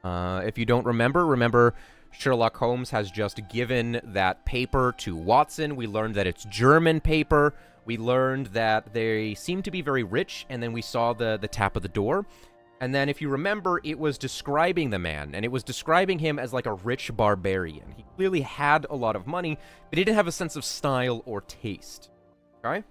If you don't remember Sherlock Holmes has just given that paper to Watson. We learned that it's German paper. We learned that they seem to be very rich, and then we saw the tap of the door. And then, if you remember, it was describing the man, and it was describing him as like a rich barbarian. He clearly had a lot of money, but he didn't have a sense of style or taste. Okay?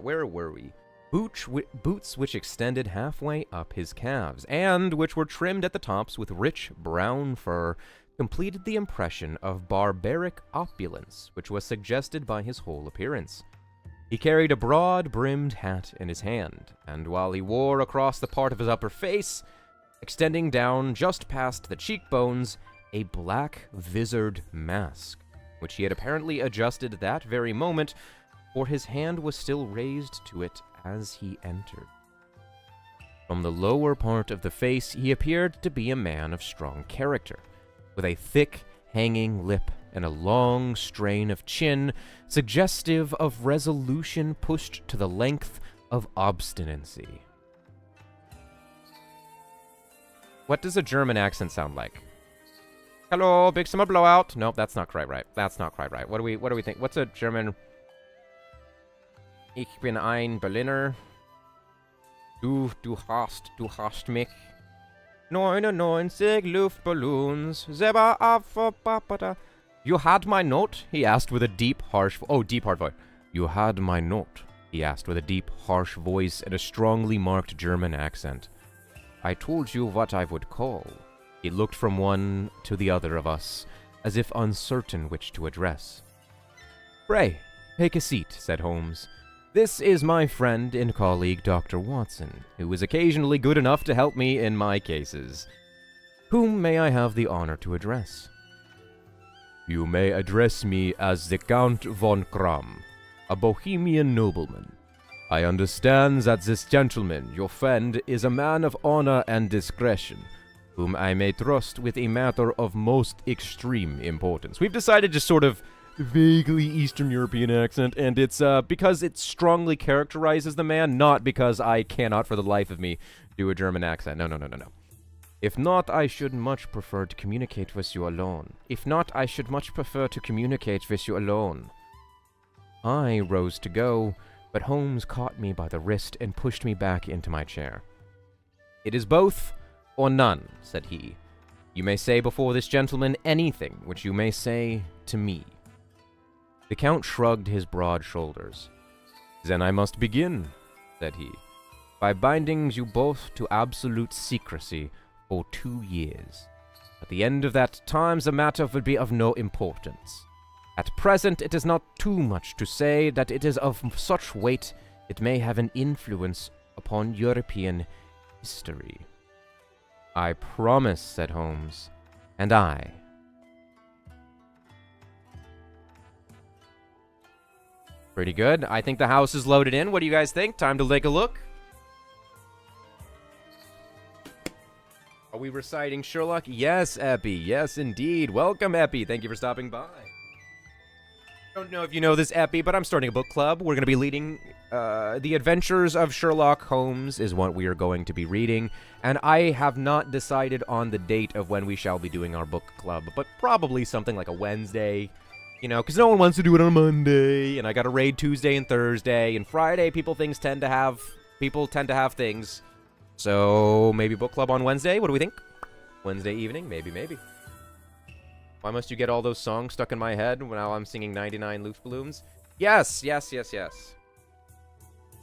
Where were we? Boots which extended halfway up his calves, and which were trimmed at the tops with rich brown fur, completed the impression of barbaric opulence, which was suggested by his whole appearance. He carried a broad-brimmed hat in his hand, and while he wore across the part of his upper face, extending down just past the cheekbones, a black visored mask, which he had apparently adjusted that very moment, for his hand was still raised to it as he entered. From the lower part of the face, he appeared to be a man of strong character, with a thick, hanging lip and a long strain of chin, suggestive of resolution pushed to the length of obstinacy. What does a German accent sound like? Hello, big summer blowout. Nope, that's not quite right. That's not quite right. What do we think? What's a German? Ich bin ein Berliner. Du hast mich. 99 Luftballons. Selber ab. You had my note? He asked with a deep, harsh... hard voice. You had my note? He asked with a deep, harsh voice and a strongly marked German accent. I told you what I would call. He looked from one to the other of us, as if uncertain which to address. Pray, take a seat, said Holmes. This is my friend and colleague, Dr. Watson, who is occasionally good enough to help me in my cases. Whom may I have the honor to address? You may address me as the Count von Kram, a Bohemian nobleman. I understand that this gentleman, your friend, is a man of honor and discretion, whom I may trust with a matter of most extreme importance. We've decided to sort of vaguely Eastern European accent, and it's because it strongly characterizes the man, not because I cannot for the life of me do a German accent. No. If not, I should much prefer to communicate with you alone. I rose to go, but Holmes caught me by the wrist and pushed me back into my chair. It is both or none, said he. You may say before this gentleman anything which you may say to me. The Count shrugged his broad shoulders. Then I must begin, said he, by binding you both to absolute secrecy for 2 years. At the end of that time, the matter will be of no importance. At present, it is not too much to say that it is of such weight it may have an influence upon European history. I promise, said Holmes, and I. Pretty good. I think the house is loaded in. What do you guys think? Time to take a look. Are we reciting Sherlock? Yes, Epi. Yes, indeed. Welcome, Epi. Thank you for stopping by. don't know if you know this, Epi, but I'm starting a book club. We're going to be leading The Adventures of Sherlock Holmes is what we are going to be reading. And I have not decided on the date of when we shall be doing our book club, but probably something like a Wednesday, you know, because no one wants to do it on a Monday, and I got to raid Tuesday and Thursday, and Friday people tend to have things. So maybe book club on Wednesday. What do we think? Wednesday evening? Maybe. Why must you get all those songs stuck in my head while I'm singing 99 Luftballons? Yes.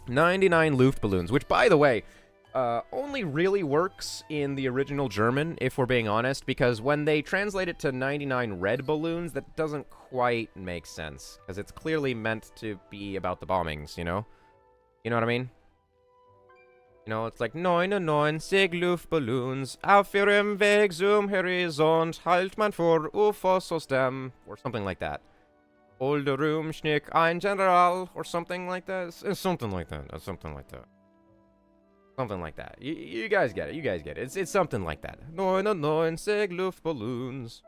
99 Luftballons, which, by the way, only really works in the original German, if we're being honest, because when they translate it to 99 red balloons, that doesn't quite make sense, because it's clearly meant to be about the bombings, you know? You know what I mean? You know, it's like 99 Luftballons auf ihrem Weg zum Horizont halt man vor UFOs aus dem, or something like that. Older Room Schnick ein General, or something like that. Something like that. Something like that. You guys get it. It's something like that. 99 Luftballons.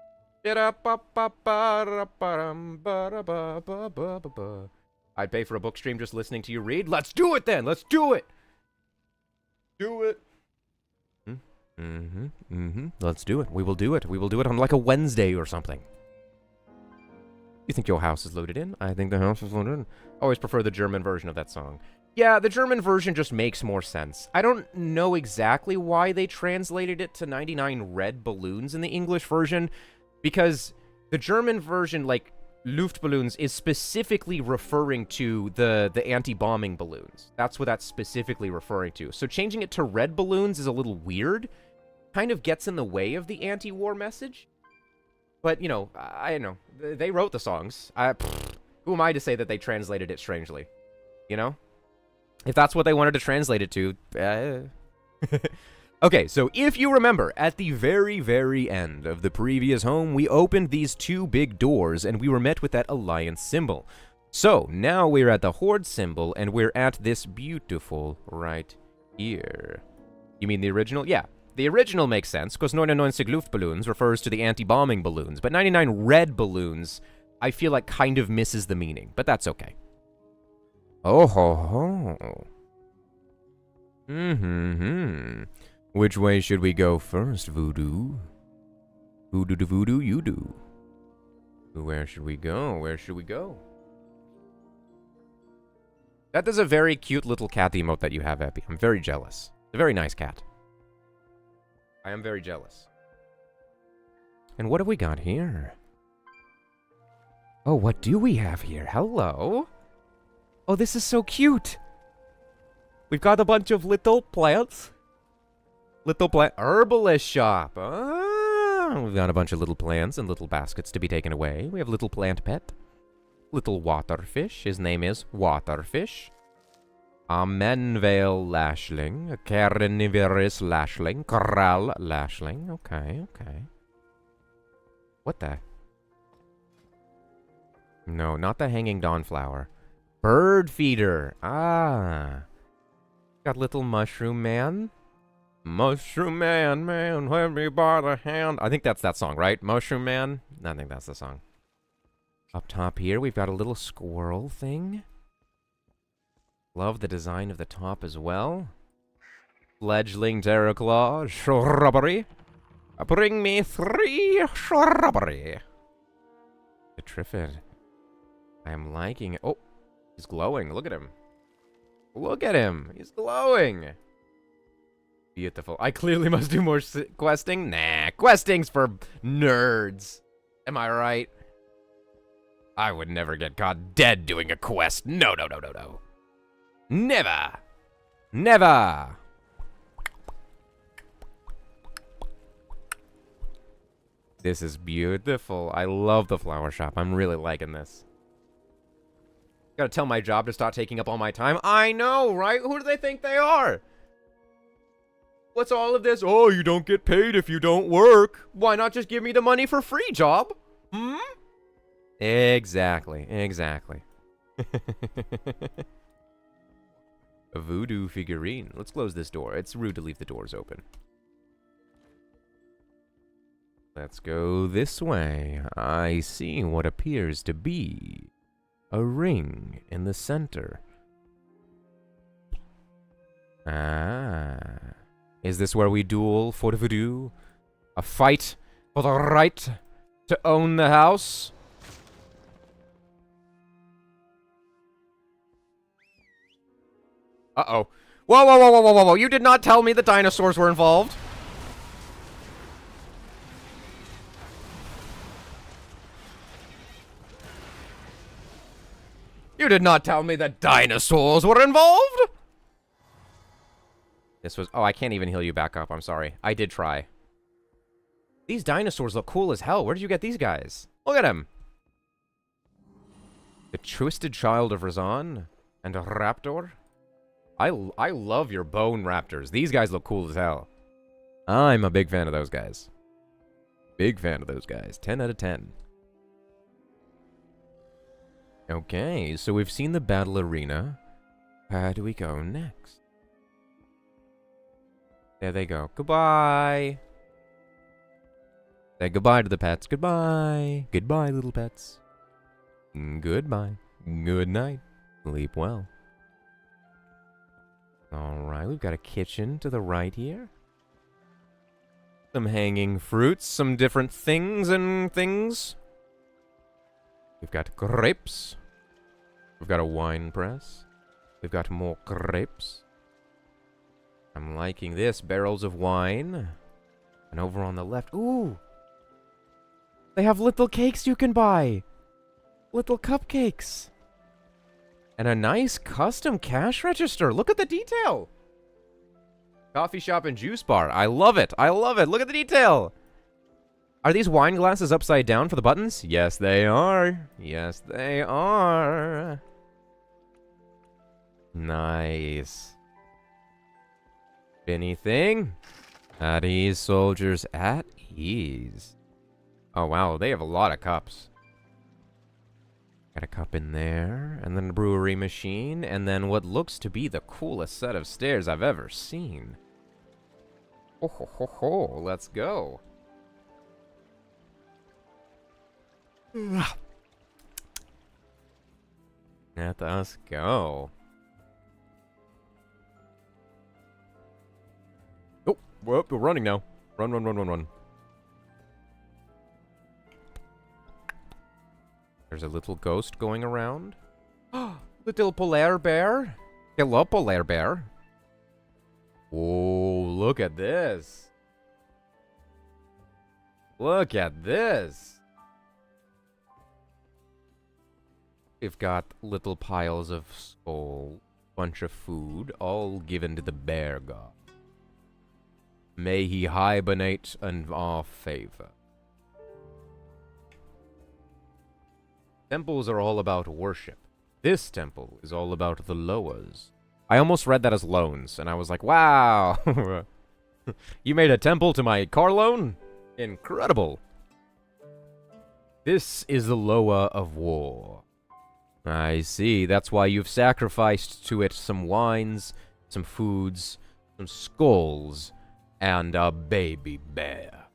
I'd pay for a book stream just listening to you read. Let's do it then. Let's do it. Do it. Let's do it. We will do it. We will do it on like a Wednesday or something. You think your house is loaded in? I think the house is loaded in. Always prefer the German version of that song. Yeah, the German version just makes more sense. I don't know exactly why they translated it to 99 red balloons in the English version, because the German version, like, Luftballons, is specifically referring to the anti-bombing balloons. That's what that's specifically referring to. So changing it to red balloons is a little weird. Kind of gets in the way of the anti-war message. But, you know, I know. They wrote the songs. Who am I to say that they translated it strangely? You know? If that's what they wanted to translate it to, Okay, so if you remember, at the very, very end of the previous home, we opened these two big doors, and we were met with that alliance symbol. So, now we're at the horde symbol, and we're at this beautiful right here. You mean the original? Yeah, the original makes sense, because 99 Luftballons refers to the anti-bombing balloons, but 99 red balloons, I feel like kind of misses the meaning, but that's okay. Oh ho ho. Which way should we go first, Voodoo? Voodoo to Voodoo, you do. Where should we go? Where should we go? That is a very cute little cat emote that you have, Epi. I'm very jealous. It's a very nice cat. I am very jealous. And what have we got here? Oh, what do we have here? Hello? Oh, this is so cute. We've got a bunch of little plants. Little plant herbalist shop. Ah, we've got a bunch of little plants and little baskets to be taken away. We have little plant pet. Little waterfish. His name is Waterfish. A Menvale Lashling. A Carnivorous Lashling. Corral Lashling. Okay. What the? No, not the hanging dawnflower. Bird feeder. Ah. Got little mushroom man. Mushroom man, hold me by the hand. I think that's that song, right? Mushroom man? I think that's the song. Up top here, we've got a little squirrel thing. Love the design of the top as well. Fledgling Terraclaw, shrubbery. Bring me 3 shrubbery. The Triffid. I am liking it. Oh, he's glowing. Look at him. Look at him. He's glowing. Beautiful. I clearly must do more questing. Nah, questing's for nerds. Am I right? I would never get caught dead doing a quest. No. Never. This is beautiful. I love the flower shop. I'm really liking this. Gotta tell my job to stop taking up all my time. I know, right? Who do they think they are? What's all of this? Oh, you don't get paid if you don't work. Why not just give me the money for free, job? Exactly. A voodoo figurine. Let's close this door. It's rude to leave the doors open. Let's go this way. I see what appears to be a ring in the center. Ah. Is this where we duel for the voodoo? A fight for the right to own the house? Uh-oh. Whoa, whoa, whoa, whoa, whoa, whoa, whoa. You did not tell me the dinosaurs were involved. You did not tell me that dinosaurs were involved. This was... Oh, I can't even heal you back up. I'm sorry. I did try. These dinosaurs look cool as hell. Where did you get these guys? Look at him. The Twisted Child of Razan and a Raptor. I love your bone raptors. These guys look cool as hell. I'm a big fan of those guys. Big fan of those guys. 10 out of 10. Okay, so we've seen the battle arena. Where do we go next? There they go. Goodbye. Say goodbye to the pets. Goodbye. Goodbye, little pets. Goodbye. Good night. Sleep well. Alright, we've got a kitchen to the right here. Some hanging fruits, some different things and things. We've got grapes. We've got a wine press. We've got more grapes. I'm liking this. Barrels of wine. And over on the left... Ooh! They have little cakes you can buy! Little cupcakes! And a nice custom cash register. Look at the detail! Coffee shop and juice bar. I love it! I love it! Look at the detail! Are these wine glasses upside down for the buttons? Yes, they are. Yes, they are. Nice. Anything? At ease, soldiers. At ease. Oh, wow. They have a lot of cups. Got a cup in there. And then a brewery machine. And then what looks to be the coolest set of stairs I've ever seen. Oh, ho, ho, ho. Let's go. Let us go. Oh, we're running now. Run, run, run, run, run. There's a little ghost going around. Little polar bear. Hello, polar bear. Oh, look at this. Look at this. We've got little piles of skull, bunch of food, all given to the bear god. May he hibernate in our favor. Temples are all about worship. This temple is all about the Loas. I almost read that as loans, and I was like, wow! You made a temple to my car loan? Incredible! This is the Loa of War. I see. That's why you've sacrificed to it some wines, some foods, some skulls, and a baby bear.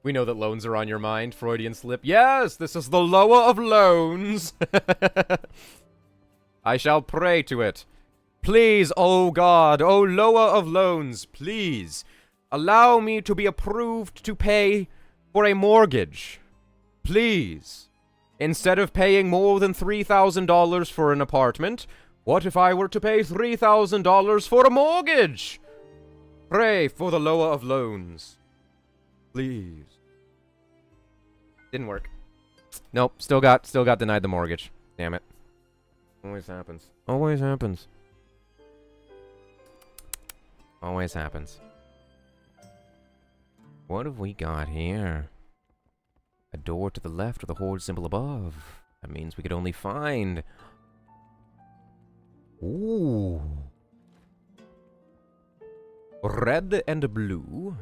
We know that loans are on your mind, Freudian slip. Yes, this is the Loa of Loans. I shall pray to it. Please, O God, O Loa of Loans, please, allow me to be approved to pay for a mortgage. Please. Instead of paying more than $3,000 for an apartment, what if I were to pay $3,000 for a mortgage? Pray for the Loa of Loans. Please. Didn't work. Nope, still got denied the mortgage. Damn it. Always happens. Always happens. Always happens. What have we got here? A door to the left with a horde symbol above. That means we could only find... Ooh. Red and blue.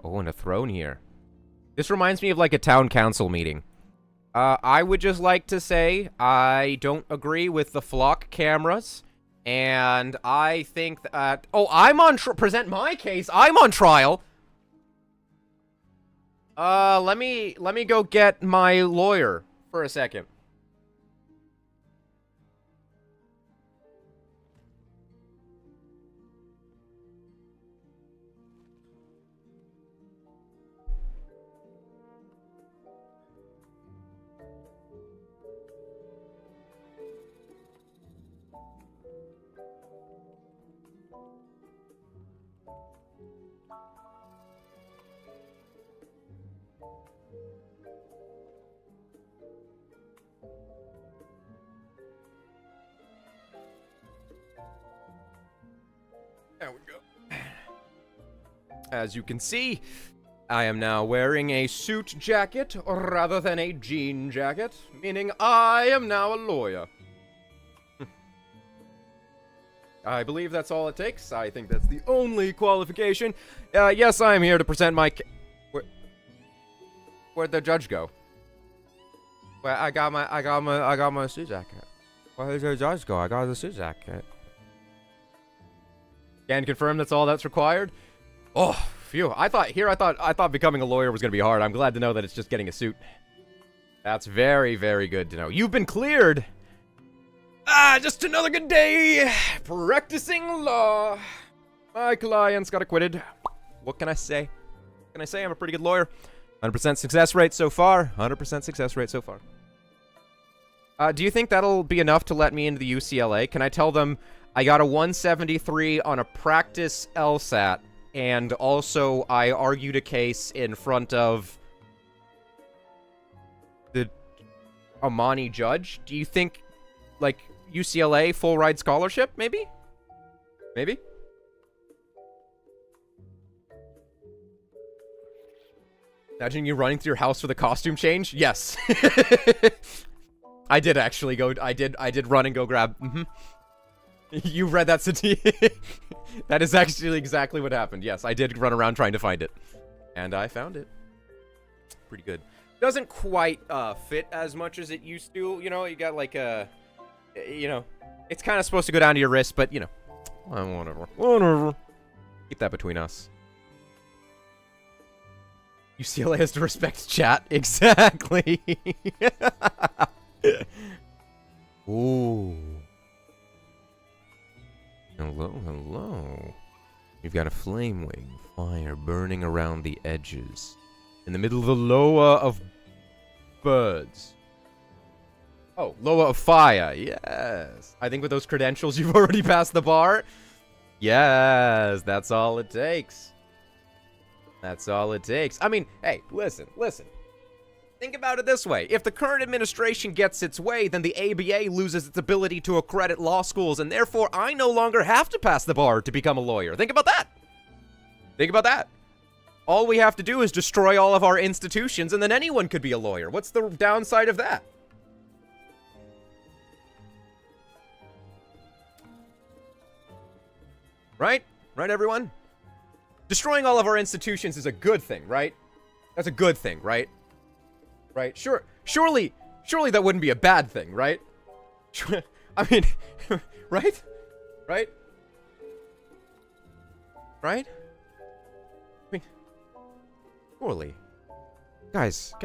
Oh, and a throne here. This reminds me of like a town council meeting. I would just like to say I don't agree with the flock cameras. And I think that... Oh, I'm on... Present my case. I'm on trial. Let me go get my lawyer for a second. There we go. As you can see, I am now wearing a suit jacket rather than a jean jacket, meaning I am now a lawyer. I believe that's all it takes. I think that's the only qualification. Yes, I am here to present my Where'd the judge go? Well, I got my suit jacket. Where'd the judge go? I got the suit jacket. Can confirm that's all that's required. Oh, phew. I thought becoming a lawyer was gonna be hard. I'm glad to know that it's just getting a suit. That's very, very good to know. You've been cleared. Just another good day practicing law. My clients got acquitted. What can I say? What can I say? I'm a pretty good lawyer. 100% success rate so far. 100% success rate so far. Do you think that'll be enough to let me into the UCLA? Can I tell them I got a 173 on a practice LSAT, and also I argued a case in front of the Amani judge? Do you think, like, UCLA full ride scholarship, maybe? Maybe? Imagine you running through your house with a costume change? Yes. I did actually go, I did run and go grab, You read that That is actually exactly what happened. Yes, I did run around trying to find it. And I found it. Pretty good. Doesn't quite fit as much as it used to. You know, you got like a... You know, it's kind of supposed to go down to your wrist, but, you know. Whatever. Whatever. Keep that between us. UCLA has to respect chat. Exactly. Ooh. Hello, hello. You've got a flame wing fire burning around the edges. In the middle of the Loa of birds. Oh, Loa of fire. Yes. I think with those credentials, you've already passed the bar. Yes, that's all it takes. That's all it takes. I mean, hey, listen. Think about it this way. If the current administration gets its way, then the ABA loses its ability to accredit law schools, and therefore I no longer have to pass the bar to become a lawyer. Think about that. Think about that. All we have to do is destroy all of our institutions, and then anyone could be a lawyer. What's the downside of that? Right? Right, everyone? Destroying all of our institutions is a good thing, right? That's a good thing, right? Right? Surely that wouldn't be a bad thing, right? I mean, right? Right? Right? I mean, surely. Guys,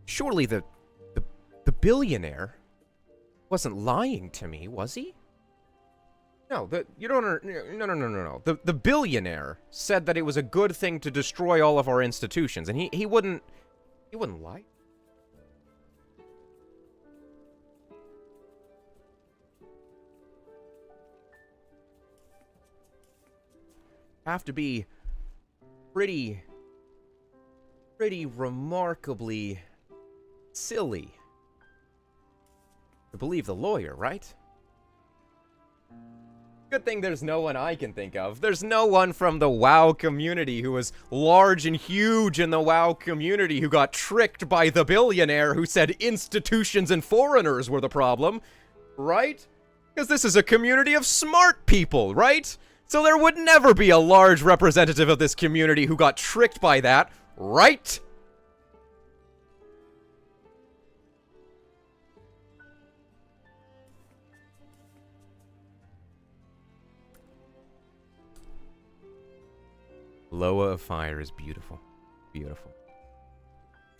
surely the billionaire wasn't lying to me, was he? No, no. The billionaire said that it was a good thing to destroy all of our institutions, and he wouldn't lie. Have to be pretty remarkably silly to believe the lawyer, right? Good thing there's no one I can think of. There's no one from the WoW community who was large and huge in the WoW community who got tricked by the billionaire who said institutions and foreigners were the problem, right? Because this is a community of smart people, right? So there would never be a large representative of this community who got tricked by that, right? Loa of Fire is beautiful. Beautiful.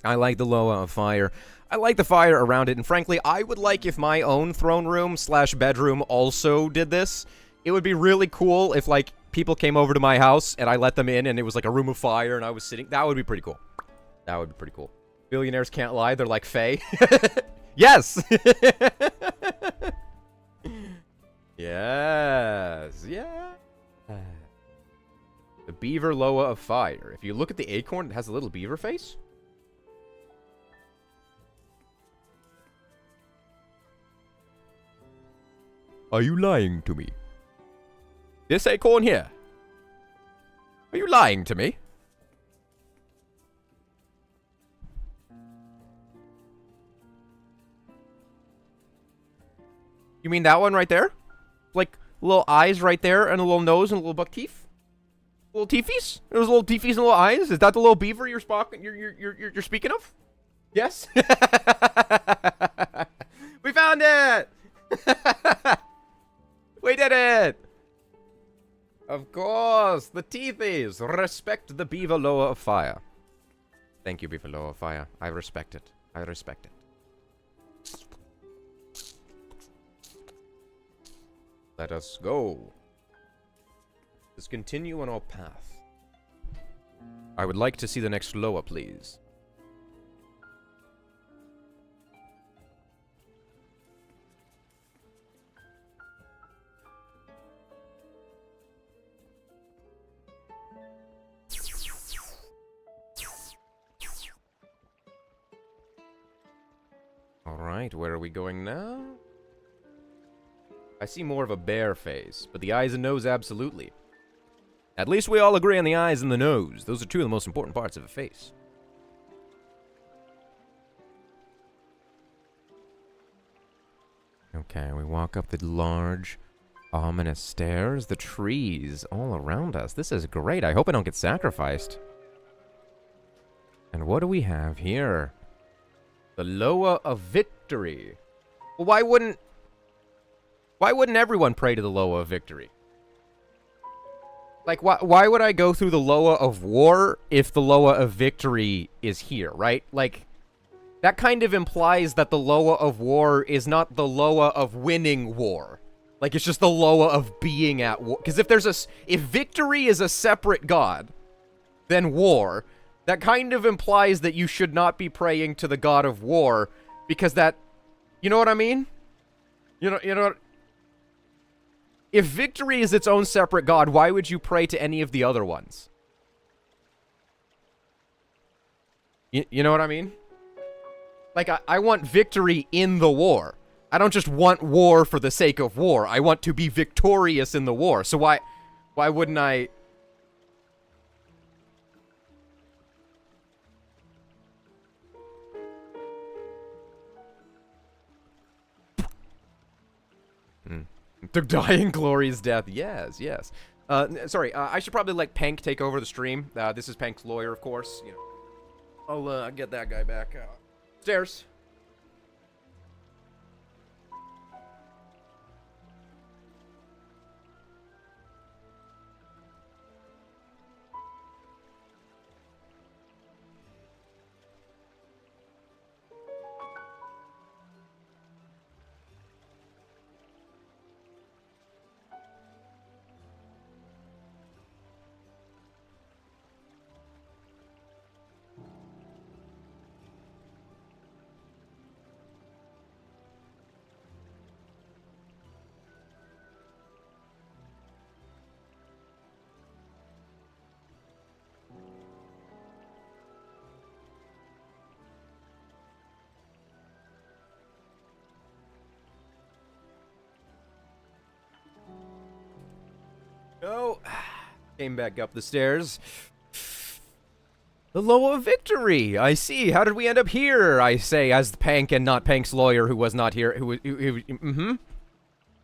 I like the Loa of Fire. I like the fire around it, and frankly, I would like if my own throne room slash bedroom also did this. It would be really cool if, like, people came over to my house and I let them in and it was like a room of fire and I was sitting. That would be pretty cool. That would be pretty cool. Billionaires can't lie. They're like Faye. Yes! Yes. Yeah. The Beaver Loa of Fire. If you look at the acorn, it has a little beaver face. Are you lying to me? This acorn here. Are you lying to me? You mean that one right there? Like, little eyes right there, and a little nose, and a little buck teeth? Little teethies? There's little teethies and little eyes? Is that the little beaver you're speaking of? Yes? We found it! We did it! Of course, the teethies! Respect the Beaver Loa of Fire. Thank you, Beaver Loa of Fire. I respect it. I respect it. Let us go. Let's continue on our path. I would like to see the next Loa, please. Alright, where are we going now? I see more of a bear face, but the eyes and nose absolutely. At least we all agree on the eyes and the nose. Those are two of the most important parts of a face. Okay, we walk up the large, ominous stairs. The trees all around us. This is great. I hope I don't get sacrificed. And what do we have here? The Loa of Victory. Well, why wouldn't everyone pray to the Loa of Victory? Like, why would I go through the Loa of War if the Loa of Victory is here, right? Like, that kind of implies that the Loa of War is not the Loa of winning war. Like, it's just the Loa of being at war. Because if Victory is a separate god than War, that kind of implies that you should not be praying to the god of War, because that, you know what I mean? You know. If Victory is its own separate god, why would you pray to any of the other ones? You know what I mean? Like, I want victory in the war. I don't just want war for the sake of war. I want to be victorious in the war. So why wouldn't I... To die in glorious death. Yes, yes. Sorry, I should probably let Pank take over the stream. This is Pank's lawyer, of course. You know, I'll get that guy back. Stairs. No. Came back up the stairs. The Loa of Victory. I see. How did we end up here? I say, as Pank and not Pank's lawyer, who was not here.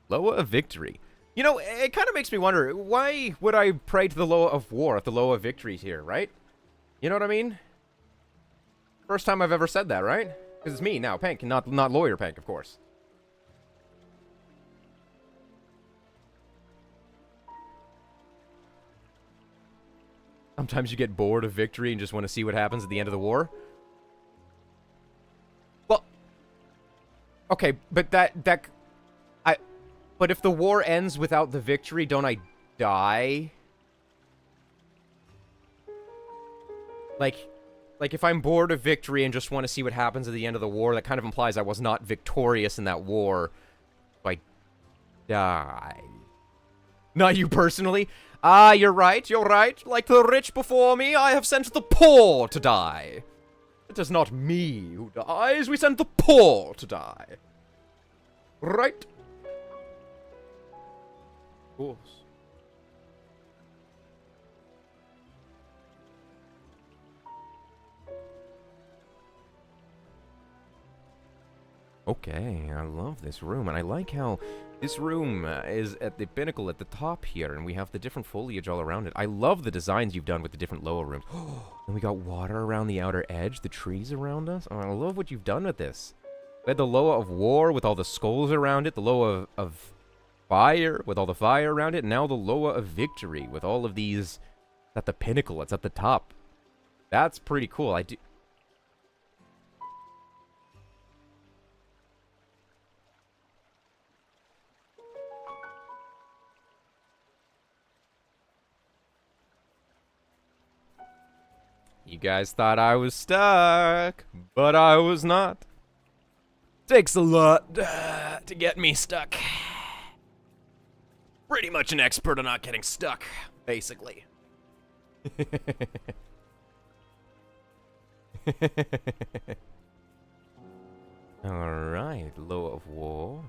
Loa of Victory. You know, it kind of makes me wonder, why would I pray to the Loa of War if the Loa of Victory's here, right? You know what I mean? First time I've ever said that, right? Because it's me now, Pank, not lawyer Pank, of course. Sometimes you get bored of victory and just want to see what happens at the end of the war. Well, okay, but but if the war ends without the victory, don't I die? Like if I'm bored of victory and just want to see what happens at the end of the war, that kind of implies I was not victorious in that war. So I die. Not you personally. Ah, you're right. Like the rich before me, I have sent the poor to die. It is not me who dies, we send the poor to die. Right? Of course. Okay, I love this room, and I like how this room is at the pinnacle at the top here, and we have the different foliage all around it. I love the designs you've done with the different lower rooms. And we got water around the outer edge, the trees around us. Oh, I love what you've done with this. We had the Loa of War with all the skulls around it, the Loa of Fire with all the fire around it, and now the Loa of Victory with all of these at the pinnacle. It's at the top. That's pretty cool. I do... You guys thought I was stuck, but I was not. Takes a lot to get me stuck. Pretty much an expert on not getting stuck, basically. Alright, Loa of War.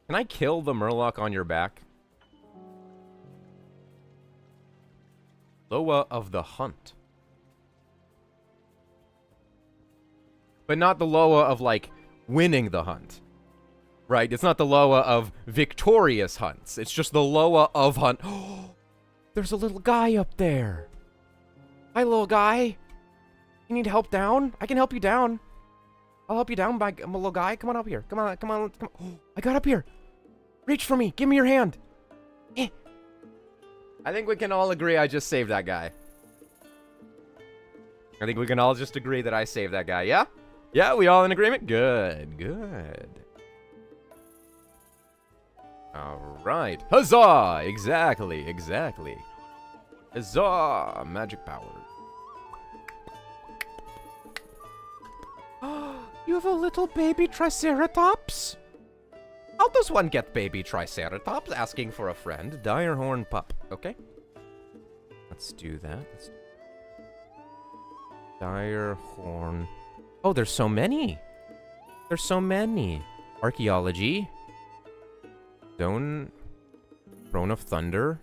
Can I kill the Murloc on your back? Loa of the Hunt. But not the Loa of, like, winning the hunt. Right? It's not the Loa of victorious hunts. It's just the Loa of hunt. Oh, there's a little guy up there. Hi, little guy. You need help down? I can help you down. I'll help you down, my little guy. Come on up here. Come on. Oh, I got up here. Reach for me. Give me your hand. Eh. I think we can all agree I just saved that guy. I think we can all just agree that I saved that guy, yeah? Yeah, we all in agreement? Good, good. Alright. Huzzah! Exactly. Huzzah! Magic power. You have a little baby Triceratops? How does one get baby Triceratops? Asking for a friend. Direhorn pup. Okay. Let's do that. Direhorn. Oh, there's so many. Archaeology. Throne of Thunder.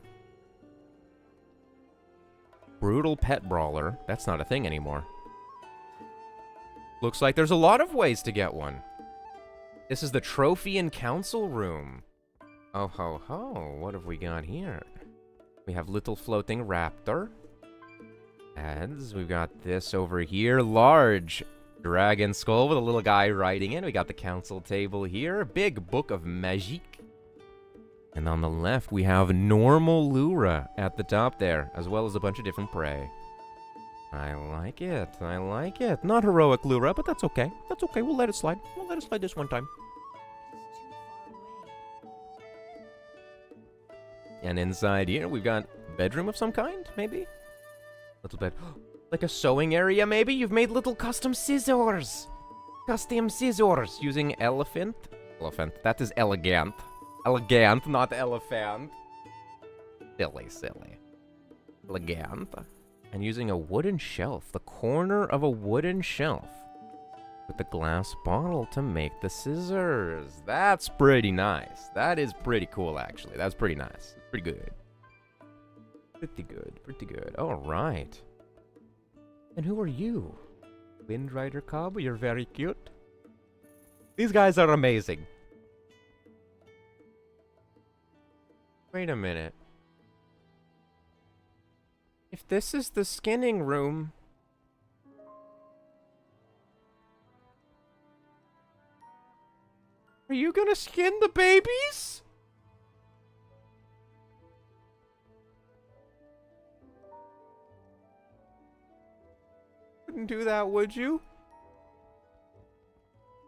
Brutal Pet Brawler. That's not a thing anymore. Looks like there's a lot of ways to get one. This is the Trophy and Council Room. Oh ho ho, what have we got here? We have Little Floating Raptor. Heads, we've got this over here. Large Dragon Skull with a little guy riding in. We got the Council Table here. Big Book of Magique. And on the left, we have Normal Lura at the top there, as well as a bunch of different prey. I like it. Not heroic Lura, but that's okay. We'll let it slide. This one time. And inside here, we've got bedroom of some kind, maybe? Little bit. Like a sewing area, maybe? You've made little custom scissors. Using elephant. That is elegant. Elegant, not elephant. Silly. Elegant. And using a wooden shelf. The corner of a wooden shelf. With the glass bottle to make the scissors. That's pretty nice. That is pretty cool, actually. That's pretty nice. Pretty good. Pretty good. Alright. And who are you? Windrider Cobb, you're very cute. These guys are amazing. Wait a minute. If this is the skinning room... Are you gonna skin the babies? wouldn't do that, would you?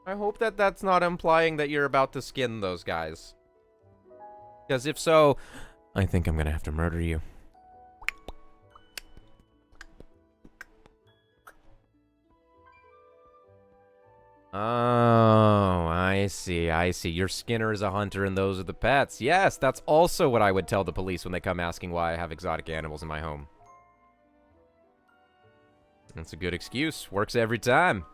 I hope that that's not implying that you're about to skin those guys. Because if so, I think I'm gonna have to murder you. Oh, I see, I see. Your Skinner is a hunter and those are the pets. Yes, that's also what I would tell the police when they come asking why I have exotic animals in my home. That's a good excuse. Works every time.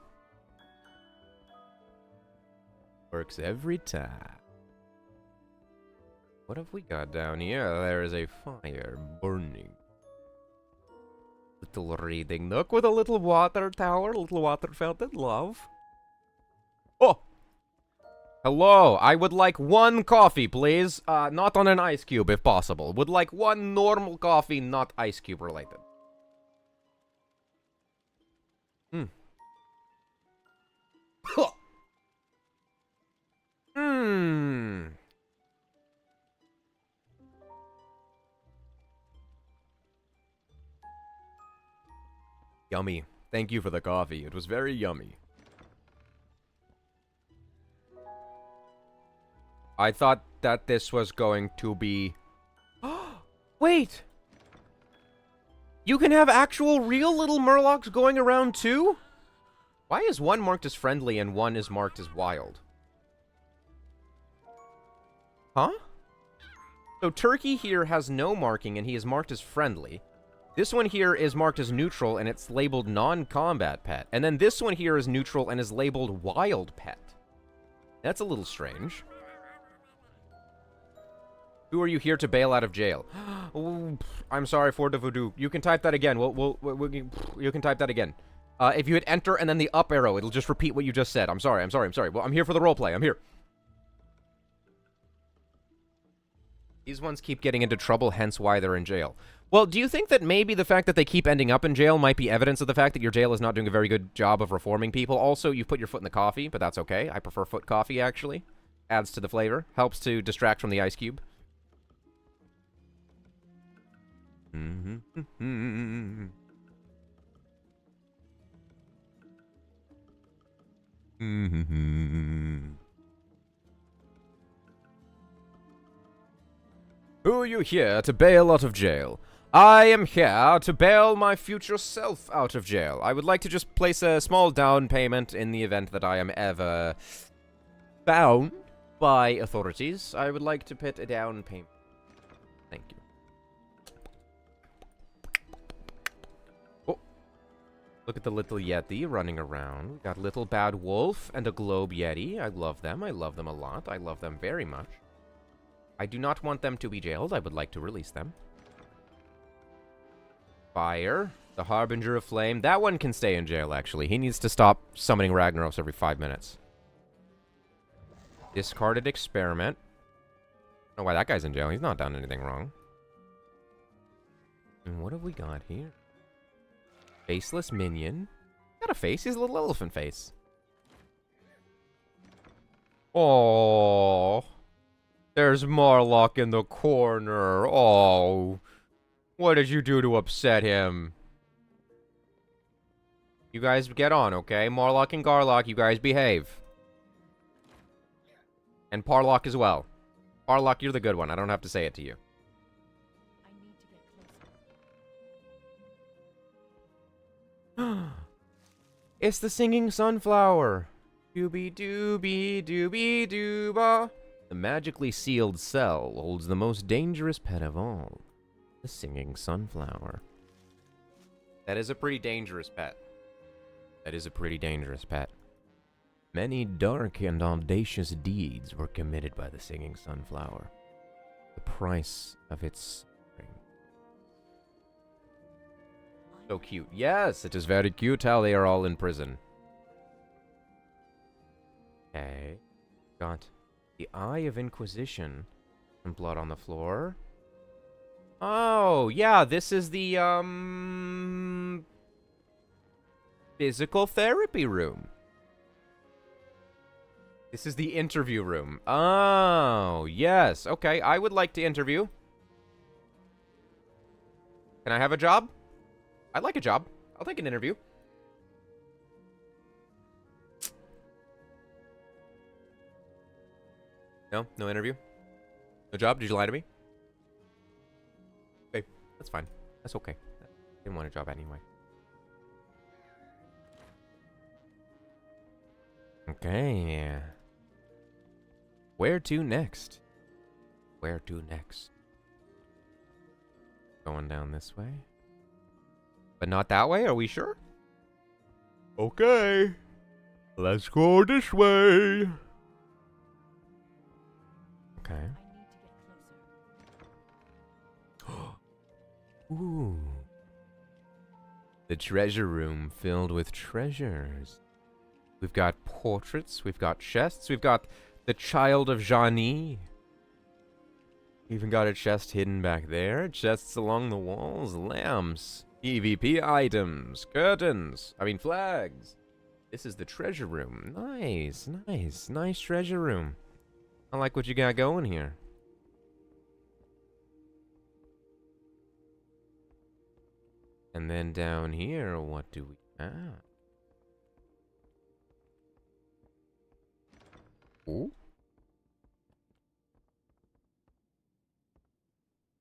Works every time. What have we got down here? There is a fire burning. Little reading nook with a little water tower, a little water fountain, love. Oh! Hello, I would like one coffee, please. Not on an ice cube, if possible. Would like one normal coffee, not ice cube related. Hmm. Hmm. Yummy. Thank you for the coffee. It was very yummy. I thought that this was going to be... Wait! You can have actual real little murlocs going around too? Why is one marked as friendly and one is marked as wild? Huh? So Turkey here has no marking and he is marked as friendly. This one here is marked as neutral and it's labeled non-combat pet. And then this one here is neutral and is labeled wild pet. That's a little strange. Who are you here to bail out of jail? Oh, I'm sorry for the voodoo. You can type that again. You can type that again. If you hit enter and then the up arrow, it'll just repeat what you just said. I'm sorry. Well, I'm here for the roleplay. I'm here. These ones keep getting into trouble, hence why they're in jail. Well, do you think that maybe the fact that they keep ending up in jail might be evidence of the fact that your jail is not doing a very good job of reforming people? Also, you've put your foot in the coffee, but that's okay. I prefer foot coffee, actually. Adds to the flavor. Helps to distract from the ice cube. Who are you here to bail out of jail? I am here to bail my future self out of jail. I would like to just place a small down payment in the event that I am ever found by authorities. I would like to put a down payment. Thank you. Oh. Look at the little Yeti running around. We got a little bad wolf and a globe Yeti. I love them. I love them a lot. I love them very much. I do not want them to be jailed. I would like to release them. Fire. The Harbinger of Flame. That one can stay in jail, actually. He needs to stop summoning Ragnaros every 5 minutes. Discarded Experiment. I don't know why that guy's in jail. He's not done anything wrong. And what have we got here? Faceless Minion. Got a face. He's a little elephant face. Oh. There's Marlock in the corner. Oh. What did you do to upset him? You guys get on, okay? Marlock and Garlock, you guys behave. And Parlock as well. Parlock, you're the good one. I don't have to say it to you. I need to get closer. It's the singing sunflower. Dooby dooby dooby dooba. The magically sealed cell holds the most dangerous pet of all. The singing sunflower. That is a pretty dangerous pet. That is a pretty dangerous pet. Many dark and audacious deeds were committed by the singing sunflower. The price of its suffering. So cute. Yes, it is very cute how they are all in prison. Okay. Got the Eye of Inquisition. Some blood on the floor. Oh, yeah, this is the, physical therapy room. This is the interview room. Oh, yes. Okay, I would like to interview. Can I have a job? I'd like a job. I'll take an interview. No? No interview? No job? Did you lie to me? Okay, that's fine. That's okay. Didn't want a job anyway. Okay. Where to next? Where to next? Going down this way? But not that way? Are we sure? Okay. Let's go this way. Okay. I need to get closer. Ooh. The treasure room filled with treasures. We've got portraits, we've got chests, we've got the child of Jani. Even got a chest hidden back there, chests along the walls, lamps, PvP items, curtains, flags. This is the treasure room. Nice treasure room. I like what you got going here. And then down here, what do we have? Ooh.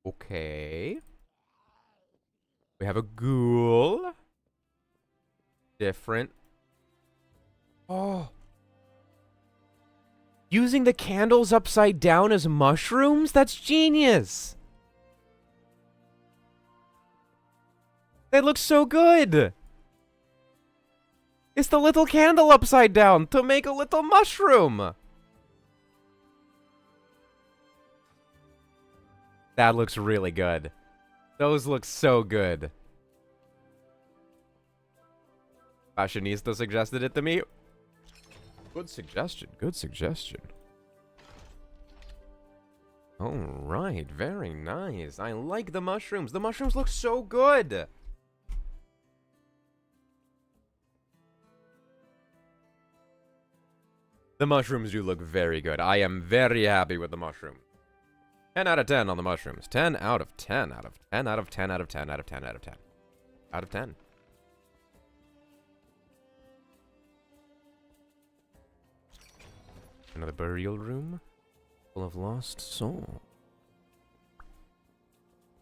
Okay. We have a ghoul. Different. Oh. Using the candles upside down as mushrooms? That's genius. They look so good. It's the little candle upside down to make a little mushroom. That looks really good. Those look so good. Fashionista suggested it to me. Good suggestion. Good suggestion. Alright, very nice. I like the mushrooms. The mushrooms look so good. The mushrooms do look very good. I am very happy with the mushrooms. 10 out of 10 on the mushrooms. 10 out of 10 out of 10 out of 10 out of 10 out of 10 out of 10. Out of 10. Another burial room full of lost soul.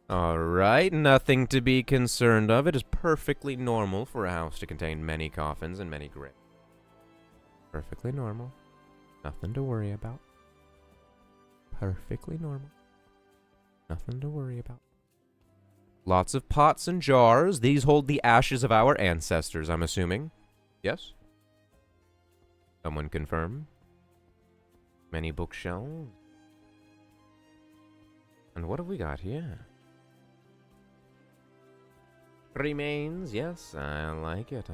Alright, nothing to be concerned of. It is perfectly normal for a house to contain many coffins and many graves. Perfectly normal. Nothing to worry about. Perfectly normal. Nothing to worry about. Lots of pots and jars. These hold the ashes of our ancestors, I'm assuming. Yes? Someone confirm. Many bookshelves. And what have we got here? Remains. Yes, I like it.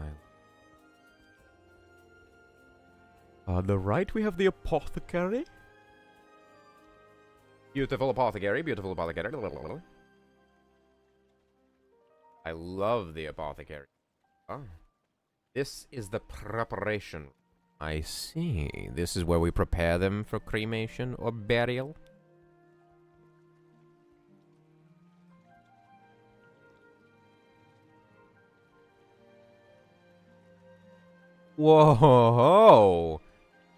On the right, we have the apothecary. Beautiful apothecary, beautiful apothecary. I love the apothecary. Oh. This is the preparation. I see. This is where we prepare them for cremation or burial. Whoa!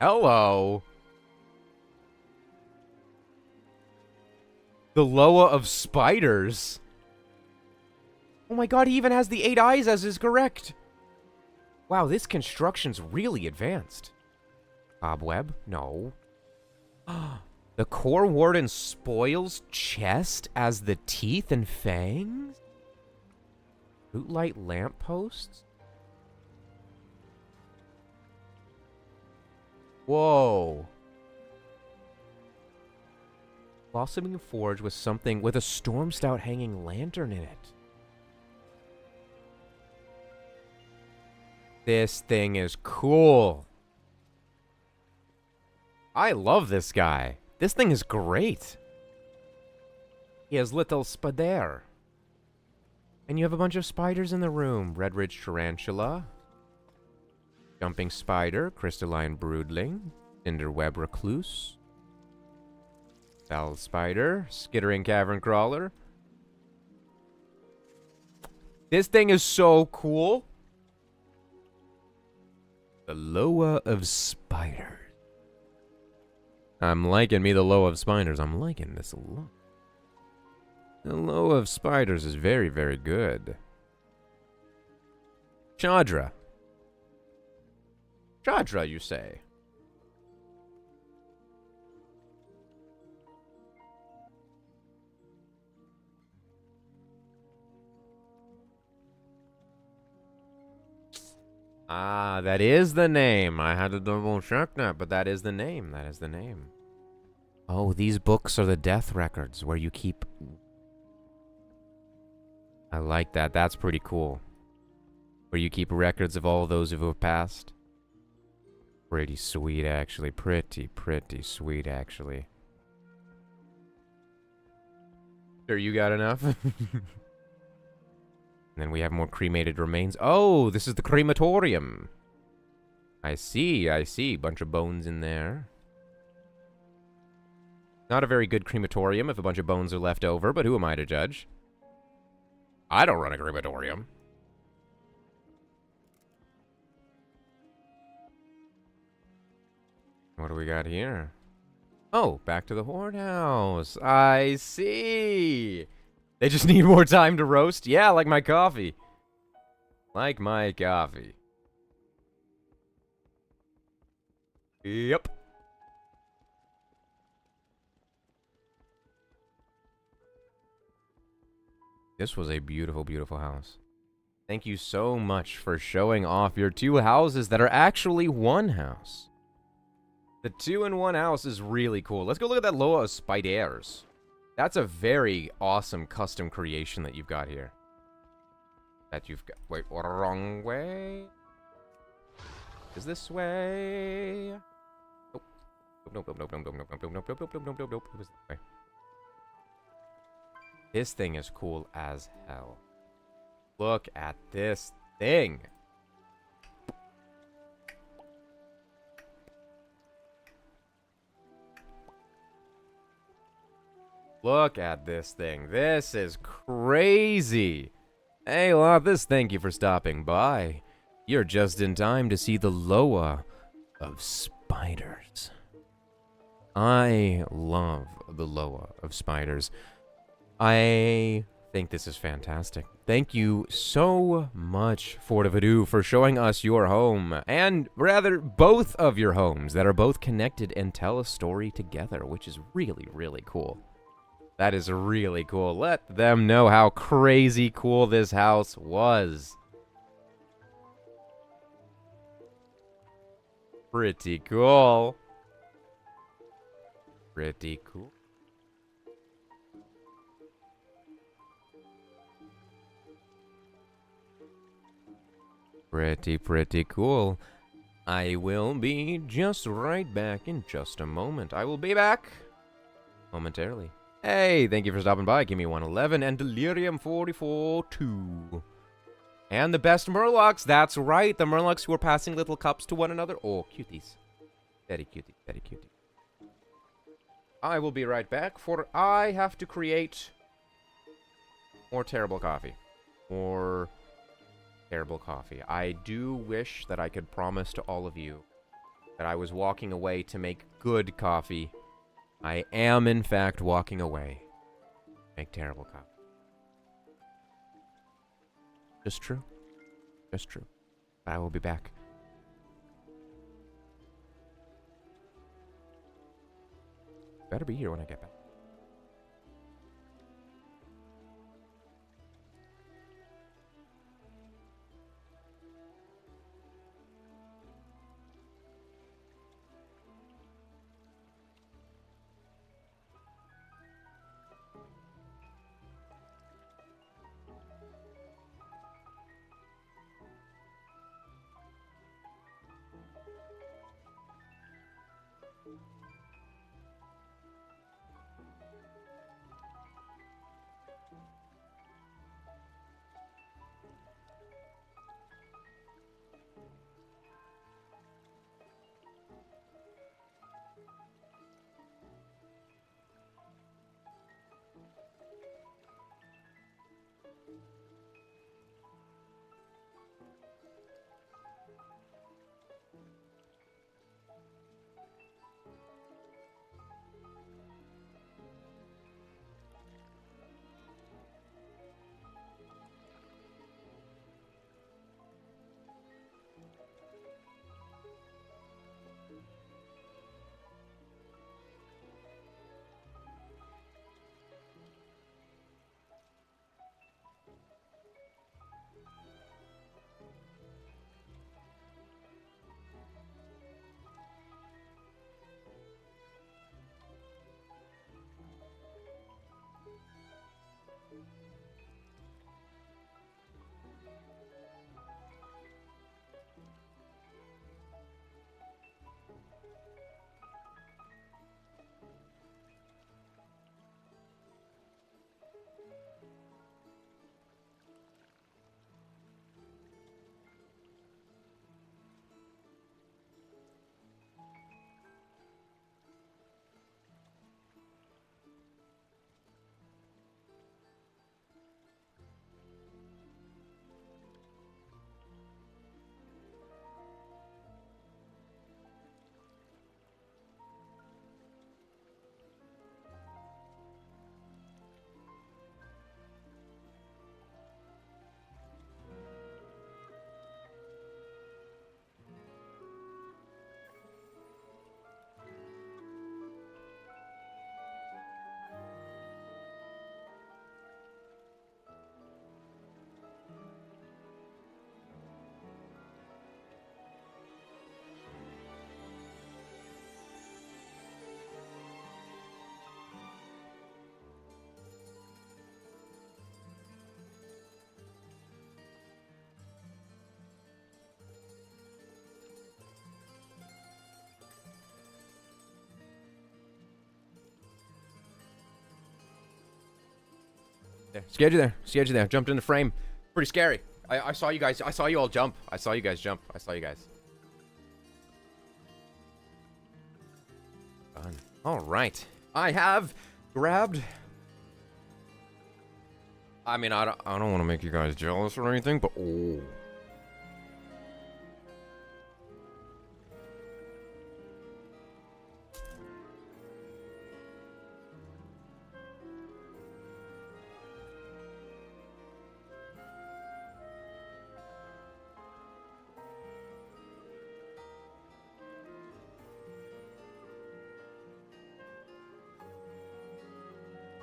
Hello! The Loa of Spiders? Oh my god, he even has the 8 eyes as is correct! Wow, this construction's really advanced. Cobweb? No. The Core Warden spoils chest as the teeth and fangs? Bootlight lampposts? Whoa. Blossoming Forge with something with a Storm Stout hanging lantern in it. This thing is cool. I love this guy. This thing is great. He has little spider. And you have a bunch of spiders in the room. Red Ridge Tarantula. Jumping Spider. Crystalline Broodling. Cinderweb Recluse. Foul Spider. Skittering Cavern Crawler. This thing is so cool. The Loa of Spiders. I'm liking me the Low of Spiders. I'm liking this a lot. The Low of Spiders is very, very good. Chandra. Chandra, you say? Ah, that is the name. I had to double check that, but that is the name. That is the name. Oh, these books are the death records where you keep... I like that. That's pretty cool. Where you keep records of all those who have passed. Pretty sweet, actually. Pretty sweet, actually. Sure, you got enough? And then we have more cremated remains. Oh, this is the crematorium. I see, I see. Bunch of bones in there. Not a very good crematorium if a bunch of bones are left over, but who am I to judge? I don't run a crematorium. What do we got here? Oh, back to the Horde House. I see. They just need more time to roast? Yeah, like my coffee. Like my coffee. Yep. This was a beautiful, beautiful house. Thank you so much for showing off your two houses that are actually one house. The 2-in-1 house is really cool. Let's go look at that Loa of Spiders. That's a very awesome custom creation that you've got here. That you've got... Wait, wrong way? Is this way? Nope. Nope, nope, nope, nope, nope, nope, nope, nope, nope, nope, nope, nope, nope, nope. It was this way. This thing is cool as hell. Look at this thing. Look at this thing. This is crazy. Hey, Lothis, thank you for stopping by. You're just in time to see the Loa of Spiders. I love the Loa of Spiders. I think this is fantastic. Thank you so much, Fortivadu, for showing us your home, and rather, both of your homes that are both connected and tell a story together, which is really, really cool. That is really cool. Let them know how crazy cool this house was. Pretty cool. Pretty cool. Pretty cool. I will be just right back in just a moment. I will be back momentarily. Hey, thank you for stopping by. Give me 111 and Delirium 44-2. And the best Murlocs. That's right. The Murlocs who are passing little cups to one another. Oh, cuties. Very cutie. Very cutie. I will be right back, for I have to create more terrible coffee. More terrible coffee. I do wish that I could promise to all of you that I was walking away to make good coffee. I am, in fact, walking away. Make terrible coffee. Just true. Just true. But I will be back. Better be here when I get back. There. Scared you there. Scared you there. Jumped in the frame. Pretty scary. I saw you guys. I saw you all jump. I saw you guys jump. I saw you guys. Done. All right. I have grabbed... I mean, I don't want to make you guys jealous or anything, but... Oh.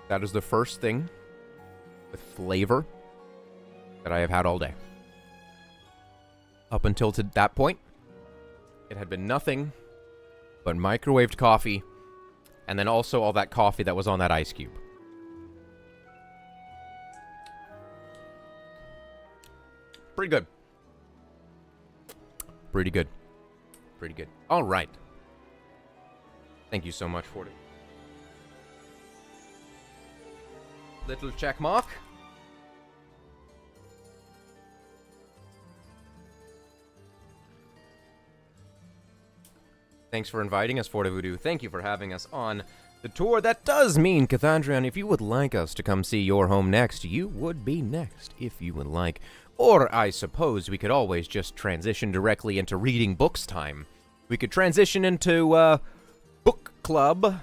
That is the first thing with flavor that I have had all day. Up until to that point, it had been nothing but microwaved coffee, and then also all that coffee that was on that ice cube. Pretty good. Pretty good. Pretty good. All right. Thank you so much for it. Little check mark. Thanks for inviting us, Forte Voodoo. Thank you for having us on the tour. That does mean, Cathandrian, if you would like us to come see your home next, you would be next, if you would like. Or, I suppose, we could always just transition directly into reading books time. We could transition into, book club.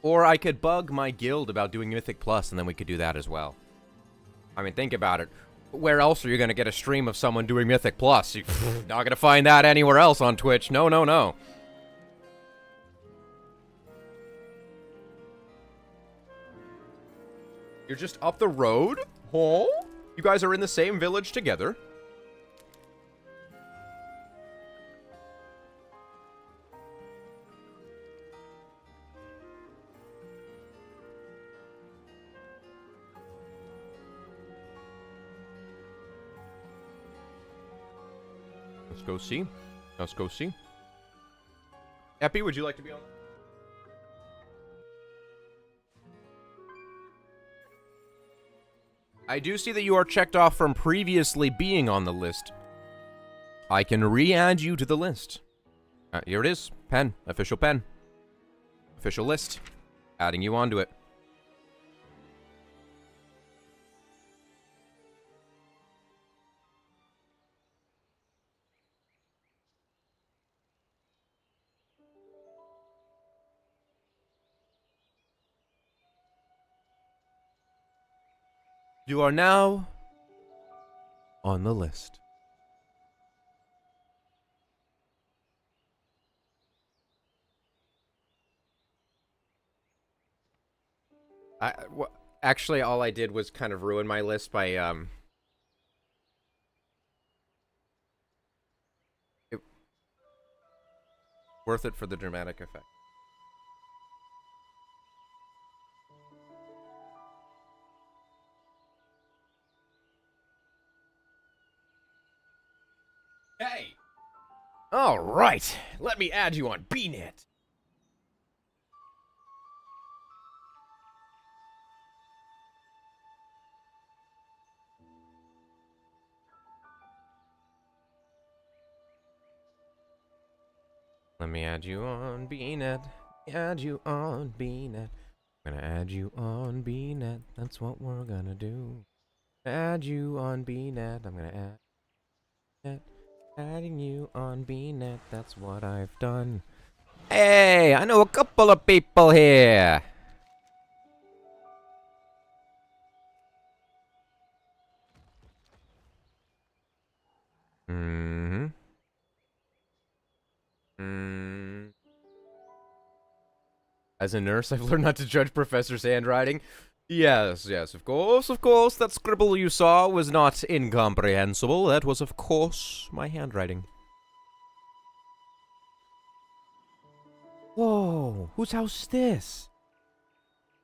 Or I could bug my guild about doing Mythic Plus, and then we could do that as well. I mean, think about it. Where else are you going to get a stream of someone doing Mythic Plus? You're not going to find that anywhere else on Twitch. No, no, no. You're just up the road? Huh? You guys are in the same village together. Let's go see. Let's go see. Epi, would you like to be on? I do see that you are checked off from previously being on the list. I can re-add you to the list. Here it is. Pen. Official pen. Official list. Adding you onto it. You are now on the list. Actually, all I did was kind of ruin my list by, worth it for the dramatic effect. Hey! All right, let me add you on BNet. Let me add you on BNet. Add you on BNet. I'm gonna add you on BNet. That's what we're gonna do. Add you on BNet. I'm gonna add. Adding you on BNet, that's what I've done. Hey, I know a couple of people here. As a nurse, I've learned not to judge Professor's handwriting. Yes, yes, of course, of course. That scribble you saw was not incomprehensible. That was, of course, my handwriting. Whoa, whose house is this?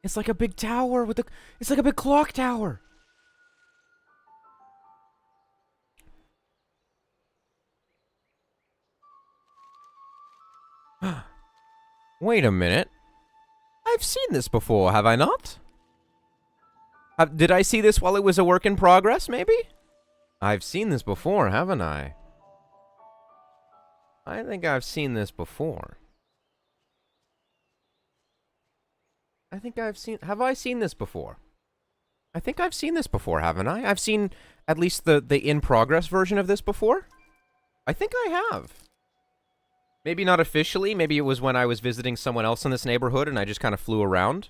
It's like a big tower with a... It's like a big clock tower. Wait a minute. I've seen this before, have I not? Did I see this while it was a work in progress, maybe? I've seen this before, haven't I? I think I've seen this before. I think I've seen... Have I seen this before? I think I've seen this before, haven't I? I've seen at least the in-progress version of this before. I think I have. Maybe not officially. Maybe it was when I was visiting someone else in this neighborhood and I just kind of flew around.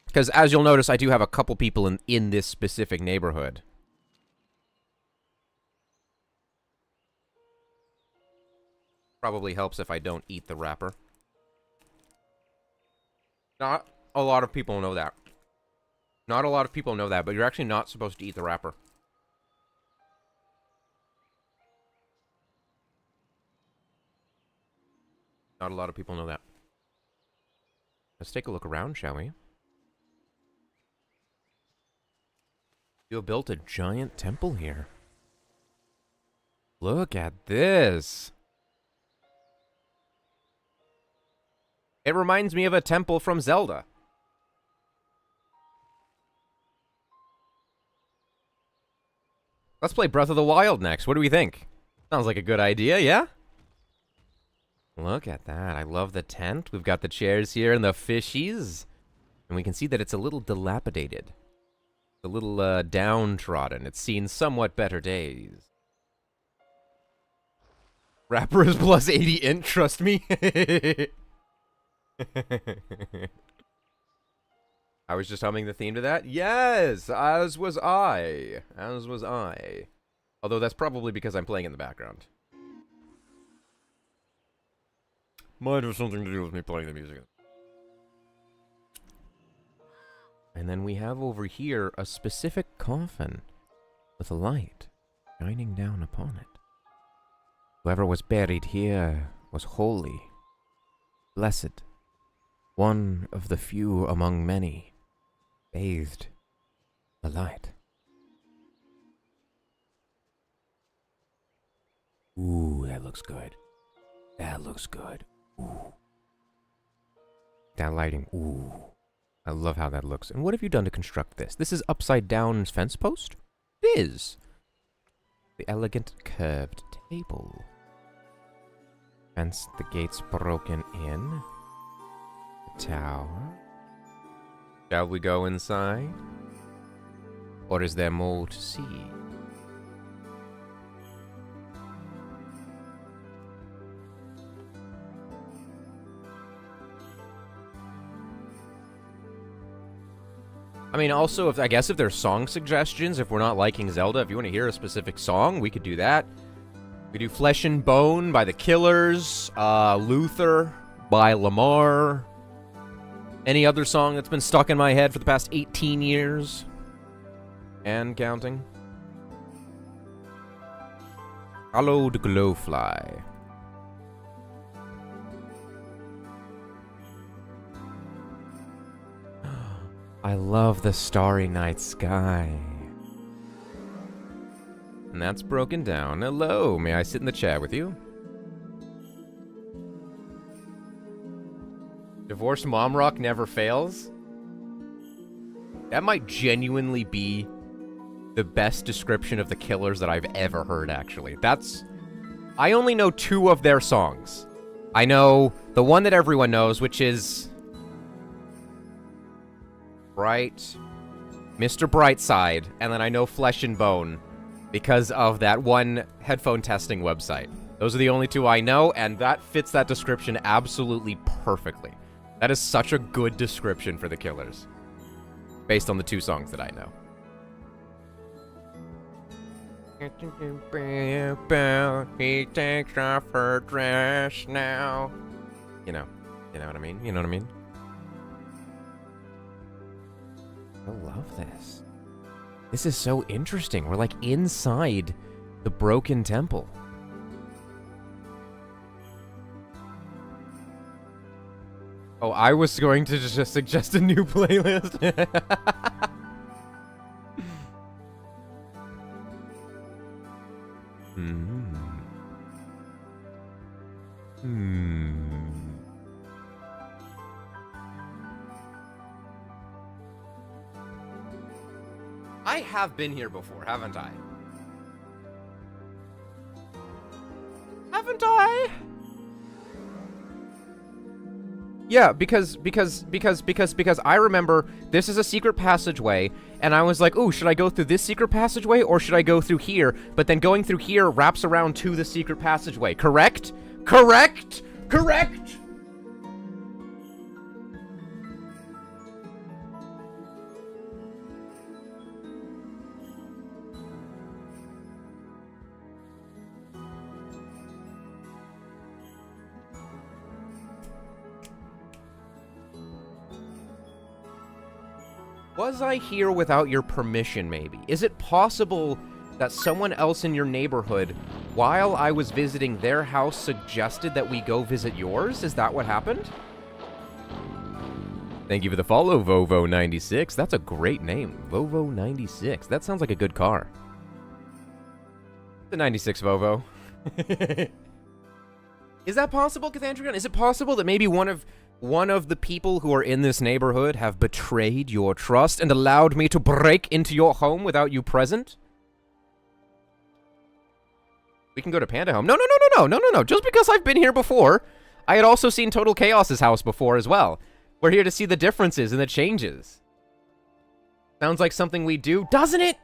Because as you'll notice, I do have a couple people in this specific neighborhood. Probably helps if I don't eat the wrapper. Not a lot of people know that. Not a lot of people know that, but you're actually not supposed to eat the wrapper. Not a lot of people know that. Let's take a look around, shall we? You built a giant temple here. Look at this. It reminds me of a temple from Zelda. Let's play Breath of the Wild next. What do we think? Sounds like a good idea, yeah? Look at that. I love the tent. We've got the chairs here and the fishies. And we can see that it's a little dilapidated. A little downtrodden. It's seen somewhat better days. Wrapper is plus 80 int, trust me. I was just humming the theme to that. Yes, as was I. As was I. Although that's probably because I'm playing in the background. Might have something to do with me playing the music. And then we have over here a specific coffin with a light shining down upon it. Whoever was buried here was holy, blessed, one of the few among many, bathed the light. Ooh, that looks good. That looks good. Ooh. That lighting, ooh. I love how that looks. And what have you done to construct this? This is upside down fence post? It is. The elegant curved table. Fence, the gates broken in. The tower. Shall we go inside? Or is there more to see? I mean, also, I guess if there's song suggestions, if we're not liking Zelda, if you want to hear a specific song, we could do that. We do Flesh and Bone by The Killers, Luther by Lamar. Any other song that's been stuck in my head for the past 18 years. And counting. Hello, the Glowfly. I love the starry night sky. And that's broken down. Hello, may I sit in the chat with you? Divorced mom rock never fails? That might genuinely be the best description of The Killers that I've ever heard, actually. I only know 2 of their songs. I know the one that everyone knows, which is Mr. Brightside, and then I know Flesh and Bone because of that one headphone testing website. Those are the only 2 I know, and that fits that description absolutely perfectly. That is such a good description for The Killers, based on the 2 songs that I know. He takes off her dress now. You know what I mean? You know what I mean? I love this. This is so interesting. We're like inside the broken temple. Oh, I was going to just suggest a new playlist. I have been here before, haven't I? Haven't I? Yeah, because I remember this is a secret passageway, and I was like, ooh, should I go through this secret passageway, or should I go through here? But then going through here wraps around to the secret passageway, correct? Correct? Correct? Was I here without your permission, maybe? Is it possible that someone else in your neighborhood, while I was visiting their house, suggested that we go visit yours? Is that what happened? Thank you for the follow, Vovo96. That's a great name. Vovo96. That sounds like a good car. The 96 Vovo. Is that possible, Cathandrion? Is it possible that maybe one of the people who are in this neighborhood have betrayed your trust and allowed me to break into your home without you present? We can go to Panda Home. No. Just because I've been here before, I had also seen Total Chaos's house before as well. We're here to see the differences and the changes. Sounds like something we do, doesn't it?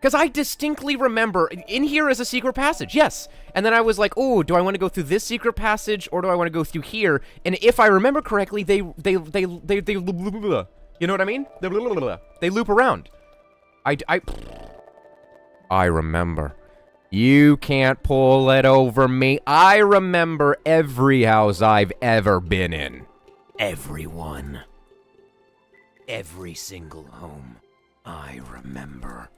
Because I distinctly remember, in here is a secret passage, yes. And then I was like, oh, do I want to go through this secret passage, or do I want to go through here? And if I remember correctly, they you know what I mean? They loop around. I remember. You can't pull it over me. I remember every house I've ever been in. Everyone. Every single home. I remember.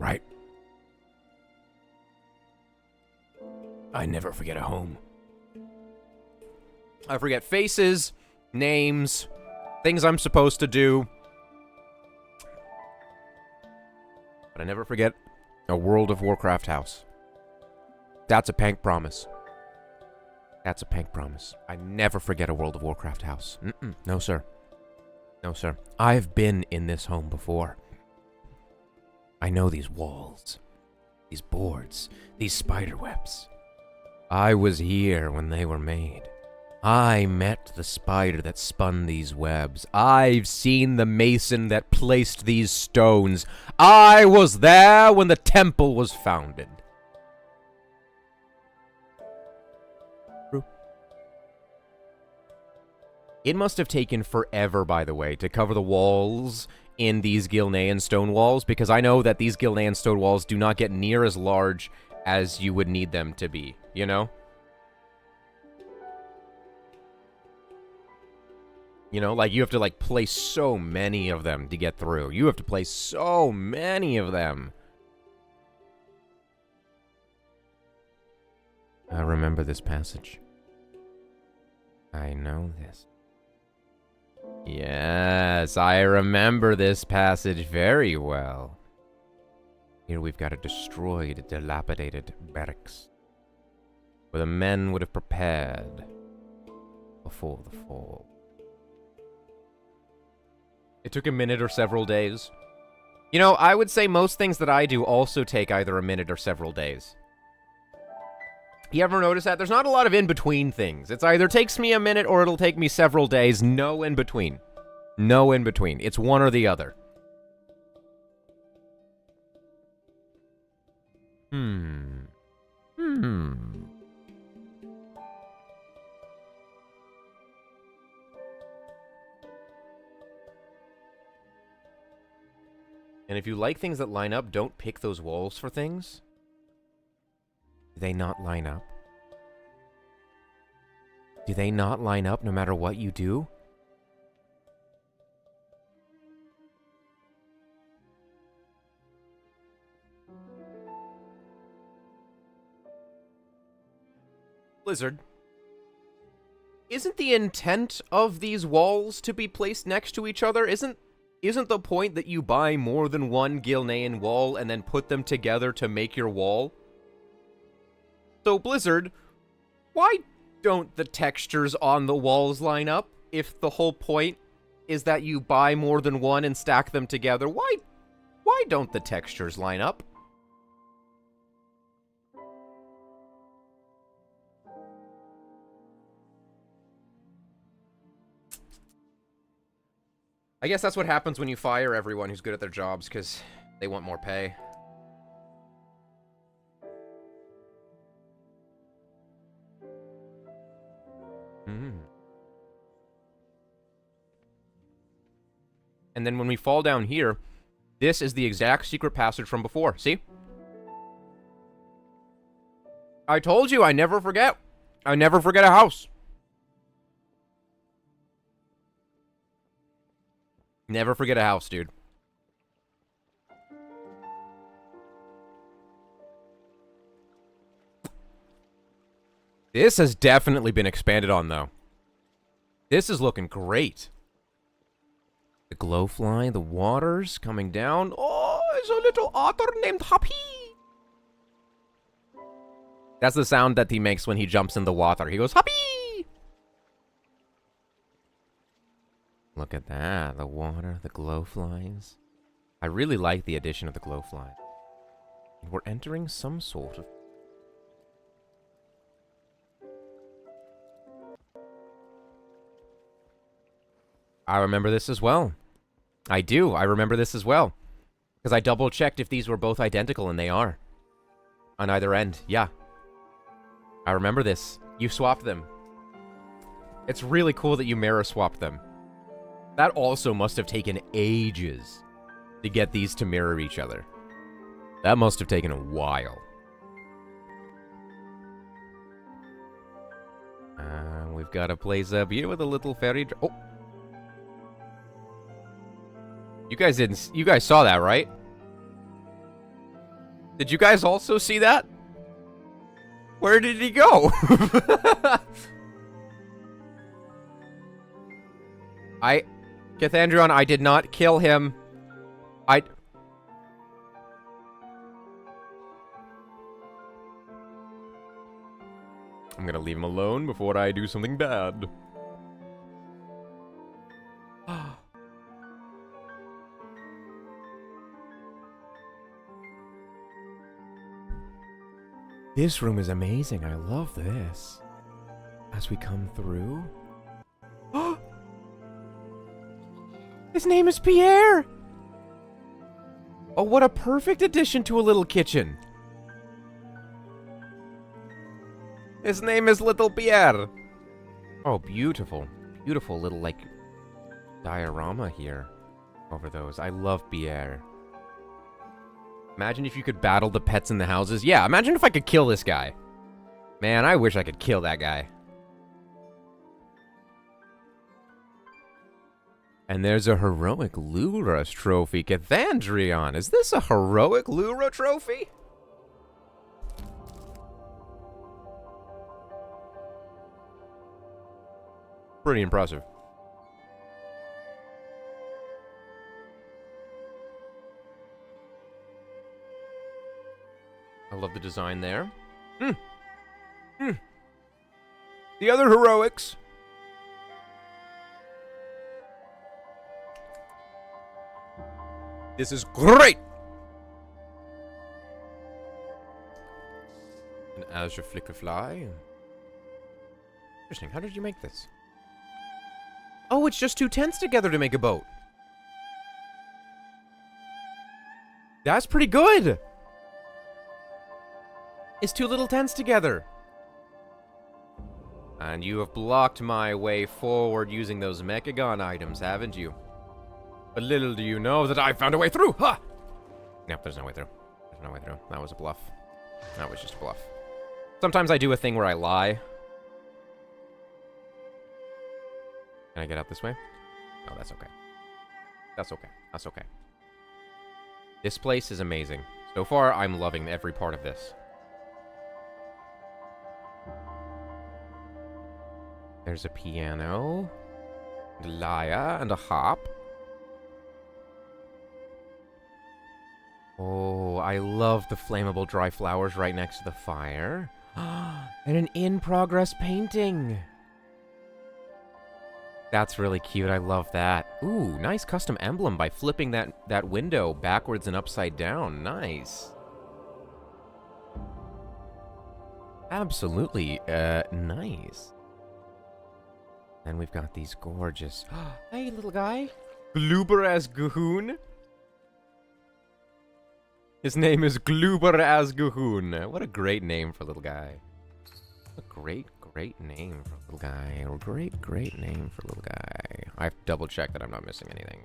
Right. I never forget a home. I forget faces, names, things I'm supposed to do. But I never forget a World of Warcraft house. That's a Pank promise. That's a Pank promise. I never forget a World of Warcraft house. No, sir. No, sir. I've been in this home before. I know these walls, these boards, these spider webs. I was here when they were made. I met the spider that spun these webs. I've seen the mason that placed these stones. I was there when the temple was founded. True. It must have taken forever, by the way, to cover the walls in these Gilnean stone walls, because I know that these Gilnean stone walls do not get near as large as you would need them to be, you know? You know, like, you have to, like, place so many of them to get through. You have to place so many of them. I remember this passage. I know this. Yes, I remember this passage very well. Here we've got a destroyed, dilapidated barracks, where the men would have prepared before the fall. It took a minute or several days. You know, I would say most things that I do also take either a minute or several days. You ever notice that? There's not a lot of in-between things. It's either takes me a minute or it'll take me several days. No in-between. No in-between. It's one or the other. And if you like things that line up, don't pick those walls for things. Do they not line up? Do they not line up no matter what you do? Blizzard, isn't the intent of these walls to be placed next to each other? Isn't Isn't the point that you buy more than one Gilnean wall and then put them together to make your wall? So, Blizzard, why don't the textures on the walls line up if the whole point is that you buy more than one and stack them together? Why don't the textures line up? I guess that's what happens when you fire everyone who's good at their jobs, because they want more pay. And then when we fall down here, this is the exact secret passage from before. See? I told you, I never forget. I never forget a house. Never forget a house, dude. This has definitely been expanded on, though. This is looking great. The glowfly, the waters coming down. Oh, there's a little otter named Happy. That's the sound that he makes when he jumps in the water. He goes, Happy! Look at that. The water, the glowflies. I really like the addition of the glowfly. We're entering some sort of... I remember this as well. I do. I remember this as well. Because I double-checked if these were both identical, and they are. On either end. Yeah. I remember this. You swapped them. It's really cool that you mirror swapped them. That also must have taken ages to get these to mirror each other. That must have taken a while. We've got a place up here with a little ferry... Oh! You guys saw that, right? Did you guys also see that? Where did he go? Cathandrion, I did not kill him. I'm gonna leave him alone before I do something bad. This room is amazing. I love this. As we come through... His name is Pierre! Oh, what a perfect addition to a little kitchen. His name is Little Pierre. Oh, beautiful. Beautiful little, like, diorama here over those. I love Pierre. Imagine if you could battle the pets in the houses. Yeah, imagine if I could kill this guy. Man, I wish I could kill that guy. And there's a heroic Lura trophy. Cathandrion, is this a heroic Lura trophy? Pretty impressive. I love the design there. The other heroics. This is great! An azure flicker fly. Interesting. How did you make this? Oh, it's just two tents together to make a boat. That's pretty good! It's two little tents together. And you have blocked my way forward using those Mechagon items, haven't you? But little do you know that I found a way through! Ha! Nope, there's no way through. There's no way through. That was a bluff. That was just a bluff. Sometimes I do a thing where I lie. Can I get out this way? No, that's okay. That's okay. That's okay. This place is amazing. So far, I'm loving every part of this. There's a piano, and a lyre, and a harp. Oh, I love the flammable dry flowers right next to the fire. And an in-progress painting. That's really cute. I love that. Ooh, nice custom emblem by flipping that window backwards and upside down. Nice. Absolutely, nice. And we've got these gorgeous... Hey, little guy. Gloober as Gahoon. His name is Gloober as Gahoon. What a great name for a little guy. A great name for a little guy. A great name for a little guy. I have to double check that I'm not missing anything.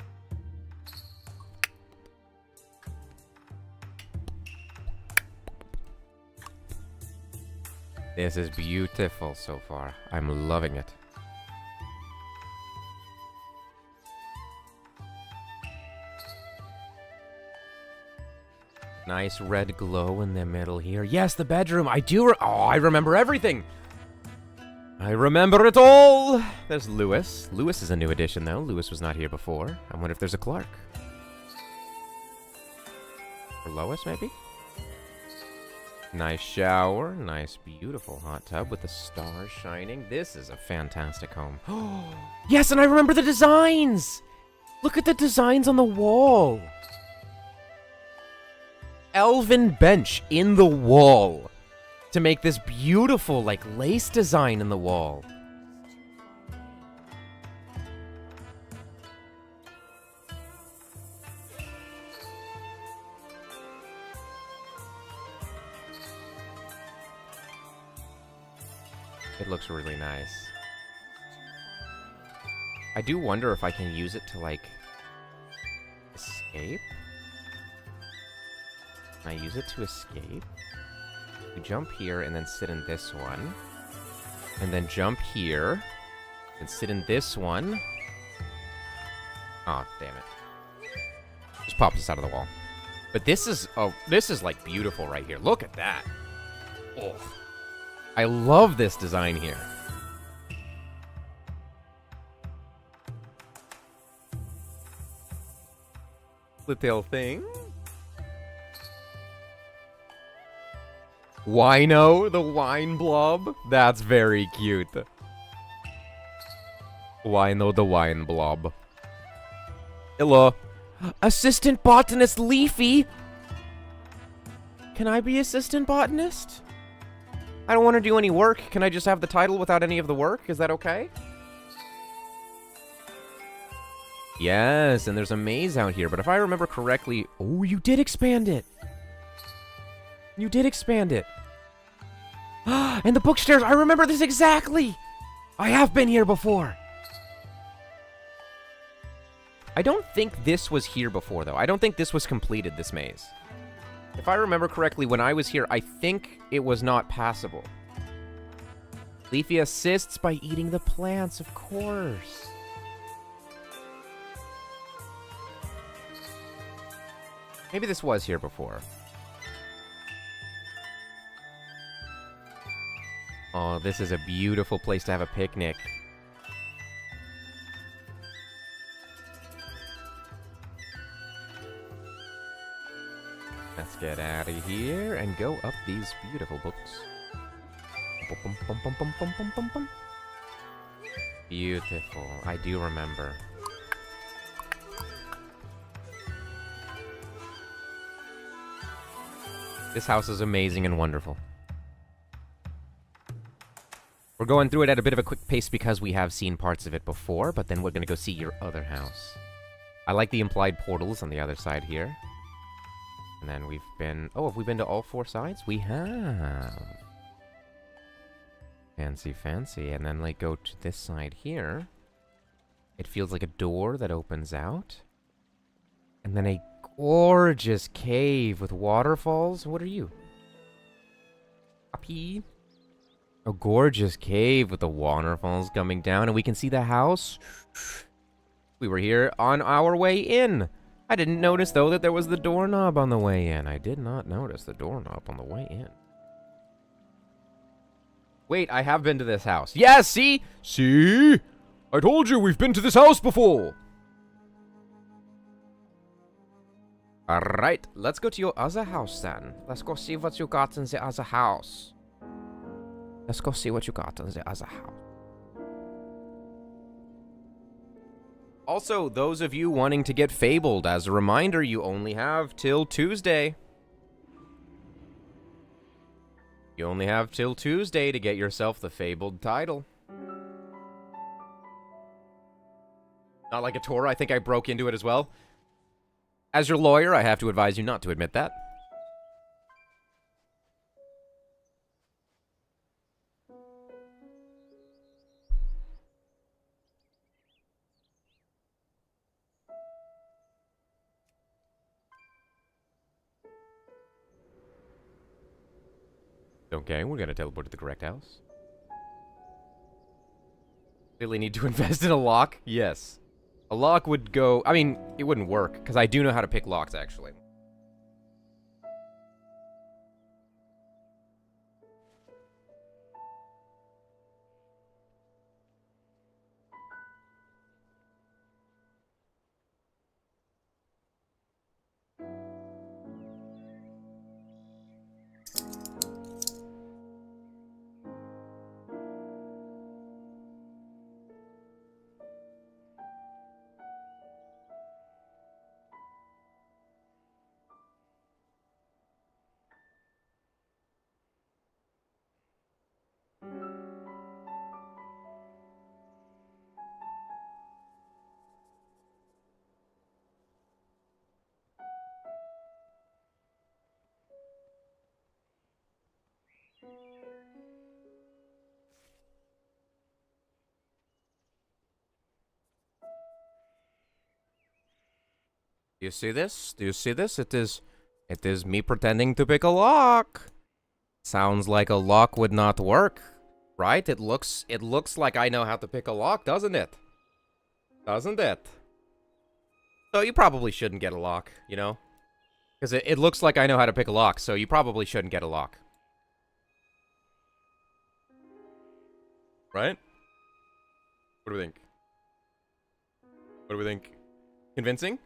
This is beautiful so far. I'm loving it. Nice red glow in the middle here. Yes, the bedroom. I remember everything. I remember it all. There's Lewis. Lewis is a new addition, though. Lewis was not here before. I wonder if there's a Clark. Or Lois, maybe? Nice shower. Nice, beautiful hot tub with the stars shining. This is a fantastic home. Yes, and I remember the designs. Look at the designs on the wall. Elven bench in the wall to make this beautiful, like, lace design in the wall. It looks really nice. I do wonder if I can use it to, like, escape. Can I use it to escape? You jump here and then sit in this one. And then jump here. And sit in this one. Oh, damn it. Just pops us out of the wall. But this is, like, beautiful right here. Look at that. Oh. I love this design here. Little thing. Wino, the wine blob. That's very cute. Wino, the wine blob. Hello. Assistant botanist Leafy. Can I be assistant botanist? I don't want to do any work. Can I just have the title without any of the work? Is that okay? Yes, and there's a maze out here, but if I remember correctly... Oh, you did expand it! You did expand it. And the bookstairs, I remember this exactly! I have been here before. I don't think this was here before, though. I don't think this was completed, this maze. If I remember correctly, when I was here, I think it was not passable. Leafy assists by eating the plants, of course. Maybe this was here before. Oh, this is a beautiful place to have a picnic. Let's get out of here and go up these beautiful books. Bum, bum, bum, bum, bum, bum, bum, bum. Beautiful. I do remember. This house is amazing and wonderful. We're going through it at a bit of a quick pace because we have seen parts of it before, but then we're going to go see your other house. I like the implied portals on the other side here. And then we've been... Oh, have we been to all four sides? We have. Fancy, fancy. And then, like, go to this side here. It feels like a door that opens out. And then a gorgeous cave with waterfalls. What are you? Puppy. A gorgeous cave with the waterfalls coming down. And we can see the house. We were here on our way in. I didn't notice, though, that there was the doorknob on the way in. I did not notice the doorknob on the way in. Wait, I have been to this house. Yes, see? See? I told you we've been to this house before. Alright, let's go to your other house then. Let's go see what you got in the other house. Let's go see what you got in the other house. Also, those of you wanting to get fabled, as a reminder, you only have till Tuesday. You only have till Tuesday to get yourself the fabled title. Not like a Torah, I think I broke into it as well. As your lawyer, I have to advise you not to admit that. Okay, we're gonna teleport to the correct house. Really need to invest in a lock? Yes. A lock would go... I mean, it wouldn't work, because I do know how to pick locks, actually. Do you see this? Do you see this? It is me pretending to pick a lock. Sounds like a lock would not work, right? It looks like I know how to pick a lock, doesn't it? Doesn't it? So you probably shouldn't get a lock, you know? Because it looks like I know how to pick a lock, so you probably shouldn't get a lock. Right? What do we think? What do we think? Convincing?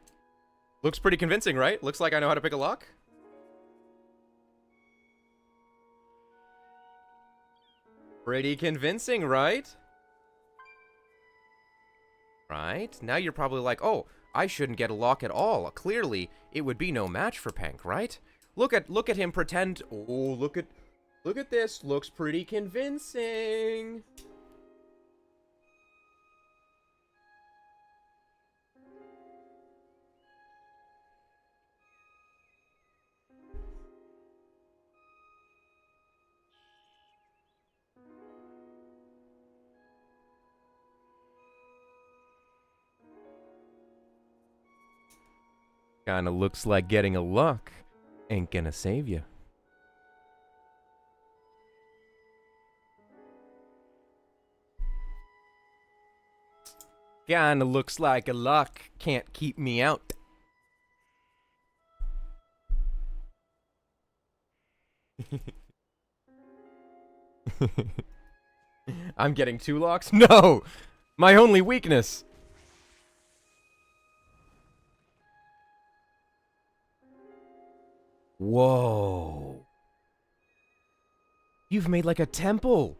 Looks pretty convincing, right? Looks like I know how to pick a lock. Pretty convincing, right? Right? Now you're probably like, oh, I shouldn't get a lock at all. Clearly, it would be no match for Pank, right? Look at him pretend. Oh, look at this. Looks pretty convincing. Kinda looks like getting a lock ain't gonna save you. Kinda looks like a lock can't keep me out. I'm getting 2 locks? No! My only weakness! Whoa. You've made like a temple.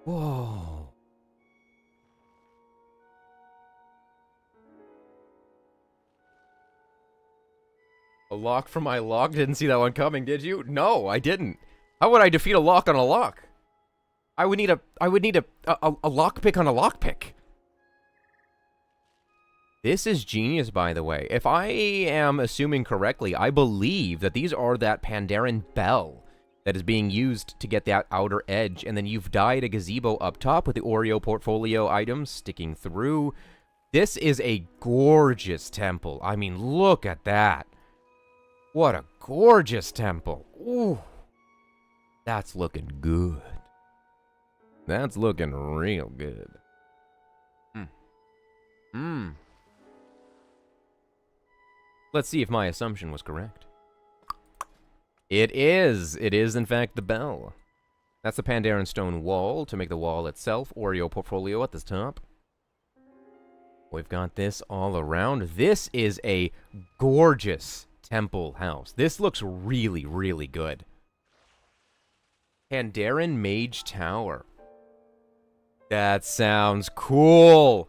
Whoa. A lock for my lock? Didn't see that one coming, did you? No, I didn't. How would I defeat a lock on a lock? I would need a lockpick on a lockpick. This is genius, by the way. If I am assuming correctly, I believe that these are that Pandaren bell that is being used to get that outer edge, and then you've dyed a gazebo up top with the Oreo portfolio items sticking through. This is a gorgeous temple. I mean, look at that. What a gorgeous temple. Ooh. That's looking good. That's looking real good. Let's see if my assumption was correct. It is. It is, in fact, the bell. That's the Pandaren stone wall to make the wall itself. Oreo portfolio at the top. We've got this all around. This is a gorgeous temple house. This looks really, really good. Pandaren Mage Tower. That sounds cool.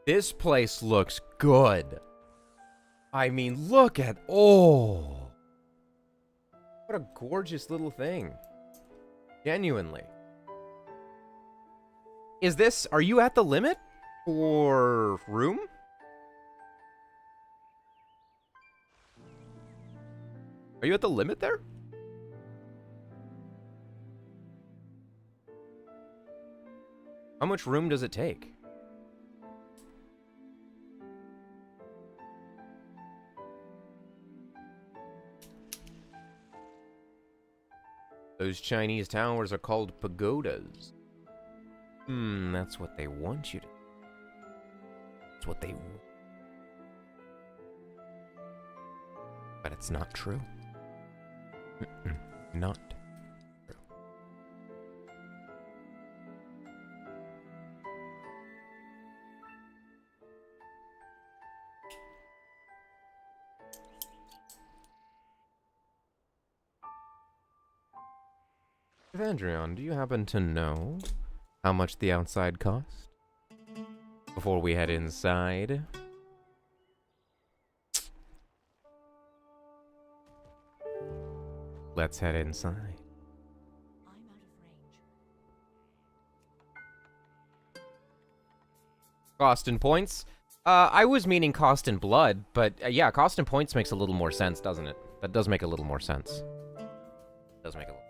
This place looks good. I mean, look at... Oh. What a gorgeous little thing. Genuinely. Is this... Are you at the limit? For room? Are you at the limit there? How much room does it take? Those Chinese towers are called pagodas. That's what they want you to. That's what they want. But it's not true. Not true. Evandrion, do you happen to know how much the outside cost? Before we head inside. Let's head inside. I'm out of range. Cost and points? I was meaning cost and blood, but yeah, cost and points makes a little more sense, doesn't it? That does make a little more sense. Does make a little.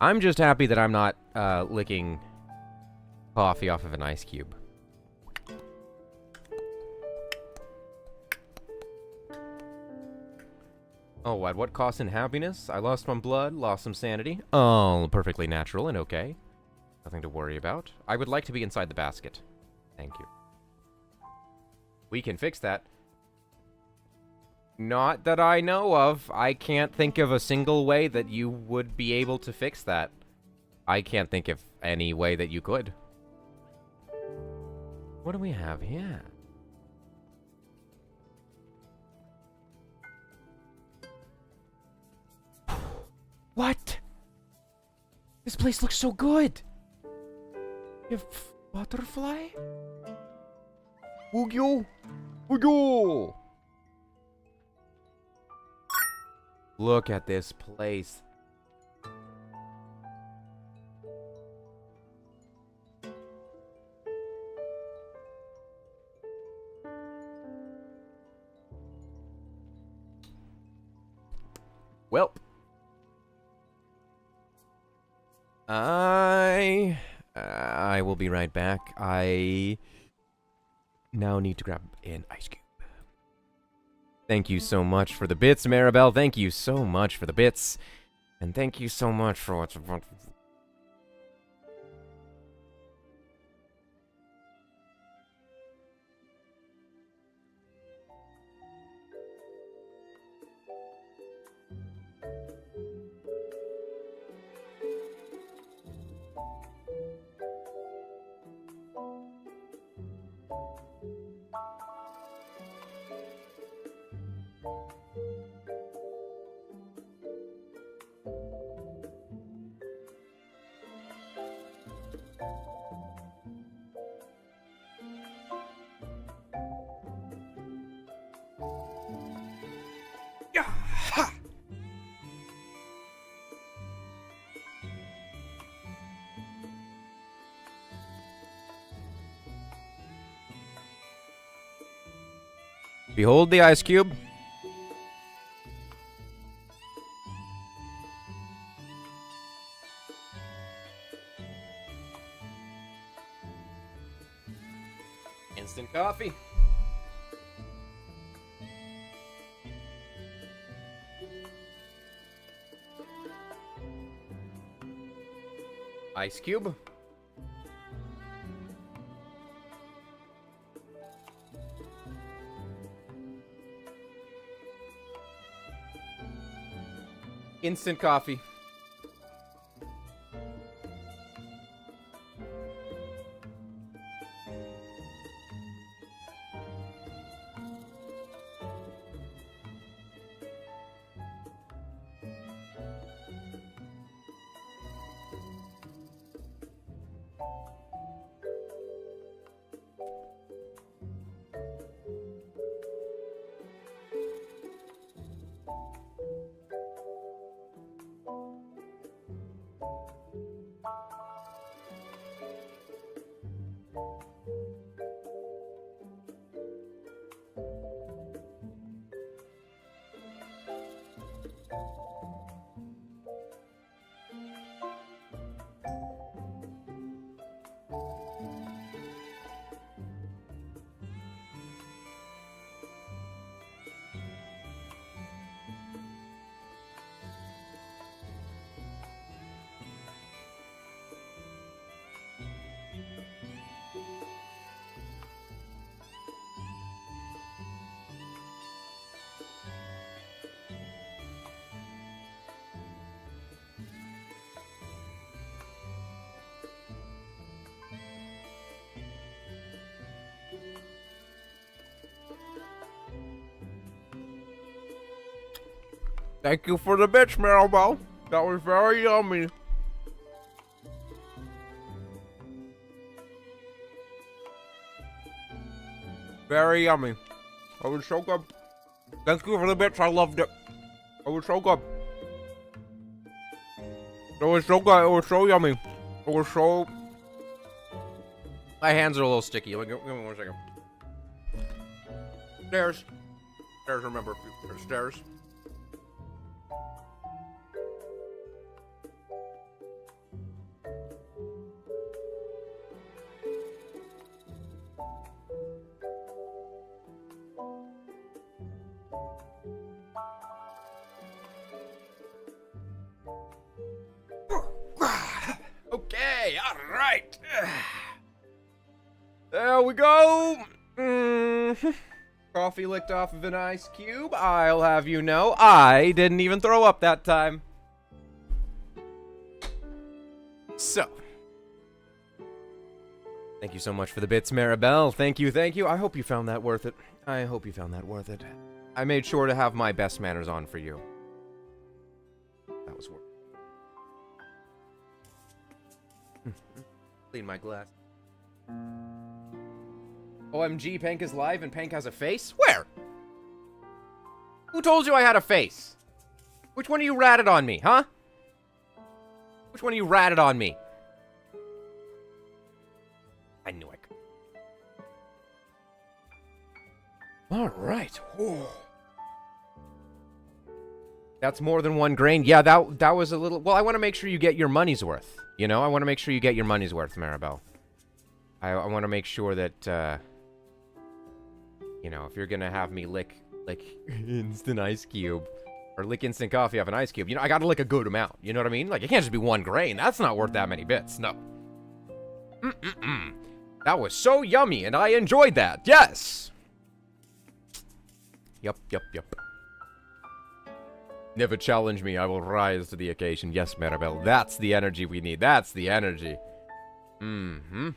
I'm just happy that I'm not licking coffee off of an ice cube. Oh, at what cost and happiness? I lost some blood, lost some sanity. Oh, perfectly natural and okay. Nothing to worry about. I would like to be inside the basket. Thank you. We can fix that. Not that I know of. I can't think of a single way that you would be able to fix that. I can't think of any way that you could. What do we have here? What? This place looks so good. You have butterfly? Woogyo! Woogyo! Look at this place. Welp. I will be right back. I now need to grab an ice cube. Thank you so much for the bits, Maribel. Thank you so much for the bits. And thank you so much for what's... Behold the ice cube. Instant coffee. Ice cube. Instant coffee. Thank you for the bits, Maribel. That was very yummy. Very yummy. That was so good. Thank you for the bits. I loved it. It was so good. It was so good. It was so yummy. It was so... My hands are a little sticky. Give me 1 second. Stairs. Stairs, remember. Stairs. Okay, all right. There we go. Coffee licked off of an ice cube. I'll have you know, I didn't even throw up that time. So. Thank you so much for the bits, Maribel. Thank you, thank you. I hope you found that worth it. I hope you found that worth it. I made sure to have my best manners on for you. That was worth it. Clean my glass. OMG, Pank is live and Pank has a face? Where? Who told you I had a face? Which one of you ratted on me, huh? Which one of you ratted on me? I knew I could. Alright. That's more than 1 grain. Yeah, that was a little... Well, I want to make sure you get your money's worth. You know, I want to make sure you get your money's worth, Maribel. I want to make sure that, you know, if you're going to have me lick instant ice cube, or lick instant coffee off an ice cube, you know, I got to lick a good amount. You know what I mean? Like, it can't just be 1 grain. That's not worth that many bits. No. That was so yummy, and I enjoyed that. Yes! Yup. Never challenge me. I will rise to the occasion. Yes, Maribel. That's the energy we need. That's the energy. Yum.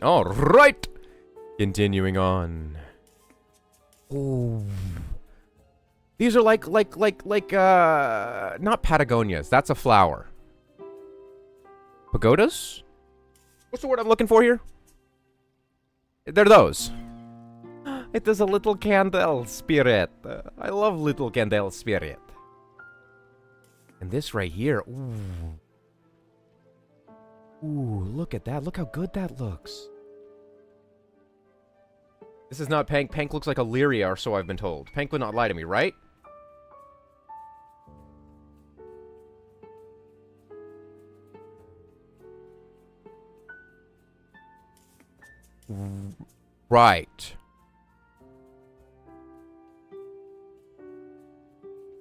All right. Continuing on. Oh. These are like, not Patagonias. That's a flower. Pagodas? What's the word I'm looking for here? They're those. It is a little candle spirit. I love little candle spirit. And this right here, ooh, look at that. Look how good that looks. This is not Pank. Pank looks like a Lyria, or so I've been told. Pank would not lie to me, right? Right.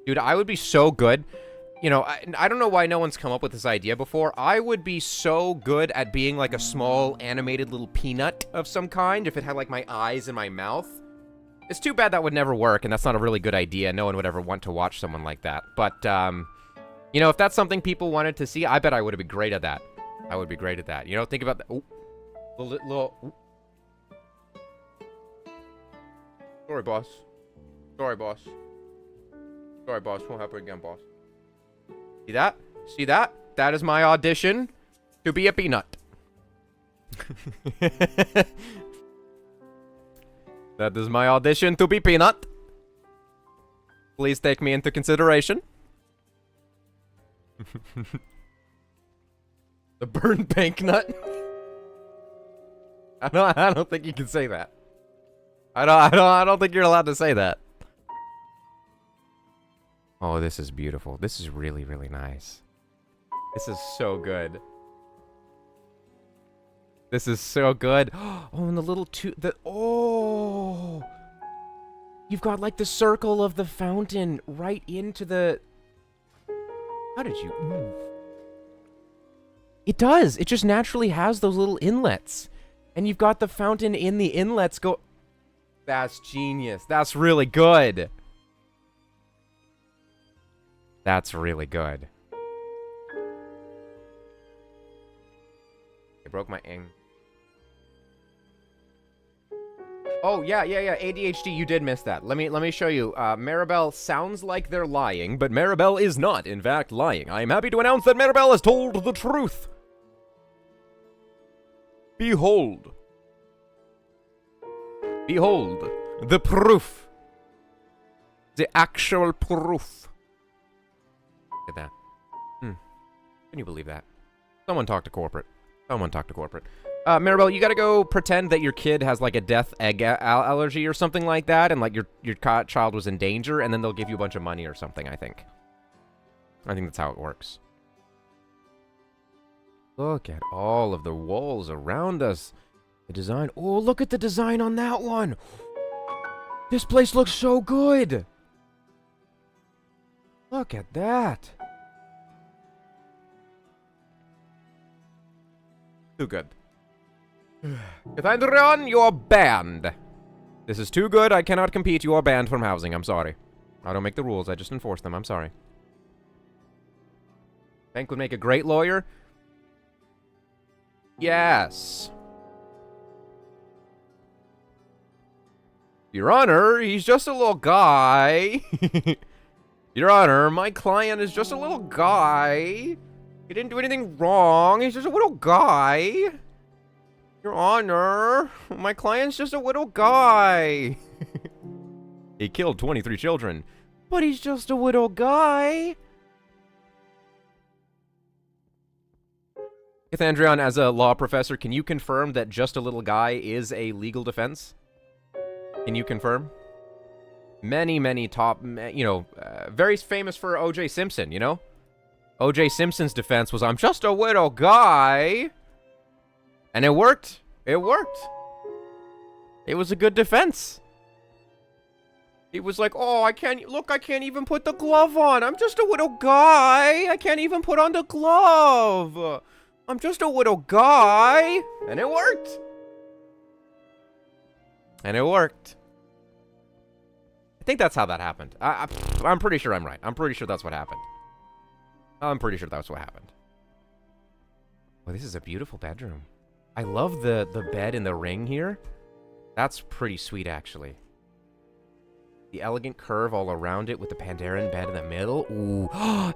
Dude, I would be so good You know, I don't know why no one's come up with this idea before. I would be so good at being like a small animated little peanut of some kind if it had like my eyes and my mouth. It's too bad that would never work, and that's not a really good idea. No one would ever want to watch someone like that. But, you know, if that's something people wanted to see, I bet I would have been great at that. I would be great at that. You know, think about that. Oh, little. Sorry, boss. Sorry, boss. Sorry, boss. Won't happen again, boss. See that? See that? That is my audition to be a peanut. That is my audition to be peanut. Please take me into consideration. The burned bank nut. I don't think you can say that. I don't think you're allowed to say that. Oh, this is beautiful. This is really, really nice. This is so good. This is so good. Oh, and the little oh! You've got like the circle of the fountain right into the... How did you... Ooh. It does. It just naturally has those little inlets. And you've got the fountain in the inlets go... That's genius. That's really good. That's really good. It broke my aim. Oh, yeah. ADHD, you did miss that. Let me show you. Maribel sounds like they're lying, but Maribel is not, in fact, lying. I am happy to announce that Maribel has told the truth. Behold. Behold. The proof. The actual proof. Look at that. Can you believe that? Someone talk to corporate. Someone talk to corporate. Maribel, you gotta go pretend that your kid has like a death egg allergy or something like that, and like your child was in danger, and then they'll give you a bunch of money or something, I think. I think that's how it works. Look at all of the walls around us. The design. Oh, look at the design on that one. This place looks so good. Look at that. Too good. Cathedron, you're banned. This is too good. I cannot compete. You are banned from housing. I'm sorry. I don't make the rules. I just enforce them. I'm sorry. Hank would make a great lawyer. Yes. Your Honor, he's just a little guy. Your Honor, my client is just a little guy. He didn't do anything wrong. He's just a little guy. Your Honor, my client's just a little guy. He killed 23 children. But he's just a little guy. Cathandrion, as a law professor, can you confirm that just a little guy is a legal defense? Can you confirm? Many top, you know, very famous for O.J. Simpson, you know? O.J. Simpson's defense was, I'm just a little guy. And it worked. It worked. It was a good defense. He was like, oh, I can't even put the glove on. I'm just a little guy. I can't even put on the glove. I'm just a little guy. And it worked. And it worked. I think that's how that happened. I'm pretty sure I'm right. I'm pretty sure that's what happened. I'm pretty sure that's what happened. Oh, this is a beautiful bedroom. I love the bed in the ring here. That's pretty sweet, actually. The elegant curve all around it with the Pandaren bed in the middle. Ooh.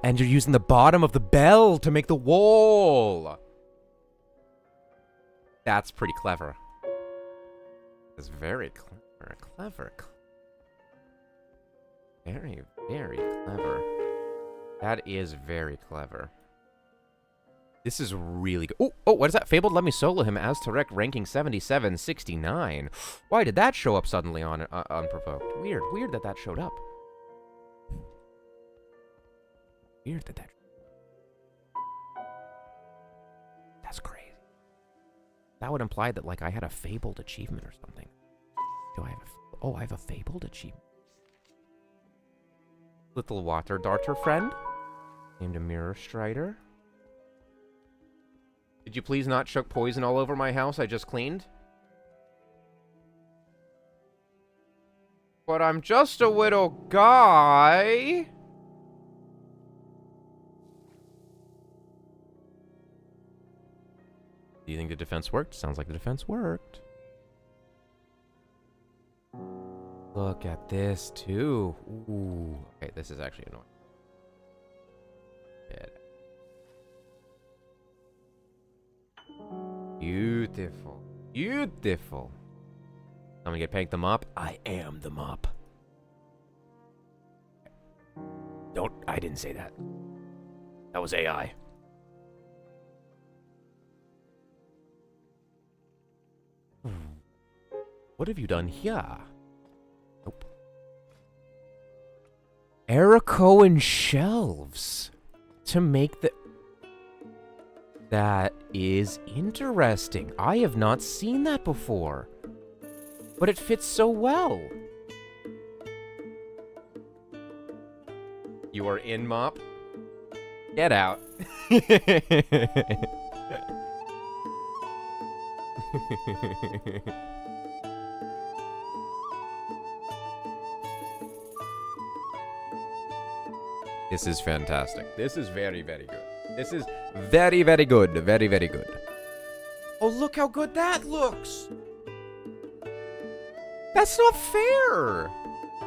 And you're using the bottom of the bell to make the wall. That's pretty clever. That's very clever. Very, very clever. That is very clever. This is really good. Oh, what is that? Fabled let me solo him as Tarek, ranking 7769. Why did that show up suddenly on unprovoked? Weird that showed up. Weird that. That's crazy. That would imply that, like, I had a fabled achievement or something. Do I have a... Oh, I have a fabled achievement. Little water darter friend? Named a Mirror Strider. Did you please not chuck poison all over my house I just cleaned? But I'm just a little guy. Do you think the defense worked? Sounds like the defense worked. Look at this, too. Ooh. Okay, this is actually annoying. Beautiful. Beautiful. I'm gonna get Peg the mop. I am the mop. I didn't say that. That was AI. What have you done here? Nope. Ericoan shelves to make the... That is interesting. I have not seen that before. But it fits so well. You are in, Mop? Get out. This is fantastic. This is very, very good. This is very, very good. Very, very good. Oh, look how good that looks! That's not fair!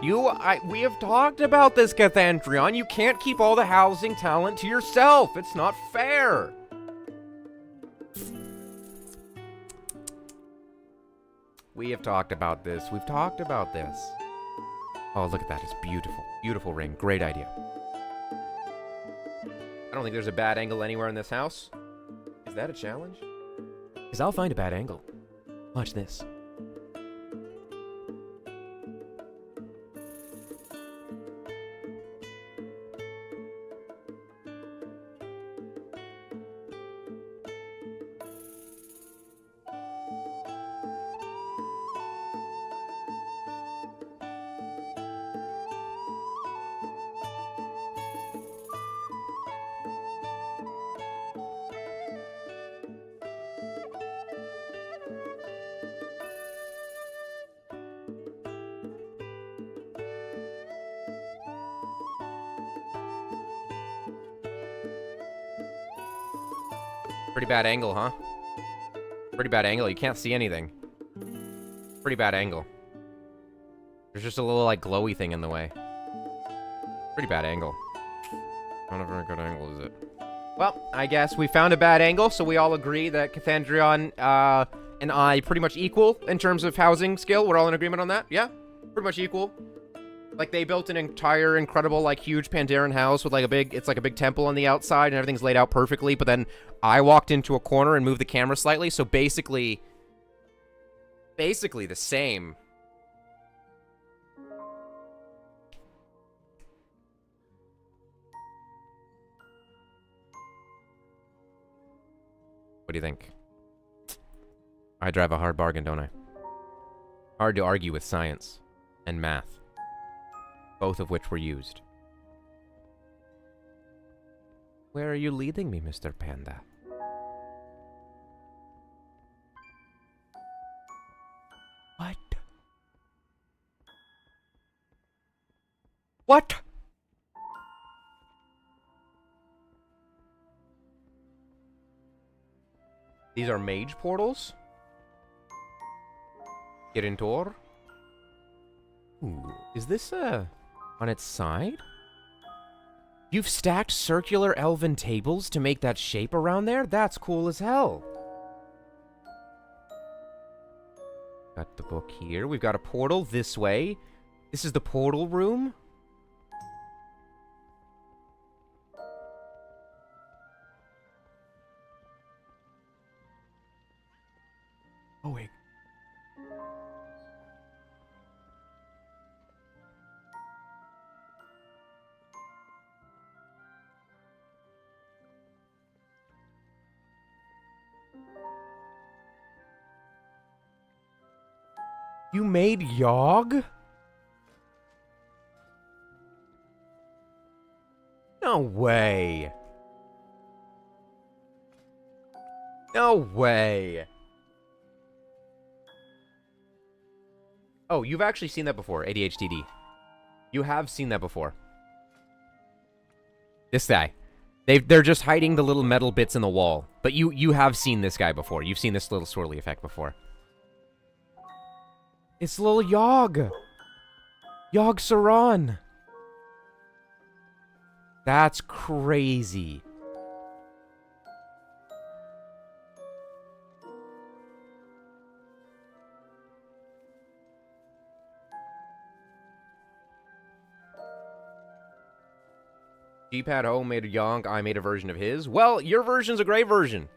We have talked about this, Cathandrion. You can't keep all the housing talent to yourself. It's not fair. We have talked about this. We've talked about this. Oh, look at that. It's beautiful. Beautiful ring. Great idea. I don't think there's a bad angle anywhere in this house. Is that a challenge? Because I'll find a bad angle. Watch this. Pretty bad angle, huh? Pretty bad angle. You can't see anything. Pretty bad angle. There's just a little, like, glowy thing in the way. Pretty bad angle. Not a very good angle, is it? Well, I guess we found a bad angle, so we all agree that Cathandrion, and I pretty much equal in terms of housing skill. We're all in agreement on that? Yeah? Pretty much equal. Like, they built an entire incredible, like, huge Pandaren house with, like, it's like a big temple on the outside, and everything's laid out perfectly, but then I walked into a corner and moved the camera slightly, so basically the same. What do you think? I drive a hard bargain, don't I? Hard to argue with science and math. Both of which were used. Where are you leading me, Mr. Panda? What? What? These are mage portals? Get in door? Ooh, is this on its side? You've stacked circular elven tables to make that shape around there? That's cool as hell. Got the book here. We've got a portal this way. This is the portal room. Oh, wait. You made Yogg? No way. No way. Oh, you've actually seen that before, ADHTD. You have seen that before. This guy. They're just hiding the little metal bits in the wall. But you have seen this guy before. You've seen this little swirly effect before. It's little Yogg. Yogg Saron. That's crazy. G-Pad Ho made a Yogg, I made a version of his. Well, your version's a great version.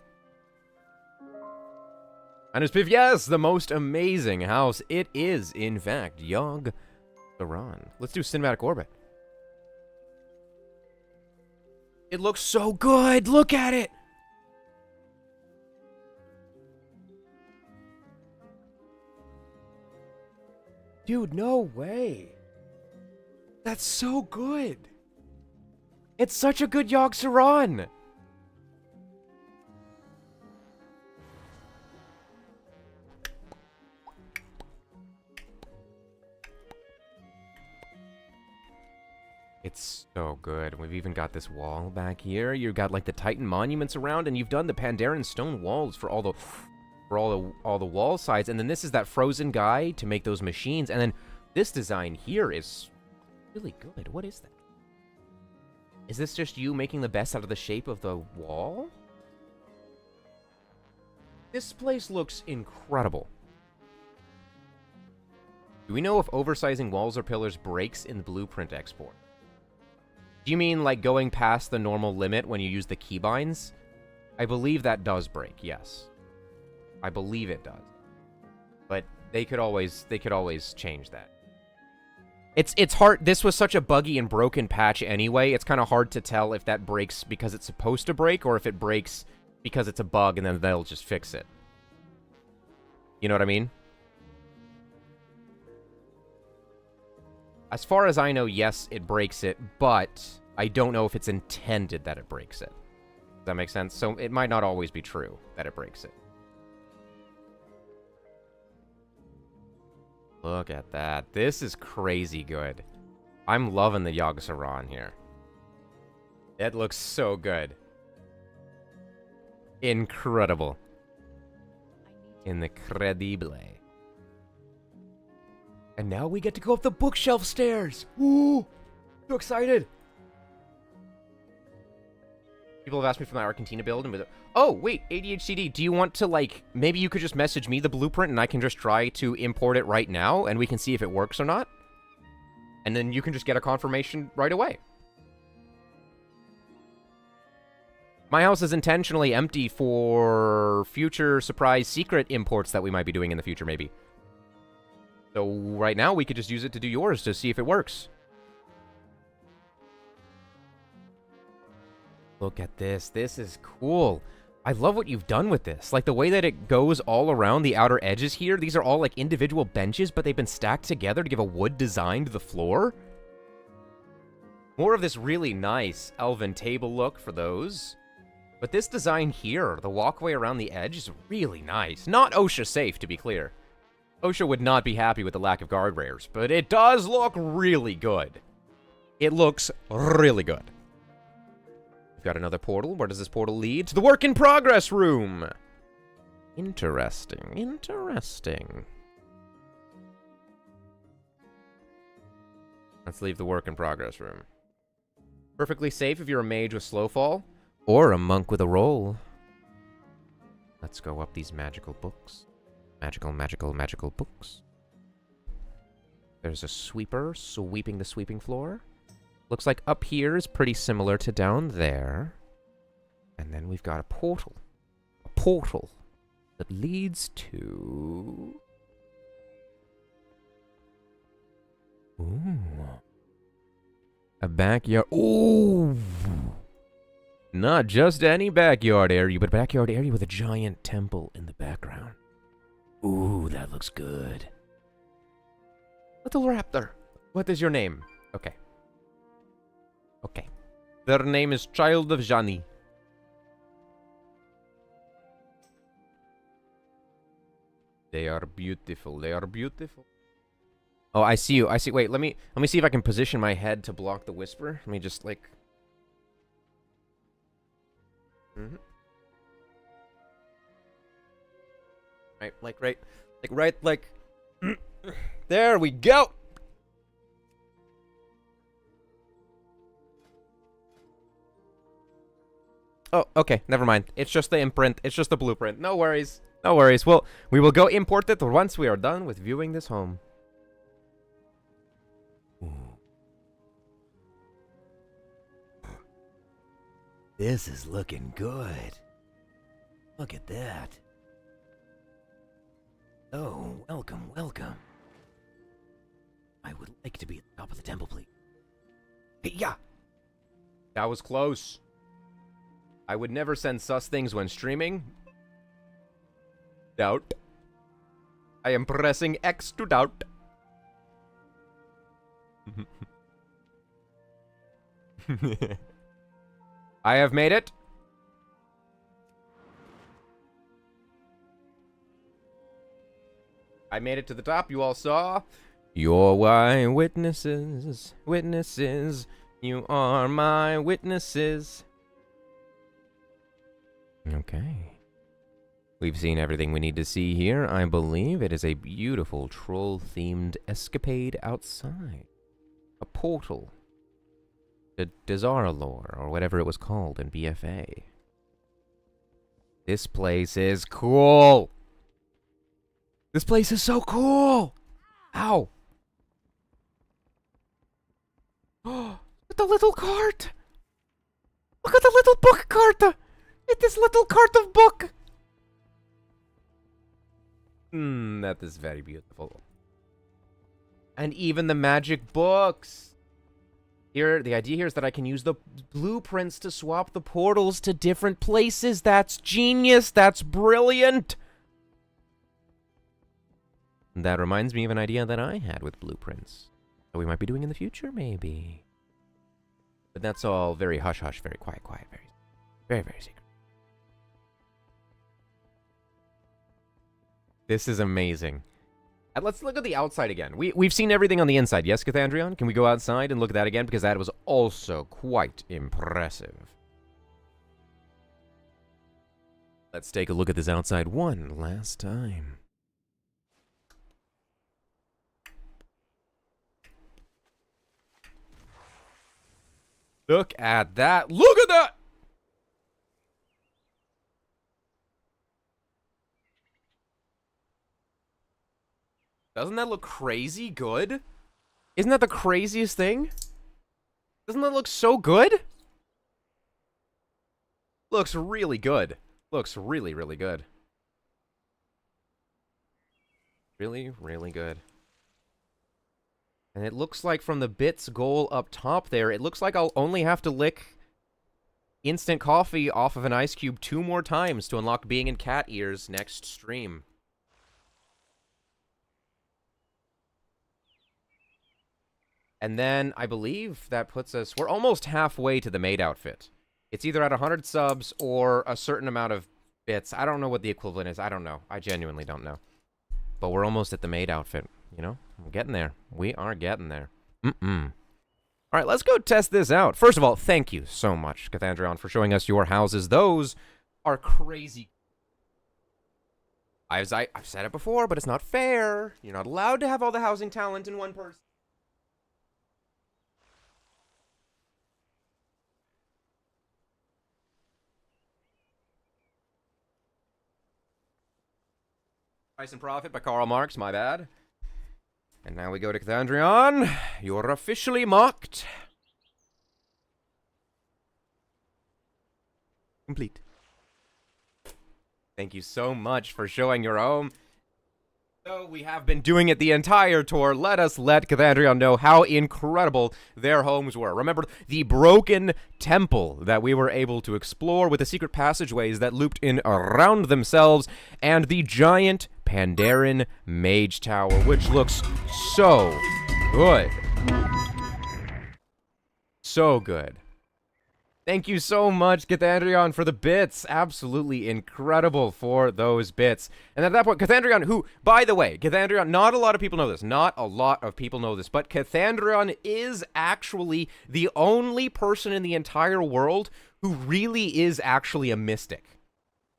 And it's Piff, yes, the most amazing house. It is, in fact, Yogg Saron. Let's do Cinematic Orbit. It looks so good. Look at it. Dude, no way. That's so good. It's such a good Yogg Saron. It's so good. We've even got this wall back here. You've got like the Titan monuments around, and you've done the Pandaren stone walls for all the wall sides. And then this is that frozen guy to make those machines. And then this design here is really good. What is that? Is this just you making the best out of the shape of the wall? This place looks incredible. Do we know if oversizing walls or pillars breaks in the blueprint export? Do you mean like going past the normal limit when you use the keybinds? I believe that does break, yes. I believe it does. But they could always change that. It's hard. This was such a buggy and broken patch anyway. It's kind of hard to tell if that breaks because it's supposed to break or if it breaks because it's a bug and then they'll just fix it. You know what I mean? As far as I know, yes, it breaks it, but I don't know if it's intended that it breaks it. Does that make sense? So it might not always be true that it breaks it. Look at that. This is crazy good. I'm loving the Yogg Saron here. It looks so good. Incredible. Incredible. And now we get to go up the bookshelf stairs. Ooh, so excited. People have asked me for my Argentina build, and oh wait, ADHD, do you want to like maybe you could just message me the blueprint and I can just try to import it right now and we can see if it works or not, and then you can just get a confirmation right away. My house is intentionally empty for future surprise secret imports that we might be doing in the future, maybe. So right now we could just use it to do yours to see if it works. Look at this. This is cool. I love what you've done with this. Like the way that it goes all around the outer edges here. These are all like individual benches, but they've been stacked together to give a wood design to the floor. More of this really nice elven table look for those. But this design here, the walkway around the edge, is really nice. Not OSHA safe, to be clear. OSHA would not be happy with the lack of guardrails, but it does look really good. It looks really good. We've got another portal. Where does this portal lead? To the work in progress room. Interesting. Interesting. Let's leave the work in progress room. Perfectly safe if you're a mage with slow fall or a monk with a roll. Let's go up these magical books. Magical, magical, magical books. There's a sweeper sweeping the sweeping floor. Looks like up here is pretty similar to down there. And then we've got a portal. A portal that leads to... Ooh. A backyard. Ooh! Not just any backyard area, but a backyard area with a giant temple in the background. Ooh, that looks good. Little raptor. What is your name? Okay. Okay. Their name is Child of Jani. They are beautiful. They are beautiful. Oh, I see you. I see. Wait, let me see if I can position my head to block the whisper. Let me just like. Right, like. There we go. Oh, okay. Never mind. It's just the imprint. It's just the blueprint. No worries. No worries. Well, we will go import it once we are done with viewing this home. This is looking good. Look at that. Oh, welcome, welcome. I would like to be at the top of the temple, please. Hey, yeah. That was close. I would never send sus things when streaming. Doubt. I am pressing X to doubt. I have made it. I made it to the top, you all saw. You're my witnesses, witnesses. You are my witnesses. Okay. We've seen everything we need to see here. I believe it is a beautiful troll-themed escapade outside. A portal. The Desaralore, or whatever it was called in BFA. This place is cool! This place is so cool! Ow! Oh, the little cart! Look at the little book cart! It is little cart of book! That is very beautiful. And even the magic books! Here, the idea here is that I can use the blueprints to swap the portals to different places. That's genius! That's brilliant! That reminds me of an idea that I had with blueprints. That we might be doing in the future, maybe. But that's all very hush-hush, very quiet, very, very secret. This is amazing. And let's look at the outside again. We've seen everything on the inside, yes, Cathandrion? Can we go outside and look at that again? Because that was also quite impressive. Let's take a look at this outside one last time. Look at that. Look at that! Doesn't that look crazy good? Isn't that the craziest thing? Doesn't that look so good? Looks really good. Looks really, really good. Really, really good. And it looks like from the bits goal up top there, it looks like I'll only have to lick instant coffee off of an ice cube 2 more times to unlock being in cat ears next stream. And then I believe that puts us... We're almost halfway to the maid outfit. It's either at 100 subs or a certain amount of bits. I don't know what the equivalent is. I don't know. I genuinely don't know. But we're almost at the maid outfit. You know? We're getting there. We are getting there. Alright, let's go test this out. First of all, thank you so much, Cathandrion, for showing us your houses. Those are crazy. I've said it before, but it's not fair. You're not allowed to have all the housing talent in one person. Price and Profit by Karl Marx, my bad. And now we go to Cathandrion. You're officially mocked. Complete. Thank you so much for showing your home. So we have been doing it the entire tour. Let us let Cathandrion know how incredible their homes were. Remember the broken temple that we were able to explore with the secret passageways that looped in around themselves, and the giant Pandaren Mage Tower, which looks so good. So good. Thank you so much, Cathandrion, for the bits. Absolutely incredible for those bits. And at that point, Cathandrion, who, by the way, Cathandrion, not a lot of people know this. Not a lot of people know this, but Cathandrion is actually the only person in the entire world who really is actually a mystic.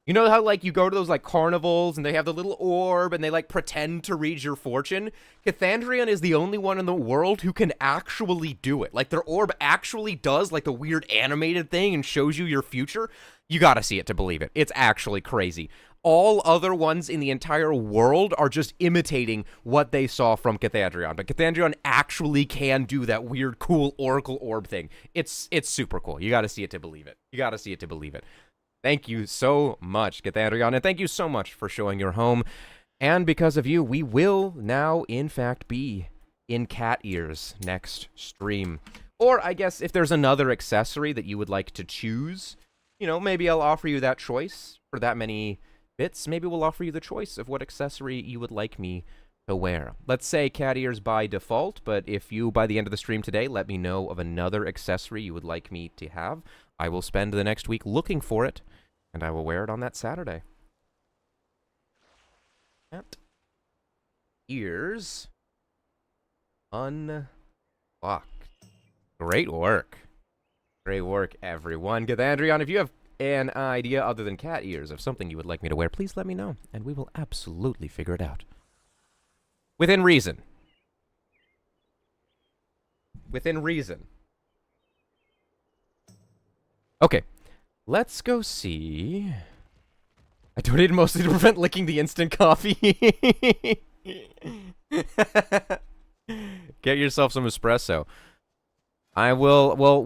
You know how, like, you go to those, like, carnivals and they have the little orb and they, like, pretend to read your fortune? Cathandrion is the only one in the world who can actually do it. Like, their orb actually does, like, the weird animated thing and shows you your future. You gotta see it to believe it. It's actually crazy. All other ones in the entire world are just imitating what they saw from Cathandrion. But Cathandrion actually can do that weird, cool Oracle orb thing. It's super cool. You gotta see it to believe it. You gotta see it to believe it. Thank you so much, Cathandrion, and thank you so much for showing your home. And because of you, we will now, in fact, be in cat ears next stream. Or, I guess, if there's another accessory that you would like to choose, you know, maybe I'll offer you that choice for that many bits. Maybe we'll offer you the choice of what accessory you would like me to wear. Let's say cat ears by default, but if you, by the end of the stream today, let me know of another accessory you would like me to have, I will spend the next week looking for it, and I will wear it on that Saturday. Cat ears unlocked. Great work. Great work, everyone. Cathandrion, if you have an idea other than cat ears of something you would like me to wear, please let me know, and we will absolutely figure it out. Within reason. Within reason. Okay. Let's go see. I donated mostly to prevent licking the instant coffee. Get yourself some espresso. I will. We'll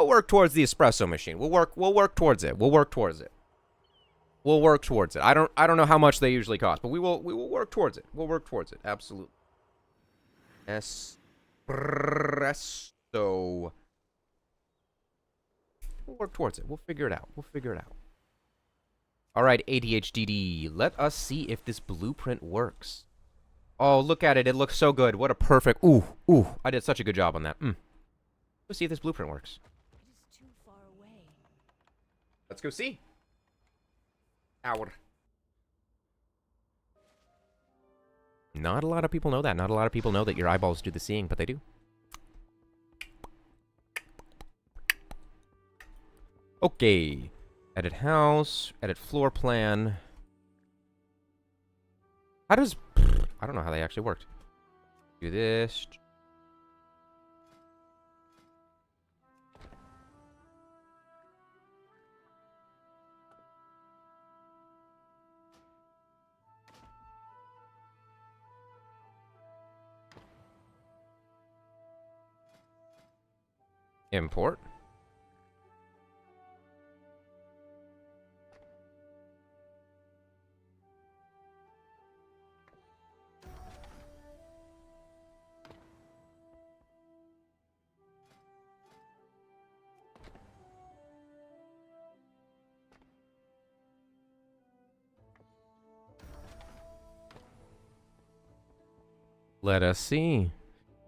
work towards the espresso machine. We'll work towards it. We'll work towards it. We'll work towards it. I don't know how much they usually cost, but we will work towards it. We'll work towards it. Absolutely. Espresso. We'll work towards it. We'll figure it out. We'll figure it out. All right, ADHDD. Let us see if this blueprint works. Oh, look at it. It looks so good. What a perfect... Ooh. I did such a good job on that. Let's see if this blueprint works. It is too far away. Let's go see. Hour. Not a lot of people know that. Not a lot of people know that your eyeballs do the seeing, but they do. Okay. Edit house. Edit floor plan. How does... I don't know how they actually worked. Do this. Import. Let us see.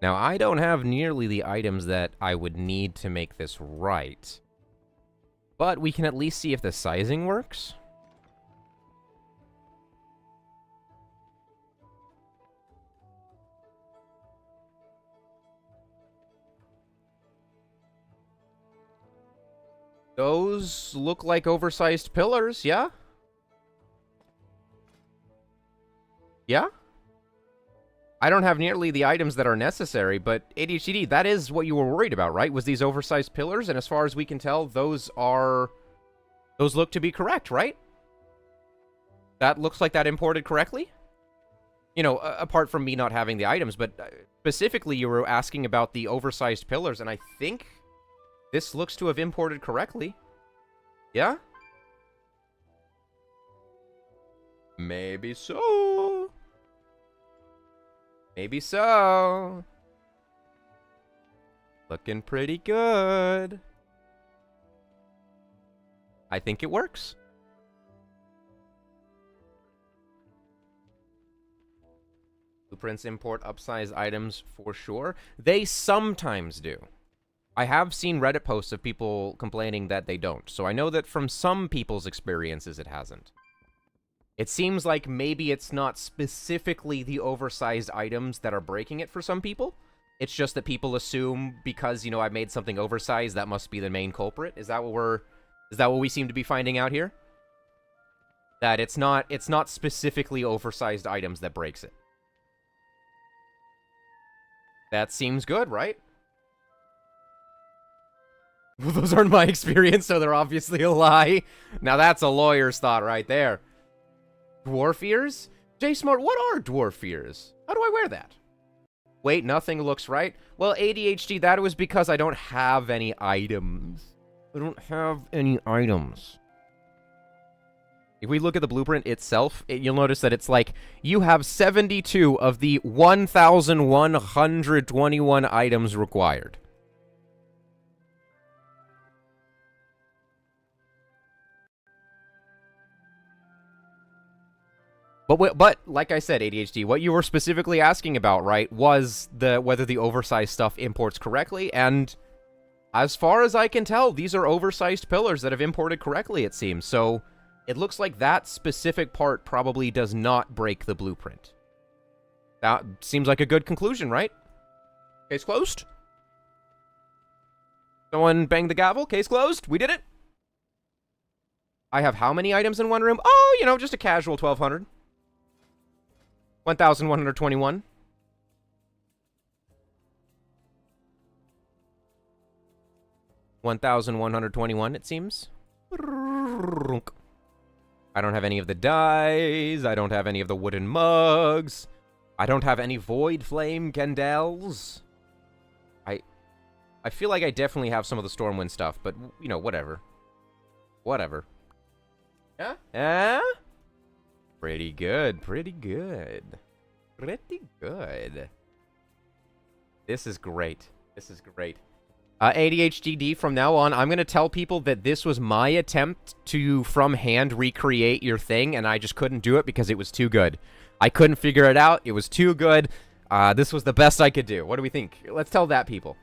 Now, I don't have nearly the items that I would need to make this right. But we can at least see if the sizing works. Those look like oversized pillars, yeah? Yeah? I don't have nearly the items that are necessary, but ADHD, that is what you were worried about, right? Was these oversized pillars? And as far as we can tell, those look to be correct, right? That looks like that imported correctly? You know, apart from me not having the items, but specifically you were asking about the oversized pillars, and I think this looks to have imported correctly. Yeah? Maybe so. Maybe so. Looking pretty good. I think it works. Blueprints import upsize items for sure. They sometimes do. I have seen Reddit posts of people complaining that they don't. So I know that from some people's experiences, it hasn't. It seems like maybe it's not specifically the oversized items that are breaking it for some people. It's just that people assume because, you know, I made something oversized, that must be the main culprit. Is that what we seem to be finding out here? That it's not specifically oversized items that breaks it. That seems good, right? Well, those aren't my experience, so they're obviously a lie. Now that's a lawyer's thought right there. Dwarf ears? J-Smart, what are dwarf ears? How do I wear that? Wait, nothing looks right? Well, ADHD, that was because I don't have any items. I don't have any items. If we look at the blueprint itself, you'll notice that it's like, you have 72 of the 1,121 items required. But like I said, ADHD, what you were specifically asking about, right, was whether the oversized stuff imports correctly, and as far as I can tell, these are oversized pillars that have imported correctly, it seems. So it looks like that specific part probably does not break the blueprint. That seems like a good conclusion, right? Case closed? Someone bang the gavel? Case closed? We did it? I have how many items in one room? Oh, you know, just a casual 1,200. 1,121. 1,121, it seems. I don't have any of the dyes. I don't have any of the wooden mugs. I don't have any void flame candles. I feel like I definitely have some of the Stormwind stuff, but, you know, whatever. Whatever. Yeah? Yeah? Pretty good, pretty good. Pretty good. This is great. This is great. ADHD, from now on, I'm going to tell people that this was my attempt to, from hand, recreate your thing, and I just couldn't do it because it was too good. I couldn't figure it out. It was too good. This was the best I could do. What do we think? Let's tell that, people.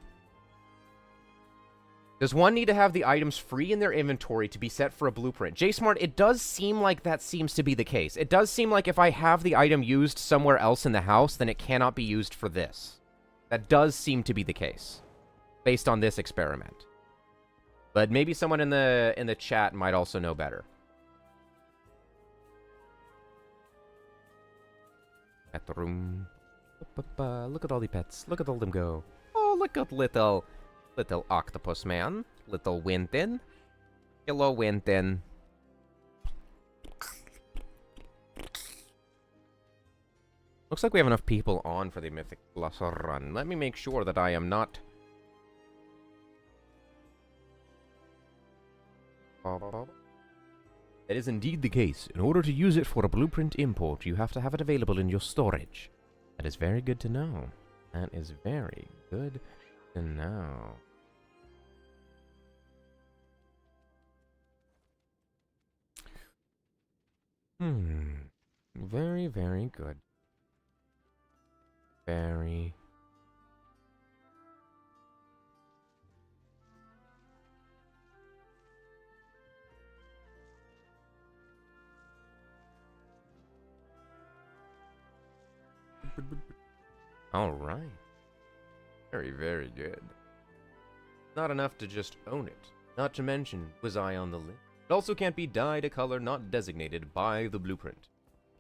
Does one need to have the items free in their inventory to be set for a blueprint? J-Smart, it does seem like that seems to be the case. It does seem like if I have the item used somewhere else in the house, then it cannot be used for this. That does seem to be the case, based on this experiment. But maybe someone in the chat might also know better. Pet room. Look at all the pets. Look at all them go. Oh, look at little octopus man. Little Winton. Hello, Winton. Looks like we have enough people on for the Mythic Plus run. Let me make sure that I am not... That is indeed the case. In order to use it for a blueprint import, you have to have it available in your storage. That is very good to know. That is very good to know. Very, very good. Very. All right. Very, very good. Not enough to just own it. Not to mention, was I on the list? It also can't be dyed a color not designated by the blueprint.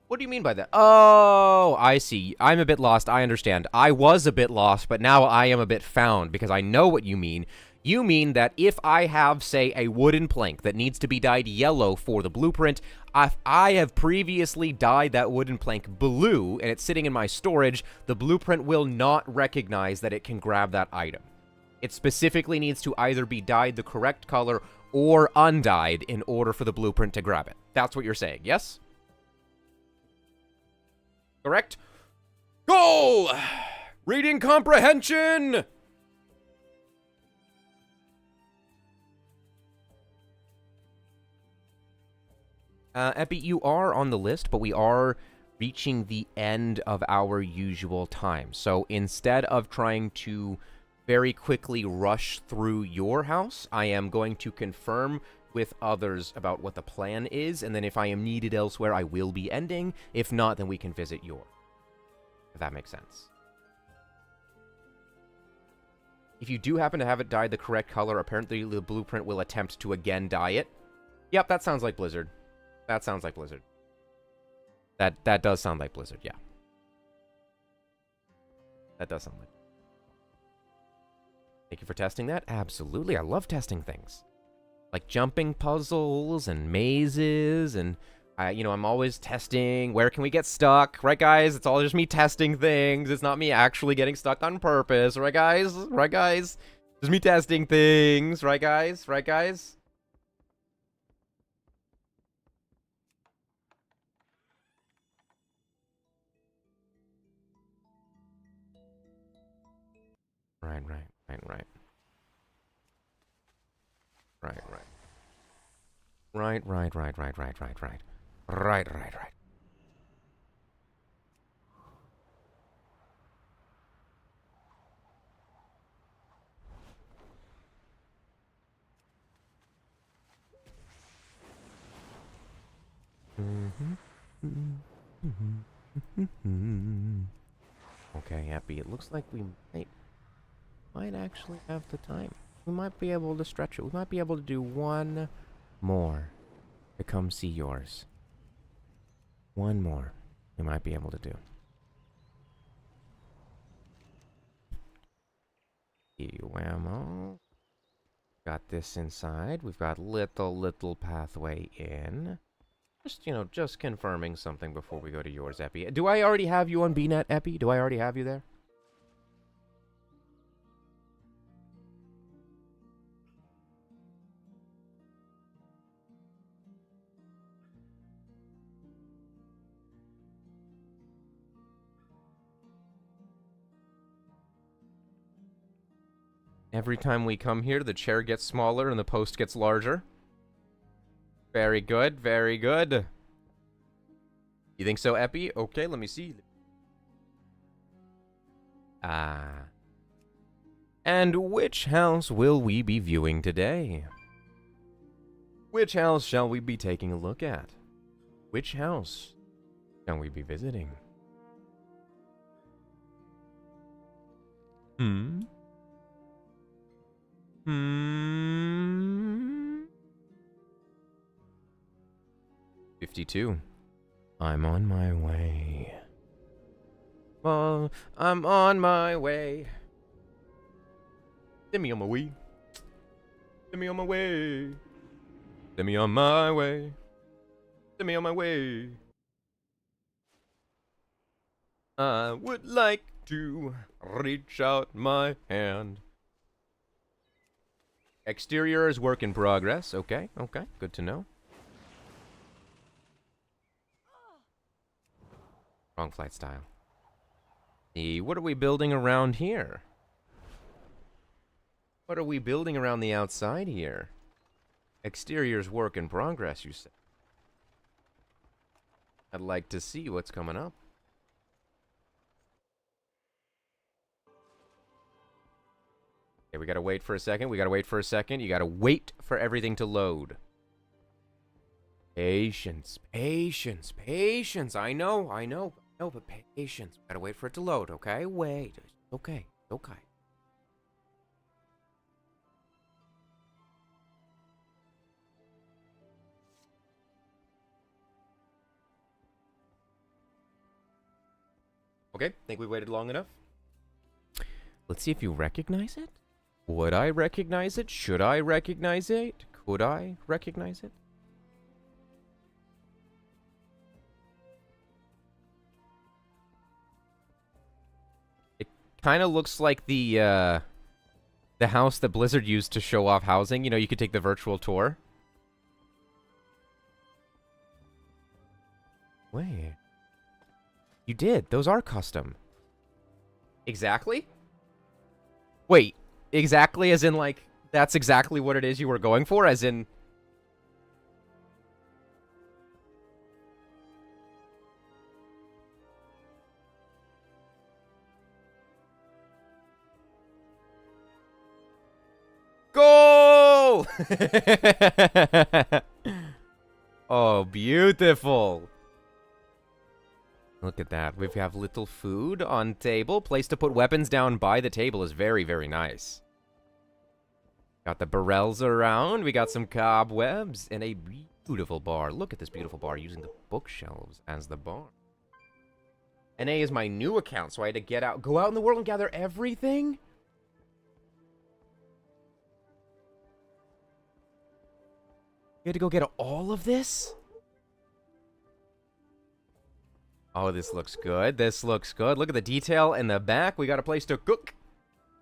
What do you mean by that? Oh, I see. I'm a bit lost. I understand. I was a bit lost, but now I am a bit found because I know what you mean. You mean that if I have, say, a wooden plank that needs to be dyed yellow for the blueprint, if I have previously dyed that wooden plank blue and it's sitting in my storage, the blueprint will not recognize that it can grab that item. It specifically needs to either be dyed the correct color or undyed in order for the blueprint to grab it. That's what you're saying, yes? Correct? Goal! Reading comprehension! Epi, you are on the list, but we are reaching the end of our usual time. So instead of trying to very quickly rush through your house. I am going to confirm with others about what the plan is, and then if I am needed elsewhere, I will be ending. If not, then we can visit your. If that makes sense. If you do happen to have it dyed the correct color, apparently the blueprint will attempt to again dye it. Yep, that sounds like Blizzard. That sounds like Blizzard. That does sound like Blizzard, yeah. That does sound like. Thank you for testing that. Absolutely, I love testing things. Like jumping puzzles and mazes, and I'm always testing. Where can we get stuck? Right, guys? It's all just me testing things. It's not me actually getting stuck on purpose. Right, guys? Right, guys? Just me testing things. Right, guys? Right, guys? Right. Right. Okay, Epi, it looks like we might actually have the time. We might be able to stretch it. We might be able to do one more to come see yours. One more we might be able to do. Whammo. Got this inside. We've got little pathway in. Just confirming something before we go to yours, Epi. Do I already have you on BNet, Epi? Do I already have you there? Every time we come here, the chair gets smaller and the post gets larger. Very good, very good. You think so, Epi? Okay, let me see. And which house will we be viewing today? Which house shall we be taking a look at? Which house shall we be visiting? 52. I'm on my way. Well, I'm on my way. Send me on my way. Send me on my way. Send me on my way. Send me on my way. I would like to reach out my hand. Exterior is work in progress. Okay, good to know. Wrong flight style. What are we building around here? What are we building around the outside here? Exterior's work in progress, you say. I'd like to see what's coming up. Okay, we gotta wait for a second. You gotta wait for everything to load. Patience. I know, but patience. Gotta wait for it to load, okay? Wait. Okay. Okay, think we waited long enough. Let's see if you recognize it. Would I recognize it? Should I recognize it? Could I recognize it? It kind of looks like the house that Blizzard used to show off housing. You could take the virtual tour. Wait. You did. Those are custom. Exactly? Wait. Exactly as in, like, that's exactly what it is you were going for? As in... beautiful! Oh, beautiful. Look at that. We have little food on table. Place to put weapons down by the table is very, very nice. Got the barrels around. We got some cobwebs and a beautiful bar. Look at this beautiful bar using the bookshelves as the bar. NA is my new account, so I had to go out in the world and gather everything? You had to go get all of this? Oh, this looks good. This looks good. Look at the detail in the back. We got a place to cook.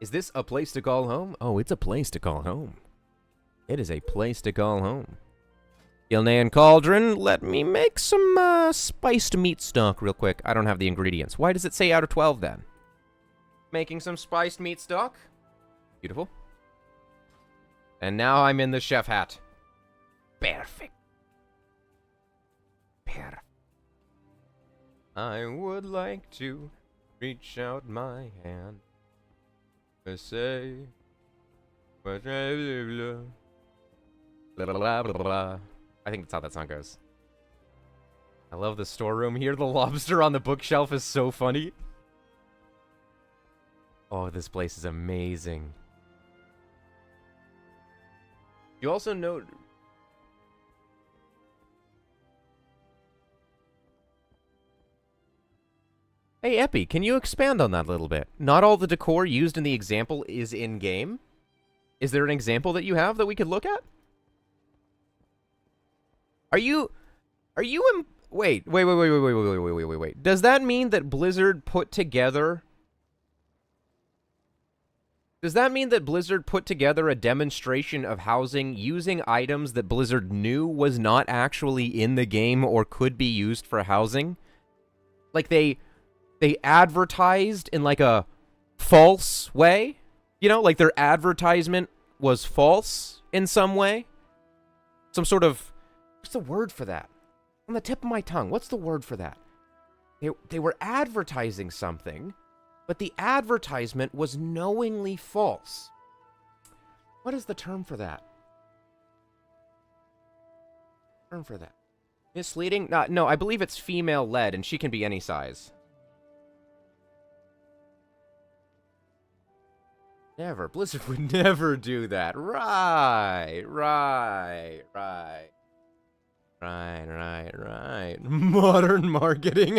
Is this a place to call home? Oh, it's a place to call home. It is a place to call home. Gilnean Cauldron, let me make some spiced meat stock real quick. I don't have the ingredients. Why does it say out of 12 then? Making some spiced meat stock. Beautiful. And now I'm in the chef hat. Perfect. Perfect. I would like to reach out my hand to say blah, blah, blah, blah, blah. I think that's how that song goes. I love the storeroom here. The lobster on the bookshelf is so funny. Oh, this place is amazing. You also note... Hey, Epi, can you expand on that a little bit? Not all the decor used in the example is in-game. Is there an example that you have that we could look at? Wait. Does that mean that Blizzard put together... Does that mean that Blizzard put together a demonstration of housing using items that Blizzard knew was not actually in the game or could be used for housing? Like they advertised in like a false way? You know, like their advertisement was false in some way? Some sort of... What's the word for that? On the tip of my tongue. What's the word for that? They were advertising something, but the advertisement was knowingly false. What is the term for that? Term for that? Misleading? No, I believe it's female-led, and she can be any size. Never. Blizzard would never do that. Right. Modern marketing.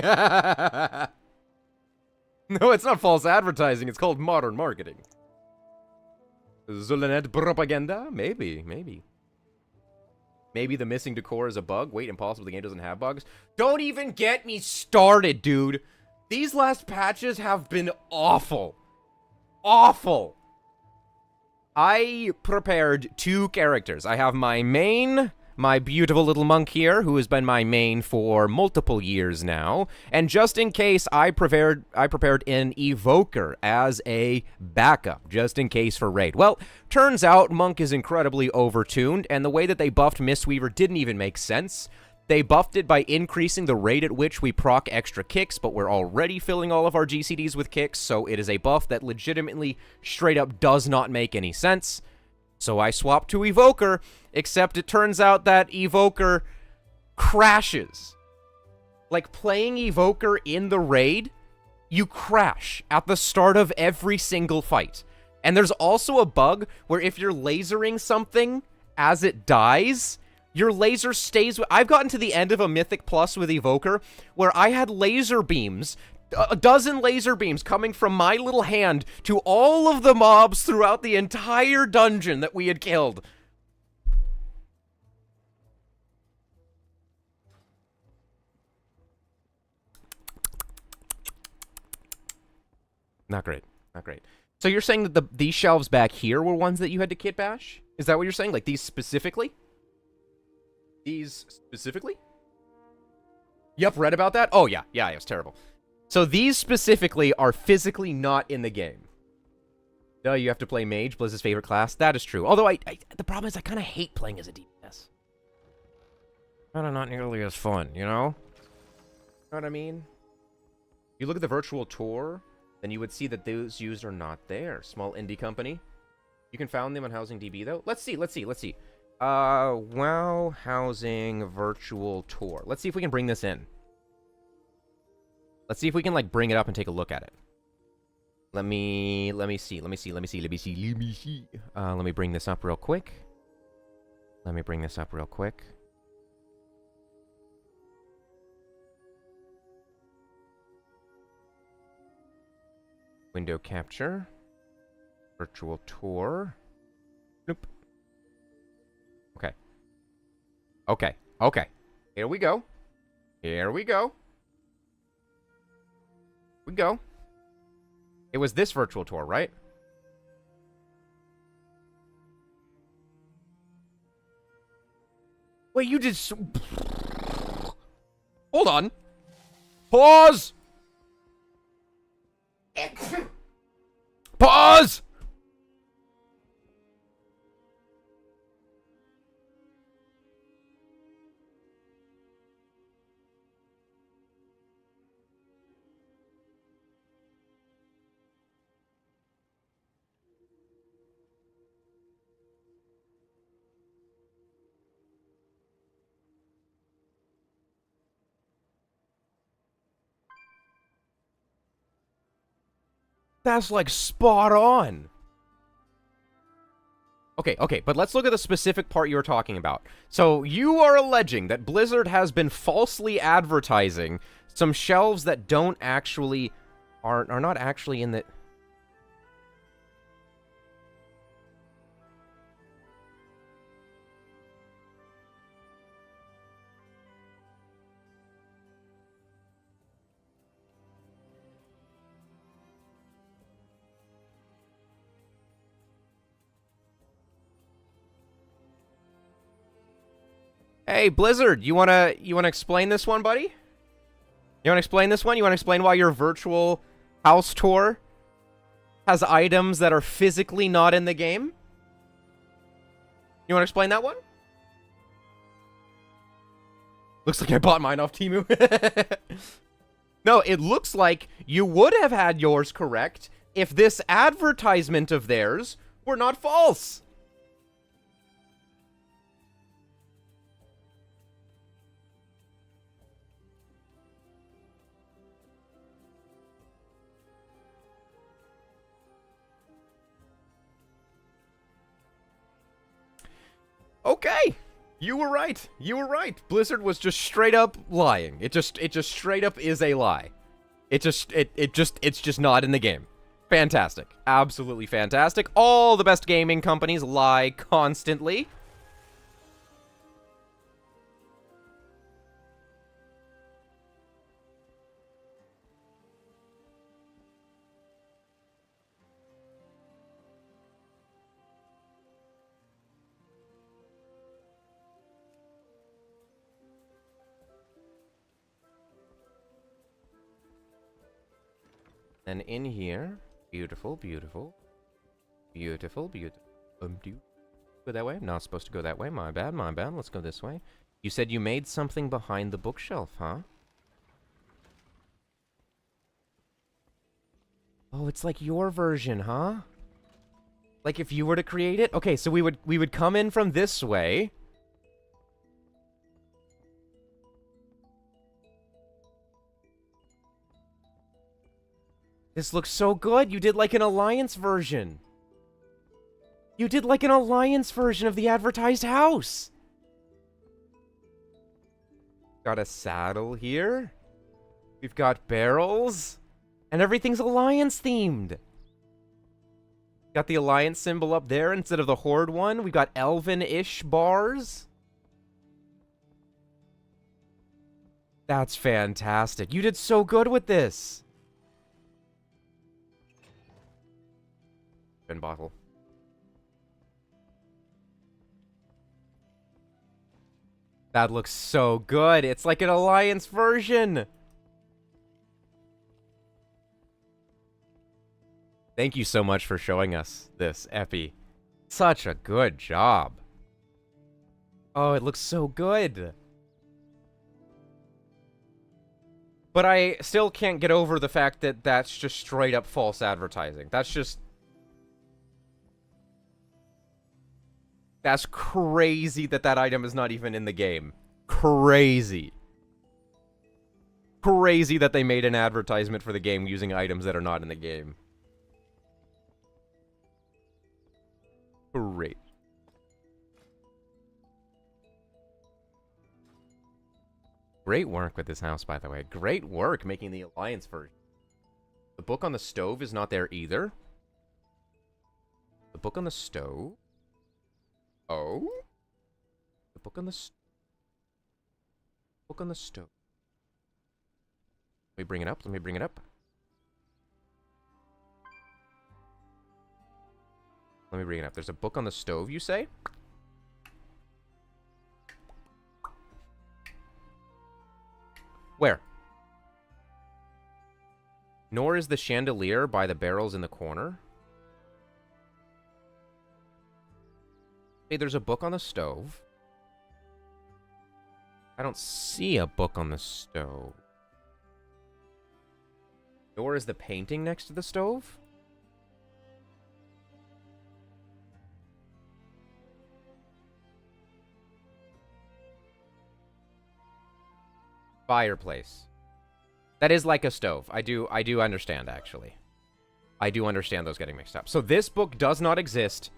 No, it's not false advertising. It's called modern marketing. Zulanet propaganda? Maybe. Maybe the missing decor is a bug. Wait, impossible. The game doesn't have bugs. Don't even get me started, dude. These last patches have been awful. Awful. I prepared 2 characters. I have my main, my beautiful little monk here, who has been my main for multiple years now. And just in case, I prepared an evoker as a backup, just in case for raid. Well, turns out monk is incredibly overtuned, and the way that they buffed Mistweaver didn't even make sense. They buffed it by increasing the rate at which we proc extra kicks, but we're already filling all of our GCDs with kicks, so it is a buff that legitimately, straight up, does not make any sense. So I swapped to Evoker, except it turns out that Evoker crashes. Like, playing Evoker in the raid, you crash at the start of every single fight. And there's also a bug where if you're lasering something as it dies... Your laser stays... I've gotten to the end of a Mythic Plus with Evoker, where I had laser beams, a dozen laser beams coming from my little hand to all of the mobs throughout the entire dungeon that we had killed. Not great. Not great. So you're saying that these shelves back here were ones that you had to kit bash? Is that what you're saying? Like, these specifically? These specifically? Yep, read about that? Oh, yeah, it was terrible. So these specifically are physically not in the game. No, you have to play Mage, Blizz's favorite class. That is true. Although, the problem is I kind of hate playing as a DPS. Kind of not nearly as fun, you know? Know what I mean? If you look at the virtual tour, then you would see that those used are not there. Small indie company. You can find them on Housing DB, though. Let's see. WoW Housing Virtual Tour. Let's see if we can bring this in. Let's see if we can, like, bring it up and take a look at it. Let me see. Let me bring this up real quick. Window capture. Virtual tour. Nope. Okay. Here we go. It was this virtual tour, right? Wait, you did so... Hold on. Pause! Pause! That's like spot on. Okay, but let's look at the specific part you were talking about. So you are alleging that Blizzard has been falsely advertising some shelves that don't actually are not actually in the... Hey, Blizzard, you wanna explain this one, buddy? You wanna explain this one? You wanna explain why your virtual house tour has items that are physically not in the game? You wanna explain that one? Looks like I bought mine off Temu. No, it looks like you would have had yours correct if this advertisement of theirs were not false. Okay, you were right. Blizzard was just straight up lying. It just straight up is a lie. It's just not in the game. Fantastic. Absolutely fantastic. All the best gaming companies lie constantly. And in here, beautiful. Go that way? Not supposed to go that way. My bad. Let's go this way. You said you made something behind the bookshelf, huh? Oh, it's like your version, huh? Like if you were to create it? Okay, so we would come in from this way. This looks so good. You did like an Alliance version. You did like an Alliance version of the advertised house. Got a saddle here. We've got barrels. And everything's Alliance themed. Got the Alliance symbol up there instead of the Horde one. We've got elven-ish bars. That's fantastic. You did so good with this. Bottle. That looks so good. It's like an Alliance version. Thank you so much for showing us this, Epi. Such a good job. Oh, it looks so good. But I still can't get over the fact that that's just straight up false advertising. That's just... That's crazy that that item is not even in the game. Crazy. Crazy that they made an advertisement for the game using items that are not in the game. Great. Great work with this house, by the way. Great work making the Alliance version. The book on the stove is not there either. The book on the stove? Oh? The book on the book on the stove. Let me bring it up. Let me bring it up. Let me bring it up. There's a book on the stove, you say? Where? Nor is the chandelier by the barrels in the corner. Hey, there's a book on the stove. I don't see a book on the stove. Nor is the painting next to the stove. Fireplace. That is like a stove. I do understand, actually. I do understand those getting mixed up. So this book does not exist,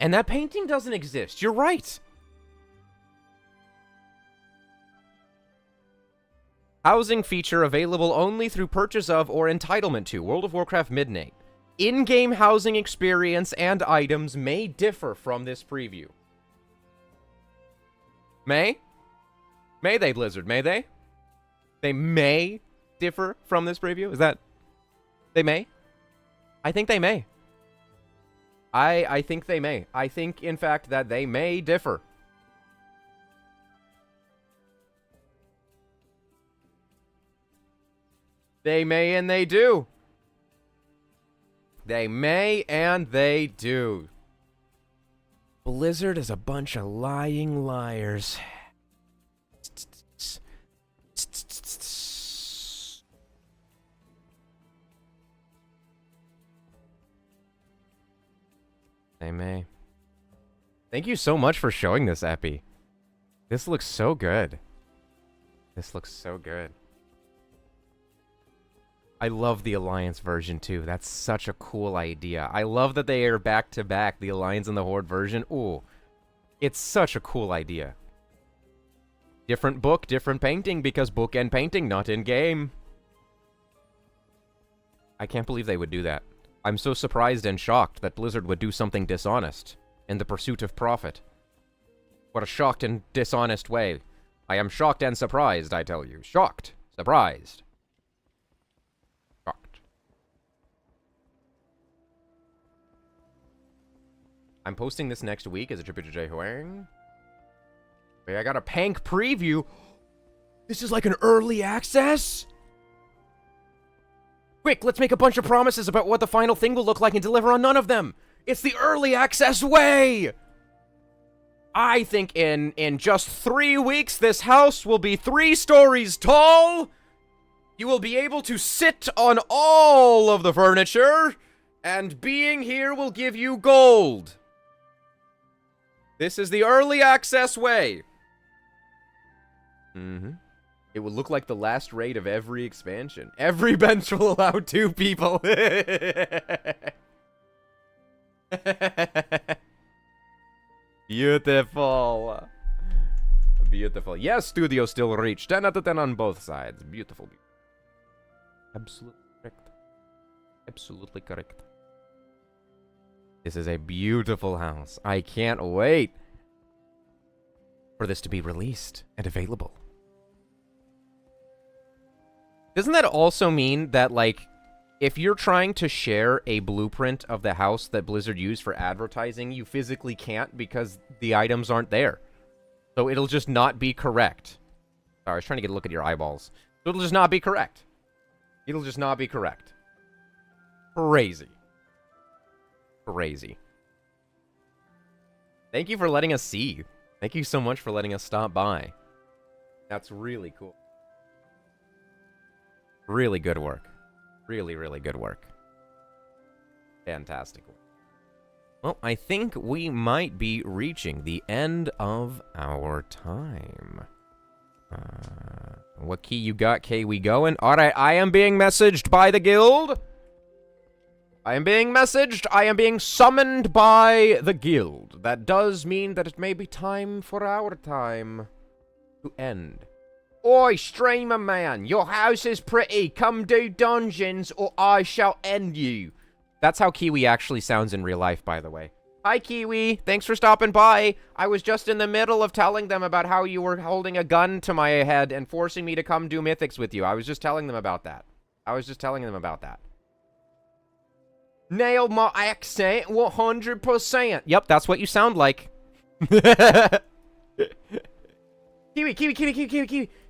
and that painting doesn't exist. You're right. Housing feature available only through purchase of or entitlement to World of Warcraft Midnight. In-game housing experience and items may differ from this preview. May? May they, Blizzard? May they? They may differ from this preview? Is that... They may? I think they may. I think they may. I think, in fact, that they may differ. They may and they do. They may and they do. Blizzard is a bunch of lying liars. They may. Thank you so much for showing this, Epi. This looks so good. This looks so good. I love the Alliance version, too. That's such a cool idea. I love that they are back-to-back, the Alliance and the Horde version. Ooh. It's such a cool idea. Different book, different painting, because book and painting not in-game. I can't believe they would do that. I'm so surprised and shocked that Blizzard would do something dishonest in the pursuit of profit. What a shocked and dishonest way. I am shocked and surprised, I tell you. Shocked. Surprised. Shocked. I'm posting this next week as a tribute to Jay Huang. Wait, I got a Pank preview. This is like an early access? Quick, let's make a bunch of promises about what the final thing will look like and deliver on none of them. It's the early access way. I think in just 3 weeks, this house will be 3 stories tall. You will be able to sit on all of the furniture, and being here will give you gold. This is the early access way. It will look like the last raid of every expansion. Every bench will allow 2 people. Beautiful. Beautiful. Yes, studio still reach. 10 out of 10 on both sides. Beautiful. Absolutely correct. Absolutely correct. This is a beautiful house. I can't wait for this to be released and available. Doesn't that also mean that, like, if you're trying to share a blueprint of the house that Blizzard used for advertising, you physically can't because the items aren't there? So it'll just not be correct. Sorry, I was trying to get a look at your eyeballs. So it'll just not be correct. It'll just not be correct. Crazy. Crazy. Thank you for letting us see. Thank you so much for letting us stop by. That's really cool. Really good work. Really, really good work. Fantastic work. Well, I think we might be reaching the end of our time. What key you got, K? We going? Alright, I am being messaged by the guild. I am being messaged. I am being summoned by the guild. That does mean that it may be time for our time to end. Oi, streamer man, your house is pretty. Come do dungeons or I shall end you. That's how Kiwi actually sounds in real life, by the way. Hi, Kiwi. Thanks for stopping by. I was just in the middle of telling them about how you were holding a gun to my head and forcing me to come do mythics with you. I was just telling them about that. Nailed my accent 100%. Yep, that's what you sound like.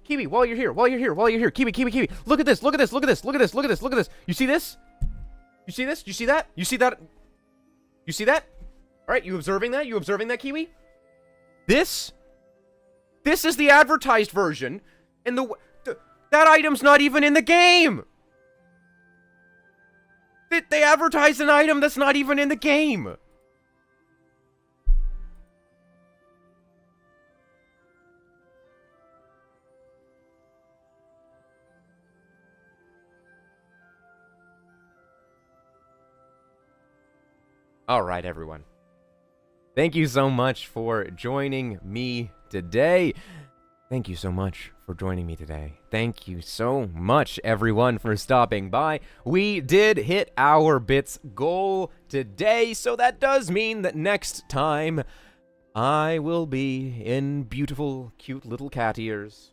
Kiwi, while you're here. Kiwi. Look at this. You see this? You see that? All right, you observing that, Kiwi? This is the advertised version, and that item's not even in the game. They advertised an item that's not even in the game. All right, everyone. Thank you so much for joining me today. Thank you so much, everyone, for stopping by. We did hit our bits goal today, so that does mean that next time I will be in beautiful, cute little cat ears.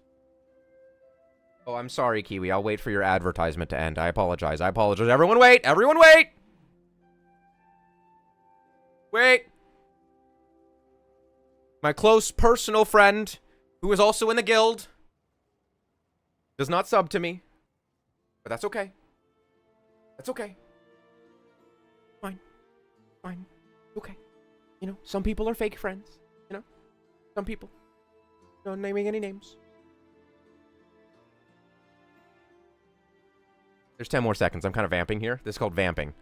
Oh, I'm sorry, Kiwi. I'll wait for your advertisement to end. I apologize. Everyone wait! Wait! My close personal friend, who is also in the guild, does not sub to me. But that's okay. Fine. Okay. You know, some people are fake friends. You know? Some people. No naming any names. There's 10 more seconds. I'm kind of vamping here. This is called vamping.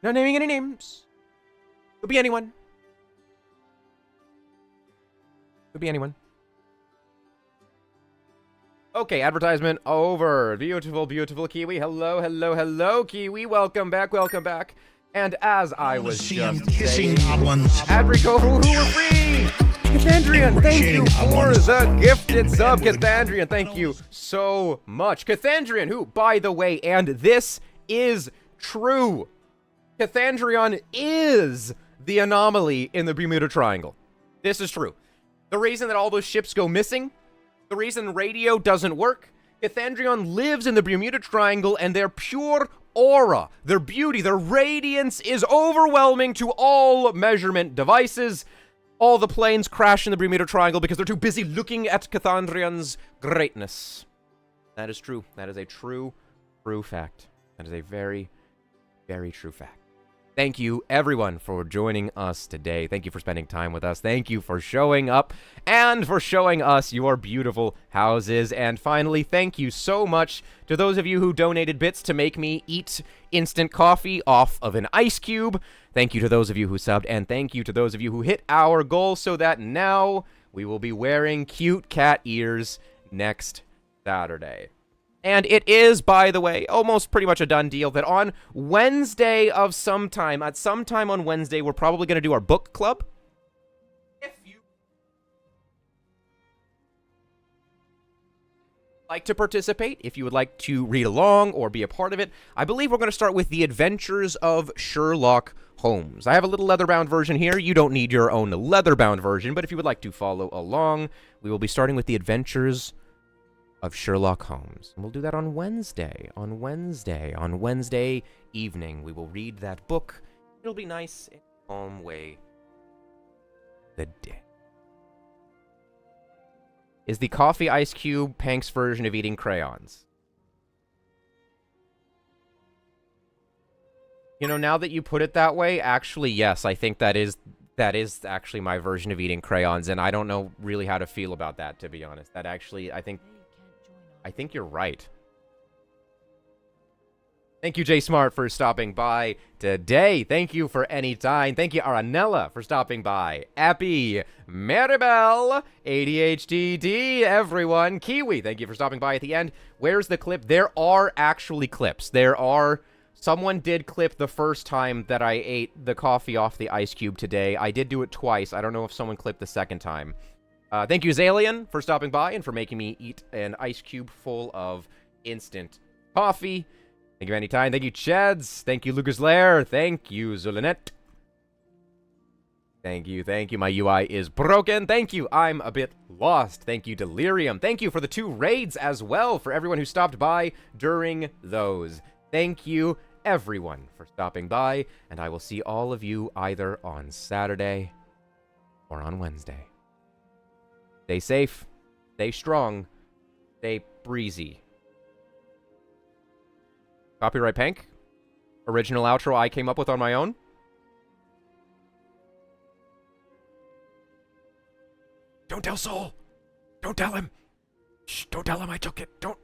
Not naming any names. Could be anyone. Okay, advertisement over. Beautiful Kiwi. Hello, Kiwi. Welcome back. And as I was just saying, ad break over. Who were free? Cathandrian, thank you for the gifted sub. Cathandrian, thank you so much. Cathandrian, who, by the way, and this is true, Cathandrian is the anomaly in the Bermuda Triangle. This is true. The reason that all those ships go missing, the reason radio doesn't work, Cathandrian lives in the Bermuda Triangle, and their pure aura, their beauty, their radiance is overwhelming to all measurement devices. All the planes crash in the Bermuda Triangle because they're too busy looking at Cathandrian's greatness. That is true. That is a true fact. That is a very, very true fact. Thank you, everyone, for joining us today. Thank you for spending time with us. Thank you for showing up and for showing us your beautiful houses. And finally, thank you so much to those of you who donated bits to make me eat instant coffee off of an ice cube. Thank you to those of you who subbed, and thank you to those of you who hit our goal so that now we will be wearing cute cat ears next Saturday. And it is, by the way, almost pretty much a done deal that on Wednesday of sometime, at some time on Wednesday, we're probably going to do our book club. If you like to participate, if you would like to read along or be a part of it, I believe we're going to start with The Adventures of Sherlock Holmes. I have a little leather-bound version here. You don't need your own leather-bound version, but if you would like to follow along, we will be starting with The Adventures of Sherlock Holmes. And we'll do that on Wednesday. On Wednesday evening, we will read that book. It'll be nice and calm way the day. Is the coffee ice cube Pank's version of eating crayons? You know, now that you put it that way, actually, yes, I think that is actually my version of eating crayons, and I don't know really how to feel about that, to be honest. That actually, I think you're right. Thank you, Jay Smart, for stopping by today. Thank you for any time. Thank you, Aranella, for stopping by. Appy, Maribel, ADHDD, everyone. Kiwi, thank you for stopping by at the end. Where's the clip? There are actually clips. Someone did clip the first time that I ate the coffee off the ice cube today. I did do it twice. I don't know if someone clipped the second time. Thank you, Zalian, for stopping by and for making me eat an ice cube full of instant coffee. Thank you anytime. Thank you, Chads. Thank you, Lucas Lair. Thank you, Zulinet. Thank you. My UI is broken. Thank you. I'm a bit lost. Thank you, Delirium. Thank you for the 2 raids as well for everyone who stopped by during those. Thank you, everyone, for stopping by, and I will see all of you either on Saturday or on Wednesday. Stay safe, stay strong, stay breezy. Copyright Pank. Original outro I came up with on my own. Don't tell Soul. Don't tell him. Shh, don't tell him I took it. Don't.